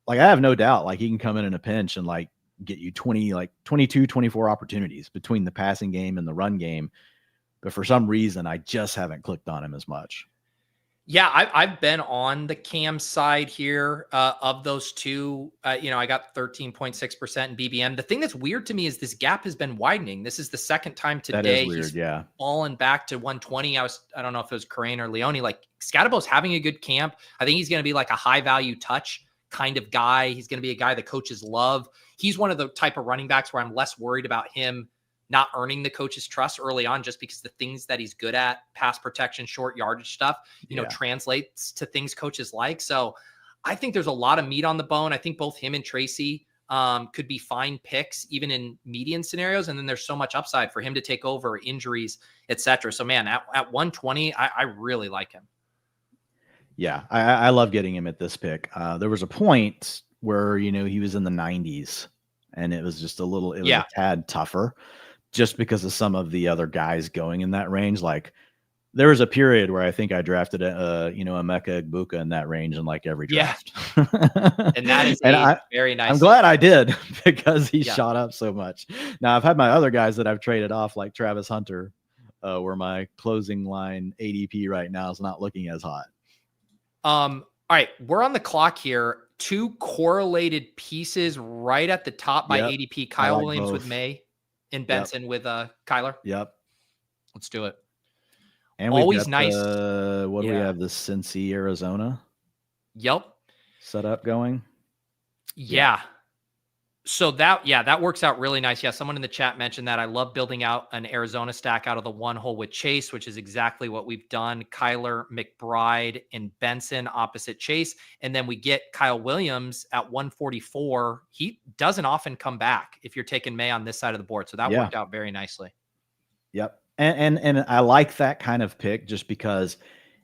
like I have no doubt, like he can come in a pinch and like get you 22, 24 opportunities between the passing game and the run game. But for some reason, I just haven't clicked on him as much. Yeah, I've been on the Cam side here of those two. I got 13.6% in BBM. The thing that's weird to me is this gap has been widening. This is the second time today. That is weird, he's yeah. fallen back to 120. I don't know if it was Kerrane or Leone. Like Scadabo's having a good camp. I think he's going to be like a high value touch kind of guy. He's going to be a guy that coaches love. He's one of the type of running backs where I'm less worried about him not earning the coach's trust early on, just because the things that he's good at, pass protection, short yardage stuff, translates to things coaches like. So I think there's a lot of meat on the bone. I think both him and Tracy could be fine picks, even in median scenarios. And then there's so much upside for him to take over, injuries, etc. So man, at 120, I really like him. Yeah, I love getting him at this pick. There was a point where, he was in the 90s and it was just a tad tougher, just because of some of the other guys going in that range. Like there was a period where I think I drafted Emeka Egbuka in that range in like every draft. And that is very nice. I'm glad I did because he shot up so much. Now I've had my other guys that I've traded off, like Travis Hunter, where my closing line ADP right now is not looking as hot. All right, we're on the clock here. Two correlated pieces right at the top by ADP. Kyle Williams with May and Benson with Kyler. Yep. Let's do it. And always nice. What do we have? The Cincy, Arizona. Yep. Setup going. Yeah. So that works out really nice. Yeah. Someone in the chat mentioned that. I love building out an Arizona stack out of the one hole with Chase, which is exactly what we've done. Kyler, McBride, and Benson opposite Chase. And then we get Kyle Williams at 144. He doesn't often come back if you're taking May on this side of the board. So that worked out very nicely. Yep. And I like that kind of pick just because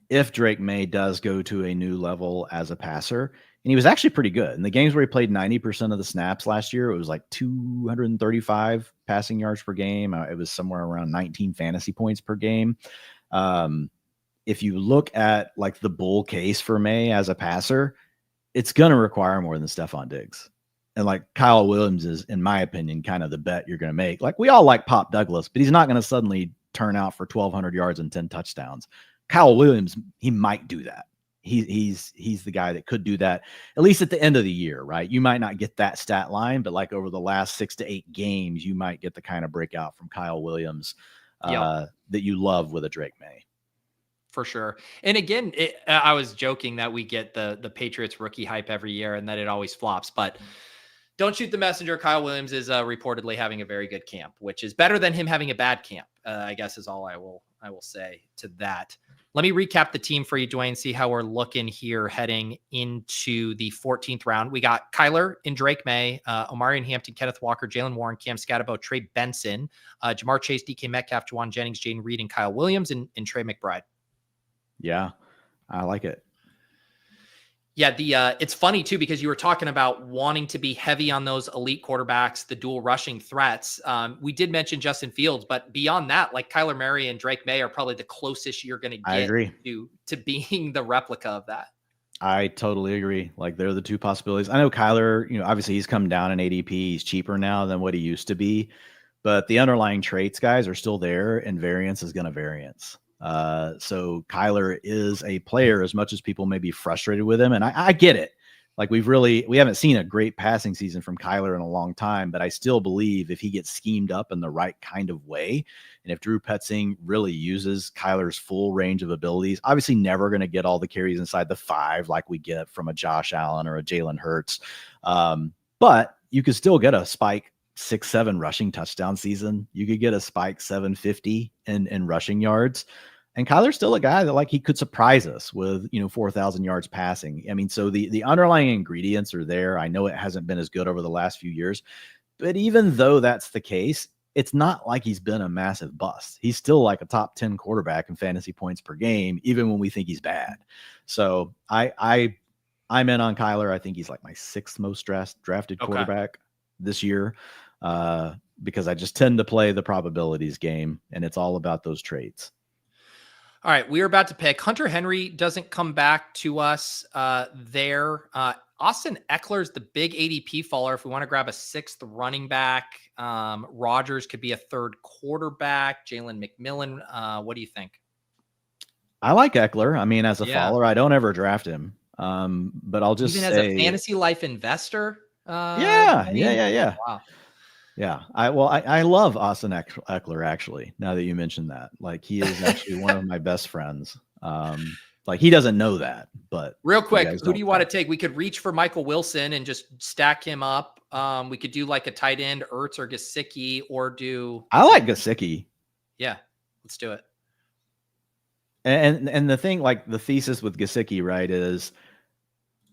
if Drake May does go to a new level as a passer, and he was actually pretty good in the games where he played 90% of the snaps last year. It was like 235 passing yards per game. It was somewhere around 19 fantasy points per game. If you look at like the bull case for May as a passer, it's going to require more than Stephon Diggs. And like Kyle Williams is, in my opinion, kind of the bet you're going to make. Like we all like Pop Douglas, but he's not going to suddenly turn out for 1,200 yards and 10 touchdowns. Kyle Williams, he might do that. He's the guy that could do that, at least at the end of the year, right? You might not get that stat line, but like over the last 6 to 8 games, you might get the kind of breakout from Kyle Williams that you love with a Drake May. For sure. And again, I was joking that we get the Patriots rookie hype every year and that it always flops, but don't shoot the messenger. Kyle Williams is reportedly having a very good camp, which is better than him having a bad camp, I guess is all I will say to that. Let me recap the team for you, Dwayne, see how we're looking here heading into the 14th round. We got Kyler and Drake May, Omarion Hampton, Kenneth Walker, Jalen Warren, Cam Scadabo, Trey Benson, Jamar Chase, DK Metcalf, Juwan Jennings, Jaden Reed, and Kyle Williams, and Trey McBride. Yeah, I like it. Yeah, it's funny too, because you were talking about wanting to be heavy on those elite quarterbacks, the dual rushing threats. We did mention Justin Fields, but beyond that, like Kyler Murray and Drake May are probably the closest you're going to get to being the replica of that. I totally agree. Like they're the two possibilities. I know Kyler, obviously he's come down in ADP. He's cheaper now than what he used to be, but the underlying traits, guys, are still there, and variance is going to variance. So Kyler is a player, as much as people may be frustrated with him. And I get it. Like we haven't seen a great passing season from Kyler in a long time, but I still believe if he gets schemed up in the right kind of way, and if Drew Petzing really uses Kyler's full range of abilities, obviously never going to get all the carries inside the 5 like we get from a Josh Allen or a Jalen Hurts. But you could still get a spike 6-7 rushing touchdown season. You could get a spike 750 in rushing yards. And Kyler's still a guy that he could surprise us with, 4,000 yards passing. I mean, so the underlying ingredients are there. I know it hasn't been as good over the last few years, but even though that's the case, it's not like he's been a massive bust. He's still like a top 10 quarterback in fantasy points per game, even when we think he's bad. So I'm in on Kyler. I think he's like my 6th most drafted quarterback this year, because I just tend to play the probabilities game, and it's all about those traits. All right, we are about to pick. Hunter Henry doesn't come back to us there. Austin Eckler's the big ADP faller. If we want to grab a 6th running back, Rodgers could be a 3rd quarterback. Jalen McMillan, what do you think? I like Eckler. I mean, as a faller, I don't ever draft him. But I'll just even say, as a fantasy life investor. Yeah. Wow. Yeah. I love Austin Eckler, actually, now that you mentioned that. He is actually one of my best friends. He doesn't know that, but real quick, who do you want to take? We could reach for Michael Wilson and just stack him up. We could do like a tight end, Ertz or Gesicki, or do. I like Gesicki. Yeah, let's do it. And the thing, the thesis with Gesicki, right, is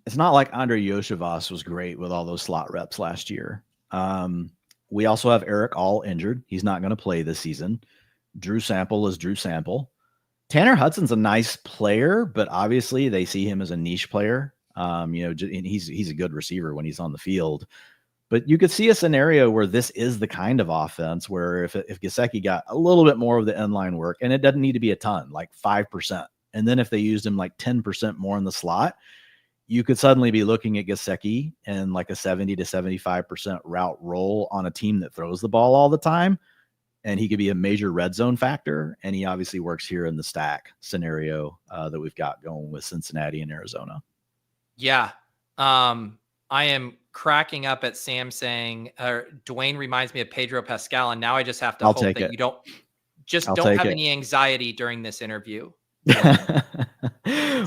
it's not like Andre Yoshivas was great with all those slot reps last year. We also have Eric All injured. He's not going to play this season. Drew Sample is Drew Sample. Tanner Hudson's a nice player, but obviously they see him as a niche player. And he's a good receiver when he's on the field. But you could see a scenario where this is the kind of offense where if Gesicki got a little bit more of the inline work, and it doesn't need to be a ton, like 5%, and then if they used him like 10% more in the slot, you could suddenly be looking at Gesicki and like a 70 to 75% route roll on a team that throws the ball all the time. And he could be a major red zone factor. And he obviously works here in the stack scenario that we've got going with Cincinnati and Arizona. Yeah. I am cracking up at Sam saying, Dwayne reminds me of Pedro Pascal. And now I just have to hope that you don't have any anxiety during this interview.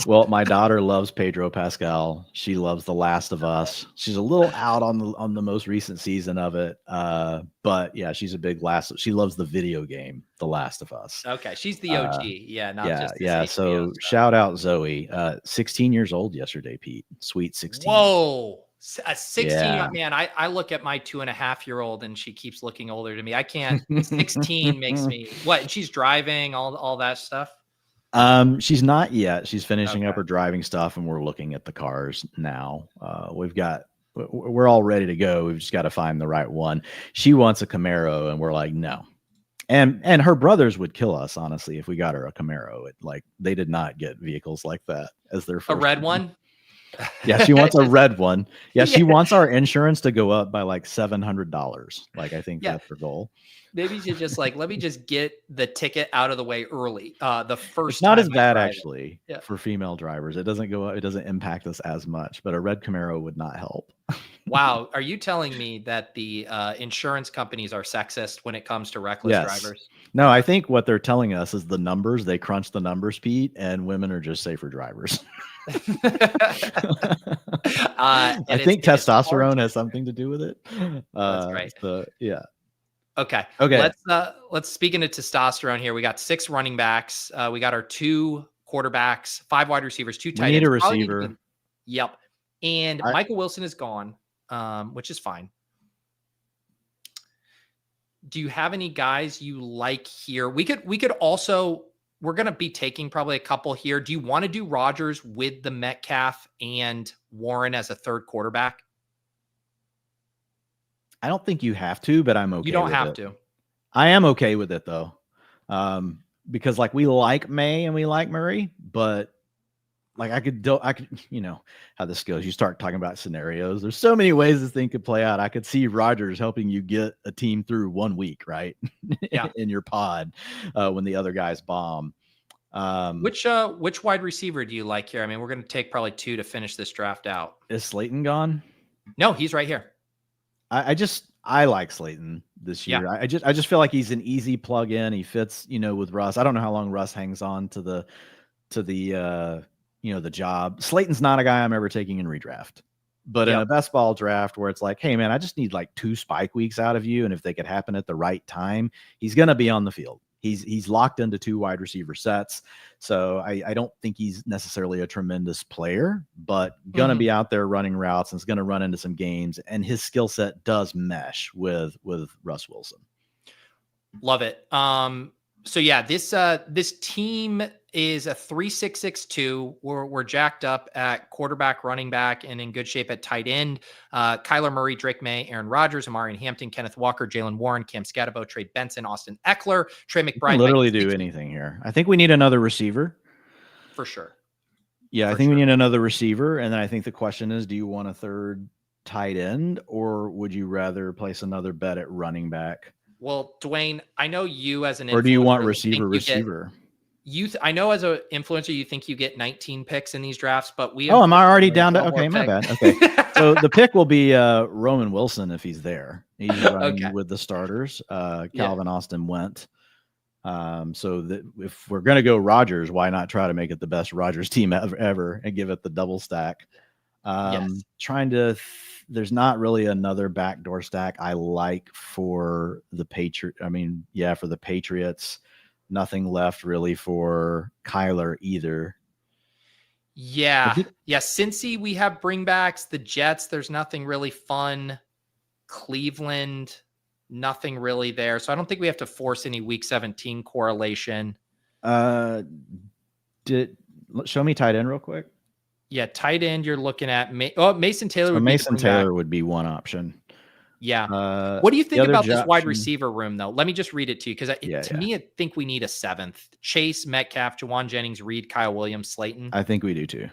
Well, my daughter loves Pedro Pascal. She loves The Last of Us. She's a little out on the most recent season of it. But yeah, she's a big she loves the video game, The Last of Us. Okay. She's the OG. So shout out Zoe, 16 years old yesterday, Pete. Sweet 16. Whoa. A 16, man, I look at my 2.5-year-old and she keeps looking older to me. I can't. 16 makes me what? And she's driving all that stuff. She's not yet. She's finishing up her driving stuff, and we're looking at the cars now. We're all ready to go. We've just got to find the right one. She wants a Camaro, and we're like, no. And her brothers would kill us, honestly, if we got her a Camaro. They did not get vehicles like that as their first. A red one? Yeah, she wants a red one. Yeah, she wants our insurance to go up by like $700. I think that's her goal. Maybe you should just let me just get the ticket out of the way early. The first it's not as bad actually for female drivers. It doesn't go up. It doesn't impact us as much, but a red Camaro would not help. Wow. Are you telling me that the insurance companies are sexist when it comes to reckless drivers? No, I think what they're telling us is the numbers. They crunch the numbers, Pete, and women are just safer drivers. I think testosterone has something to do with it. That's right. Yeah. Okay. Let's speak into testosterone here. We got 6 running backs. We got our 2 quarterbacks, 5 wide receivers, 2 tight ends. We need a receiver. Yep. And Michael Wilson is gone, which is fine. Do you have any guys you like here? We could also, we're going to be taking probably a couple here. Do you want to do Rodgers with the Metcalf and Warren as a 3rd quarterback? I don't think you have to, but I'm okay. You don't have to. I am okay with it though. Because we like May and we like Murray, but I could, how this goes. You start talking about scenarios. There's so many ways this thing could play out. I could see Rodgers helping you get a team through 1 week, right? Yeah. In your pod, when the other guys bomb. Which wide receiver do you like here? I mean, we're going to take probably 2 to finish this draft out. Is Slayton gone? No, he's right here. I like Slayton this year. Yeah. I just feel like he's an easy plug in. He fits, with Russ. I don't know how long Russ hangs on to the job. Slayton's not a guy I'm ever taking in redraft, but in a best ball draft where it's hey man, I just need 2 spike weeks out of you. And if they could happen at the right time, he's going to be on the field. He's locked into 2 wide receiver sets. So I don't think he's necessarily a tremendous player, but gonna be out there running routes and is gonna run into some games, and his skill set does mesh with Russ Wilson. Love it. So yeah, this team is a 3-6-6-2. We're jacked up at quarterback, running back, and in good shape at tight end. Kyler Murray, Drake May, Aaron Rodgers, Amari Hampton, Kenneth Walker, Jalen Warren, Cam Scatterbo, Trey Benson, Austin Eckler, Trey McBride. Literally do anything here. I think we need another receiver for sure. Yeah, I think we need another receiver, and then I think the question is, do you want a third tight end, or would you rather place another bet at running back? Well, Dwayne, I know you as an or do you want receiver? I know as an influencer, you think you get 19 picks in these drafts, but we. Oh, am I already down to? Okay, my bad. Okay, so the pick will be Roman Wilson if he's there. He's running with the starters. Calvin Austin went. So that if we're gonna go Rodgers, why not try to make it the best Rodgers team ever and give it the double stack? Trying to. There's not really another backdoor stack I like for the Patriot. I mean, yeah, for the Patriots, nothing left really for Kyler either. Yeah. Cincy, we have bringbacks. The Jets, there's nothing really fun. Cleveland, nothing really there. So I don't think we have to force any week 17 correlation. Show me tight end real quick. Yeah, tight end, you're looking at Mason Taylor. Mason Taylor would be one option. Yeah. What do you think about this wide receiver room, though? Let me just read it to you, because to me, I think we need a 7th. Chase, Metcalf, Jawan Jennings, Reed, Kyle Williams, Slayton. I think we do too.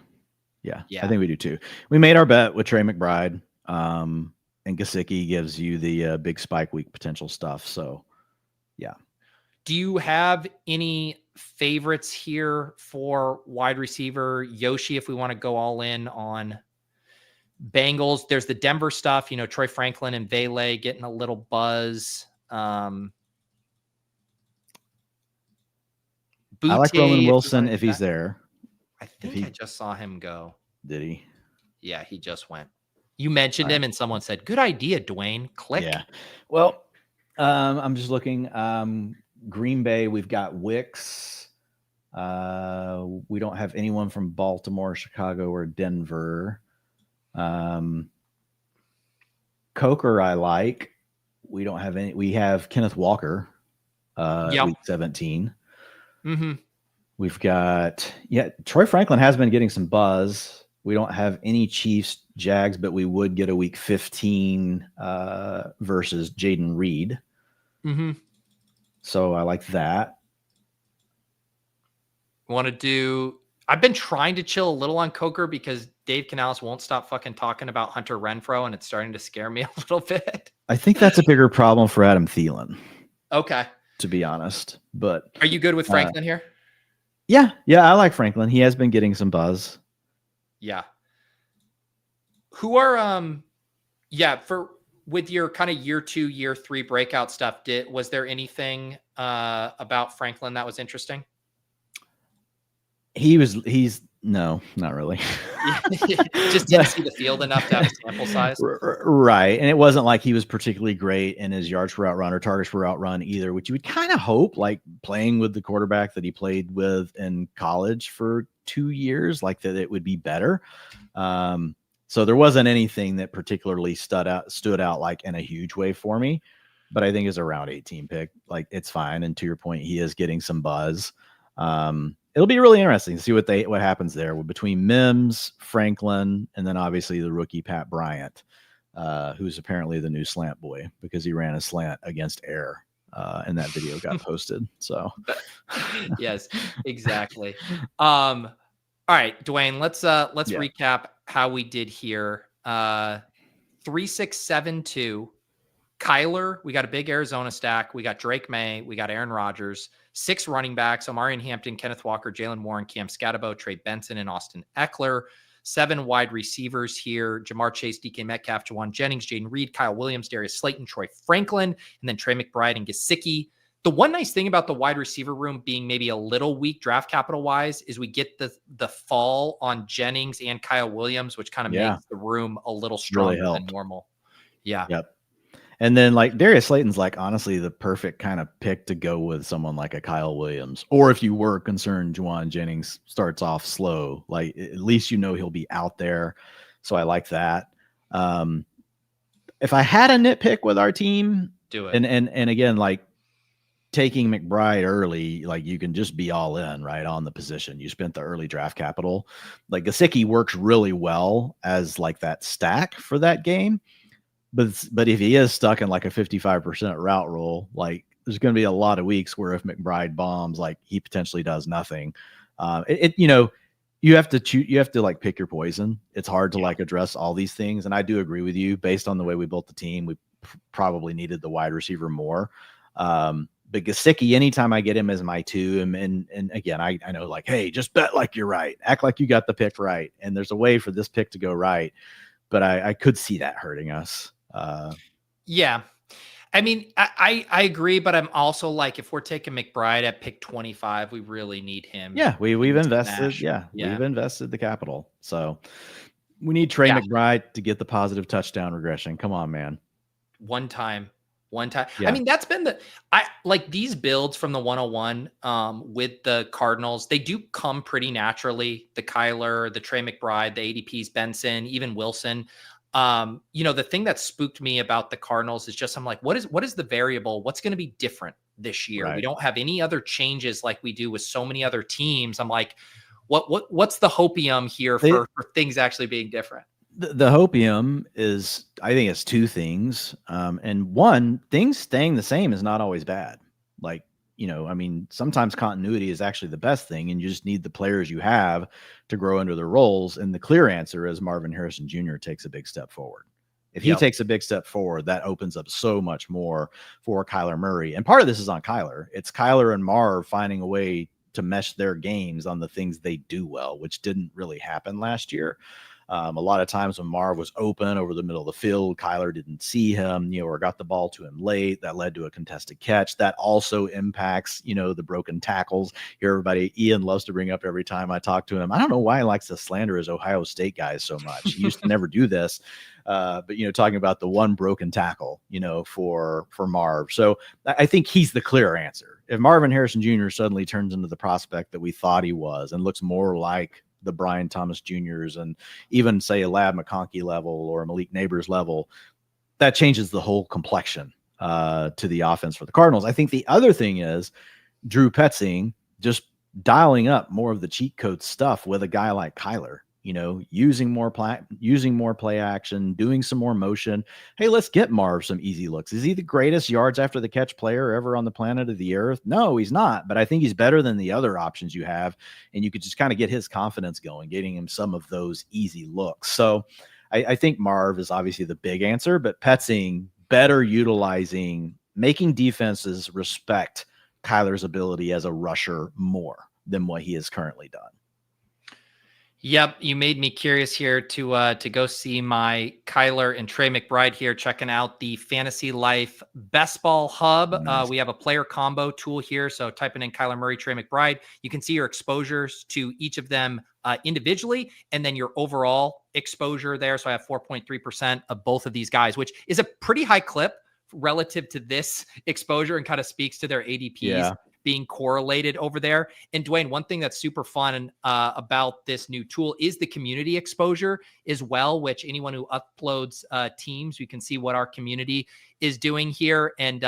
Yeah, I think we do too. We made our bet with Trey McBride, and Gesicki gives you the big spike week potential stuff. So, yeah. Do you have any favorites here for wide receiver? Yoshi, if we want to go all in on Bengals, there's the Denver stuff, Troy Franklin and Vele getting a little buzz. I like Roman Wilson if he's there. I think I just saw him go. Did he? Yeah, he just went. You mentioned him and someone said, good idea, Dwayne. Click. Yeah. Well, I'm just looking. Green Bay, we've got Wicks. We don't have anyone from Baltimore, Chicago, or Denver. Coker, I like. We don't have any. We have Kenneth Walker, week 17. Mm-hmm. We've got Troy Franklin has been getting some buzz. We don't have any Chiefs, Jags, but we would get a week 15 versus Jaden Reed. Mm-hmm. So I like that. I've been trying to chill a little on Coker because Dave Canales won't stop fucking talking about Hunter Renfrow, and it's starting to scare me a little bit. I think that's a bigger problem for Adam Thielen. Okay. To be honest. But are you good with Franklin here? Yeah, I like Franklin. He has been getting some buzz. Yeah. Who are with your kind of year 2, year 3 breakout stuff, was there anything about Franklin that was interesting? No, not really. Just didn't see the field enough to have a sample size. Right. And it wasn't like he was particularly great in his yards per outrun or targets per outrun either, which you would kind of hope, like playing with the quarterback that he played with in college for 2 years, like that it would be better. So there wasn't anything that particularly stood out like in a huge way for me, but I think it's a round 18 pick. Like it's fine. And to your point, he is getting some buzz. It'll be really interesting to see what happens there between Mims, Franklin, and then obviously the rookie Pat Bryant, who's apparently the new slant boy because he ran a slant against air, and that video got posted. So, yes, exactly. All right, Dwayne, let's recap how we did here. 3-6-7-2. Kyler, we got a big Arizona stack. We got Drake May. We got Aaron Rodgers. 6 running backs: Amari Hampton, Kenneth Walker, Jalen Warren, Cam Scatterbo, Trey Benson, and Austin Eckler. 7 wide receivers here: Jamar Chase, DK Metcalf, Jawan Jennings, Jaden Reed, Kyle Williams, Darius Slayton, Troy Franklin, and then Trey McBride and Gesicki. The one nice thing about the wide receiver room being maybe a little weak draft capital wise is we get the fall on Jennings and Kyle Williams, which kind of makes the room a little stronger than normal. Yeah. Yep. And then like Darius Slayton's like honestly the perfect kind of pick to go with someone like a Kyle Williams. Or if you were concerned Juwan Jennings starts off slow, like at least you know he'll be out there. So I like that. If I had a nitpick with our team, do it. And again, like taking McBride early, like you can just be all in right on the position. You spent the early draft capital. Like Gesicki works really well as like that stack for that game. But if he is stuck in like a 55% route roll, like there's going to be a lot of weeks where if McBride bombs, like he potentially does nothing. You have to choose, you have to like pick your poison. It's hard to like address all these things. And I do agree with you based on the way we built the team. We probably needed the wide receiver more. But Gesicki, anytime I get him as my 2, and again, I know like, hey, just bet like you're right. Act like you got the pick right. And there's a way for this pick to go right. But I could see that hurting us. Yeah. I mean, I agree, but I'm also like, if we're taking McBride at pick 25, we really need him. Yeah, we've invested. Smash. Yeah, we've invested the capital. So we need Trey McBride to get the positive touchdown regression. Come on, man. One time. Yeah. I mean, that's been I like these builds from the 101 with the Cardinals. They do come pretty naturally. The Kyler, the Trey McBride, the ADPs, Benson, even Wilson. The thing that spooked me about the Cardinals is just, I'm like, what is the variable? What's going to be different this year? Right. We don't have any other changes like we do with so many other teams. I'm like, what's the hopium here for things actually being different? The hopium is, I think it's 2 things. And one, things staying the same is not always bad. Like, I mean, sometimes continuity is actually the best thing, and you just need the players you have to grow into their roles. And the clear answer is Marvin Harrison Jr. takes a big step forward. If he takes a big step forward, that opens up so much more for Kyler Murray. And part of this is on Kyler. It's Kyler and Marv finding a way to mesh their games on the things they do well, which didn't really happen last year. A lot of times when Marv was open over the middle of the field, Kyler didn't see him, or got the ball to him late. That led to a contested catch. That also impacts, the broken tackles. Here, everybody, Ian loves to bring up every time I talk to him. I don't know why he likes to slander his Ohio State guys so much. He used to never do this. But, talking about the one broken tackle, for Marv. So I think he's the clear answer. If Marvin Harrison Jr. suddenly turns into the prospect that we thought he was and looks more like the Brian Thomas Jr.'s and even say a Lab McConkey level or a Malik Neighbors level, that changes the whole complexion to the offense for the Cardinals. I think the other thing is Drew Petzing just dialing up more of the cheat code stuff with a guy like Kyler, using more play action, doing some more motion. Hey, let's get Marv some easy looks. Is he the greatest yards after the catch player ever on the planet of the earth? No, he's not. But I think he's better than the other options you have. And you could just kind of get his confidence going, getting him some of those easy looks. So I think Marv is obviously the big answer, but Petzing better utilizing, making defenses respect Kyler's ability as a rusher more than what he has currently done. Yep, you made me curious here to go see my Kyler and Trey McBride here, checking out the FantasyLife Best Ball Hub. Nice. We have a player combo tool here, so typing in Kyler Murray, Trey McBride, you can see your exposures to each of them individually, and then your overall exposure there. So I have 4.3% of both of these guys, which is a pretty high clip relative to this exposure and kind of speaks to their ADPs. Being correlated over there. And Dwayne, one thing that's super fun about this new tool is the community exposure as well, which anyone who uploads teams, we can see what our community is doing here, and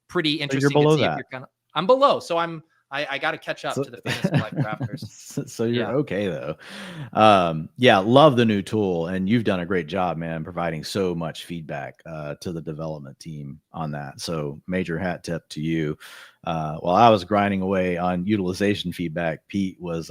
pretty interesting to see if you're kind of, I'm below. So I got to catch up to the FantasyLife drafters. So you're okay though. Love the new tool, and you've done a great job, man, providing so much feedback to the development team on that. So major hat tip to you. While I was grinding away on utilization feedback, Pete was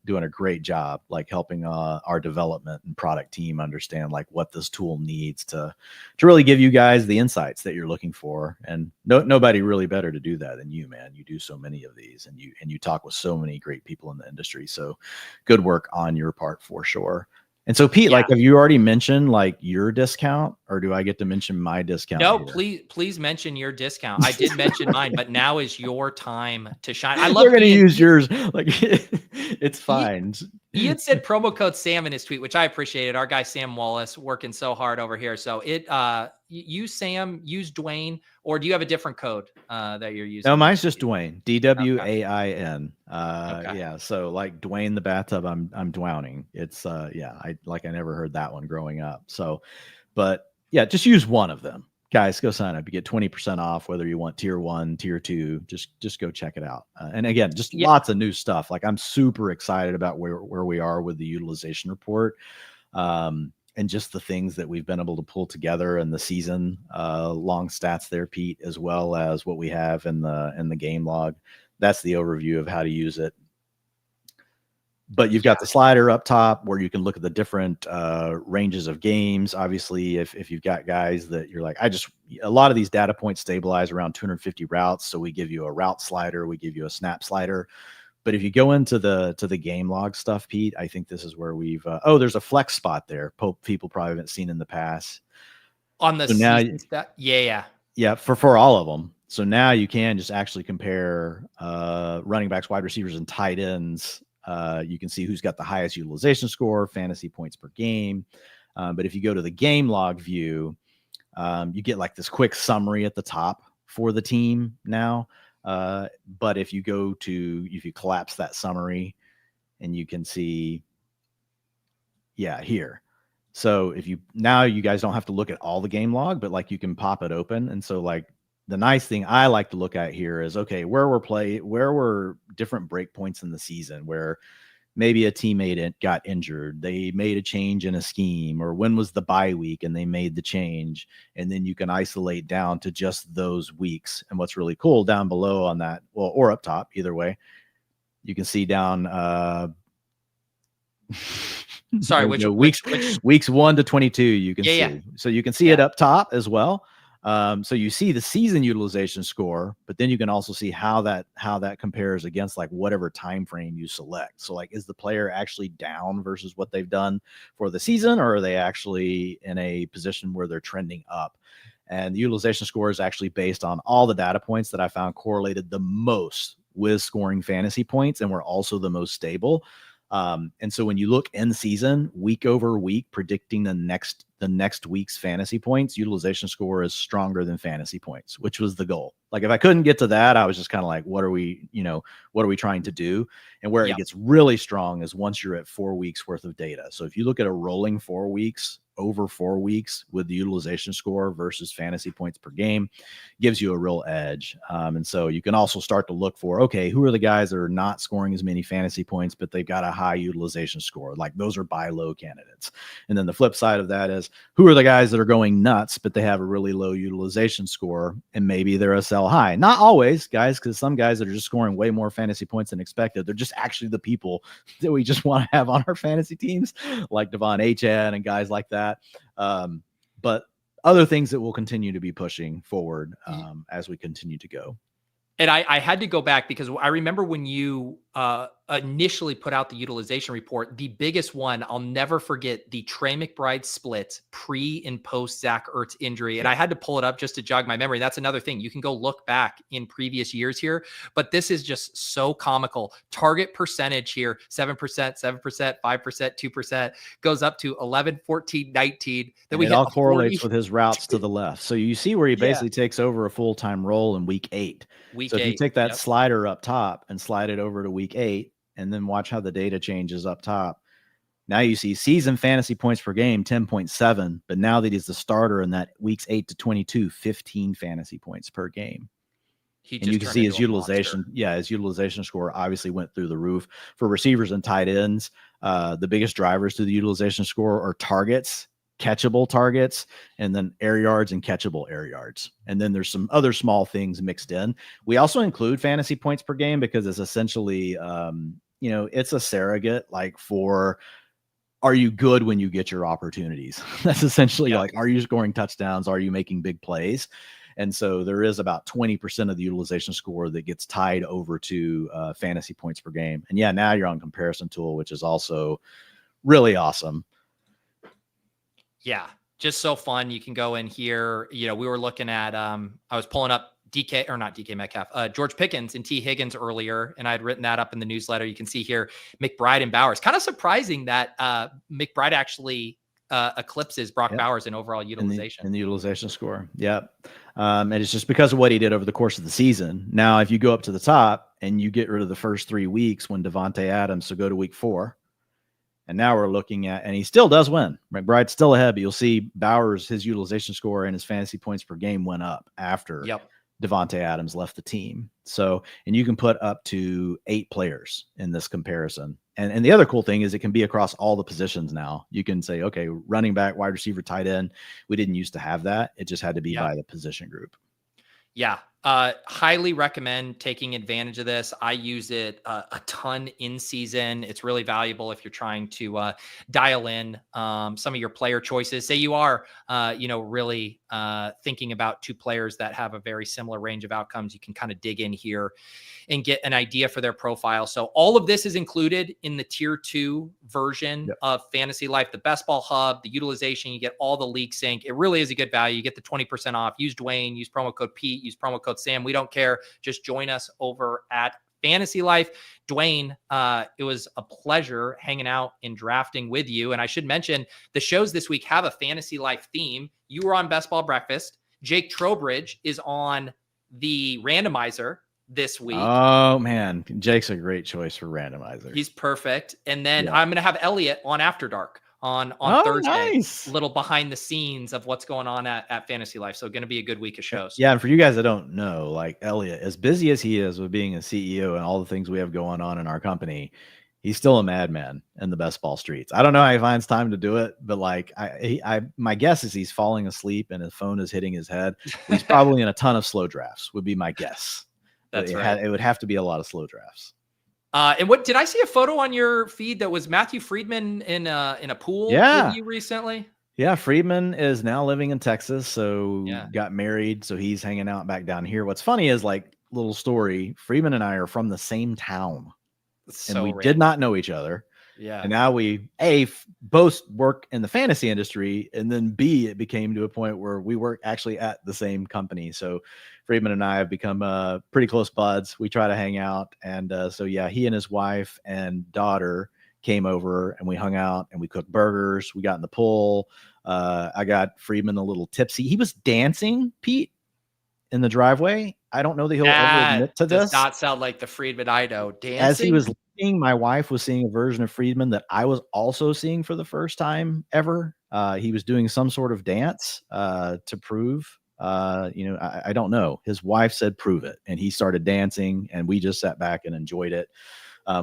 doing a great job, like helping our development and product team understand like what this tool needs to really give you guys the insights that you're looking for. And nobody really better to do that than you, man. You do so many of these, and you talk with so many great people in the industry. So good work on your part for sure. And so, Pete, like, have you already mentioned like your discount, or do I get to mention my discount? No, please mention your discount. I did mention mine, but now is your time to shine. I love going to use yours. Like, it's fine. He had said promo code Sam in his tweet, which I appreciated. Our guy Sam Wallace working so hard over here. So use Sam, use Dwain, or do you have a different code that you're using? No, mine's just Dwain. DWAIN. Okay. Yeah. So like Dwain the bathtub, I'm Dwowning. It's I never heard that one growing up. So, but yeah, just use one of them. Guys, go sign up. You get 20% off whether you want tier 1, tier 2. Just go check it out. And again, just lots of new stuff. Like I'm super excited about where we are with the utilization report, and just the things that we've been able to pull together in the season long stats there, Pete, as well as what we have in the game log. That's the overview of how to use it. But you've got the slider up top where you can look at the different ranges of games. Obviously, if you've got guys that you're like, a lot of these data points stabilize around 250 routes. So we give you a route slider, we give you a snap slider. But if you go into the game log stuff, Pete, I think this is where we've there's a flex spot there. People probably haven't seen in the past. On the season stat? Yeah, for all of them. So now you can just actually compare running backs, wide receivers, and tight ends. You can see who's got the highest utilization score, fantasy points per game. But if you go to the game log view, you get like this quick summary at the top for the team now. But if you collapse that summary, and you can see, here. So you guys don't have to look at all the game log, but like you can pop it open. And so like the nice thing I like to look at here is, okay, where were different break points in the season where maybe a teammate got injured, they made a change in a scheme, or when was the bye week and they made the change. And then you can isolate down to just those weeks. And what's really cool down below on that, or up top, either way, you can see down, sorry, weeks 1 to 22, you can see. Yeah. So you can see it up top as well. So you see the season utilization score, but then you can also see how that compares against like whatever time frame you select. So like, is the player actually down versus what they've done for the season, or are they actually in a position where they're trending up? And the utilization score is actually based on all the data points that I found correlated the most with scoring fantasy points, and were also the most stable. And so when you look in season, week over week, predicting the next week's fantasy points, utilization score is stronger than fantasy points, which was the goal. Like if I couldn't get to that, I was just kind of like, what are we trying to do? And where it gets really strong is once you're at 4 weeks worth of data. So if you look at a rolling 4 weeks, over 4 weeks with the utilization score versus fantasy points per game, gives you a real edge. And so you can also start to look for, okay, who are the guys that are not scoring as many fantasy points, but they've got a high utilization score? Like those are buy low candidates. And then the flip side of that is, who are the guys that are going nuts, but they have a really low utilization score, and maybe they're a sell high? Not always, guys, because some guys that are just scoring way more fantasy points than expected, they're just actually the people that we just want to have on our fantasy teams, like Devon Achane and guys like that. But other things that we'll continue to be pushing forward as we continue to go. And I had to go back because I remember when you initially put out the utilization report, the biggest one, I'll never forget, the Trey McBride split pre and post Zach Ertz injury. And I had to pull it up just to jog my memory. That's another thing. You can go look back in previous years here, but this is just so comical. Target percentage here, 7%, 7%, 5%, 2%, goes up to 11, 14, 19. Then it all correlates with his routes to the left. So you see where he basically takes over a full-time role in week 8. So if you take that slider up top and slide it over to week 8, and then watch how the data changes up top. Now you see season fantasy points per game, 10.7, but now that he's the starter in that weeks 8 to 22, 15 fantasy points per game. And you can see his utilization. Yeah, his utilization score obviously went through the roof. For receivers and tight ends, the biggest drivers to the utilization score are targets, catchable targets, and then air yards and catchable air yards. And then there's some other small things mixed in. We also include fantasy points per game because it's essentially, it's a surrogate like for, are you good when you get your opportunities? That's essentially like, are you scoring touchdowns? Are you making big plays? And so there is about 20% of the utilization score that gets tied over to fantasy points per game. And now you're on comparison tool, which is also really awesome. Yeah, just so fun. You can go in here. We were looking at, I was pulling up DK or not DK Metcalf, George Pickens and T Higgins earlier. And I'd written that up in the newsletter. You can see here, McBride and Bowers. Kind of surprising that McBride actually eclipses Brock Bowers in overall utilization. In the utilization score. Yep. And it's just because of what he did over the course of the season. Now, if you go up to the top and you get rid of the first 3 weeks when Devontae Adams, so go to week 4. And now we're looking at, and he still does win. McBride's still ahead, but you'll see Bowers, his utilization score and his fantasy points per game went up after Devontae Adams left the team. So, and you can put up to 8 players in this comparison. And the other cool thing is it can be across all the positions now. You can say, okay, running back, wide receiver, tight end. We didn't used to have that. It just had to be by the position group. Yeah. Highly recommend taking advantage of this. I use it a ton in season. It's really valuable if you're trying to dial in some of your player choices. Say you are, really thinking about 2 players that have a very similar range of outcomes. You can kind of dig in here and get an idea for their profile. So all of this is included in the tier 2 version of FantasyLife, the Best Ball Hub, the utilization. You get all the league sync. It really is a good value. You get the 20% off. Use Dwayne, use promo code Pete, use promo code Sam. We don't care. Just join us over at FantasyLife. Dwayne, it was a pleasure hanging out and drafting with you. And I should mention the shows this week have a FantasyLife theme. You were on Best Ball Breakfast. Jake Trowbridge is on the randomizer this week. Oh man, Jake's a great choice for randomizer. He's perfect. And then I'm going to have Elliot on After Dark on Thursday. Nice. Little behind the scenes of what's going on at FantasyLife. So going to be a good week of shows. Yeah, and for you guys that don't know, like Elliot, as busy as he is with being a CEO and all the things we have going on in our company, he's still a madman in the best ball streets. I don't know how he finds time to do it, but like my guess is he's falling asleep and his phone is hitting his head. He's probably in a ton of slow drafts would be my guess. That's right. It would have to be a lot of slow drafts. And what did I see a photo on your feed that was Matthew Friedman in a pool with you recently? Yeah, Friedman is now living in Texas, so got married, so he's hanging out back down here. What's funny is, like, little story, Friedman and I are from the same town, and we did not know each other. Yeah. And now we both work in the fantasy industry, and then B, it became to a point where we work actually at the same company. So Friedman and I have become pretty close buds. We try to hang out. And so, yeah, he and his wife and daughter came over and we hung out and we cooked burgers. We got in the pool. I got Friedman a little tipsy. He was dancing, Pete, in the driveway. I don't know that he'll ever admit to this. Does not sound like the Friedman I know. Dancing. As he was leaving, my wife was seeing a version of Friedman that I was also seeing for the first time ever. He was doing some sort of dance to prove. I don't know. His wife said, prove it. And he started dancing and we just sat back and enjoyed it.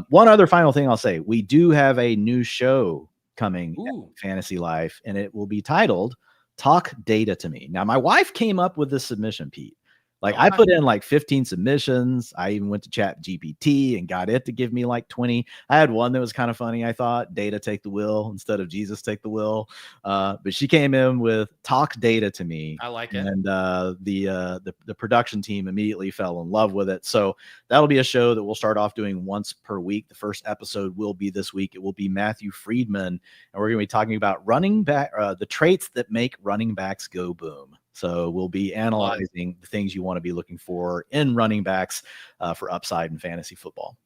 One other final thing I'll say, we do have a new show coming at FantasyLife, and it will be titled Talk Data to Me. Now, my wife came up with this submission, Pete. Like, I put in like 15 submissions. I even went to Chat GPT and got it to give me like 20. I had one that was kind of funny. I thought, data take the wheel instead of Jesus take the wheel. But she came in with Talk Data to Me. I like it. And the production team immediately fell in love with it. So that'll be a show that we'll start off doing once per week. The first episode will be this week. It will be Matthew Friedman. And we're going to be talking about running back, the traits that make running backs go boom. So we'll be analyzing the things you want to be looking for in running backs for upside in fantasy football.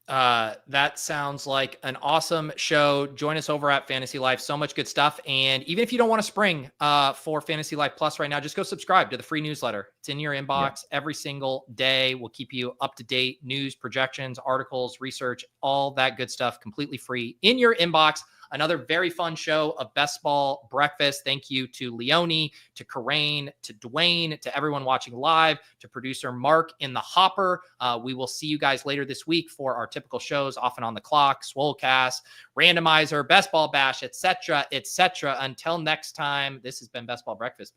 That sounds like an awesome show. Join us over at FantasyLife. So much good stuff. And even if you don't want to spring for FantasyLife Plus right now, just go subscribe to the free newsletter. It's in your inbox every single day. We'll keep you up to date. News, projections, articles, research, all that good stuff completely free in your inbox. Another very fun show of Best Ball Breakfast. Thank you to Leone, to Kerrane, to Dwayne, to everyone watching live, to producer Mark in the hopper. We will see you guys later this week for our typical shows, Often on the Clock, Swolecast, Randomizer, Best Ball Bash, etc., etc. Until next time, this has been Best Ball Breakfast.